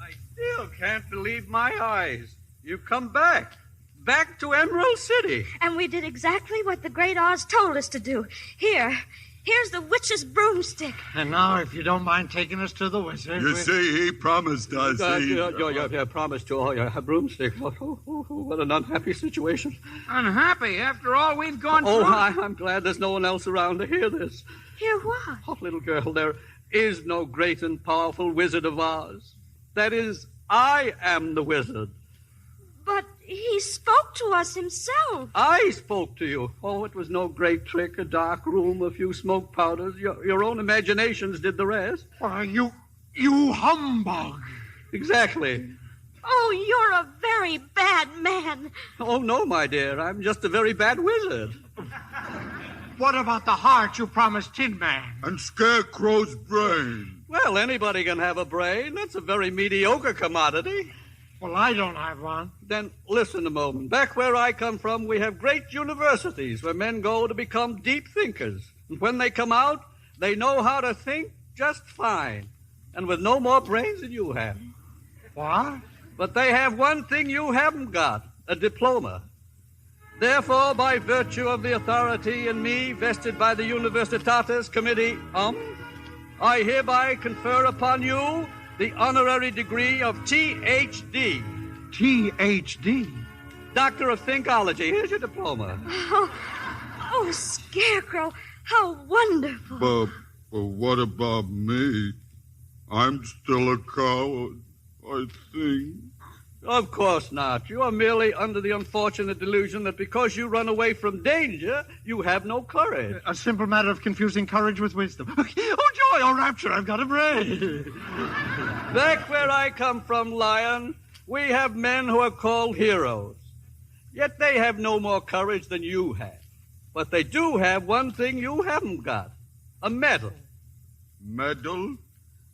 I still can't believe my eyes. You've come back. Back to Emerald City. And we did exactly what the Great Oz told us to do. Here's the witch's broomstick. And now, if you don't mind taking us to the wizard... You see, he promised us. Yeah, promised to. A broomstick. What an unhappy situation. Unhappy after all we've gone through? Oh, I'm glad there's no one else around to hear this. Hear what? Oh, little girl, there is no great and powerful Wizard of Oz. That is, I am the wizard. But he spoke to us himself. I spoke to you. Oh, it was no great trick, a dark room, a few smoke powders. Your own imaginations did the rest. Why, you humbug. Exactly. Oh, you're a very bad man. Oh, no, my dear. I'm just a very bad wizard. What about the heart you promised Tin Man? And Scarecrow's brain. Well, anybody can have a brain. That's a very mediocre commodity. Well, I don't have one. Then listen a moment. Back where I come from, we have great universities where men go to become deep thinkers. And when they come out, they know how to think just fine. And with no more brains than you have. What? But they have one thing you haven't got, a diploma. Therefore, by virtue of the authority in me vested by the Universitatis Committee, I hereby confer upon you the honorary degree of Ph.D. Ph.D.? Doctor of Thinkology. Here's your diploma. Oh, Scarecrow, how wonderful. But what about me? I'm still a coward, I think. Of course not. You are merely under the unfortunate delusion that because you run away from danger, you have no courage. A simple matter of confusing courage with wisdom. Oh, joy, oh, rapture, I've got a brain. Back where I come from, Lion, we have men who are called heroes. Yet they have no more courage than you have. But they do have one thing you haven't got, a medal. Medal?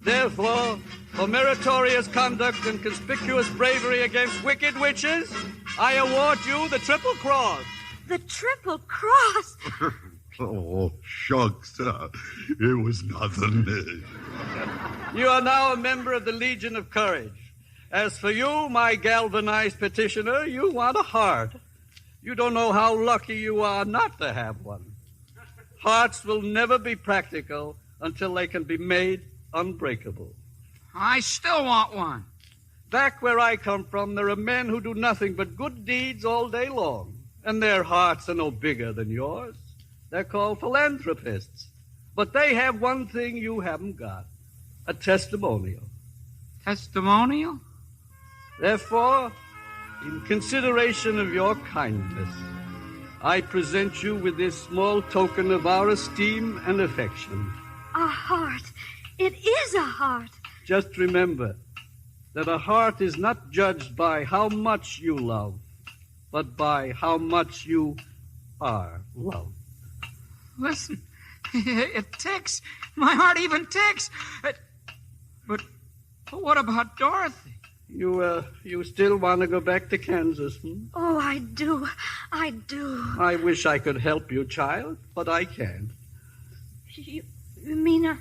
Therefore, for meritorious conduct and conspicuous bravery against wicked witches, I award you the Triple Cross. The Triple Cross? Oh, shucks. It was nothing. You are now a member of the Legion of Courage. As for you, my galvanized petitioner, you want a heart. You don't know how lucky you are not to have one. Hearts will never be practical until they can be made unbreakable. I still want one. Back where I come from, there are men who do nothing but good deeds all day long, and their hearts are no bigger than yours. They're called philanthropists. But they have one thing you haven't got, a testimonial. Testimonial? Therefore, in consideration of your kindness, I present you with this small token of our esteem and affection. A heart. It is a heart. Just remember that a heart is not judged by how much you love, but by how much you are loved. Listen, it ticks. My heart even ticks. But what about Dorothy? You still want to go back to Kansas, Oh, I do. I do. I wish I could help you, child, but I can't. You mean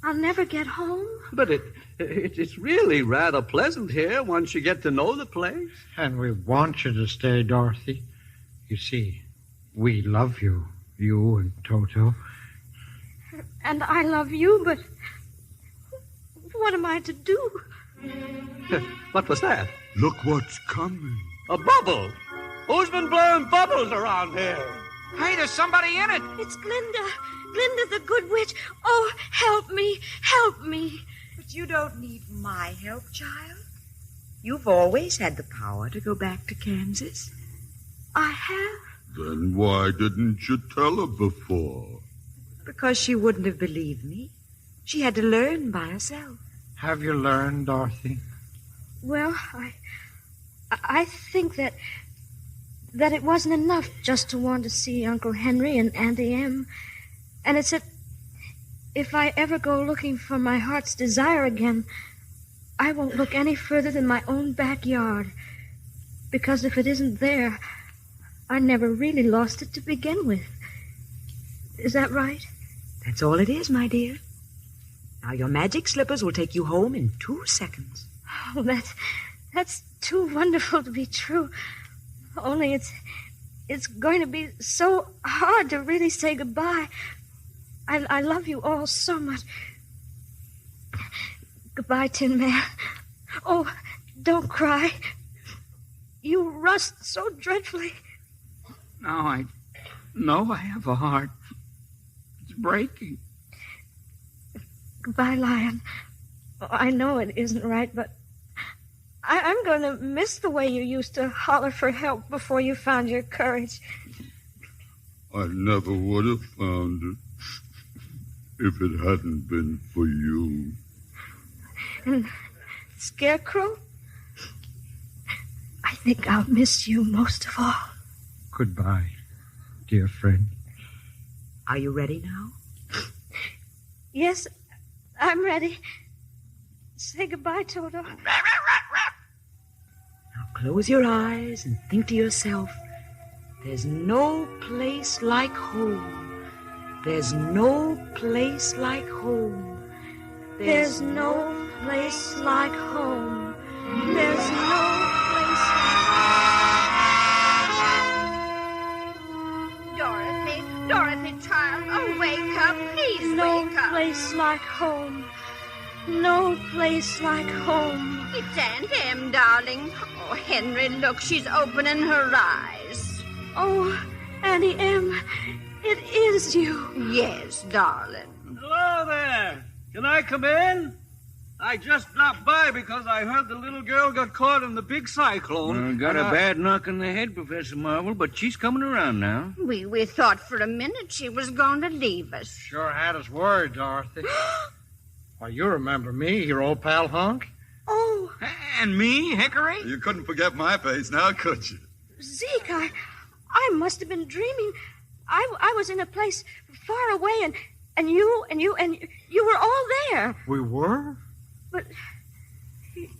I'll never get home? But it's really rather pleasant here once you get to know the place. And we want you to stay, Dorothy. You see, we love you, you and Toto. And I love you, but what am I to do? What was that? Look what's coming. A bubble. Who's been blowing bubbles around here? Hey, there's somebody in it. It's Glinda. Glinda the Good Witch. Oh, help me. Help me. But you don't need my help, child. You've always had the power to go back to Kansas. I have? Then why didn't you tell her before? Because she wouldn't have believed me. She had to learn by herself. Have you learned, Dorothy? Well, I think that it wasn't enough just to want to see Uncle Henry and Auntie Em. And it's that if I ever go looking for my heart's desire again, I won't look any further than my own backyard. Because if it isn't there, I never really lost it to begin with. Is that right? That's all it is, my dear. Now, your magic slippers will take you home in 2 seconds. Oh, that's too wonderful to be true. Only it's going to be so hard to really say goodbye. I love you all so much. Goodbye, Tin Man. Oh, don't cry. You rust so dreadfully. Now I know I have a heart. It's breaking. Goodbye, Lion. I know it isn't right, but I'm going to miss the way you used to holler for help before you found your courage. I never would have found it if it hadn't been for you. And Scarecrow? I think I'll miss you most of all. Goodbye, dear friend. Are you ready now? Yes, I'm ready. Say goodbye, Toto. Now close your eyes and think to yourself, there's no place like home. There's no place like home. There's no place like home. There's no place Dorothy, child, oh, wake up. Please no wake up. place like home. No place like home. It's Aunt Em, darling. Oh, Henry, look, she's opening her eyes. Oh, Auntie Em, it is you. Yes, darling. Hello there. Can I come in? I just dropped by because I heard the little girl got caught in the big cyclone. Got a bad knock on the head, Professor Marvel, but she's coming around now. We thought for a minute she was going to leave us. Sure had us worried, Dorothy. Why, you remember me, your old pal Hunk? Oh. And me, Hickory? You couldn't forget my face now, could you? Zeke, I must have been dreaming. I was in a place far away, and you were all there. We were? But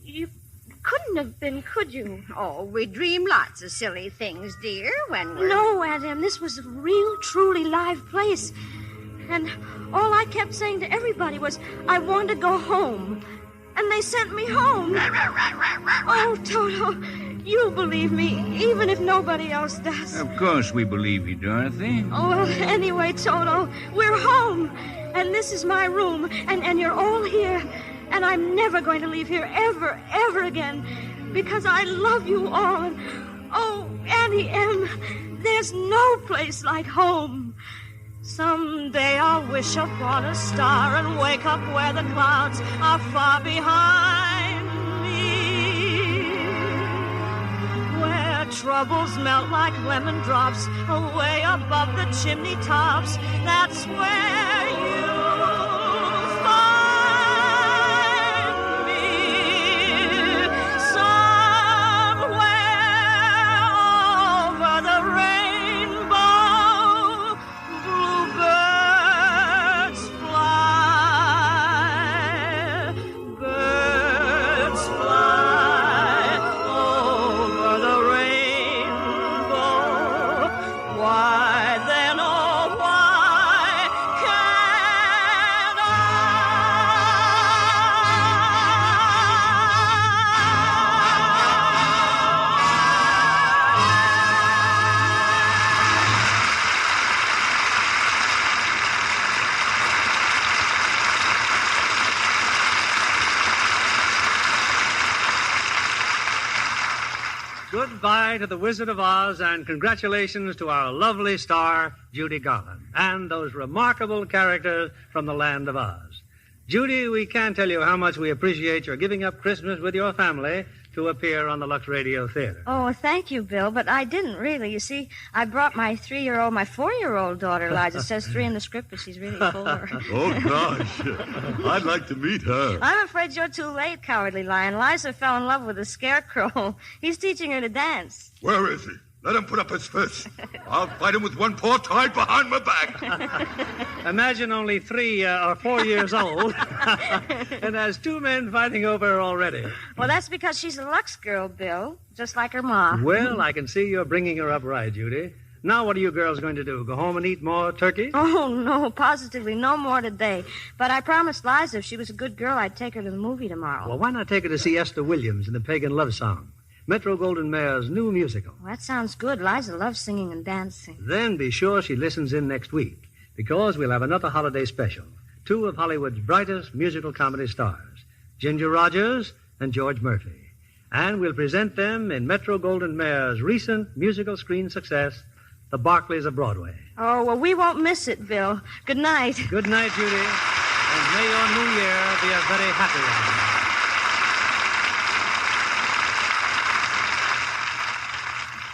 you couldn't have been, could you? Oh, we dream lots of silly things, dear, when we're... No, Aunt Em, this was a real, truly live place. And all I kept saying to everybody was, I want to go home. And they sent me home. Oh, Toto, you believe me, even if nobody else does. Of course we believe you, Dorothy. Oh, well, anyway, Toto, we're home. And this is my room, and you're all here. And I'm never going to leave here ever again, because I love you all. And, oh, Auntie Em, there's no place like home. Someday I'll wish upon a star and wake up where the clouds are far behind me, where troubles melt like lemon drops away above the chimney tops. That's where you'll find me, somewhere over the rainbow. Bluebirds fly over the rainbow. Why then, oh, why can't Goodbye to the Wizard of Oz, and congratulations to our lovely star, Judy Garland, and those remarkable characters from the land of Oz. Judy, we can't tell you how much we appreciate your giving up Christmas with your family to appear on the Lux Radio Theater. Oh, thank you, Bill, but I didn't really. You see, I brought my 4-year-old daughter, Eliza. It says 3 in the script, but she's really 4. Oh, gosh. I'd like to meet her. I'm afraid you're too late, Cowardly Lion. Liza fell in love with a scarecrow. He's teaching her to dance. Where is he? Let him put up his fist. I'll fight him with one paw tied behind my back. Imagine only 3 or 4 years old and has 2 men fighting over her already. Well, that's because she's a Lux girl, Bill, just like her ma. Well, I can see you're bringing her up right, Judy. Now what are you girls going to do? Go home and eat more turkey? Oh, no, positively no more today. But I promised Liza if she was a good girl, I'd take her to the movie tomorrow. Well, why not take her to see Esther Williams in the Pagan Love Song? Metro-Goldwyn-Mayer's new musical. Well, that sounds good. Liza loves singing and dancing. Then be sure she listens in next week, because we'll have another holiday special. 2 of Hollywood's brightest musical comedy stars, Ginger Rogers and George Murphy. And we'll present them in Metro-Goldwyn-Mayer's recent musical screen success, The Barclays of Broadway. Oh, well, we won't miss it, Bill. Good night. Good night, Judy. And may your new year be a very happy one.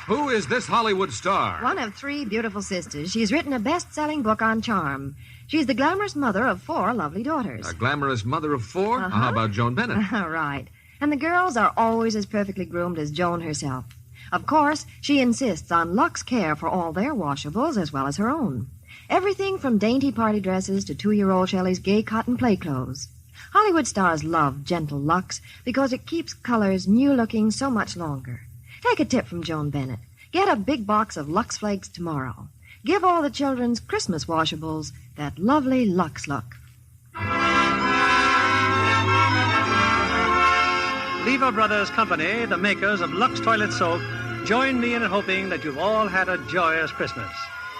Who is this Hollywood star? One of 3 beautiful sisters. She's written a best-selling book on charm. She's the glamorous mother of 4 lovely daughters. A glamorous mother of 4? Uh-huh. How about Joan Bennett? Right. And the girls are always as perfectly groomed as Joan herself. Of course, she insists on Lux care for all their washables as well as her own. Everything from dainty party dresses to 2-year-old Shelley's gay cotton play clothes. Hollywood stars love gentle Lux because it keeps colors new-looking so much longer. Take a tip from Joan Bennett. Get a big box of Lux Flakes tomorrow. Give all the children's Christmas washables that lovely Lux look. Lever Brothers Company, the makers of Lux Toilet Soap, join me in hoping that you've all had a joyous Christmas.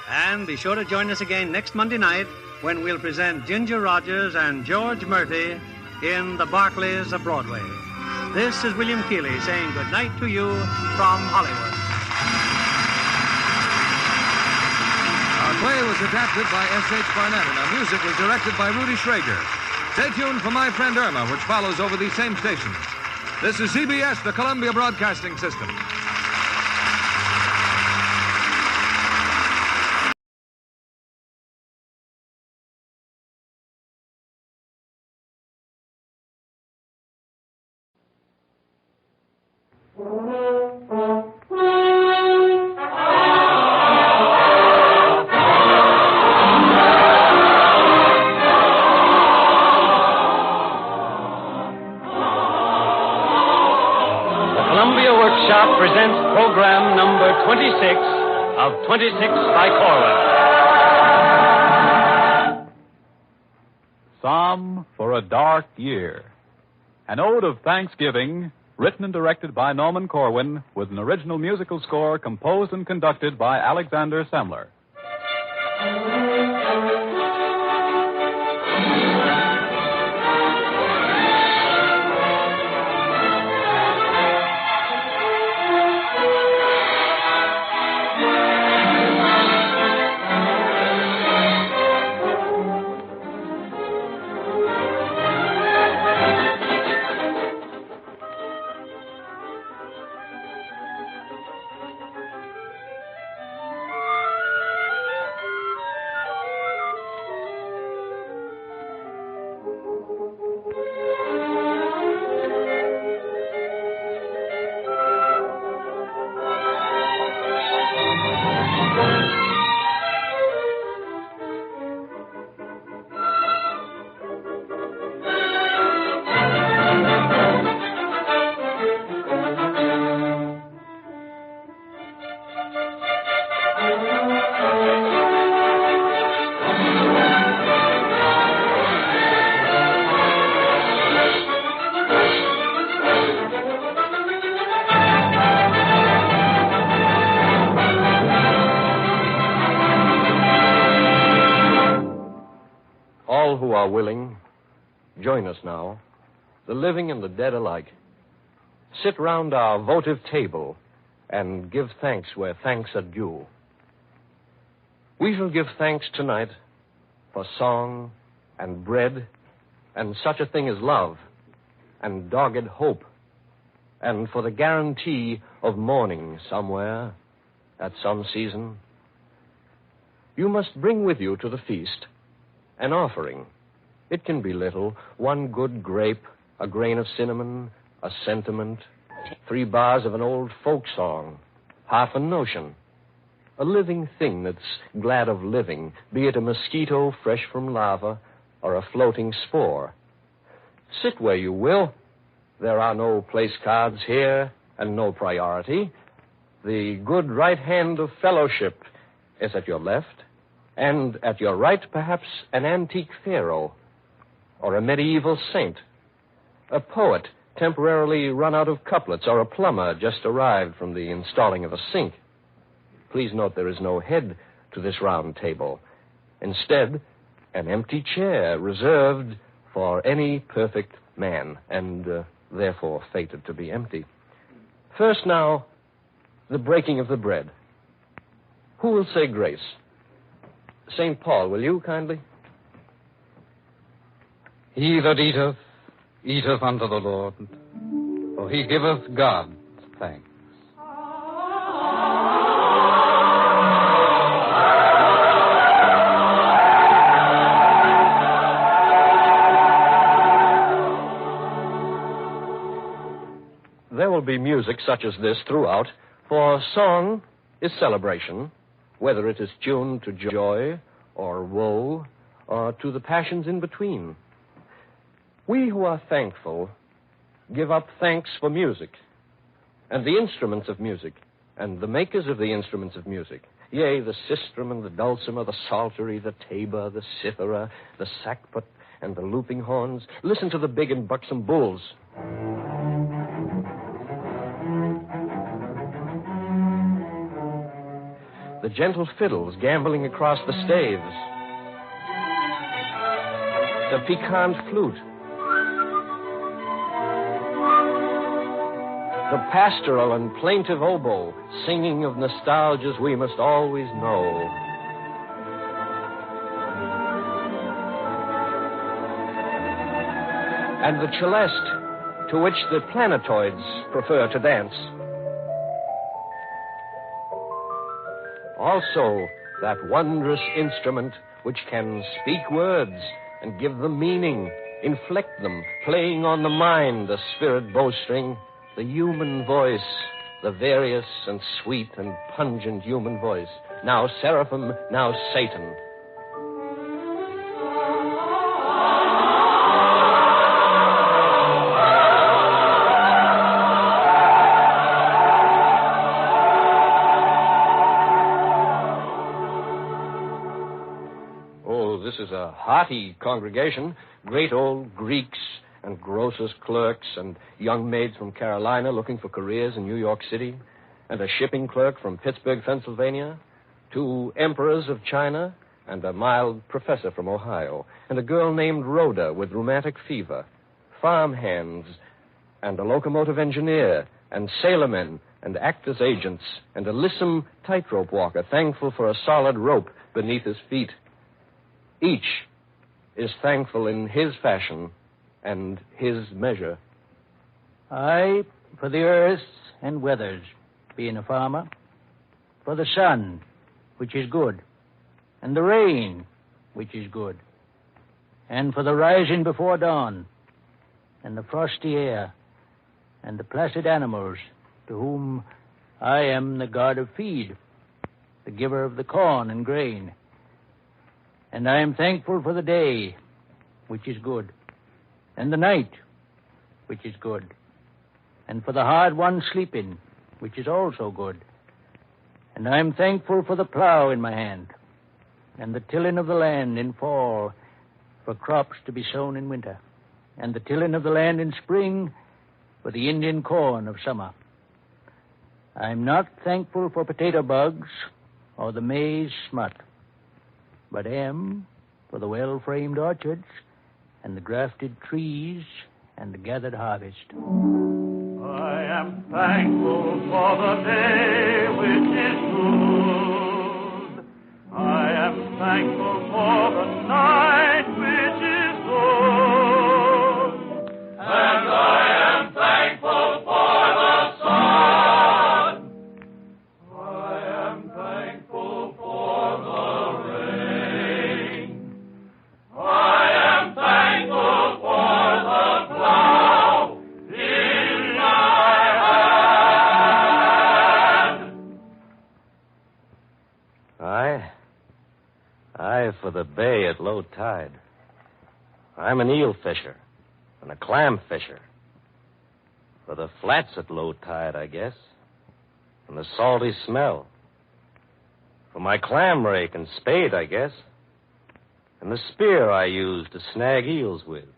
And be sure to join us again next Monday night when we'll present Ginger Rogers and George Murphy in The Barclays of Broadway. This is William Keighley saying good night to you from Hollywood. Our play was adapted by S.H. Barnett, and our music was directed by Rudy Schrager. Stay tuned for My Friend Irma, which follows over these same stations. This is CBS, the Columbia Broadcasting System. Presents program number 26 of 26 by Corwin. Psalm for a Dark Year. An ode of thanksgiving, written and directed by Norman Corwin, with an original musical score composed and conducted by Alexander Semler. Willing, join us now, the living and the dead alike. Sit round our votive table and give thanks where thanks are due. We shall give thanks tonight for song and bread and such a thing as love and dogged hope and for the guarantee of morning somewhere at some season. You must bring with you to the feast an offering. It can be little, one good grape, a grain of cinnamon, a sentiment, 3 bars of an old folk song, half a notion, a living thing that's glad of living, be it a mosquito fresh from lava or a floating spore. Sit where you will. There are no place cards here and no priority. The good right hand of fellowship is at your left, and at your right, perhaps, an antique pharaoh or a medieval saint, a poet temporarily run out of couplets, or a plumber just arrived from the installing of a sink. Please note there is no head to this round table. Instead, an empty chair reserved for any perfect man, and therefore fated to be empty. First now, the breaking of the bread. Who will say grace? St. Paul, will you kindly? He that eateth, eateth unto the Lord, for he giveth God thanks. There will be music such as this throughout, for song is celebration, whether it is tuned to joy or woe or to the passions in between. We who are thankful give up thanks for music and the instruments of music and the makers of the instruments of music. Yea, the sistrum and the dulcimer, the psaltery, the tabor, the cithara, the sackbut, and the looping horns. Listen to the big and buxom bulls. The gentle fiddles gamboling across the staves. the piquant flute, the pastoral and plaintive oboe, singing of nostalgias we must always know. And the celeste, to which the planetoids prefer to dance. Also, that wondrous instrument which can speak words and give them meaning, inflect them, playing on the mind, the spirit bowstring, the human voice, the various and sweet and pungent human voice, now seraphim, now Satan. This is a hearty congregation. Great old Greeks and grocers' clerks and young maids from Carolina looking for careers in New York City, and a shipping clerk from Pittsburgh, Pennsylvania, 2 emperors of China, and a mild professor from Ohio, and a girl named Rhoda with rheumatic fever, farm hands, and a locomotive engineer, and sailormen, and actors' agents, and a lissom tightrope walker, thankful for a solid rope beneath his feet. Each is thankful in his fashion and his measure. I, for the earth and weathers, being a farmer, for the sun, which is good, and the rain, which is good, and for the rising before dawn, and the frosty air, and the placid animals, to whom I am the god of feed, the giver of the corn and grain. And I am thankful for the day, which is good, and the night, which is good, and for the hard one sleeping, which is also good. And I am thankful for the plow in my hand, and the tilling of the land in fall, for crops to be sown in winter, and the tilling of the land in spring, for the Indian corn of summer. I am not thankful for potato bugs or the maize smut, but am for the well-framed orchards and the grafted trees and the gathered harvest. I am thankful for the day which is good. I am thankful for the night which is good. And I am thankful for the sun. I am thankful for the rain. I am thankful for the plow in my hand. I for the bay at low tide. I'm an eel fisher and a clam fisher. For the flats at low tide, I guess, and the salty smell. For my clam rake and spade, I guess, and the spear I use to snag eels with,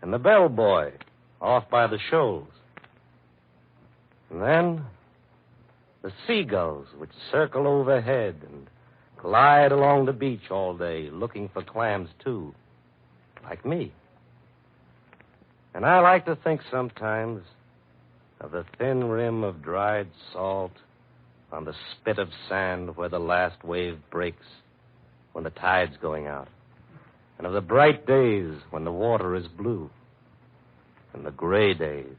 and the bellboy off by the shoals. And then the seagulls which circle overhead and glide along the beach all day looking for clams, too, like me. And I like to think sometimes of the thin rim of dried salt on the spit of sand where the last wave breaks when the tide's going out, and of the bright days when the water is blue, and the gray days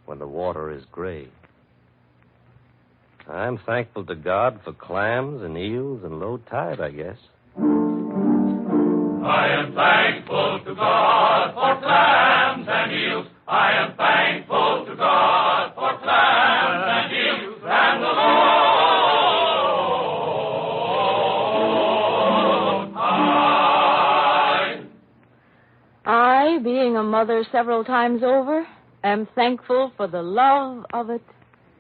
when the water is gray. I'm thankful to God for clams and eels and low tide, I guess. I am thankful to God for clams and eels. I am thankful to God for clams and eels and the low tide. I, being a mother several times over, am thankful for the love of it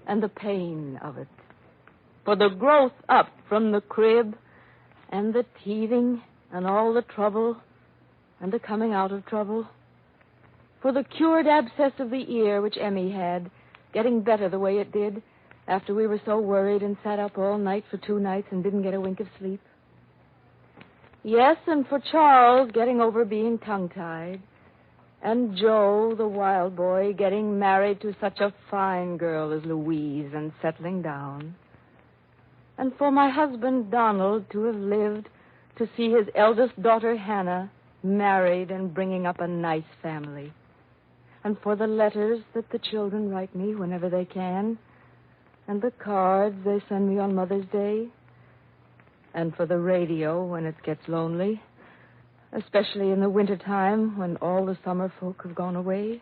and the pain of it, for the growth up from the crib and the teething and all the trouble and the coming out of trouble, for the cured abscess of the ear which Emmy had, getting better the way it did after we were so worried and sat up all night for 2 nights and didn't get a wink of sleep, Yes, and for Charles getting over being tongue-tied. And Joe, the wild boy, getting married to such a fine girl as Louise and settling down. And for my husband, Donald, to have lived to see his eldest daughter, Hannah, married and bringing up a nice family. And for the letters that the children write me whenever they can. And the cards they send me on Mother's Day. And for the radio when it gets lonely. Especially in the wintertime when all the summer folk have gone away.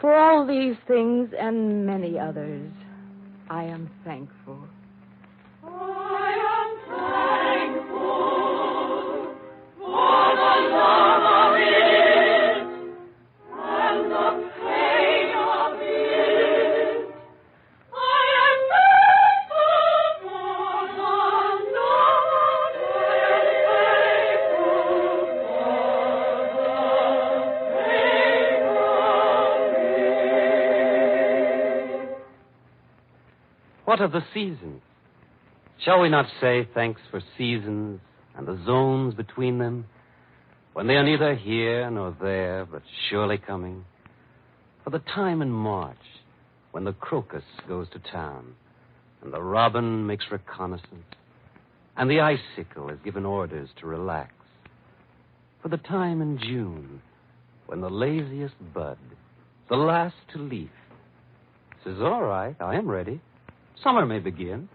For all these things and many others, I am thankful. I am thankful for the love of it and the pain of it. I am thankful for the love and thankful for the pain of it. What of the seasons? Shall we not say thanks for seasons and the zones between them, when they are neither here nor there, but surely coming? For the time in March, when the crocus goes to town, and the robin makes reconnaissance, and the icicle is given orders to relax. For the time in June, when the laziest bud, the last to leaf, says, all right, I am ready. Summer may begin.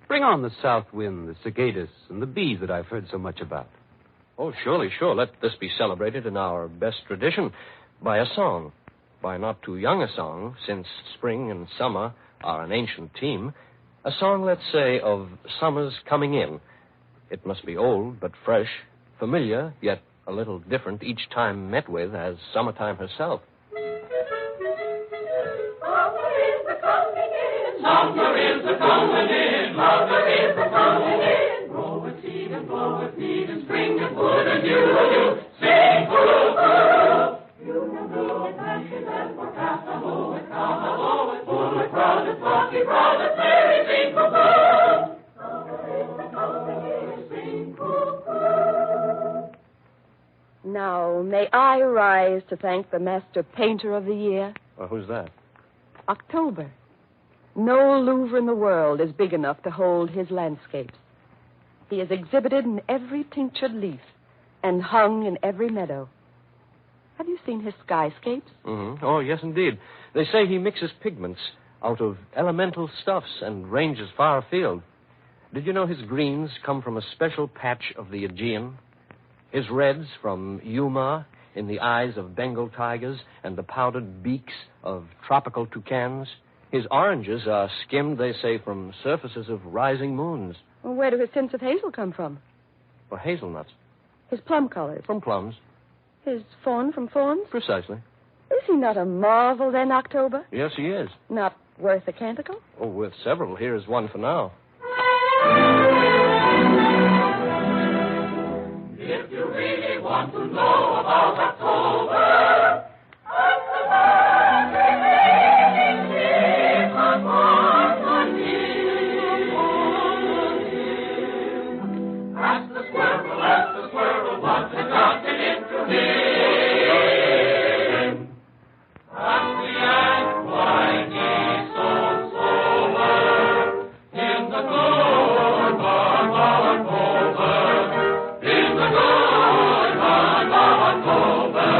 Bring on the south wind, the cicadas, and the bees that I've heard so much about. Oh, surely, sure. Let this be celebrated in our best tradition by a song. By not too young a song, since spring and summer are an ancient team. A song, let's say, of summer's coming in. It must be old, but fresh, familiar, yet a little different each time met with as summertime herself. Summer is a coming in, mother is a coming in. Grow with seed and blow with seed and spring and wood and you, sing hurrah. You will know it, passion and forecast, a low it, come, a low it, full it, crowd it, flocky, crowd it, merry, sing cuckoo. Summer is a coming in, sing cuckoo. Now, may I rise to thank the master painter of the year? Well, who's that? October. No Louvre in the world is big enough to hold his landscapes. He is exhibited in every tinctured leaf and hung in every meadow. Have you seen his skyscapes? Mm-hmm. Oh, yes, indeed. They say he mixes pigments out of elemental stuffs and ranges far afield. Did you know his greens come from a special patch of the Aegean? His reds from Yuma in the eyes of Bengal tigers and the powdered beaks of tropical toucans? His oranges are skimmed, they say, from surfaces of rising moons. Well, where do his tints of hazel come from? Or hazelnuts. His plum colors? From plums. His fawn from fawns? Precisely. Is he not a marvel, then, October? Yes, he is. Not worth a canticle? Oh, worth several. Here's one for now. If you really want to know about October, ask the squirrel what has gotten into him. Ask the ant why he's so sober in the good month of October, in the good month of October.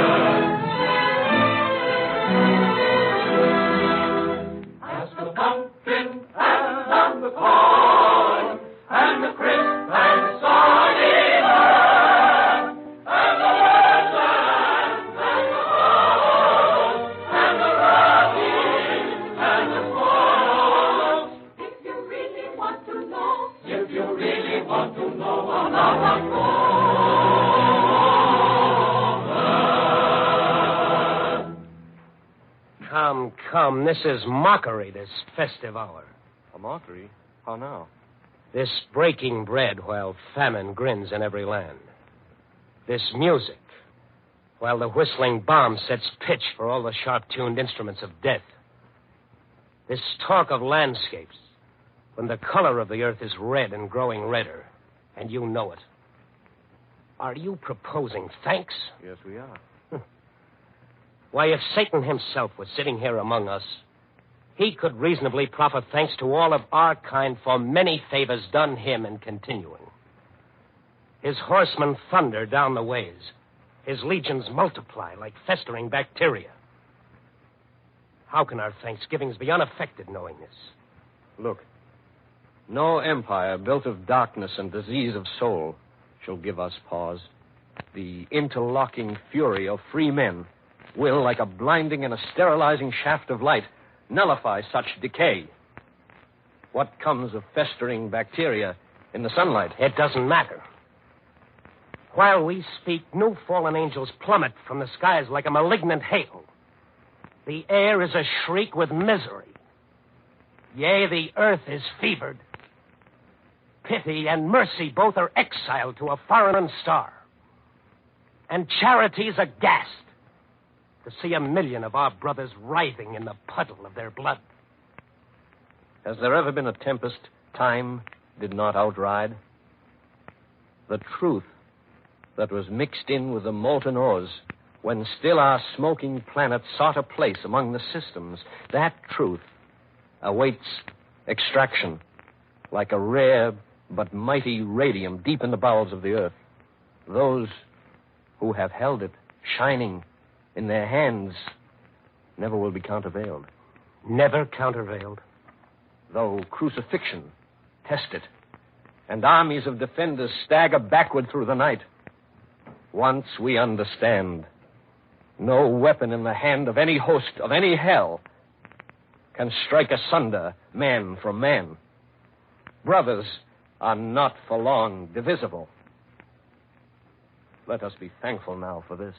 Ask the pumpkin and the corn and the crisp and sunny earth, and the woodland and the halls, and the rabbits and the squirrels. If you really want to know, if you really want to know about October. Come, this is mockery, this festive hour. A mockery? How now? This breaking bread while famine grins in every land. This music while the whistling bomb sets pitch for all the sharp-tuned instruments of death. This talk of landscapes when the color of the earth is red and growing redder, and you know it. Are you proposing thanks? Yes, we are. Why, if Satan himself was sitting here among us, he could reasonably proffer thanks to all of our kind for many favors done him and continuing. His horsemen thunder down the ways. His legions multiply like festering bacteria. How can our thanksgivings be unaffected knowing this? Look, no empire built of darkness and disease of soul shall give us pause. The interlocking fury of free men will, like a blinding and a sterilizing shaft of light, nullify such decay. What comes of festering bacteria in the sunlight? It doesn't matter. While we speak, new fallen angels plummet from the skies like a malignant hail. The air is ashriek with misery. Yea, the earth is fevered. Pity and mercy both are exiled to a foreign star. And charity's aghast to see 1,000,000 of our brothers writhing in the puddle of their blood. Has there ever been a tempest time did not outride? The truth that was mixed in with the molten ores when still our smoking planet sought a place among the systems, that truth awaits extraction like a rare but mighty radium deep in the bowels of the earth. Those who have held it shining in their hands never will be countervailed. Never countervailed. Though crucifixion test it, and armies of defenders stagger backward through the night. Once we understand, no weapon in the hand of any host of any hell can strike asunder man from man. Brothers are not for long divisible. Let us be thankful now for this.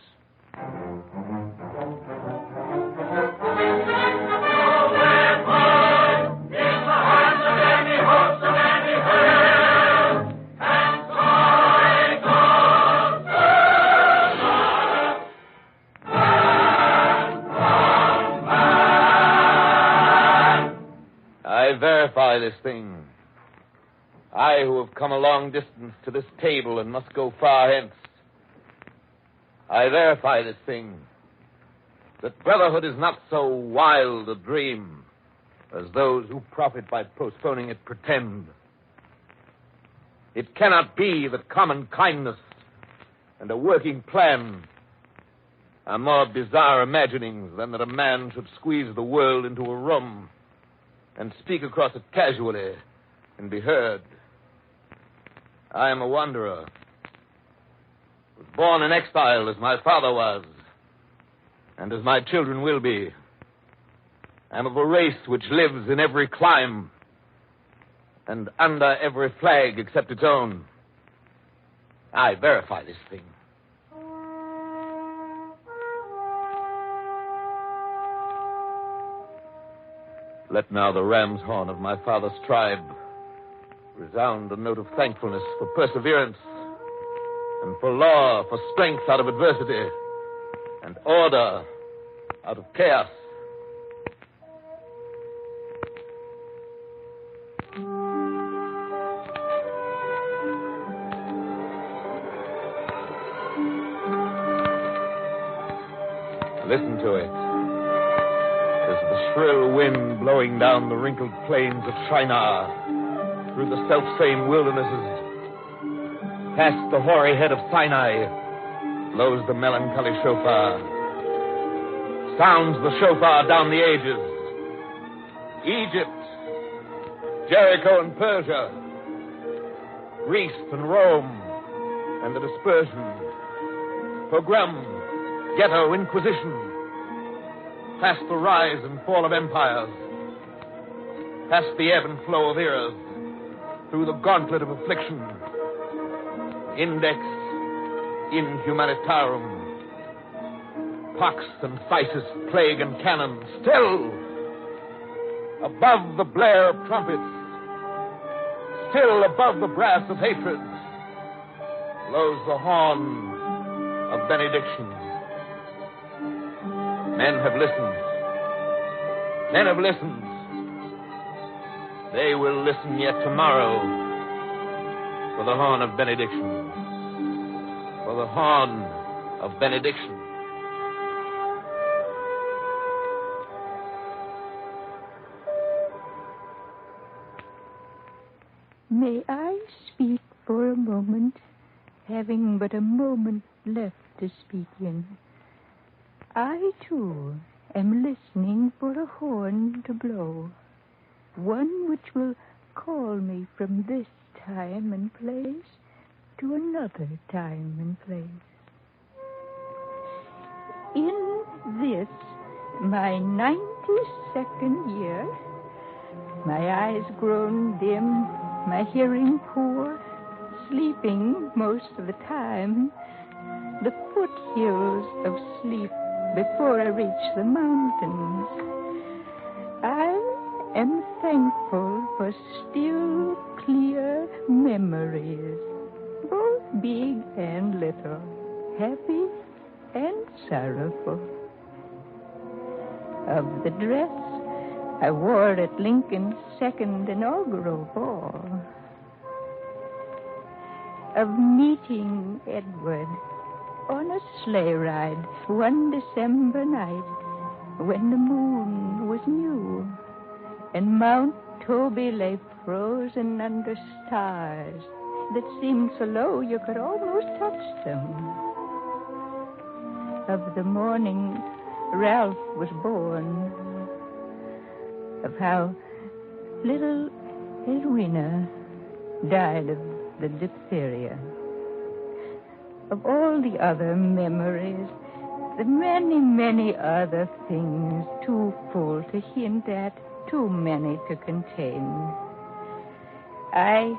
I verify this thing. I who have come a long distance to this table and must go far hence. I verify this thing, that brotherhood is not so wild a dream as those who profit by postponing it pretend. It cannot be that common kindness and a working plan are more bizarre imaginings than that a man should squeeze the world into a room and speak across it casually and be heard. I am a wanderer. Was born in exile as my father was, and as my children will be. I am of a race which lives in every clime and under every flag except its own. I verify this thing. Let now the ram's horn of my father's tribe resound a note of thankfulness for perseverance and for law, for strength out of adversity and order out of chaos. Listen to it. As the shrill wind blowing down the wrinkled plains of Shinar through the selfsame wildernesses, past the hoary head of Sinai, blows the melancholy shofar. Sounds the shofar down the ages. Egypt, Jericho and Persia, Greece and Rome, and the dispersion, pogrom, ghetto, inquisition, past the rise and fall of empires, past the ebb and flow of eras, through the gauntlet of affliction, index in humanitarum, pox and phthisis, plague and cannon, still above the blare of trumpets, still above the brass of hatred, blows the horn of benediction. Men have listened. Men have listened. They will listen yet tomorrow for the horn of benediction. for the horn of benediction. May I speak for a moment, having but a moment left to speak in? I, too, am listening for a horn to blow, one which will call me from this time and place to another time and place. In this, my 92nd year, my eyes grown dim, my hearing poor, sleeping most of the time, the foothills of sleep before I reach the mountains. I am thankful for still, clear memories, both big and little, happy and sorrowful. Of the dress I wore at Lincoln's second inaugural ball. Of meeting Edward on a sleigh ride one December night when the moon was new and Mount Toby lay frozen under stars that seemed so low you could almost touch them. Of the morning Ralph was born. Of how little Edwina died of the diphtheria. Of all the other memories, the many, many other things too full to hint at, too many to contain. I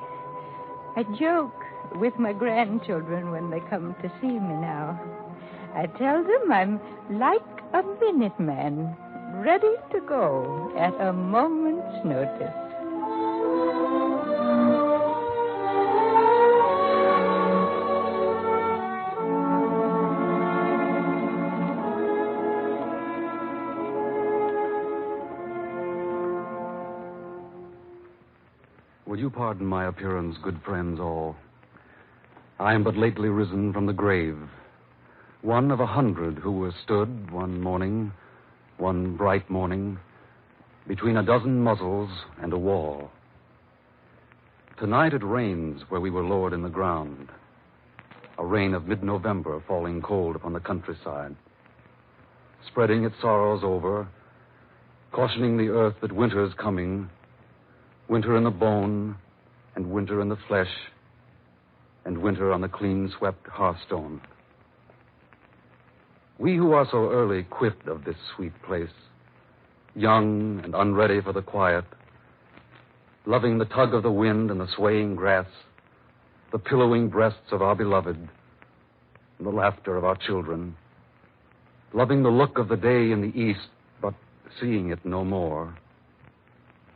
joke with my grandchildren when they come to see me now. I tell them I'm like a Minuteman, ready to go at a moment's notice. Will you pardon my appearance, good friends all? I am but lately risen from the grave, one of 100 who were stood one morning, one bright morning, between a dozen muzzles and a wall. Tonight it rains where we were lowered in the ground, a rain of mid-November falling cold upon the countryside, spreading its sorrows over, cautioning the earth that winter is coming, winter in the bone, and winter in the flesh, and winter on the clean-swept hearthstone. We who are so early quit of this sweet place, young and unready for the quiet, loving the tug of the wind and the swaying grass, the pillowing breasts of our beloved, and the laughter of our children, loving the look of the day in the east, but seeing it no more,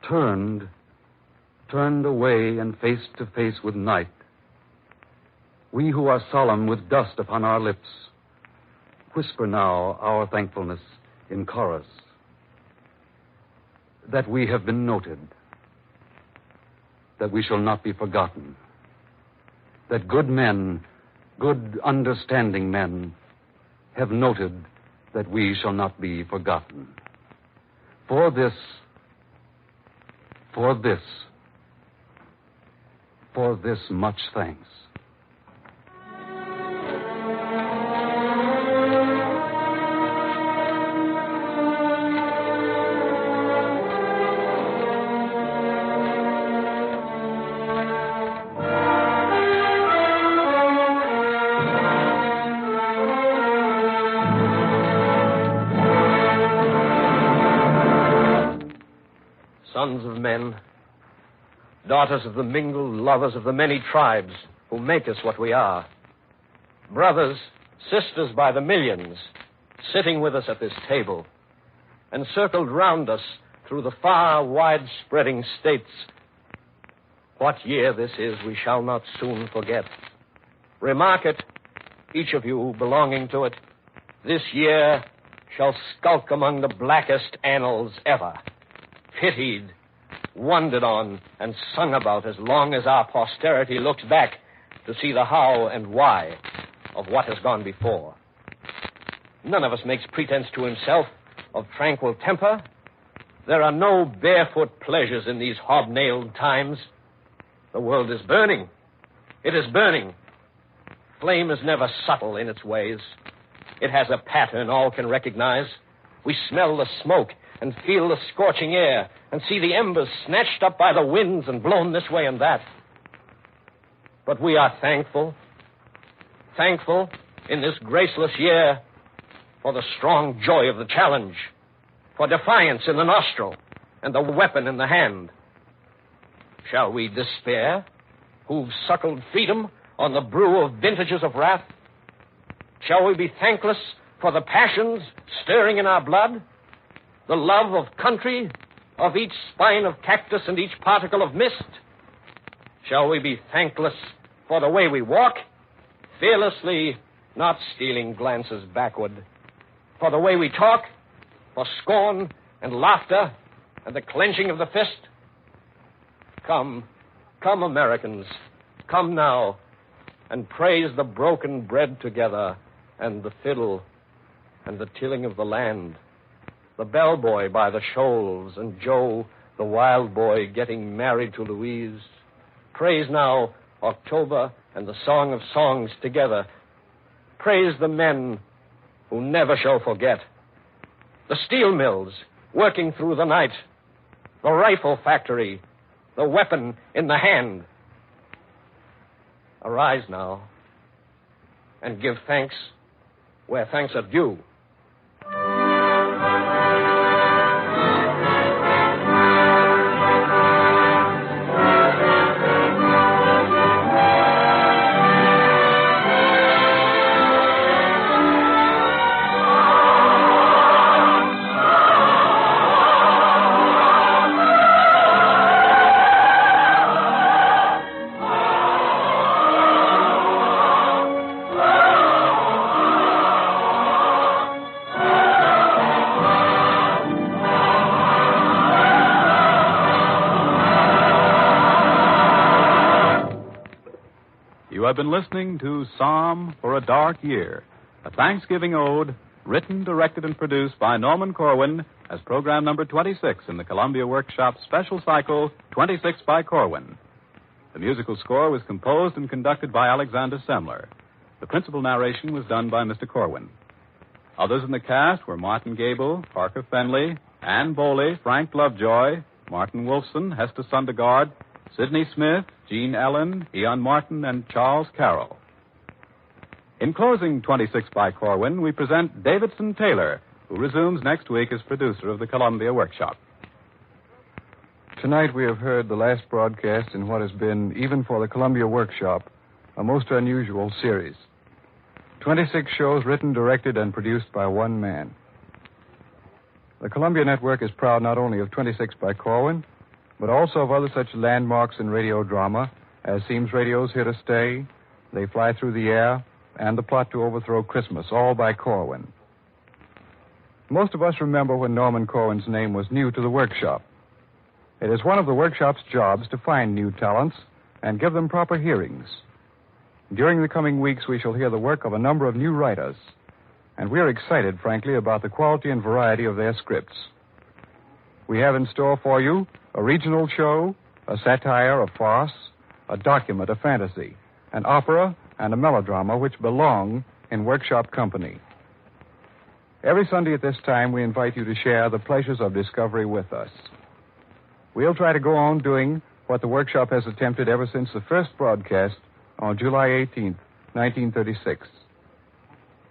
turned away and face to face with night. We who are solemn with dust upon our lips, whisper now our thankfulness in chorus, that we have been noted, that we shall not be forgotten, that good men, good understanding men, have noted that we shall not be forgotten. For this much thanks. Sons of men, daughters of the mingled lovers of the many tribes who make us what we are, brothers, sisters by the millions, sitting with us at this table, encircled round us through the far, wide-spreading states. What year this is, we shall not soon forget. Remark it, each of you belonging to it. This year shall skulk among the blackest annals ever, pitied, wondered on, and sung about as long as our posterity looks back to see the how and why. of what has gone before. None of us makes pretense to himself of tranquil temper. There are no barefoot pleasures in these hobnailed times. The world is burning. It is burning. Flame is never subtle in its ways. It has a pattern all can recognize. We smell the smoke and feel the scorching air and see the embers snatched up by the winds and blown this way and that. But we are thankful in this graceless year for the strong joy of the challenge, for defiance in the nostril and the weapon in the hand. Shall we despair, who've suckled freedom on the brew of vintages of wrath? Shall we be thankless for the passions stirring in our blood, the love of country, of each spine of cactus and each particle of mist? Shall we be thankless for the way we walk, fearlessly, not stealing glances backward, for the way we talk, for scorn and laughter and the clenching of the fist? Come, Americans, come now and praise the broken bread together and the fiddle and the tilling of the land, the bellboy by the shoals and Joe, the wild boy, getting married to Louise. Praise now October and the Song of Songs together. Praise the men who never shall forget. The steel mills working through the night. The rifle factory. The weapon in the hand. Arise now and give thanks where thanks are due. You have been listening to Psalm for a Dark Year, a Thanksgiving ode written, directed, and produced by Norman Corwin as program number 26 in the Columbia Workshop special cycle 26 by Corwin. The musical score was composed and conducted by Alexander Semler. The principal narration was done by Mr. Corwin. Others in the cast were Martin Gable, Parker Fenley, Ann Boley, Frank Lovejoy, Martin Wolfson, Hester Sundergaard, Sidney Smith, Gene Ellen, Eon Martin, and Charles Carroll. In closing 26 by Corwin, we present Davidson Taylor, who resumes next week as producer of the Columbia Workshop. Tonight we have heard the last broadcast in what has been, even for the Columbia Workshop, a most unusual series. 26 shows written, directed, and produced by one man. The Columbia Network is proud not only of 26 by Corwin, but also of other such landmarks in radio drama as Seems Radio's Here to Stay, They Fly Through the Air, and The Plot to Overthrow Christmas, all by Corwin. Most of us remember when Norman Corwin's name was new to the workshop. It is one of the workshop's jobs to find new talents and give them proper hearings. During the coming weeks, we shall hear the work of a number of new writers, and we are excited, frankly, about the quality and variety of their scripts. We have in store for you a regional show, a satire, a farce, a document, a fantasy, an opera, and a melodrama which belong in workshop company. Every Sunday at this time, we invite you to share the pleasures of discovery with us. We'll try to go on doing what the workshop has attempted ever since the first broadcast on July 18th, 1936.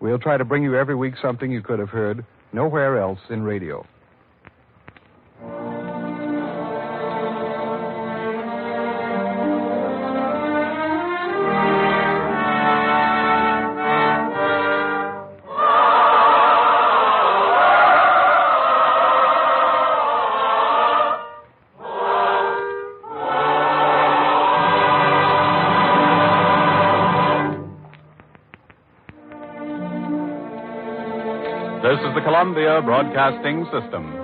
We'll try to bring you every week something you could have heard nowhere else in radio. This is the Columbia Broadcasting System.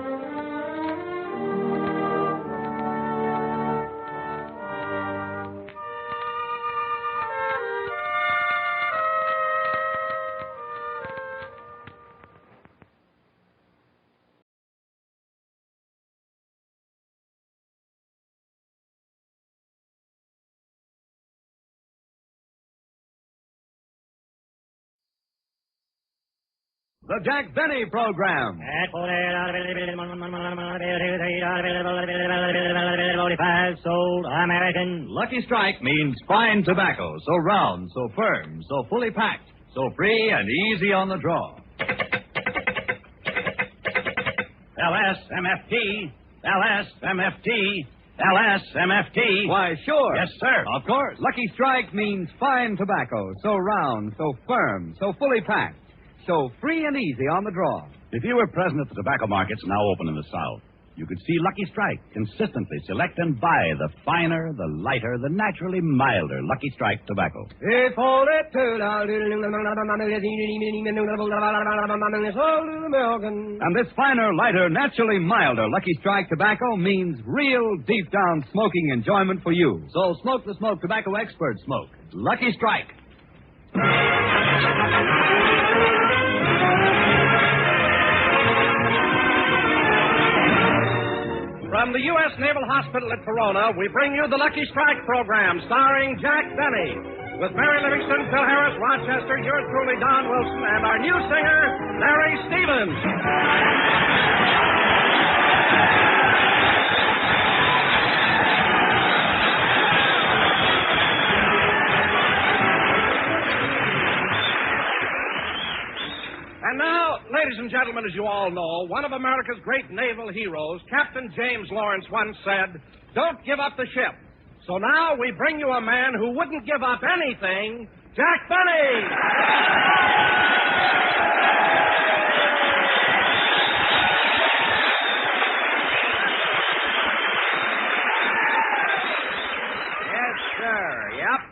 the Jack Benny Program. Sold American. Lucky Strike means fine tobacco, so round, so firm, so fully packed, so free and easy on the draw. LSMFT. LSMFT. LSMFT. Why, sure. Yes, sir. Of course. Lucky Strike means fine tobacco, so round, so firm, so fully packed, so free and easy on the draw. If you were present at the tobacco markets now open in the South, you could see Lucky Strike consistently select and buy the finer, the lighter, the naturally milder Lucky Strike tobacco. And this finer, lighter, naturally milder Lucky Strike tobacco means real, deep-down smoking enjoyment for you. So smoke the smoke tobacco experts smoke. Lucky Strike. From the U.S. Naval Hospital at Corona, we bring you the Lucky Strike program starring Jack Benny. With Mary Livingston, Phil Harris, Rochester, yours truly, Don Wilson, and our new singer, Larry Stevens. And now, ladies and gentlemen, as you all know, one of America's great naval heroes, Captain James Lawrence, once said, "Don't give up the ship." So now we bring you a man who wouldn't give up anything, Jack Benny!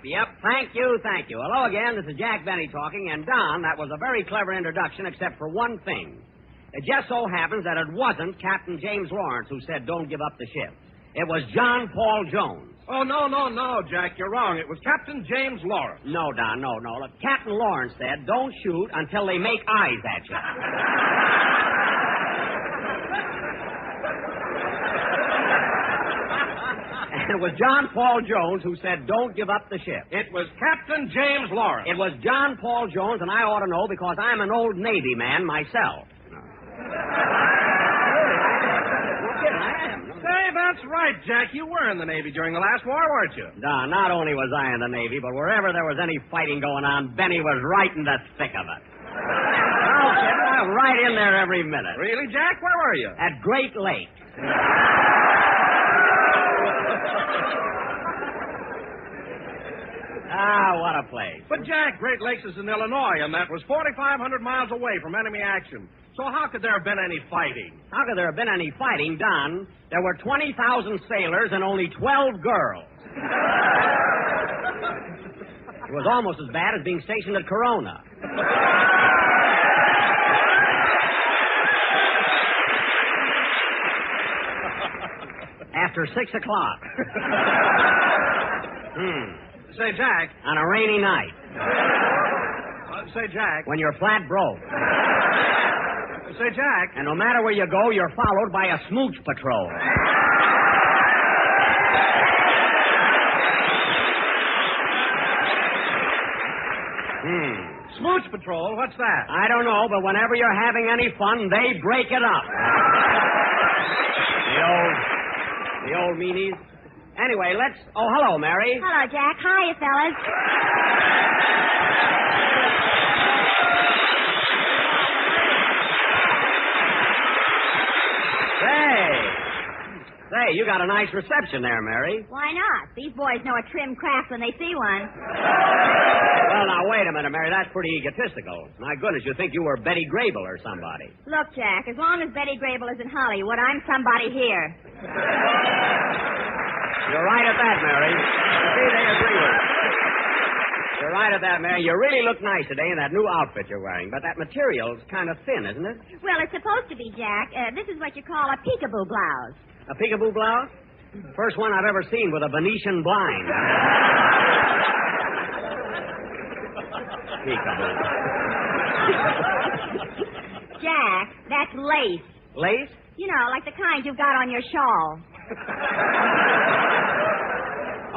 Yep. Thank you. Hello again. This is Jack Benny talking. And, Don, that was a very clever introduction, except for one thing. It just so happens that it wasn't Captain James Lawrence who said, "Don't give up the ship." It was John Paul Jones. Oh, no, Jack, you're wrong. It was Captain James Lawrence. No, Don, no. Look, Captain Lawrence said, "Don't shoot until they make eyes at you." And it was John Paul Jones who said, "Don't give up the ship." It was Captain James Lawrence. It was John Paul Jones, and I ought to know because I'm an old Navy man myself. Say, that's right, Jack. You were in the Navy during the last war, weren't you? Don, not only was I in the Navy, but wherever there was any fighting going on, Benny was right in the thick of it. Oh, kid, I was right in there every minute. Really, Jack? Where were you? At Great Lake. What a place. But, Jack, Great Lakes is in Illinois, and that was 4,500 miles away from enemy action. So how could there have been any fighting? How could there have been any fighting, Don? There were 20,000 sailors and only 12 girls. It was almost as bad as being stationed at Corona. After 6 o'clock. Say, Jack. On a rainy night. Say, Jack. When you're flat broke. Say, Jack. And no matter where you go, you're followed by a smooch patrol. Smooch patrol? What's that? I don't know, but whenever you're having any fun, they break it up. The old meanies. Anyway, let's... Oh, hello, Mary. Hello, Jack. Hiya, fellas. Say, you got a nice reception there, Mary. Why not? These boys know a trim craft when they see one. Well, now, wait a minute, Mary. That's pretty egotistical. My goodness, you think you were Betty Grable or somebody. Look, Jack, as long as Betty Grable is in Hollywood, I'm somebody here. You're right at that, Mary. See, they agree with you. You're right at that, Mary. You really look nice today in that new outfit you're wearing, but that material's kind of thin, isn't it? Well, it's supposed to be, Jack. This is what you call a peekaboo blouse. A peekaboo blouse? First one I've ever seen with a Venetian blind. Peekaboo. Jack, that's lace. Lace? You know, like the kind you've got on your shawl.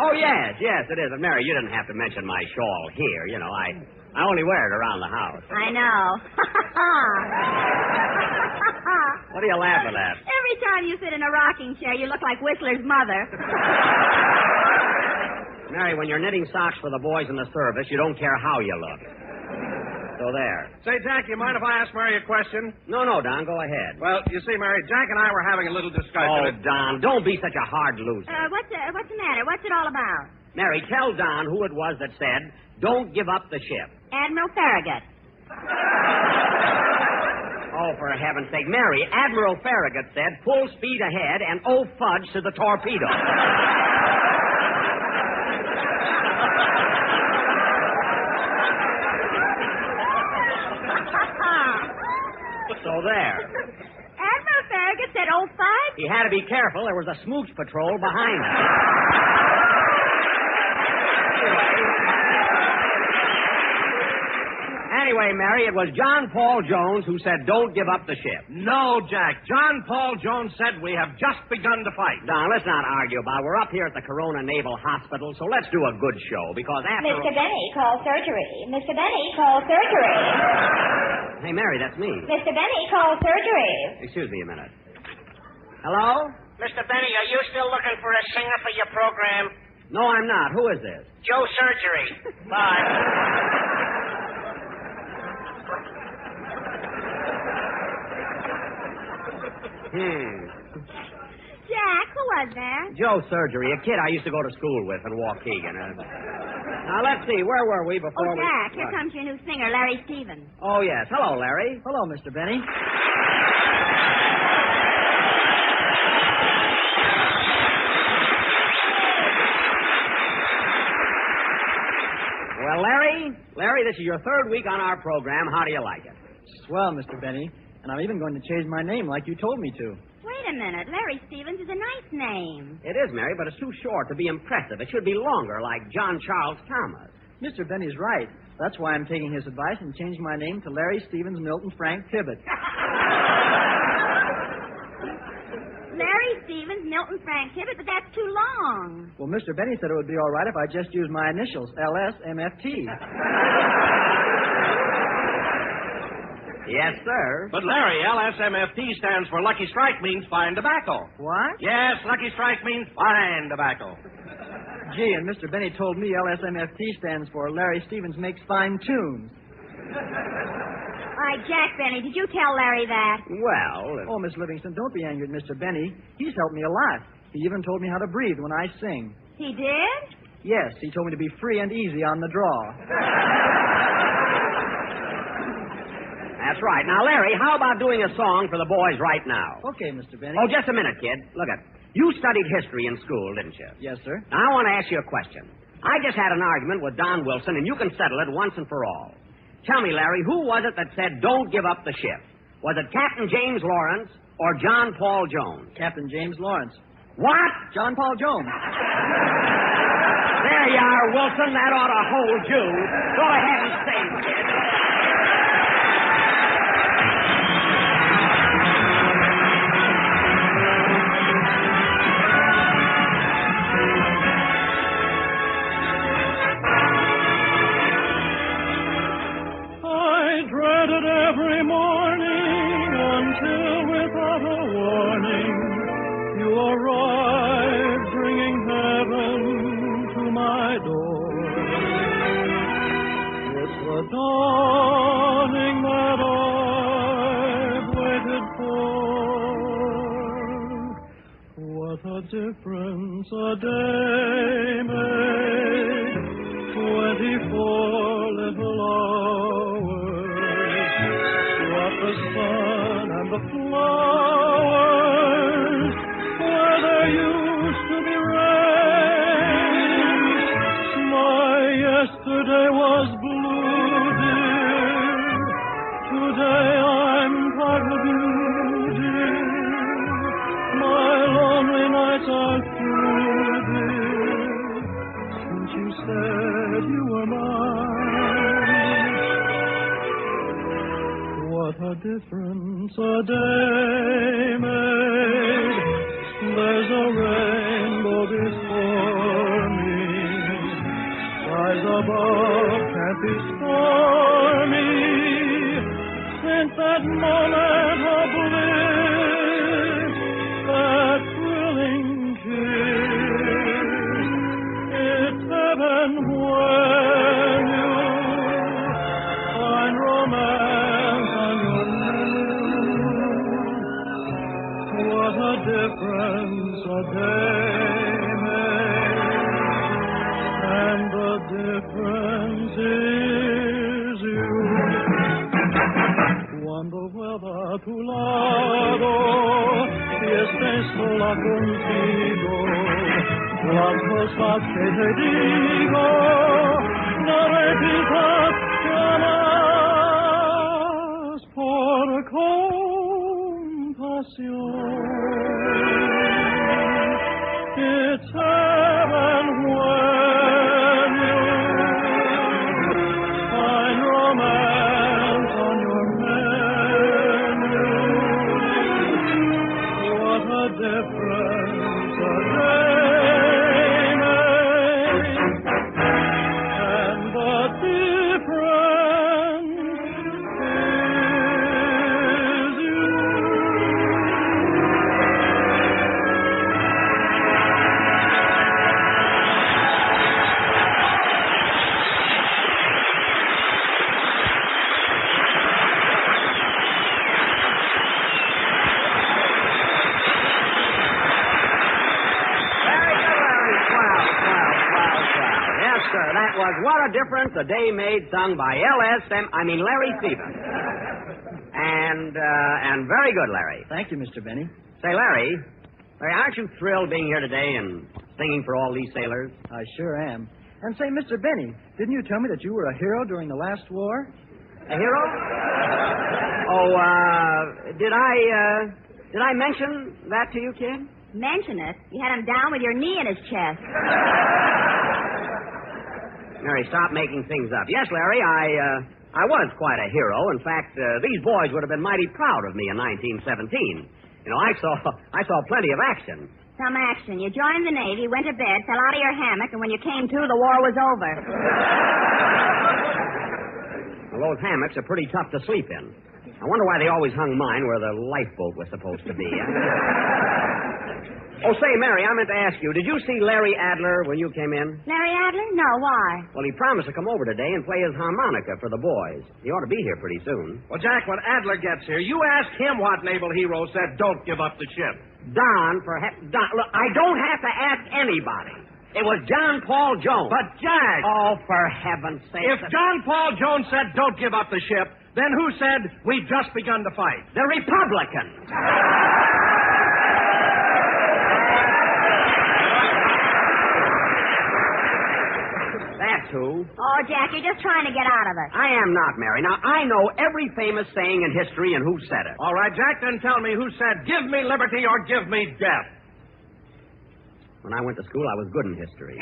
Oh, yes, it is. And Mary, you didn't have to mention my shawl here. You know, I only wear it around the house. I know. What are you laughing at? Every time you sit in a rocking chair, you look like Whistler's mother. Mary, when you're knitting socks for the boys in the service, you don't care how you look. So there. Say, Jack, you mind if I ask Mary a question? No, Don, go ahead. Well, you see, Mary, Jack and I were having a little discussion. Oh, Don, don't be such a hard loser. What's the matter? What's it all about? Mary, tell Don who it was that said, don't give up the ship. Admiral Farragut. Oh, for heaven's sake. Mary, Admiral Farragut said, full speed ahead and oh fudge to the torpedo. So there. Admiral Farragut said 05? He had to be careful. There was a smooch patrol behind him. Anyway, Mary, it was John Paul Jones who said, don't give up the ship. No, Jack. John Paul Jones said we have just begun to fight. Don, let's not argue about it. We're up here at the Corona Naval Hospital, so let's do a good show, because after... Mr. Benny, call surgery. Mr. Benny, call surgery. Hey, Mary, that's me. Mr. Benny, call surgery. Excuse me a minute. Hello? Mr. Benny, are you still looking for a singer for your program? No, I'm not. Who is this? Joe Surgery. Bye. Jack, who was that? Joe Surgery, a kid I used to go to school with in Waukegan. Now, let's see. Where were we before we... Jack, here What? comes your new singer, Larry Stevens. Oh, yes. Hello, Larry. Hello, Mr. Benny. Well, Larry, this is your third week on our program. How do you like it? Swell, Mr. Benny. And I'm even going to change my name like you told me to. Wait a minute. Larry Stevens is a nice name. It is, Mary, but it's too short to be impressive. It should be longer, like John Charles Thomas. Mr. Benny's right. That's why I'm taking his advice and changing my name to Larry Stevens Milton Frank Tibbet. Larry Stevens, Milton Frank Tibbet, but that's too long. Well, Mr. Benny said it would be all right if I just used my initials, LSMFT. Yes, sir. But, Larry, LSMFT stands for Lucky Strike means fine tobacco. What? Yes, Lucky Strike means fine tobacco. Gee, and Mr. Benny told me LSMFT stands for Larry Stevens Makes Fine Tunes. Why, Jack Benny, did you tell Larry that? Well... Oh, Miss Livingston, don't be angry at Mr. Benny. He's helped me a lot. He even told me how to breathe when I sing. He did? Yes, he told me to be free and easy on the draw. That's right. Now, Larry, how about doing a song for the boys right now? Okay, Mr. Benny. Oh, just a minute, kid. Look at you studied history in school, didn't you? Yes, sir. Now, I want to ask you a question. I just had an argument with Don Wilson, and you can settle it once and for all. Tell me, Larry, who was it that said, don't give up the ship? Was it Captain James Lawrence or John Paul Jones? Captain James Lawrence. What? John Paul Jones. There you are, Wilson. That ought to hold you. Go ahead and sing, kid. Every morning until without a warning you arrive bringing heaven to my door. It's the dawning that I've waited for. What a difference a day made, 24 little hours. The sun and the flowers where there used to be rain. My yesterday was blue, dear. Today I'm part of you, dear. My lonely nights are through, dear. Since you said you were mine. What a difference a day made. There's a rainbow before me. Skies above can't be stormy. moment of bliss, that thrilling kiss. It's heaven when you find romance on your lips. What a difference a day makes, and the difference is you. Cuando vuelva a tu lado y estés sola contigo, las cosas que te digo no repitas jamás por compasión. It's heaven when you find romance on your menu. What a difference a day makes, and the difference is you. Yes, sir. That was What a Difference a Day Made, sung by Larry Stevens. And very good, Larry. Thank you, Mr. Benny. Say, Larry, aren't you thrilled being here today and singing for all these sailors? I sure am. And say, Mr. Benny, didn't you tell me that you were a hero during the last war? A hero? Oh, did I mention that to you, kid? Mention it? You had him down with your knee in his chest. Mary, stop making things up. Yes, Larry, I was quite a hero. In fact, these boys would have been mighty proud of me in 1917. You know, I saw plenty of action. Some action. You joined the Navy, went to bed, fell out of your hammock, and when you came to, the war was over. Well, those hammocks are pretty tough to sleep in. I wonder why they always hung mine where the lifeboat was supposed to be. Oh, say, Mary, I meant to ask you, did you see Larry Adler when you came in? Larry Adler? No, why? Well, he promised to come over today and play his harmonica for the boys. He ought to be here pretty soon. Well, Jack, when Adler gets here, you ask him what naval hero said, don't give up the ship. Don, look, I don't have to ask anybody. It was John Paul Jones. But, Jack... Oh, for heaven's sake. If John Paul Jones said, don't give up the ship, then who said, we've just begun to fight? The Republicans. That's who. Oh, Jack, you're just trying to get out of it. I am not, Mary. Now, I know every famous saying in history and who said it. All right, Jack, then tell me who said, give me liberty or give me death. When I went to school, I was good in history.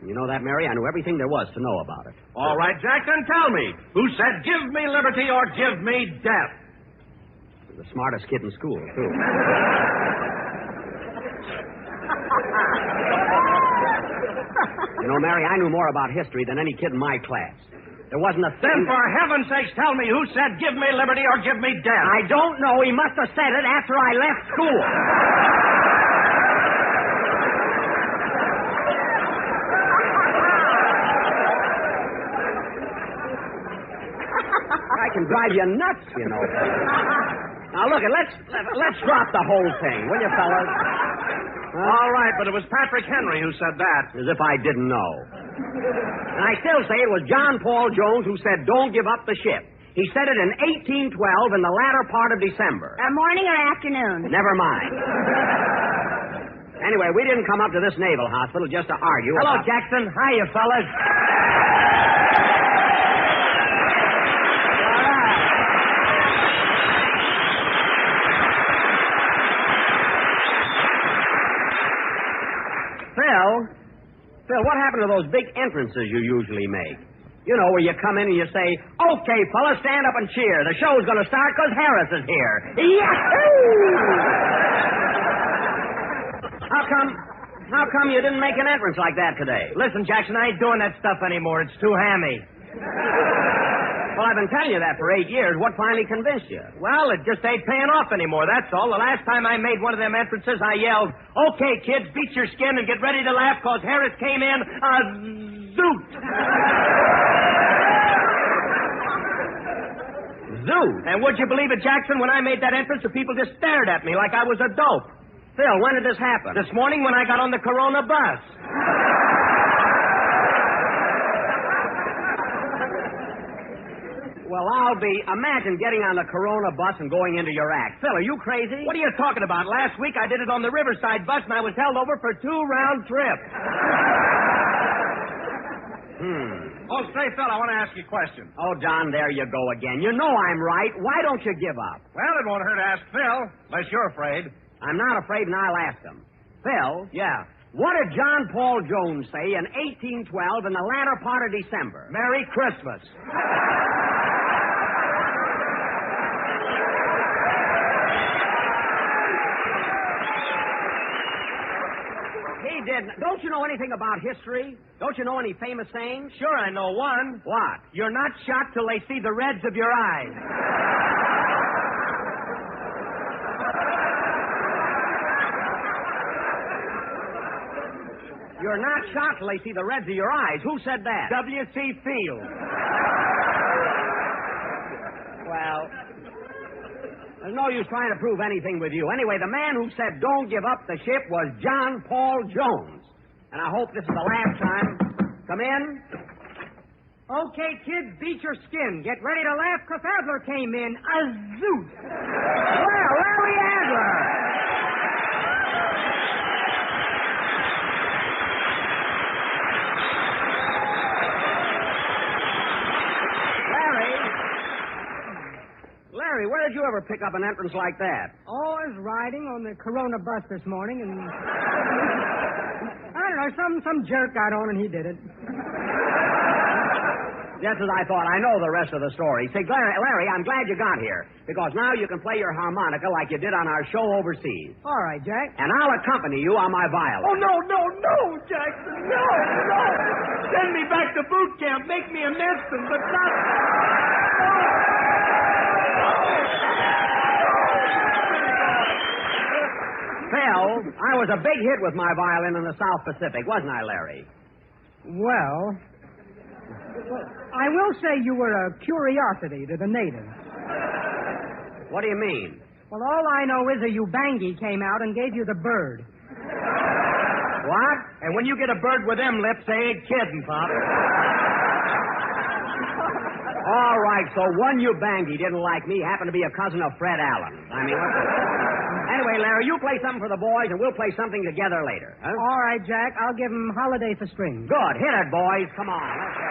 You know that, Mary? I knew everything there was to know about it. All right, Jack, then tell me who said, give me liberty or give me death. The smartest kid in school, too. You know, Mary, I knew more about history than any kid in my class. There wasn't a thing... Then, for heaven's sakes, tell me who said, give me liberty or give me death. I don't know. He must have said it after I left school. I can drive you nuts, you know. Now, look, let's drop the whole thing, will you, fellas? All right, but it was Patrick Henry who said that. As if I didn't know. And I still say it was John Paul Jones who said, don't give up the ship. He said it in 1812 in the latter part of December. Morning or afternoon? Never mind. Anyway, we didn't come up to this naval hospital just to argue Hello, about... Jackson. Hiya, fellas. Phil, what happened to those big entrances you usually make? You know, where you come in and you say, okay, fellas, stand up and cheer. The show's going to start because Harris is here. Yahoo! How come you didn't make an entrance like that today? Listen, Jackson, I ain't doing that stuff anymore. It's too hammy. Well, I've been telling you that for 8 years. What finally convinced you? Well, it just ain't paying off anymore, that's all. The last time I made one of them entrances, I yelled, "Okay, kids, beat your skin and get ready to laugh, 'cause Harris came in a zoot." Zoot? And would you believe it, Jackson, when I made that entrance, the people just stared at me like I was a dope. Phil, when did this happen? This morning when I got on the Corona bus. Well, imagine getting on the Corona bus and going into your act. Phil, are you crazy? What are you talking about? Last week I did it on the Riverside bus and I was held over for 2 round trips. Oh, say, Phil, I want to ask you a question. Oh, Don, there you go again. You know I'm right. Why don't you give up? Well, it won't hurt to ask Phil, unless you're afraid. I'm not afraid, and I'll ask him. Phil? Yeah. What did John Paul Jones say in 1812 in the latter part of December? Merry Christmas. He didn't. Don't you know anything about history? Don't you know any famous sayings? Sure, I know one. What? You're not shot till they see the reds of your eyes. You're not shot till they see the reds of your eyes. Who said that? W.C. Fields. Well, there's no use trying to prove anything with you. Anyway, the man who said don't give up the ship was John Paul Jones. And I hope this is the last time. Come in. Okay, kids, beat your skin. Get ready to laugh, 'cause Adler came in a zoot. Well, Larry Adler. Larry, where did you ever pick up an entrance like that? Oh, I was riding on the Corona bus this morning, and I don't know, some jerk got on and he did it. Just as I thought. I know the rest of the story. Say, Larry, I'm glad you got here, because now you can play your harmonica like you did on our show overseas. All right, Jack. And I'll accompany you on my violin. Oh, no, Jackson, no. Send me back to boot camp. Make me a Neston, but not... Phil, I was a big hit with my violin in the South Pacific, wasn't I, Larry? Well, I will say you were a curiosity to the natives. What do you mean? Well, all I know is a Ubangi came out and gave you the bird. What? And when you get a bird with them lips, they ain't kidding, Pop. All right, so one Ubangi didn't like me, happened to be a cousin of Fred Allen. I mean, anyway, Larry, you play something for the boys, and we'll play something together later. Huh? All right, Jack. I'll give them Holiday for Strings. Good. Hit it, boys. Come on. Let's go.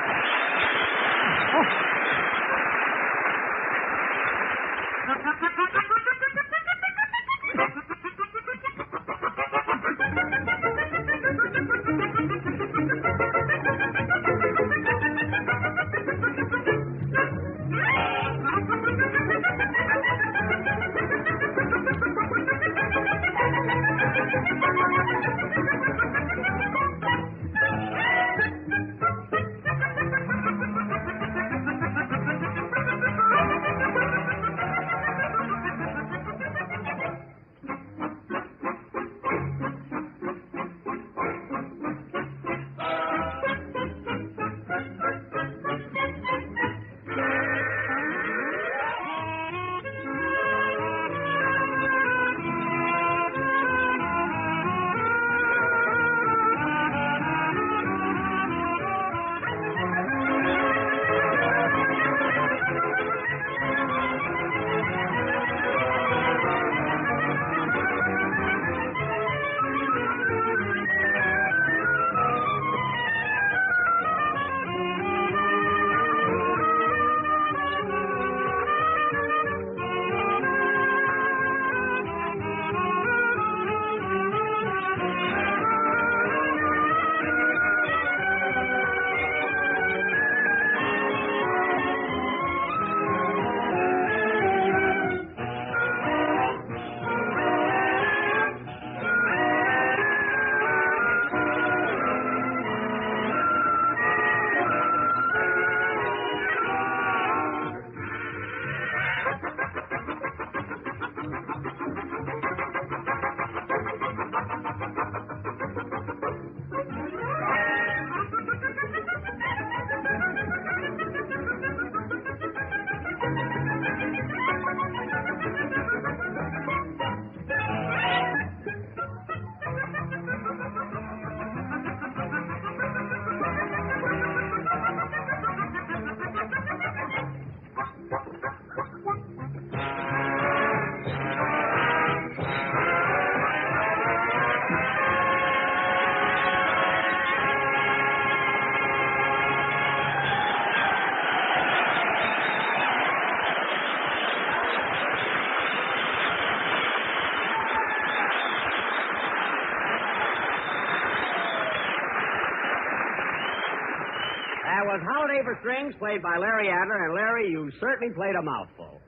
Holiday for Strings, played by Larry Adler, and Larry, you certainly played a mouthful.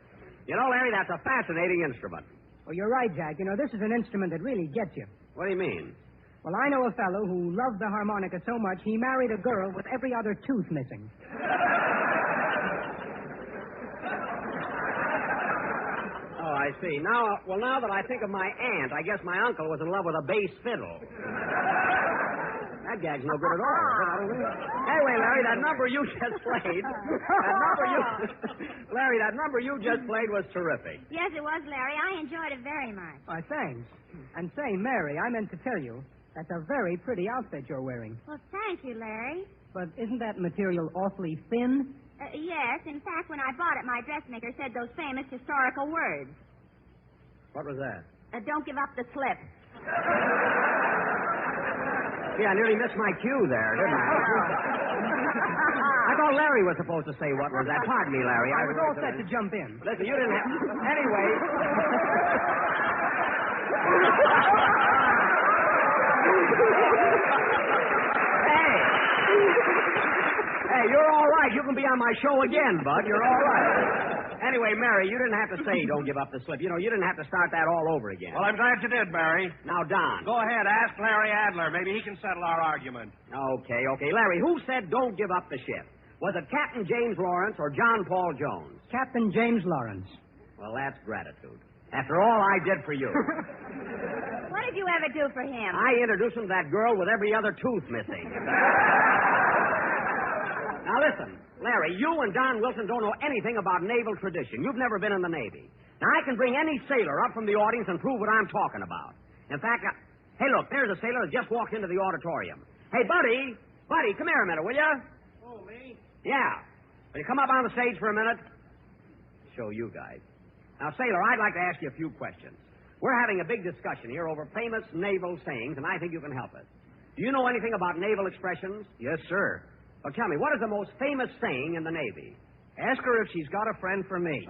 You know, Larry, that's a fascinating instrument. Well, you're right, Jack. You know, this is an instrument that really gets you. What do you mean? Well, I know a fellow who loved the harmonica so much he married a girl with every other tooth missing. Oh, I see. Now that I think of my aunt, I guess my uncle was in love with a bass fiddle. That gag's no good at all. Anyway, Larry, that number you just played... Larry, that number you just played was terrific. Yes, it was, Larry. I enjoyed it very much. Why, thanks. And say, Mary, I meant to tell you, that's a very pretty outfit you're wearing. Well, thank you, Larry. But isn't that material awfully thin? Yes. In fact, when I bought it, my dressmaker said those famous historical words. What was that? Don't give up the slip. Gee, I nearly missed my cue there, didn't I? I thought Larry was supposed to say what was that. Pardon me, Larry. I was all set to jump in. Listen, you didn't have... Anyway... Hey, you're all right. You can be on my show again, Bud. You're all right. Anyway, Mary, you didn't have to say don't give up the slip. You know, you didn't have to start that all over again. Well, I'm glad you did, Mary. Now, Don. Go ahead, ask Larry Adler. Maybe he can settle our argument. Okay. Larry, who said don't give up the ship? Was it Captain James Lawrence or John Paul Jones? Captain James Lawrence. Well, that's gratitude. After all I did for you. What did you ever do for him? I introduced him to that girl with every other tooth missing. Now, listen, Larry, you and Don Wilson don't know anything about naval tradition. You've never been in the Navy. Now, I can bring any sailor up from the audience and prove what I'm talking about. In fact, hey, look, there's a sailor that just walked into the auditorium. Hey, Buddy, come here a minute, will you? Oh, me? Yeah. Will you come up on the stage for a minute? Show you guys. Now, sailor, I'd like to ask you a few questions. We're having a big discussion here over famous naval sayings, and I think you can help us. Do you know anything about naval expressions? Yes, sir. Well, tell me, what is the most famous saying in the Navy? Ask her if she's got a friend for me.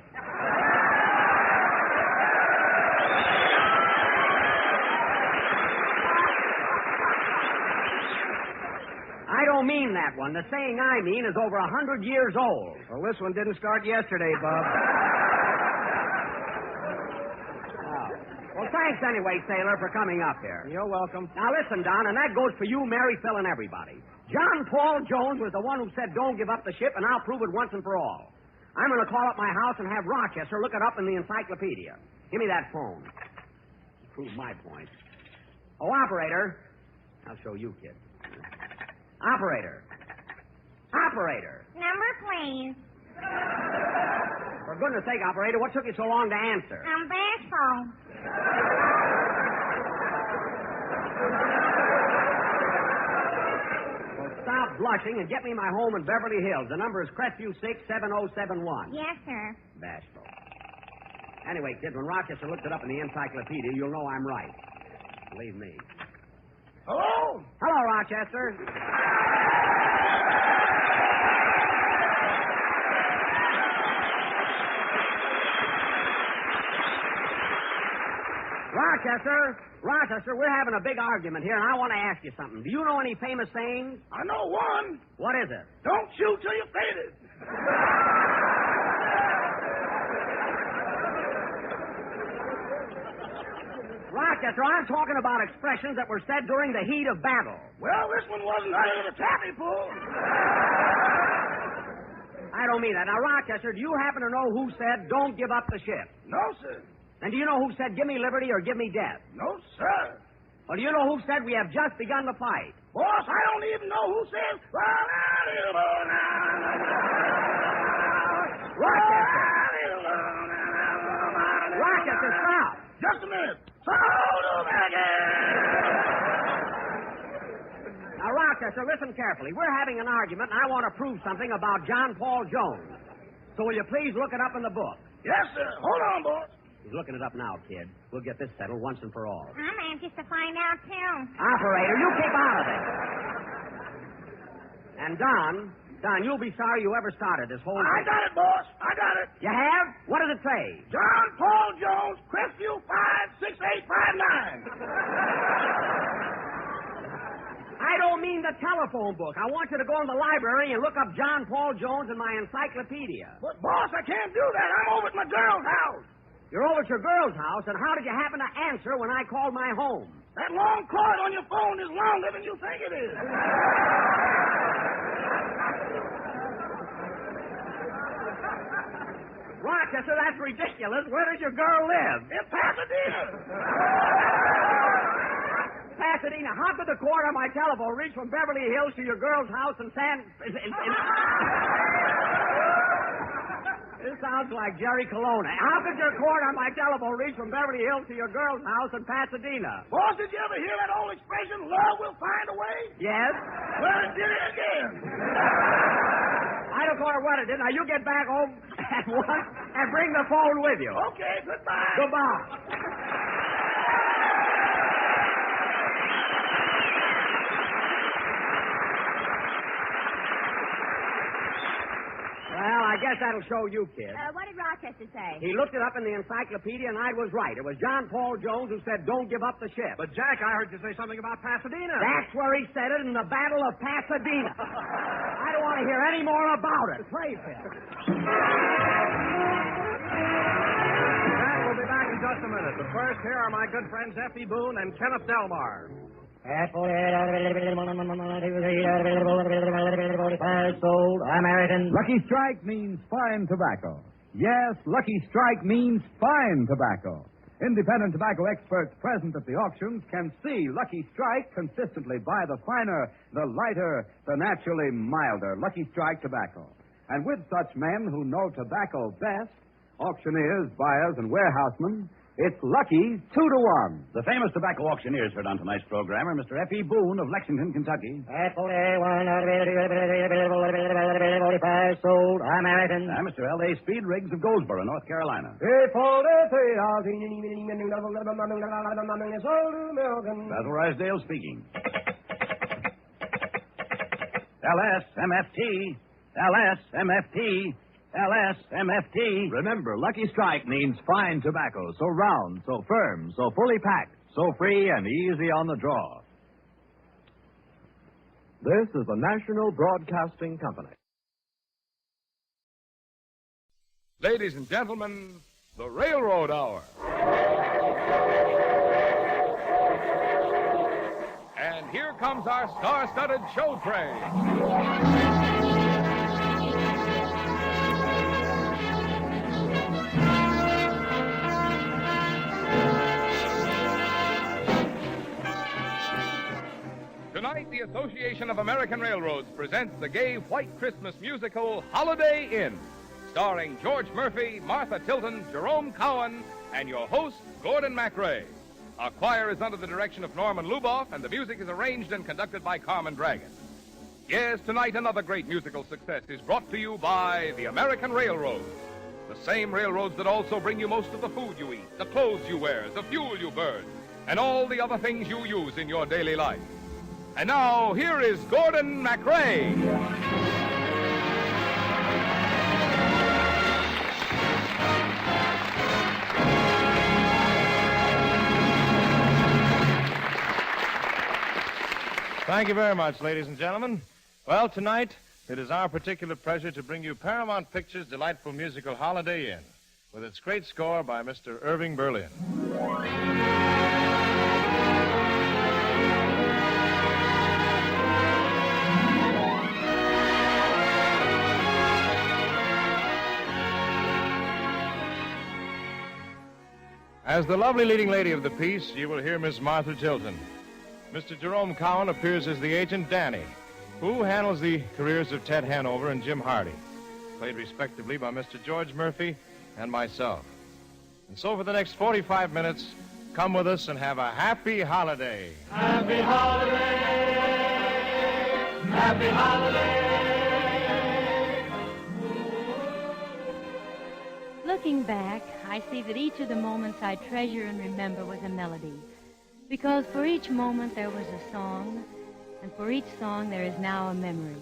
I don't mean that one. The saying I mean is over 100 years old. Well, this one didn't start yesterday, Bob. Well, thanks anyway, sailor, for coming up here. You're welcome. Now, listen, Don, and that goes for you, Mary, Phil, and everybody. John Paul Jones was the one who said don't give up the ship, and I'll prove it once and for all. I'm going to call up my house and have Rochester look it up in the encyclopedia. Give me that phone. Prove my point. Oh, operator. I'll show you, kid. Operator. Number, please. For goodness sake, operator, what took you so long to answer? I'm bashful. Stop blushing and get me my home in Beverly Hills. The number is Crestview 67071. Yes, sir. Bashful. Anyway, kid, when Rochester looked it up in the encyclopedia, you'll know I'm right. Believe me. Hello? Hello, Rochester. Rochester, we're having a big argument here, and I want to ask you something. Do you know any famous sayings? I know one. What is it? Don't shoot till you're faded. Rochester, I'm talking about expressions that were said during the heat of battle. Well, this one wasn't out of the taffy pull. I don't mean that. Now, Rochester, do you happen to know who said don't give up the ship? No, sir. And do you know who said give me liberty or give me death? No, sir. Well, do you know who said we have just begun to fight? Boss, I don't even know who said... Rochester, stop. Just a minute. Now, Rochester, listen carefully. We're having an argument, and I want to prove something about John Paul Jones. So will you please look it up in the book? Yes, sir. Hold on, boss. He's looking it up now, kid. We'll get this settled once and for all. I'm anxious to find out, too. Operator, you keep out of it. And Don, you'll be sorry you ever started this whole thing. I got it, boss. I got it. You have? What does it say? John Paul Jones, Crestview 56859. I don't mean the telephone book. I want you to go in the library and look up John Paul Jones in my encyclopedia. But, boss, I can't do that. I'm over at my girl's house. You're over at your girl's house, and how did you happen to answer when I called my home? That long cord on your phone is longer than you think it is. Rochester, that's ridiculous. Where does your girl live? In Pasadena. Pasadena. How could the cord on my telephone reach from Beverly Hills to your girl's house in This sounds like Jerry Colonna. How could your cord on my telephone reach from Beverly Hills to your girl's house in Pasadena? Boss, did you ever hear that old expression, love will find a way? Yes. Well, it did it again. I don't care what it is. Now, you get back home at once and bring the phone with you. Okay, goodbye. Goodbye. Well, I guess that'll show you, kid. What did Rochester say? He looked it up in the encyclopedia, and I was right. It was John Paul Jones who said, don't give up the ship. But, Jack, I heard you say something about Pasadena. That's where he said it, in the Battle of Pasadena. I don't want to hear any more about it. Play, Phil. Jack, we'll be back in just a minute. But first, here are my good friends Effie Boone and Kenneth Delmar. Sold American. Lucky Strike means fine tobacco. Yes, Lucky Strike means fine tobacco. Independent tobacco experts present at the auctions can see Lucky Strike consistently buy the finer, the lighter, the naturally milder Lucky Strike tobacco. And with such men who know tobacco best, auctioneers, buyers, and warehousemen, it's lucky 2-to-1. The famous tobacco auctioneers heard on tonight's program are Mr. F.E. Boone of Lexington, Kentucky. Sold American. And Mr. L.A. Speed Riggs of Goldsboro, North Carolina. Basil Ruysdale speaking. LSMFT. LSMFT. LSMFT. Remember, Lucky Strike means fine tobacco, so round, so firm, so fully packed, so free and easy on the draw. This is the National Broadcasting Company. Ladies and gentlemen, the Railroad Hour. And here comes our star-studded show train. Tonight, the Association of American Railroads presents the gay white Christmas musical Holiday Inn, starring George Murphy, Martha Tilton, Jerome Cowan, and your host, Gordon MacRae. Our choir is under the direction of Norman Luboff, and the music is arranged and conducted by Carmen Dragon. Yes, tonight another great musical success is brought to you by the American Railroads. The same railroads that also bring you most of the food you eat, the clothes you wear, the fuel you burn, and all the other things you use in your daily life. And now, here is Gordon MacRae. Thank you very much, ladies and gentlemen. Well, tonight, it is our particular pleasure to bring you Paramount Pictures' delightful musical Holiday Inn, with its great score by Mr. Irving Berlin. As the lovely leading lady of the piece, you will hear Miss Martha Tilton. Mr. Jerome Cowan appears as the agent Danny, who handles the careers of Ted Hanover and Jim Hardy, played respectively by Mr. George Murphy and myself. And so for the next 45 minutes, come with us and have a happy holiday. Happy holiday! Happy holiday! Looking back, I see that each of the moments I treasure and remember was a melody. Because for each moment there was a song, and for each song there is now a memory.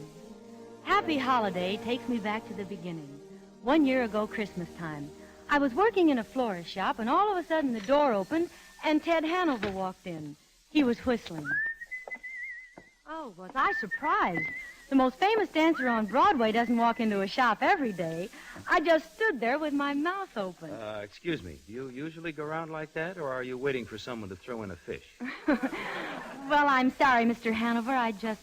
Happy Holiday takes me back to the beginning. 1 year ago, Christmas time. I was working in a florist shop, and all of a sudden the door opened, and Ted Hanover walked in. He was whistling. Oh, was I surprised? The most famous dancer on Broadway doesn't walk into a shop every day. I just stood there with my mouth open. Excuse me. Do you usually go around like that, or are you waiting for someone to throw in a fish? Well, I'm sorry, Mr. Hanover. I just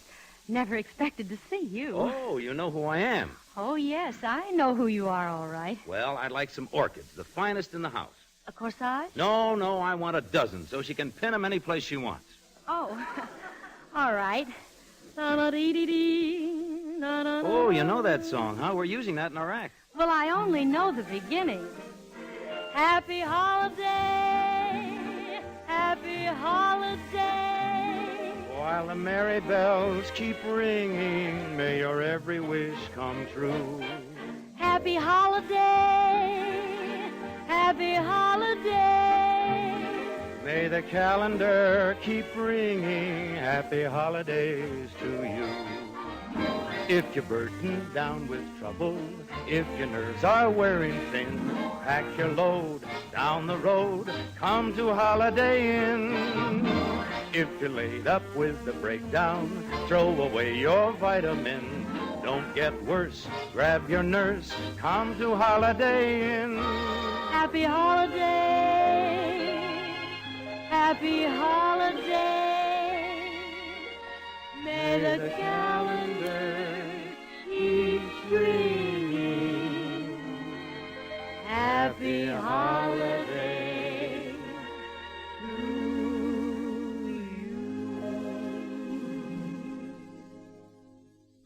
never expected to see you. Oh, you know who I am. Oh, yes, I know who you are, all right. Well, I'd like some orchids, the finest in the house. A corsage? No, I want a dozen, so she can pin them any place she wants. Oh, all right. Oh, you know that song, huh? We're using that in our act. Well, I only know the beginning. Happy holiday, happy holiday. While the merry bells keep ringing, may your every wish come true. Happy holiday, happy holiday. May the calendar keep ringing, happy holidays to you. If you're burdened down with trouble, if your nerves are wearing thin, pack your load down the road, come to Holiday Inn. If you're laid up with the breakdown, throw away your vitamin. Don't get worse, grab your nurse, come to Holiday Inn. Happy holiday, happy holiday. May the calendar keep ringing. Happy holiday to you.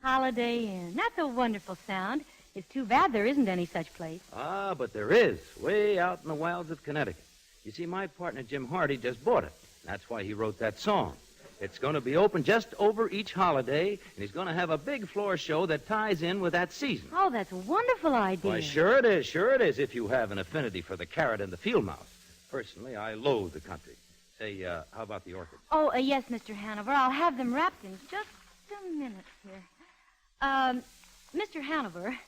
Holiday Inn. That's a wonderful sound. It's too bad there isn't any such place. Ah, but there is, way out in the wilds of Connecticut. You see, my partner, Jim Hardy, just bought it. That's why he wrote that song. It's going to be open just over each holiday, and he's going to have a big floor show that ties in with that season. Oh, that's a wonderful idea. Why, sure it is, if you have an affinity for the carrot and the field mouse. Personally, I loathe the country. Say, how about the orchids? Oh, yes, Mr. Hanover. I'll have them wrapped in just a minute here. Mr. Hanover,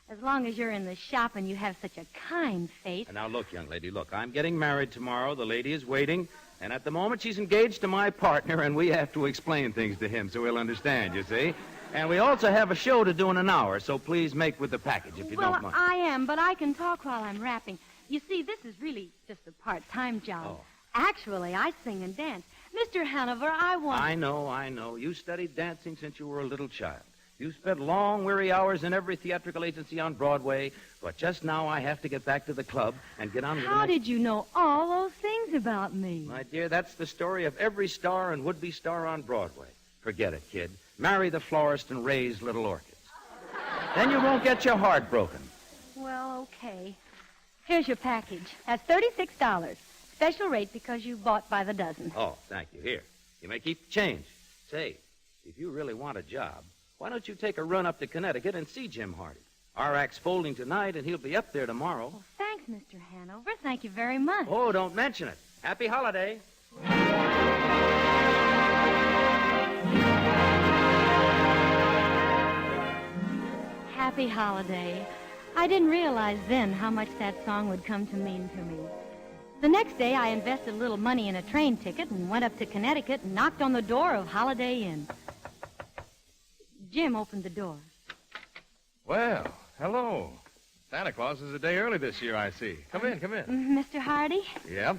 as long as you're in the shop and you have such a kind face. And now, look, young lady, look. I'm getting married tomorrow. The lady is waiting. And at the moment, she's engaged to my partner, and we have to explain things to him so he'll understand, you see. And we also have a show to do in an hour, so please make with the package if you don't mind. Well, I am, but I can talk while I'm wrapping. You see, this is really just a part-time job. Oh. Actually, I sing and dance. Mr. Hanover, I want... I know. You studied dancing since you were a little child. You spent long, weary hours in every theatrical agency on Broadway, but just now I have to get back to the club and get on with How did you know all those things about me? My dear, that's the story of every star and would-be star on Broadway. Forget it, kid. Marry the florist and raise little orchids. Then you won't get your heart broken. Well, okay. Here's your package. That's $36. Special rate because you bought by the dozen. Oh, thank you. Here. You may keep the change. Say, if you really want a job, why don't you take a run up to Connecticut and see Jim Hardy? Our act's folding tonight, and he'll be up there tomorrow. Oh, thanks, Mr. Hanover. Thank you very much. Oh, don't mention it. Happy holiday. Happy holiday. I didn't realize then how much that song would come to mean to me. The next day, I invested a little money in a train ticket and went up to Connecticut and knocked on the door of Holiday Inn. Jim opened the door. Well, hello. Santa Claus is a day early this year, I see. Come in. Mr. Hardy? Yep.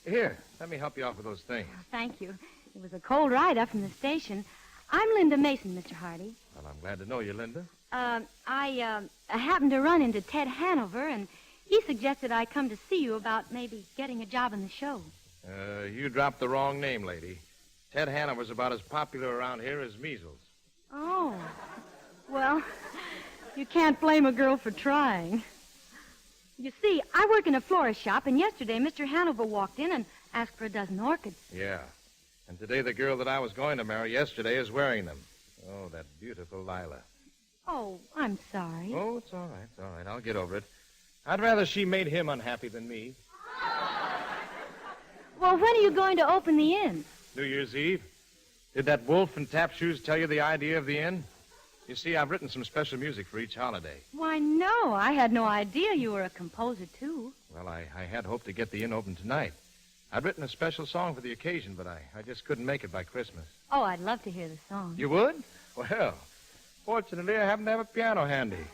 Here, let me help you off with those things. Oh, thank you. It was a cold ride up from the station. I'm Linda Mason, Mr. Hardy. Well, I'm glad to know you, Linda. I happened to run into Ted Hanover, and he suggested I come to see you about maybe getting a job in the show. You dropped the wrong name, lady. Ted Hanover's about as popular around here as measles. Oh. Well, you can't blame a girl for trying. You see, I work in a florist shop, and yesterday Mr. Hanover walked in and asked for a dozen orchids. Yeah. And today the girl that I was going to marry yesterday is wearing them. Oh, that beautiful Lila. Oh, I'm sorry. Oh, it's all right. I'll get over it. I'd rather she made him unhappy than me. Well, when are you going to open the inn? New Year's Eve. Did that wolf in tap shoes tell you the idea of the inn? You see, I've written some special music for each holiday. Why, no. I had no idea you were a composer, too. Well, I had hoped to get the inn open tonight. I'd written a special song for the occasion, but I just couldn't make it by Christmas. Oh, I'd love to hear the song. You would? Well, fortunately, I happen to have a piano handy.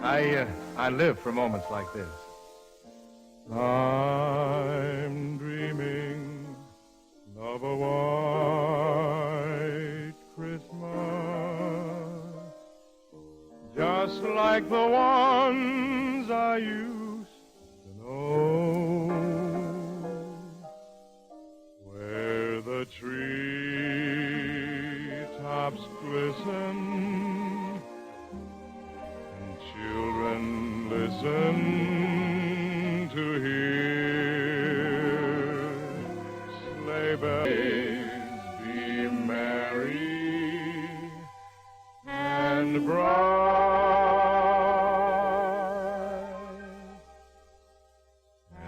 I live for moments like this. I'm dreaming of a white Christmas, just like the ones I used to know, where the treetops glisten and children listen to hear sleigh bells be merry and bright,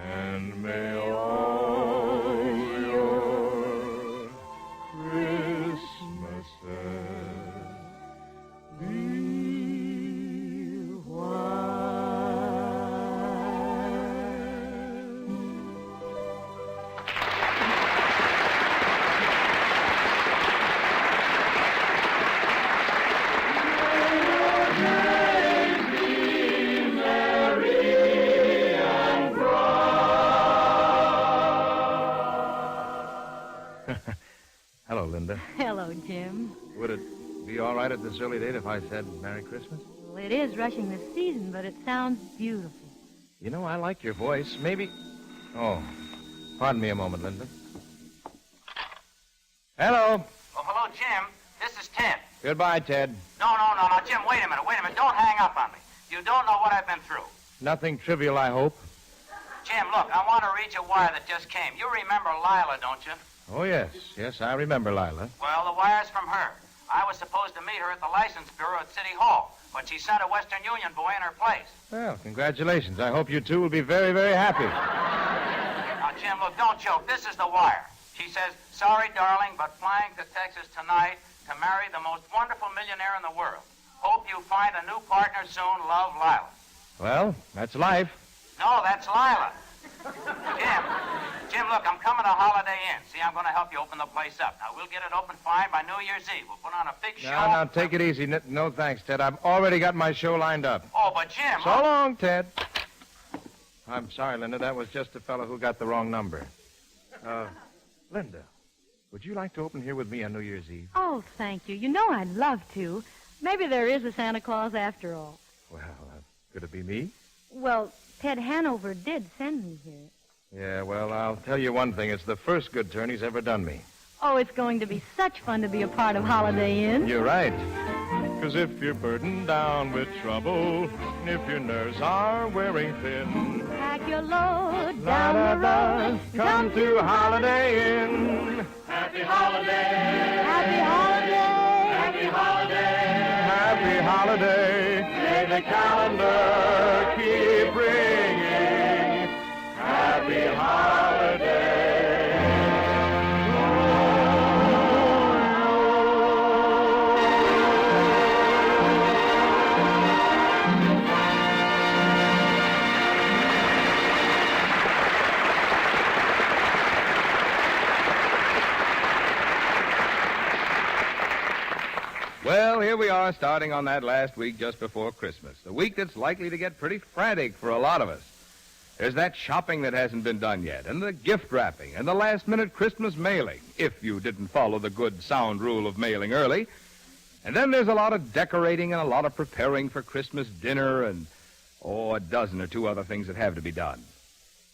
and may all your Christmases be Hello, Linda. Hello, Jim. Would it be all right at this early date if I said Merry Christmas? Well, it is rushing the season, but it sounds beautiful. You know, I like your voice. Maybe... Oh, pardon me a moment, Linda. Hello. Oh, hello, Jim. This is Ted. Goodbye, Ted. No, Jim, wait a minute. Don't hang up on me. You don't know what I've been through. Nothing trivial, I hope. Jim, look, I want to read you a wire that just came. You remember Lila, don't you? Oh, yes. Yes, I remember Lila. Well, the wire's from her. I was supposed to meet her at the License Bureau at City Hall, but she sent a Western Union boy in her place. Well, congratulations. I hope you two will be very, very happy. Now, Jim, look, don't joke. This is the wire. She says, sorry, darling, but flying to Texas tonight to marry the most wonderful millionaire in the world. Hope you find a new partner soon. Love, Lila. Well, that's life. No, that's Lila. Jim, look, I'm coming to Holiday Inn. See, I'm going to help you open the place up. Now, we'll get it open fine by New Year's Eve. We'll put on a big show. Now, take it easy. No, thanks, Ted. I've already got my show lined up. Oh, but Jim... So long, Ted. I'm sorry, Linda. That was just a fellow who got the wrong number. Linda, would you like to open here with me on New Year's Eve? Oh, thank you. You know I'd love to. Maybe there is a Santa Claus after all. Well, could it be me? Well, Ted Hanover did send me here. Yeah, well, I'll tell you one thing. It's the first good turn he's ever done me. Oh, it's going to be such fun to be a part of Holiday Inn. You're right. 'Cause if you're burdened down with trouble, if your nerves are wearing thin, pack your load down the road. Come to Holiday Inn. Happy holiday. Happy holiday. Happy holiday. Happy holiday. May the calendar keep ringing. Happy holiday. Well, here we are starting on that last week just before Christmas, the week that's likely to get pretty frantic for a lot of us. There's that shopping that hasn't been done yet, and the gift wrapping, and the last-minute Christmas mailing, if you didn't follow the good, sound rule of mailing early. And then there's a lot of decorating and a lot of preparing for Christmas dinner and, a dozen or two other things that have to be done.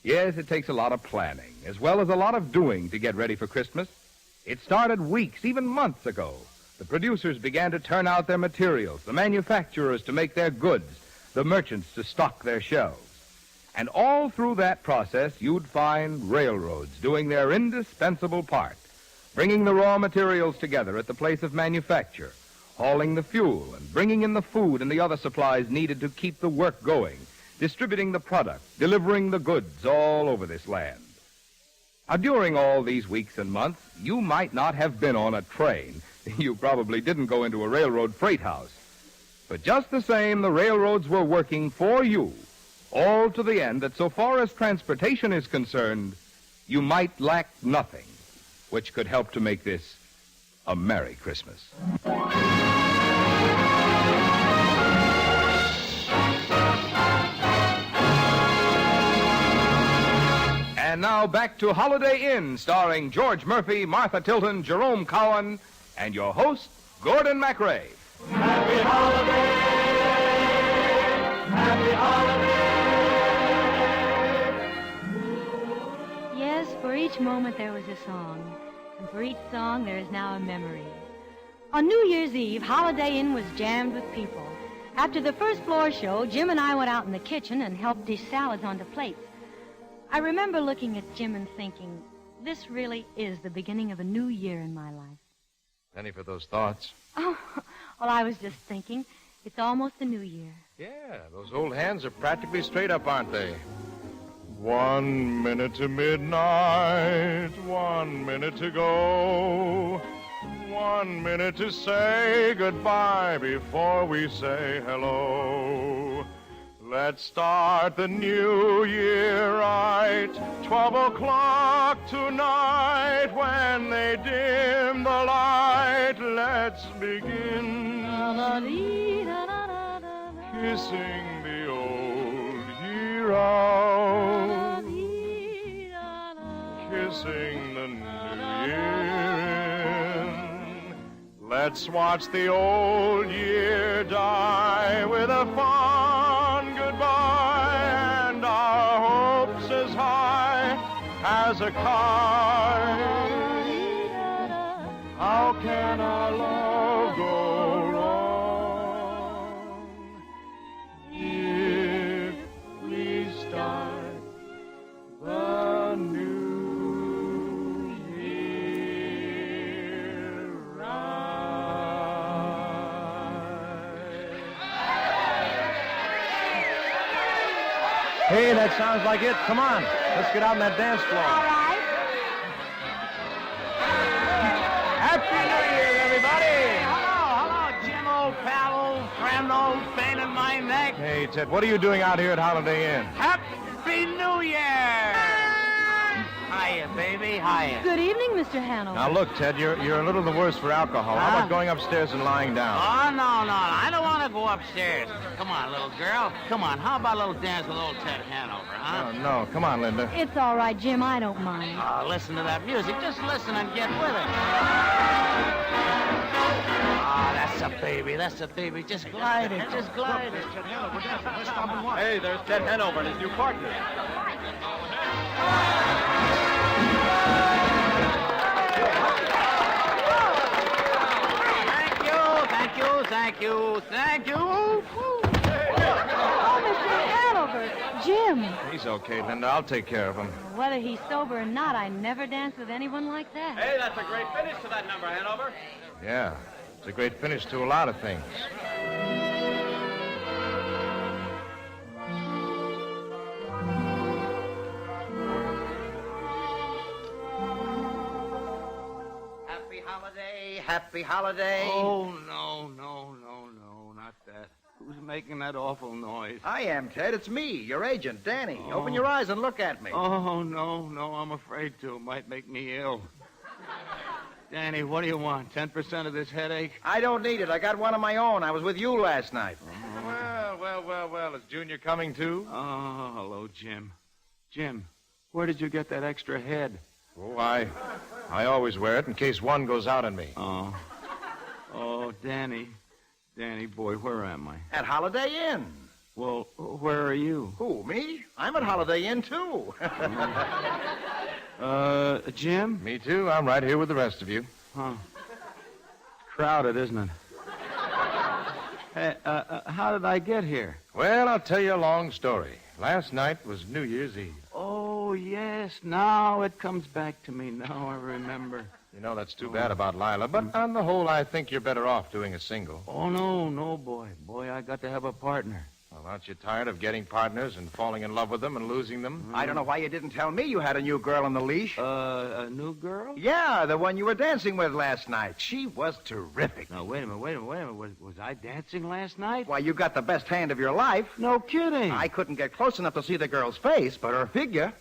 Yes, it takes a lot of planning, as well as a lot of doing to get ready for Christmas. It started weeks, even months ago. The producers began to turn out their materials, the manufacturers to make their goods, the merchants to stock their shelves. And all through that process, you'd find railroads doing their indispensable part, bringing the raw materials together at the place of manufacture, hauling the fuel and bringing in the food and the other supplies needed to keep the work going, distributing the product, delivering the goods all over this land. Now, during all these weeks and months, you might not have been on a train. You probably didn't go into a railroad freight house. But just the same, the railroads were working for you, all to the end that so far as transportation is concerned, you might lack nothing which could help to make this a Merry Christmas. And now back to Holiday Inn, starring George Murphy, Martha Tilton, Jerome Cowan, and your host, Gordon MacRae. Happy holiday! Happy holiday! Yes, for each moment there was a song, and for each song there is now a memory. On New Year's Eve, Holiday Inn was jammed with people. After the first floor show, Jim and I went out in the kitchen and helped dish salads onto plates. I remember looking at Jim and thinking, this really is the beginning of a new year in my life. Penny for those thoughts. Oh, well, I was just thinking, it's almost the new year. Yeah, those old hands are practically straight up, aren't they? 1 minute to midnight, 1 minute to go. 1 minute to say goodbye before we say hello. Let's start the new year right. 12 o'clock tonight when they dim the light. Let's begin kissing the old year out. Kissing the new year in. Let's watch the old year die with a fond goodbye and our hopes as high as a kite. How can our love go wrong if we start the new year Hey, that sounds like it. Come on. Let's get out on that dance floor. All right. Happy New Year, everybody. Hello, Jim, old pal, old friend, old pain in my neck. Hey, Ted, what are you doing out here at Holiday Inn? Happy New Year! Hiya, baby, hiya. Good evening, Mr. Hanover. Now, look, Ted, you're a little the worse for alcohol. How about going upstairs and lying down? Oh, no, I don't want to go upstairs. Come on, little girl. Come on, how about a little dance with old Ted Hanover, huh? Oh, no. Come on, Linda. It's all right, Jim. I don't mind. Oh, listen to that music. Just listen and get with it. Oh, that's a baby. That's a baby. Just glide it. Just glide it. Hey, there's Ted Hanover and his new partner. Thank you. Oh, Mr. Hanover. Jim. He's okay, Linda. I'll take care of him. Whether he's sober or not, I never danced with anyone like that. Hey, that's a great finish to that number, Hanover. Yeah, it's a great finish to a lot of things. Happy holiday. Oh, no, not that. Who's making that awful noise? I am, Ted. It's me, your agent, Danny. Open your eyes and look at me. Oh, no, I'm afraid to. It might make me ill. Danny, what do you want? 10% of this headache? I don't need it. I got one of my own. I was with you last night. Well. Is Junior coming, too? Oh, hello, Jim. Jim, where did you get that extra head? Oh, I always wear it in case one goes out on me. Oh, Danny, boy, where am I? At Holiday Inn. Well, where are you? Who, me? I'm at Holiday Inn, too. Jim? Me, too. I'm right here with the rest of you. Huh. Crowded, isn't it? Hey, how did I get here? Well, I'll tell you a long story. Last night was New Year's Eve. Oh, yes. Now it comes back to me. Now I remember. You know, that's too bad about Lila, but on the whole, I think you're better off doing a single. Oh, no, boy. Boy, I got to have a partner. Well, aren't you tired of getting partners and falling in love with them and losing them? I don't know why you didn't tell me you had a new girl on the leash. A new girl? Yeah, the one you were dancing with last night. She was terrific. No, wait a minute. Was I dancing last night? Why, you got the best hand of your life. No kidding. I couldn't get close enough to see the girl's face, but her figure.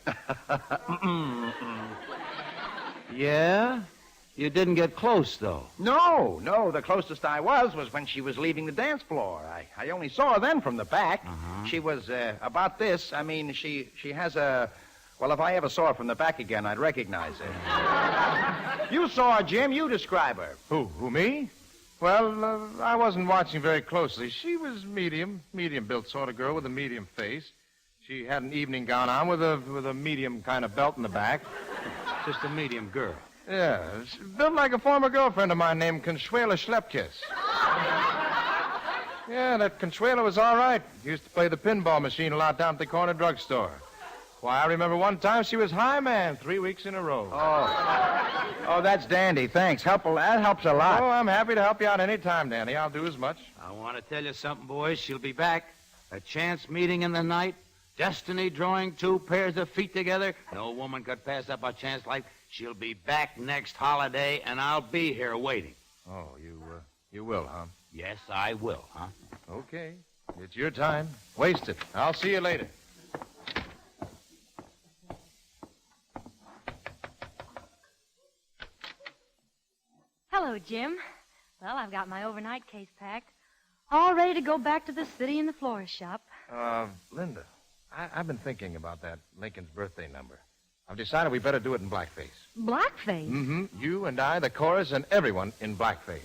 Yeah? You didn't get close, though. No. The closest I was when she was leaving the dance floor. I only saw her then from the back. Uh-huh. She was about this. I mean, she has a... Well, if I ever saw her from the back again, I'd recognize her. You saw her, Jim. You describe her. Who, me? Well, I wasn't watching very closely. She was medium-built sort of girl with a medium face. She had an evening gown on with a medium kind of belt in the back. Just a medium girl. Yeah, she's built like a former girlfriend of mine named Consuela Schlepkiss. Yeah, that Consuela was all right. Used to play the pinball machine a lot down at the corner drugstore. Why, I remember one time she was high man 3 weeks in a row. Oh, that's dandy. Thanks. That helps a lot. Oh, I'm happy to help you out any time, Danny. I'll do as much. I want to tell you something, boys. She'll be back. A chance meeting in the night. Destiny drawing two pairs of feet together. No woman could pass up a chance like she'll be back next holiday, and I'll be here waiting. Oh, you will, huh? Yes, I will, huh? Okay. It's your time. Waste it. I'll see you later. Hello, Jim. Well, I've got my overnight case packed. All ready to go back to the city and the florist shop. Linda, I've been thinking about that Lincoln's birthday number. I've decided we better do it in blackface. Blackface? Mm-hmm. You and I, the chorus, and everyone in blackface.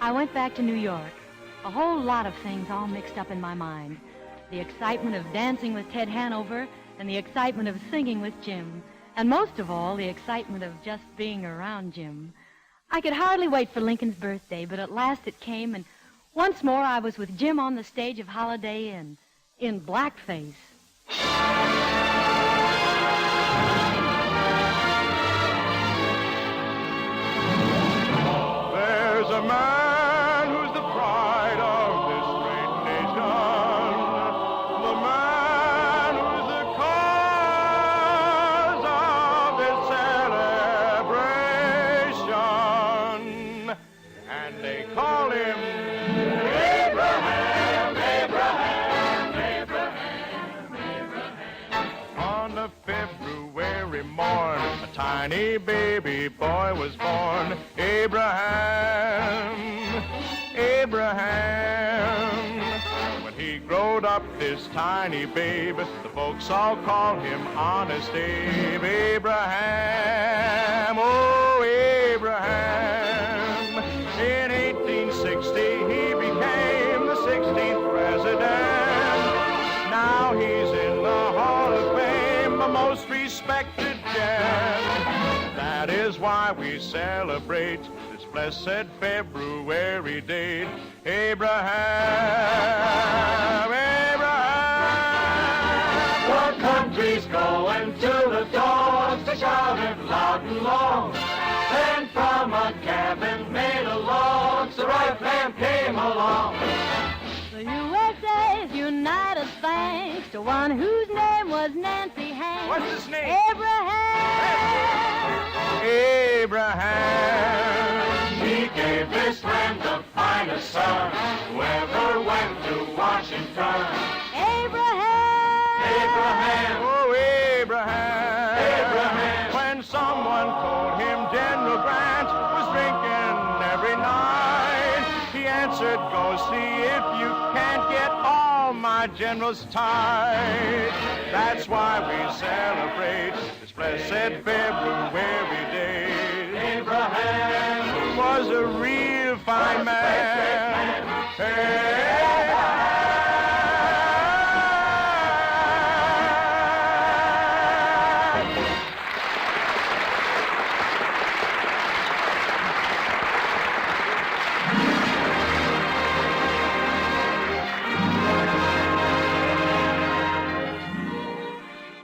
I went back to New York. A whole lot of things all mixed up in my mind. The excitement of dancing with Ted Hanover and the excitement of singing with Jim. And most of all, the excitement of just being around Jim. I could hardly wait for Lincoln's birthday, but at last it came, and once more I was with Jim on the stage of Holiday Inn, in blackface. There's a man who's the pride of this great nation, the man who's the cause of this celebration, and they call him Abraham. On a February morn, a tiny baby boy was born. Abraham. When he growed up, this tiny babe, the folks all called him Honest Abe. Abraham, oh Abraham. In 1860, he became the 16th president. Now he's in the Hall of Fame, the most respected gem. That is why we celebrate this blessed February date. Abraham. The country's going to the doors to shout it loud and long. Then from a cabin made of logs, the right man came along. The USA is united thanks to one whose name was Nancy Hanks. What's his name? Abraham. He gave this land the finest son who ever went to Washington. Abraham, oh Abraham. When someone told him General Grant was drinking every night, he answered, go see if you can't get all my generals tied. That's why we celebrate this blessed February day. Abraham was a real fine man.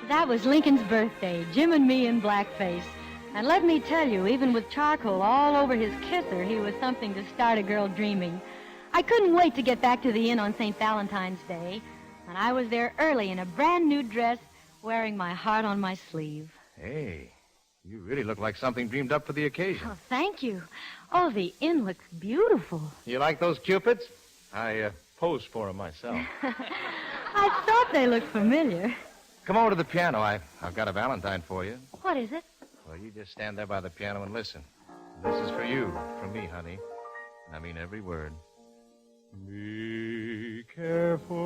That was Lincoln's birthday, Jim and me in blackface. And let me tell you, even with charcoal all over his kisser, he was something to start a girl dreaming. I couldn't wait to get back to the inn on St. Valentine's Day, and I was there early in a brand new dress, wearing my heart on my sleeve. Hey, you really look like something dreamed up for the occasion. Oh, thank you. Oh, the inn looks beautiful. You like those cupids? I posed for them myself. I thought they looked familiar. Come over to the piano. I've got a valentine for you. What is it? Well, you just stand there by the piano and listen. This is for you, from me, honey. I mean every word. Be careful,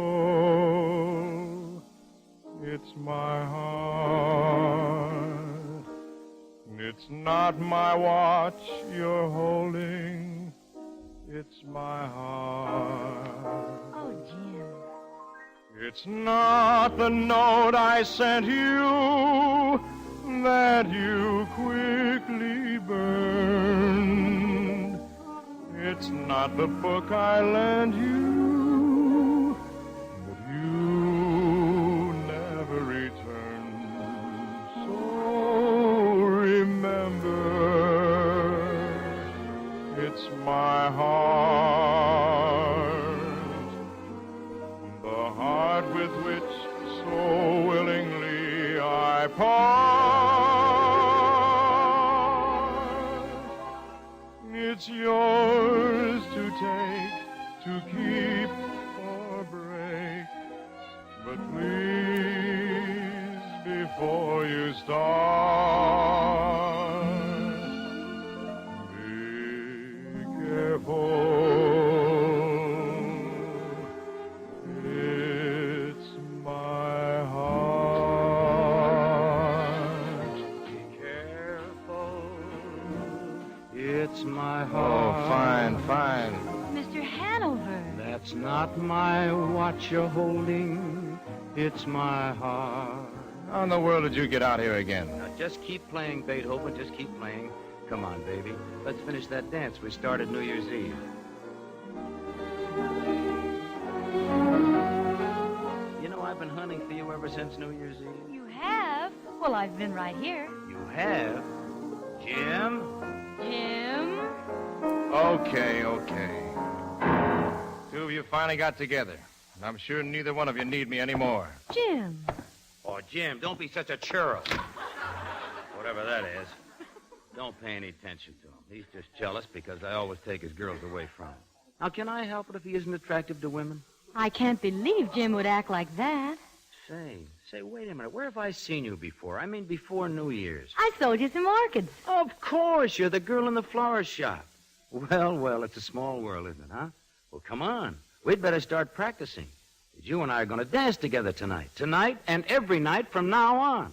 it's my heart. It's not my watch you're holding, it's my heart. Oh, Jim. It's not the note I sent you that you quickly burned. It's not the book I lent you, but you never returned. So remember, it's my heart, the heart with which so willingly I part. It's yours to take, to keep or break. But please, before you start, be careful. It's my heart. Be careful. It's my heart. Oh, fine, fine. Mr. Hanover. That's not my watch you're holding. It's my heart. How in the world did you get out here again? Now, just keep playing, Beethoven. Just keep playing. Come on, baby. Let's finish that dance we started New Year's Eve. You know, I've been hunting for you ever since New Year's Eve. You have? Well, I've been right here. You have? Jim? Jim? Okay. Two of you finally got together. And I'm sure neither one of you need me anymore. Jim. Oh, Jim, don't be such a churro. Whatever that is. Don't pay any attention to him. He's just jealous because I always take his girls away from him. Now, can I help it if he isn't attractive to women? I can't believe Jim would act like that. Say, wait a minute. Where have I seen you before? I mean, before New Year's. I sold you some orchids. Of course, you're the girl in the flower shop. Well, it's a small world, isn't it, huh? Well, come on. We'd better start practicing. You and I are going to dance together tonight. Tonight and every night from now on.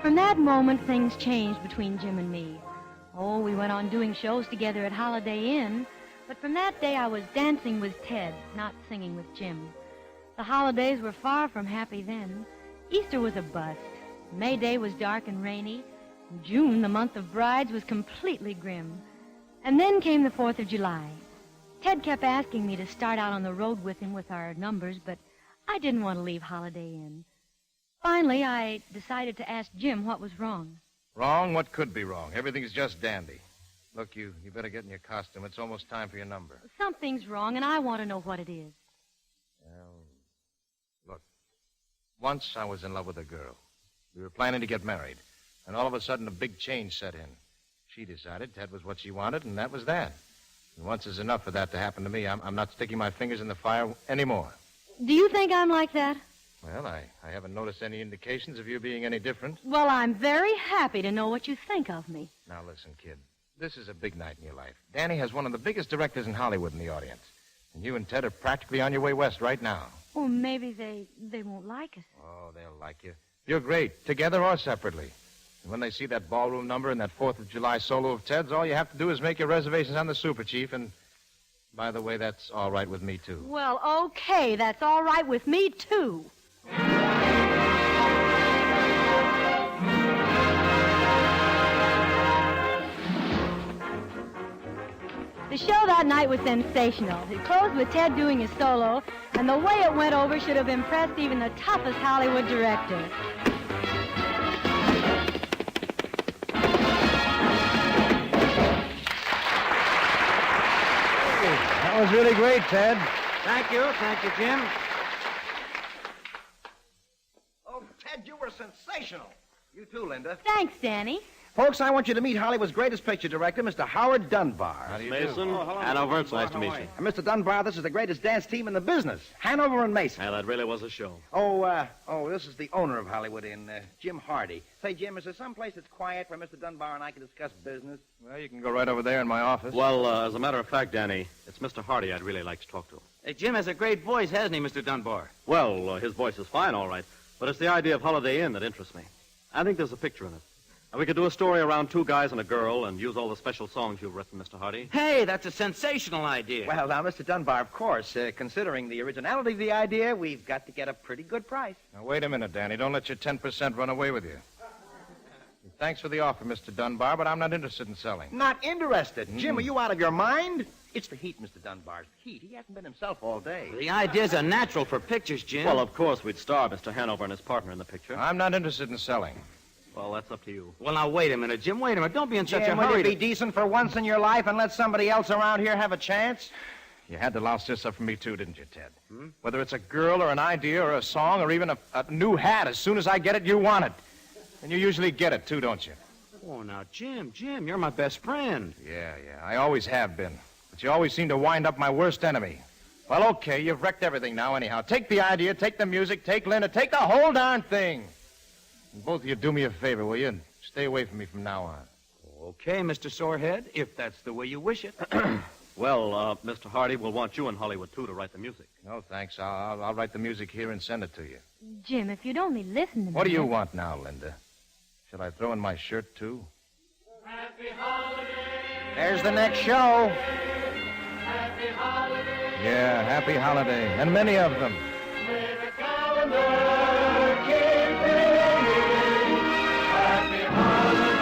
From that moment, things changed between Jim and me. Oh, we went on doing shows together at Holiday Inn, but from that day I was dancing with Ted, not singing with Jim. The holidays were far from happy then. Easter was a bust. May Day was dark and rainy. June, the month of brides, was completely grim. And then came the 4th of July. Ted kept asking me to start out on the road with him with our numbers, but I didn't want to leave Holiday Inn. Finally, I decided to ask Jim what was wrong. Wrong? What could be wrong? Everything's just dandy. Look, you better get in your costume. It's almost time for your number. Something's wrong, and I want to know what it is. Well, look, once I was in love with a girl. We were planning to get married, and all of a sudden a big change set in. She decided Ted was what she wanted, and that was that. And once is enough for that to happen to me. I'm not sticking my fingers in the fire anymore. Do you think I'm like that? Well, I haven't noticed any indications of you being any different. Well, I'm very happy to know what you think of me. Now, listen, kid. This is a big night in your life. Danny has one of the biggest directors in Hollywood in the audience. And you and Ted are practically on your way west right now. Well, maybe they won't like us. Oh, they'll like you. You're great, together or separately. And when they see that ballroom number and that 4th of July solo of Ted's, all you have to do is make your reservations on the Super Chief. And, by the way, that's all right with me, too. Well, okay, that's all right with me, too. The show that night was sensational. It closed with Ted doing his solo, and the way it went over should have impressed even the toughest Hollywood director. That was really great, Ted. Thank you, Jim. Oh, Ted, you were sensational. You too, Linda. Thanks, Danny. Folks, I want you to meet Hollywood's greatest picture director, Mr. Howard Dunbar. How do you Mason, do? Hanover, it's nice to meet you. And Mr. Dunbar, this is the greatest dance team in the business. Hanover and Mason. Yeah, that really was a show. This is the owner of Hollywood Jim Hardy. Say, Jim, is there some place that's quiet where Mr. Dunbar and I can discuss business? Well, you can go right over there in my office. Well, as a matter of fact, Danny, it's Mr. Hardy I'd really like to talk to. Hey, Jim has a great voice, hasn't he, Mr. Dunbar? Well, his voice is fine, all right. But it's the idea of Holiday Inn that interests me. I think there's a picture in it. And we could do a story around two guys and a girl and use all the special songs you've written, Mr. Hardy. Hey, that's a sensational idea. Well, now, Mr. Dunbar, of course, considering the originality of the idea, we've got to get a pretty good price. Uh, Now, wait a minute, Danny. Don't let your 10% run away with you. Thanks for the offer, Mr. Dunbar, but I'm not interested in selling. Not interested? Jim, are you out of your mind? It's the heat, Mr. Dunbar. Heat. He hasn't been himself all day. The ideas are natural for pictures, Jim. Well, of course, we'd star Mr. Hanover and his partner in the picture. I'm not interested in selling. Well, that's up to you. Well, now, wait a minute, Jim. Wait a minute. Don't be in such a Jim, hurry. will you be decent for once in your life and let somebody else around here have a chance? You had to louse this up for me, too, didn't you, Ted? Whether it's a girl or an idea or a song or even a new hat, as soon as I get it, you want it. And you usually get it, too, don't you? Oh, now, Jim, you're my best friend. Yeah, I always have been. But you always seem to wind up my worst enemy. Well, okay, you've wrecked everything now anyhow. Take the idea, take the music, take Linda, take the whole darn thing. And both of you do me a favor, will you? And stay away from me from now on. Okay, Mr. Sorehead, if that's the way you wish it. Well, Mr. Hardy, we'll want you in Hollywood, too, to write the music. No, thanks. I'll write the music here and send it to you. Jim, if you'd only listen to me. What do you want now, Linda? Shall I throw in my shirt, too? Happy holiday. There's the next show. Happy holiday. Yeah, happy holiday. And many of them. May the calendar keep ringing. Happy holiday.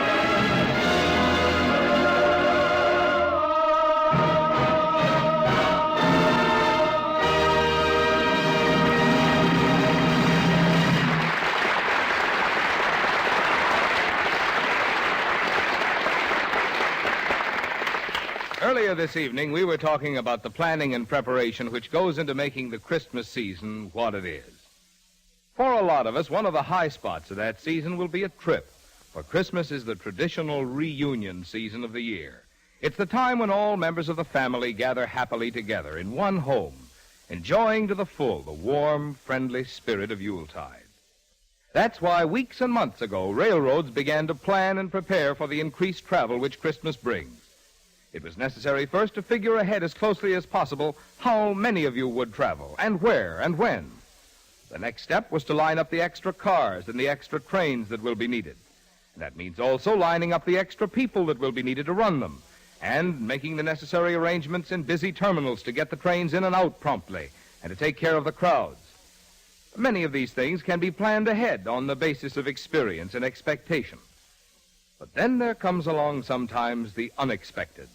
Earlier this evening, we were talking about the planning and preparation which goes into making the Christmas season what it is. For a lot of us, one of the high spots of that season will be a trip, for Christmas is the traditional reunion season of the year. It's the time when all members of the family gather happily together in one home, enjoying to the full the warm, friendly spirit of Yuletide. That's why weeks and months ago, railroads began to plan and prepare for the increased travel which Christmas brings. It was necessary first to figure ahead as closely as possible how many of you would travel, and where, and when. The next step was to line up the extra cars and the extra trains that will be needed. And that means also lining up the extra people that will be needed to run them, and making the necessary arrangements in busy terminals to get the trains in and out promptly, and to take care of the crowds. Many of these things can be planned ahead on the basis of experience and expectation. But then there comes along sometimes the unexpected.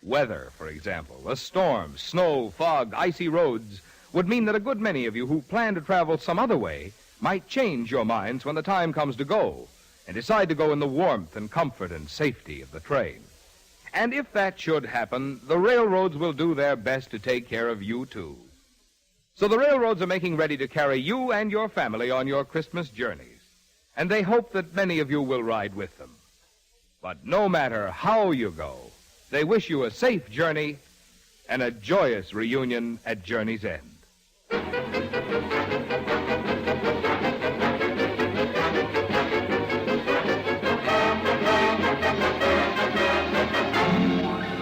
Weather, for example, a storm, snow, fog, icy roads would mean that a good many of you who plan to travel some other way might change your minds when the time comes to go and decide to go in the warmth and comfort and safety of the train. And if that should happen, the railroads will do their best to take care of you, too. So the railroads are making ready to carry you and your family on your Christmas journeys, and they hope that many of you will ride with them. But no matter how you go, they wish you a safe journey and a joyous reunion at journey's end.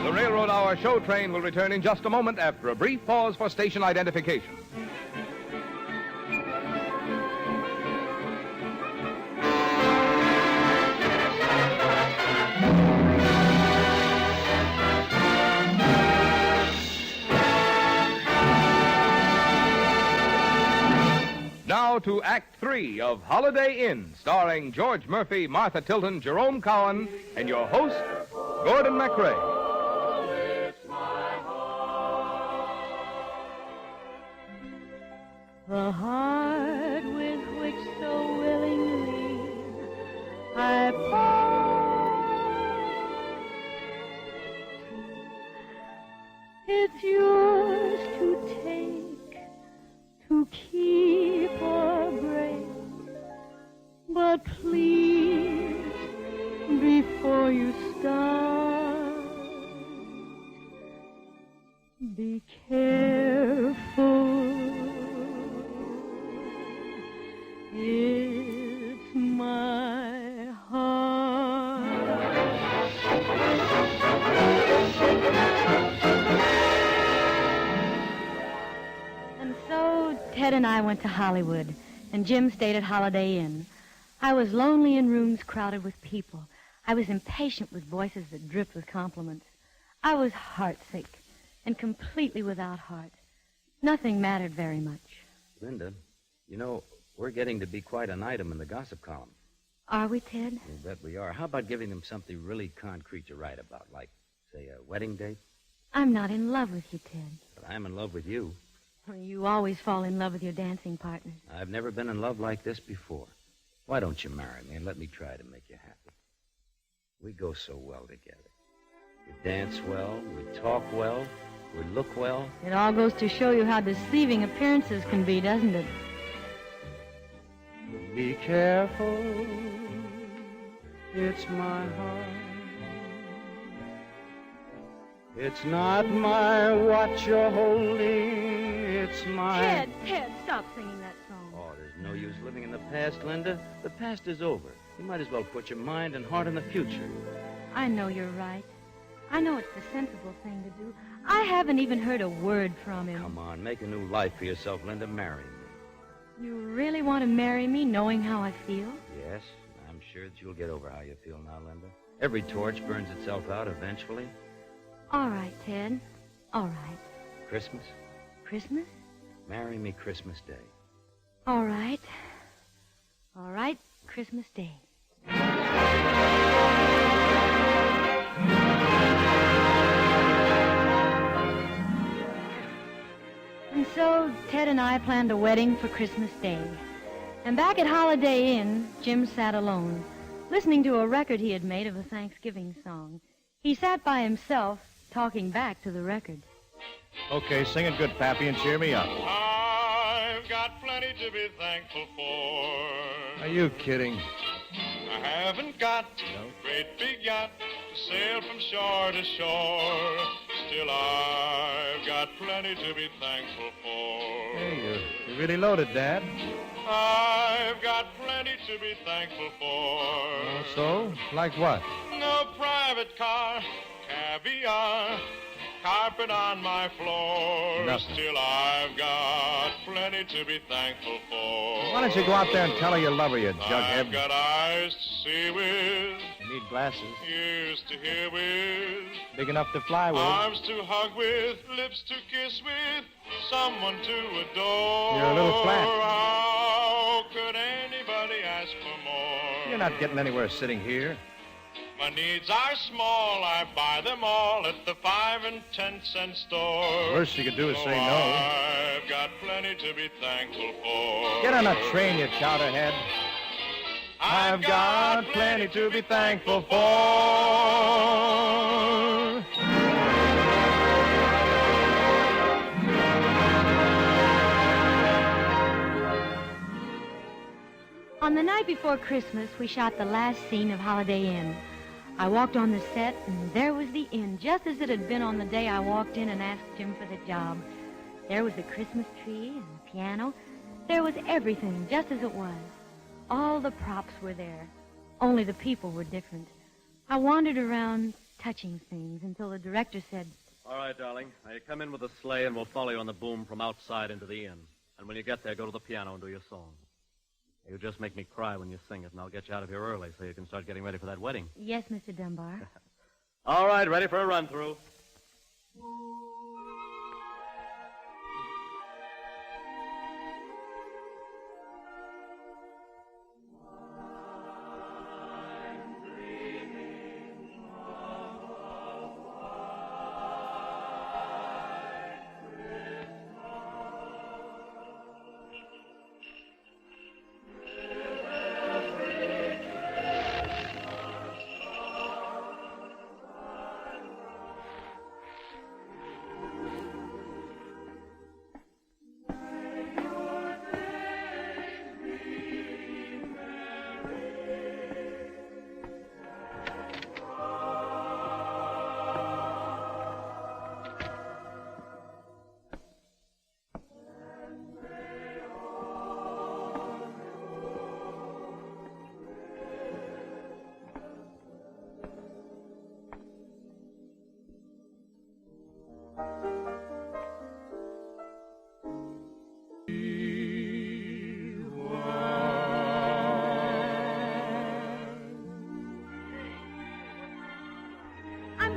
The Railroad Hour show train will return in just a moment after a brief pause for station identification. Now to Act 3 of Holiday Inn, starring George Murphy, Martha Tilton, Jerome Cowan, and your host, Gordon MacRae. the heart with which so willingly I part. It's yours to take, to keep or break, but please, before you start, be careful. It's my heart. And so Ted and I went to Hollywood, and Jim stayed at Holiday Inn. I was lonely in rooms crowded with people. I was impatient with voices that dripped with compliments. I was heartsick and completely without heart. Nothing mattered very much. Linda, you know, we're getting to be quite an item in the gossip column. Are we, Ted? You bet we are. How about giving them something really concrete to write about, like, say, a wedding date? I'm not in love with you, Ted. But I'm in love with you. You always fall in love with your dancing partners. I've never been in love like this before. Why don't you marry me and let me try to make you happy? We go so well together. We dance well, we talk well, we look well. It all goes to show you how deceiving appearances can be, doesn't it? Be careful, it's my heart. It's not my watch you're holding, it's my... Ted, stop singing that song. Oh, there's no use living in the past, Linda. The past is over. You might as well put your mind and heart in the future. I know you're right. I know it's the sensible thing to do. I haven't even heard a word from him. Come on, make a new life for yourself, Linda. Marry me. You really want to marry me knowing how I feel? Yes, I'm sure that you'll get over how you feel now, Linda. Every torch burns itself out eventually. All right, Ted. All right. Christmas? Christmas? Marry me Christmas Day. All right. All right, Christmas Day. And so Ted and I planned a wedding for Christmas Day. And back at Holiday Inn, Jim sat alone, listening to a record he had made of a Thanksgiving song. He sat by himself, talking back to the record. Okay, sing it good, Pappy, and cheer me up. I've got plenty to be thankful for. Are you kidding? I haven't got a great big yacht to sail from shore to shore. Still, I've got plenty to be thankful for. Hey, you're really loaded, Dad. I've got plenty to be thankful for. Oh, so? Like what? No private car, caviar, carpet on my floor. Nothing. Still, I've got plenty to be thankful for. Why don't you go out there and tell her you love her, you jughead? I've got eyes to see with, You need glasses. ears to hear with, Big enough to fly with. arms to hug with, lips to kiss with, someone to adore. You're a little flat. How could anybody ask for more? You're not getting anywhere sitting here. My needs are small, I buy them all at the 5 and 10 cent store. Worst you could do is So say no. I've got plenty to be thankful for. Get on a train, you chowderhead. I've got plenty to be thankful for. On the night before Christmas, we shot the last scene of Holiday Inn. I walked on the set, and there was the inn, just as it had been on the day I walked in and asked Jim for the job. There was the Christmas tree and the piano. There was everything, just as it was. All the props were there, only the people were different. I wandered around, touching things, until the director said, All right, darling. Now you come in with the sleigh, and we'll follow you on the boom from outside into the inn. And when you get there, go to the piano and do your song. You just make me cry when you sing it, and I'll get you out of here early so you can start getting ready for that wedding. Yes, Mr. Dunbar. All right, ready for a run-through.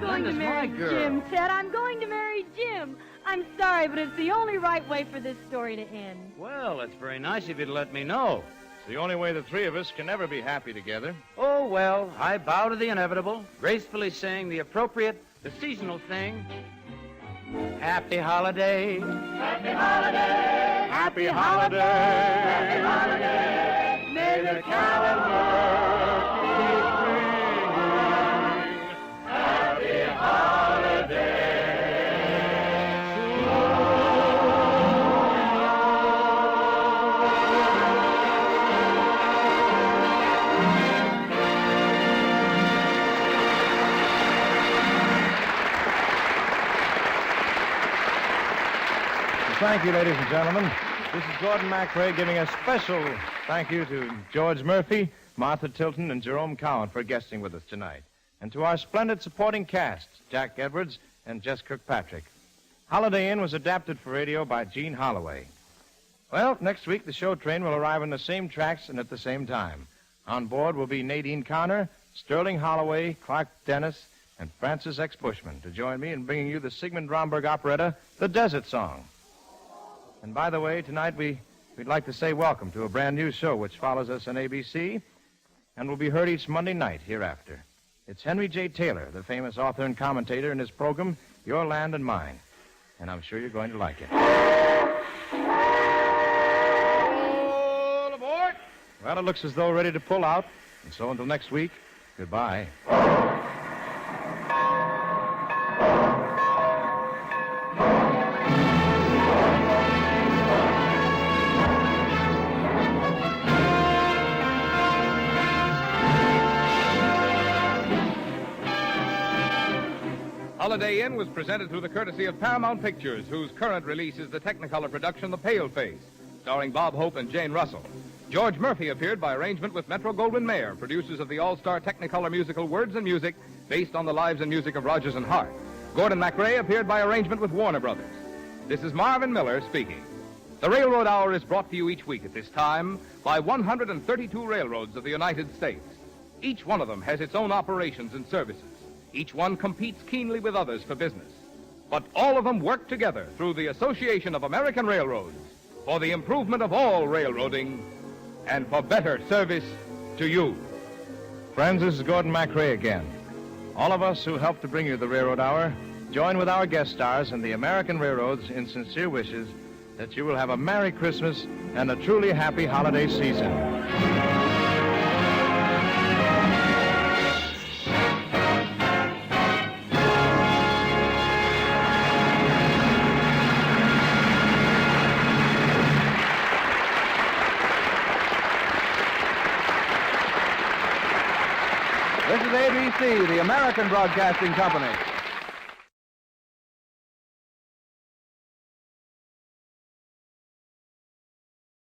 going to Linda's marry my girl. Jim, Ted. I'm going to marry Jim. I'm sorry, but it's the only right way for this story to end. Well, that's very nice of you to let me know. It's the only way the three of us can ever be happy together. Oh, well, I bow to the inevitable, gracefully saying the appropriate, the seasonal thing. Happy holiday. Happy holiday. Happy holiday. Happy holiday. May the calendar keep ringing. Happy holiday. Thank you, ladies and gentlemen. This is Gordon MacRae giving a special thank you to George Murphy, Martha Tilton, and Jerome Cowan for guesting with us tonight. And to our splendid supporting cast, Jack Edwards and Jess Kirkpatrick. Holiday Inn was adapted for radio by Gene Holloway. Well, next week the show train will arrive on the same tracks and at the same time. On board will be Nadine Connor, Sterling Holloway, Clark Dennis, and Francis X. Bushman to join me in bringing you the Sigmund Romberg operetta, The Desert Song. And by the way, tonight we'd like to say welcome to a brand new show which follows us on ABC and will be heard each Monday night hereafter. It's Henry J. Taylor, the famous author and commentator, in his program, Your Land and Mine. And I'm sure you're going to like it. All aboard! Well, it looks as though we're ready to pull out. And so until next week, goodbye. Holiday Inn was presented through the courtesy of Paramount Pictures, whose current release is the Technicolor production The Paleface, starring Bob Hope and Jane Russell. George Murphy appeared by arrangement with Metro-Goldwyn-Mayer, producers of the all-star Technicolor musical Words and Music, based on the lives and music of Rodgers and Hart. Gordon MacRae appeared by arrangement with Warner Brothers. This is Marvin Miller speaking. The Railroad Hour is brought to you each week at this time by 132 railroads of the United States. Each one of them has its own operations and services. Each one competes keenly with others for business. But all of them work together through the Association of American Railroads for the improvement of all railroading and for better service to you. Friends, this is Gordon MacRae again. All of us who helped to bring you the Railroad Hour join with our guest stars and the American Railroads in sincere wishes that you will have a Merry Christmas and a truly happy holiday season. This is ABC, the American Broadcasting Company.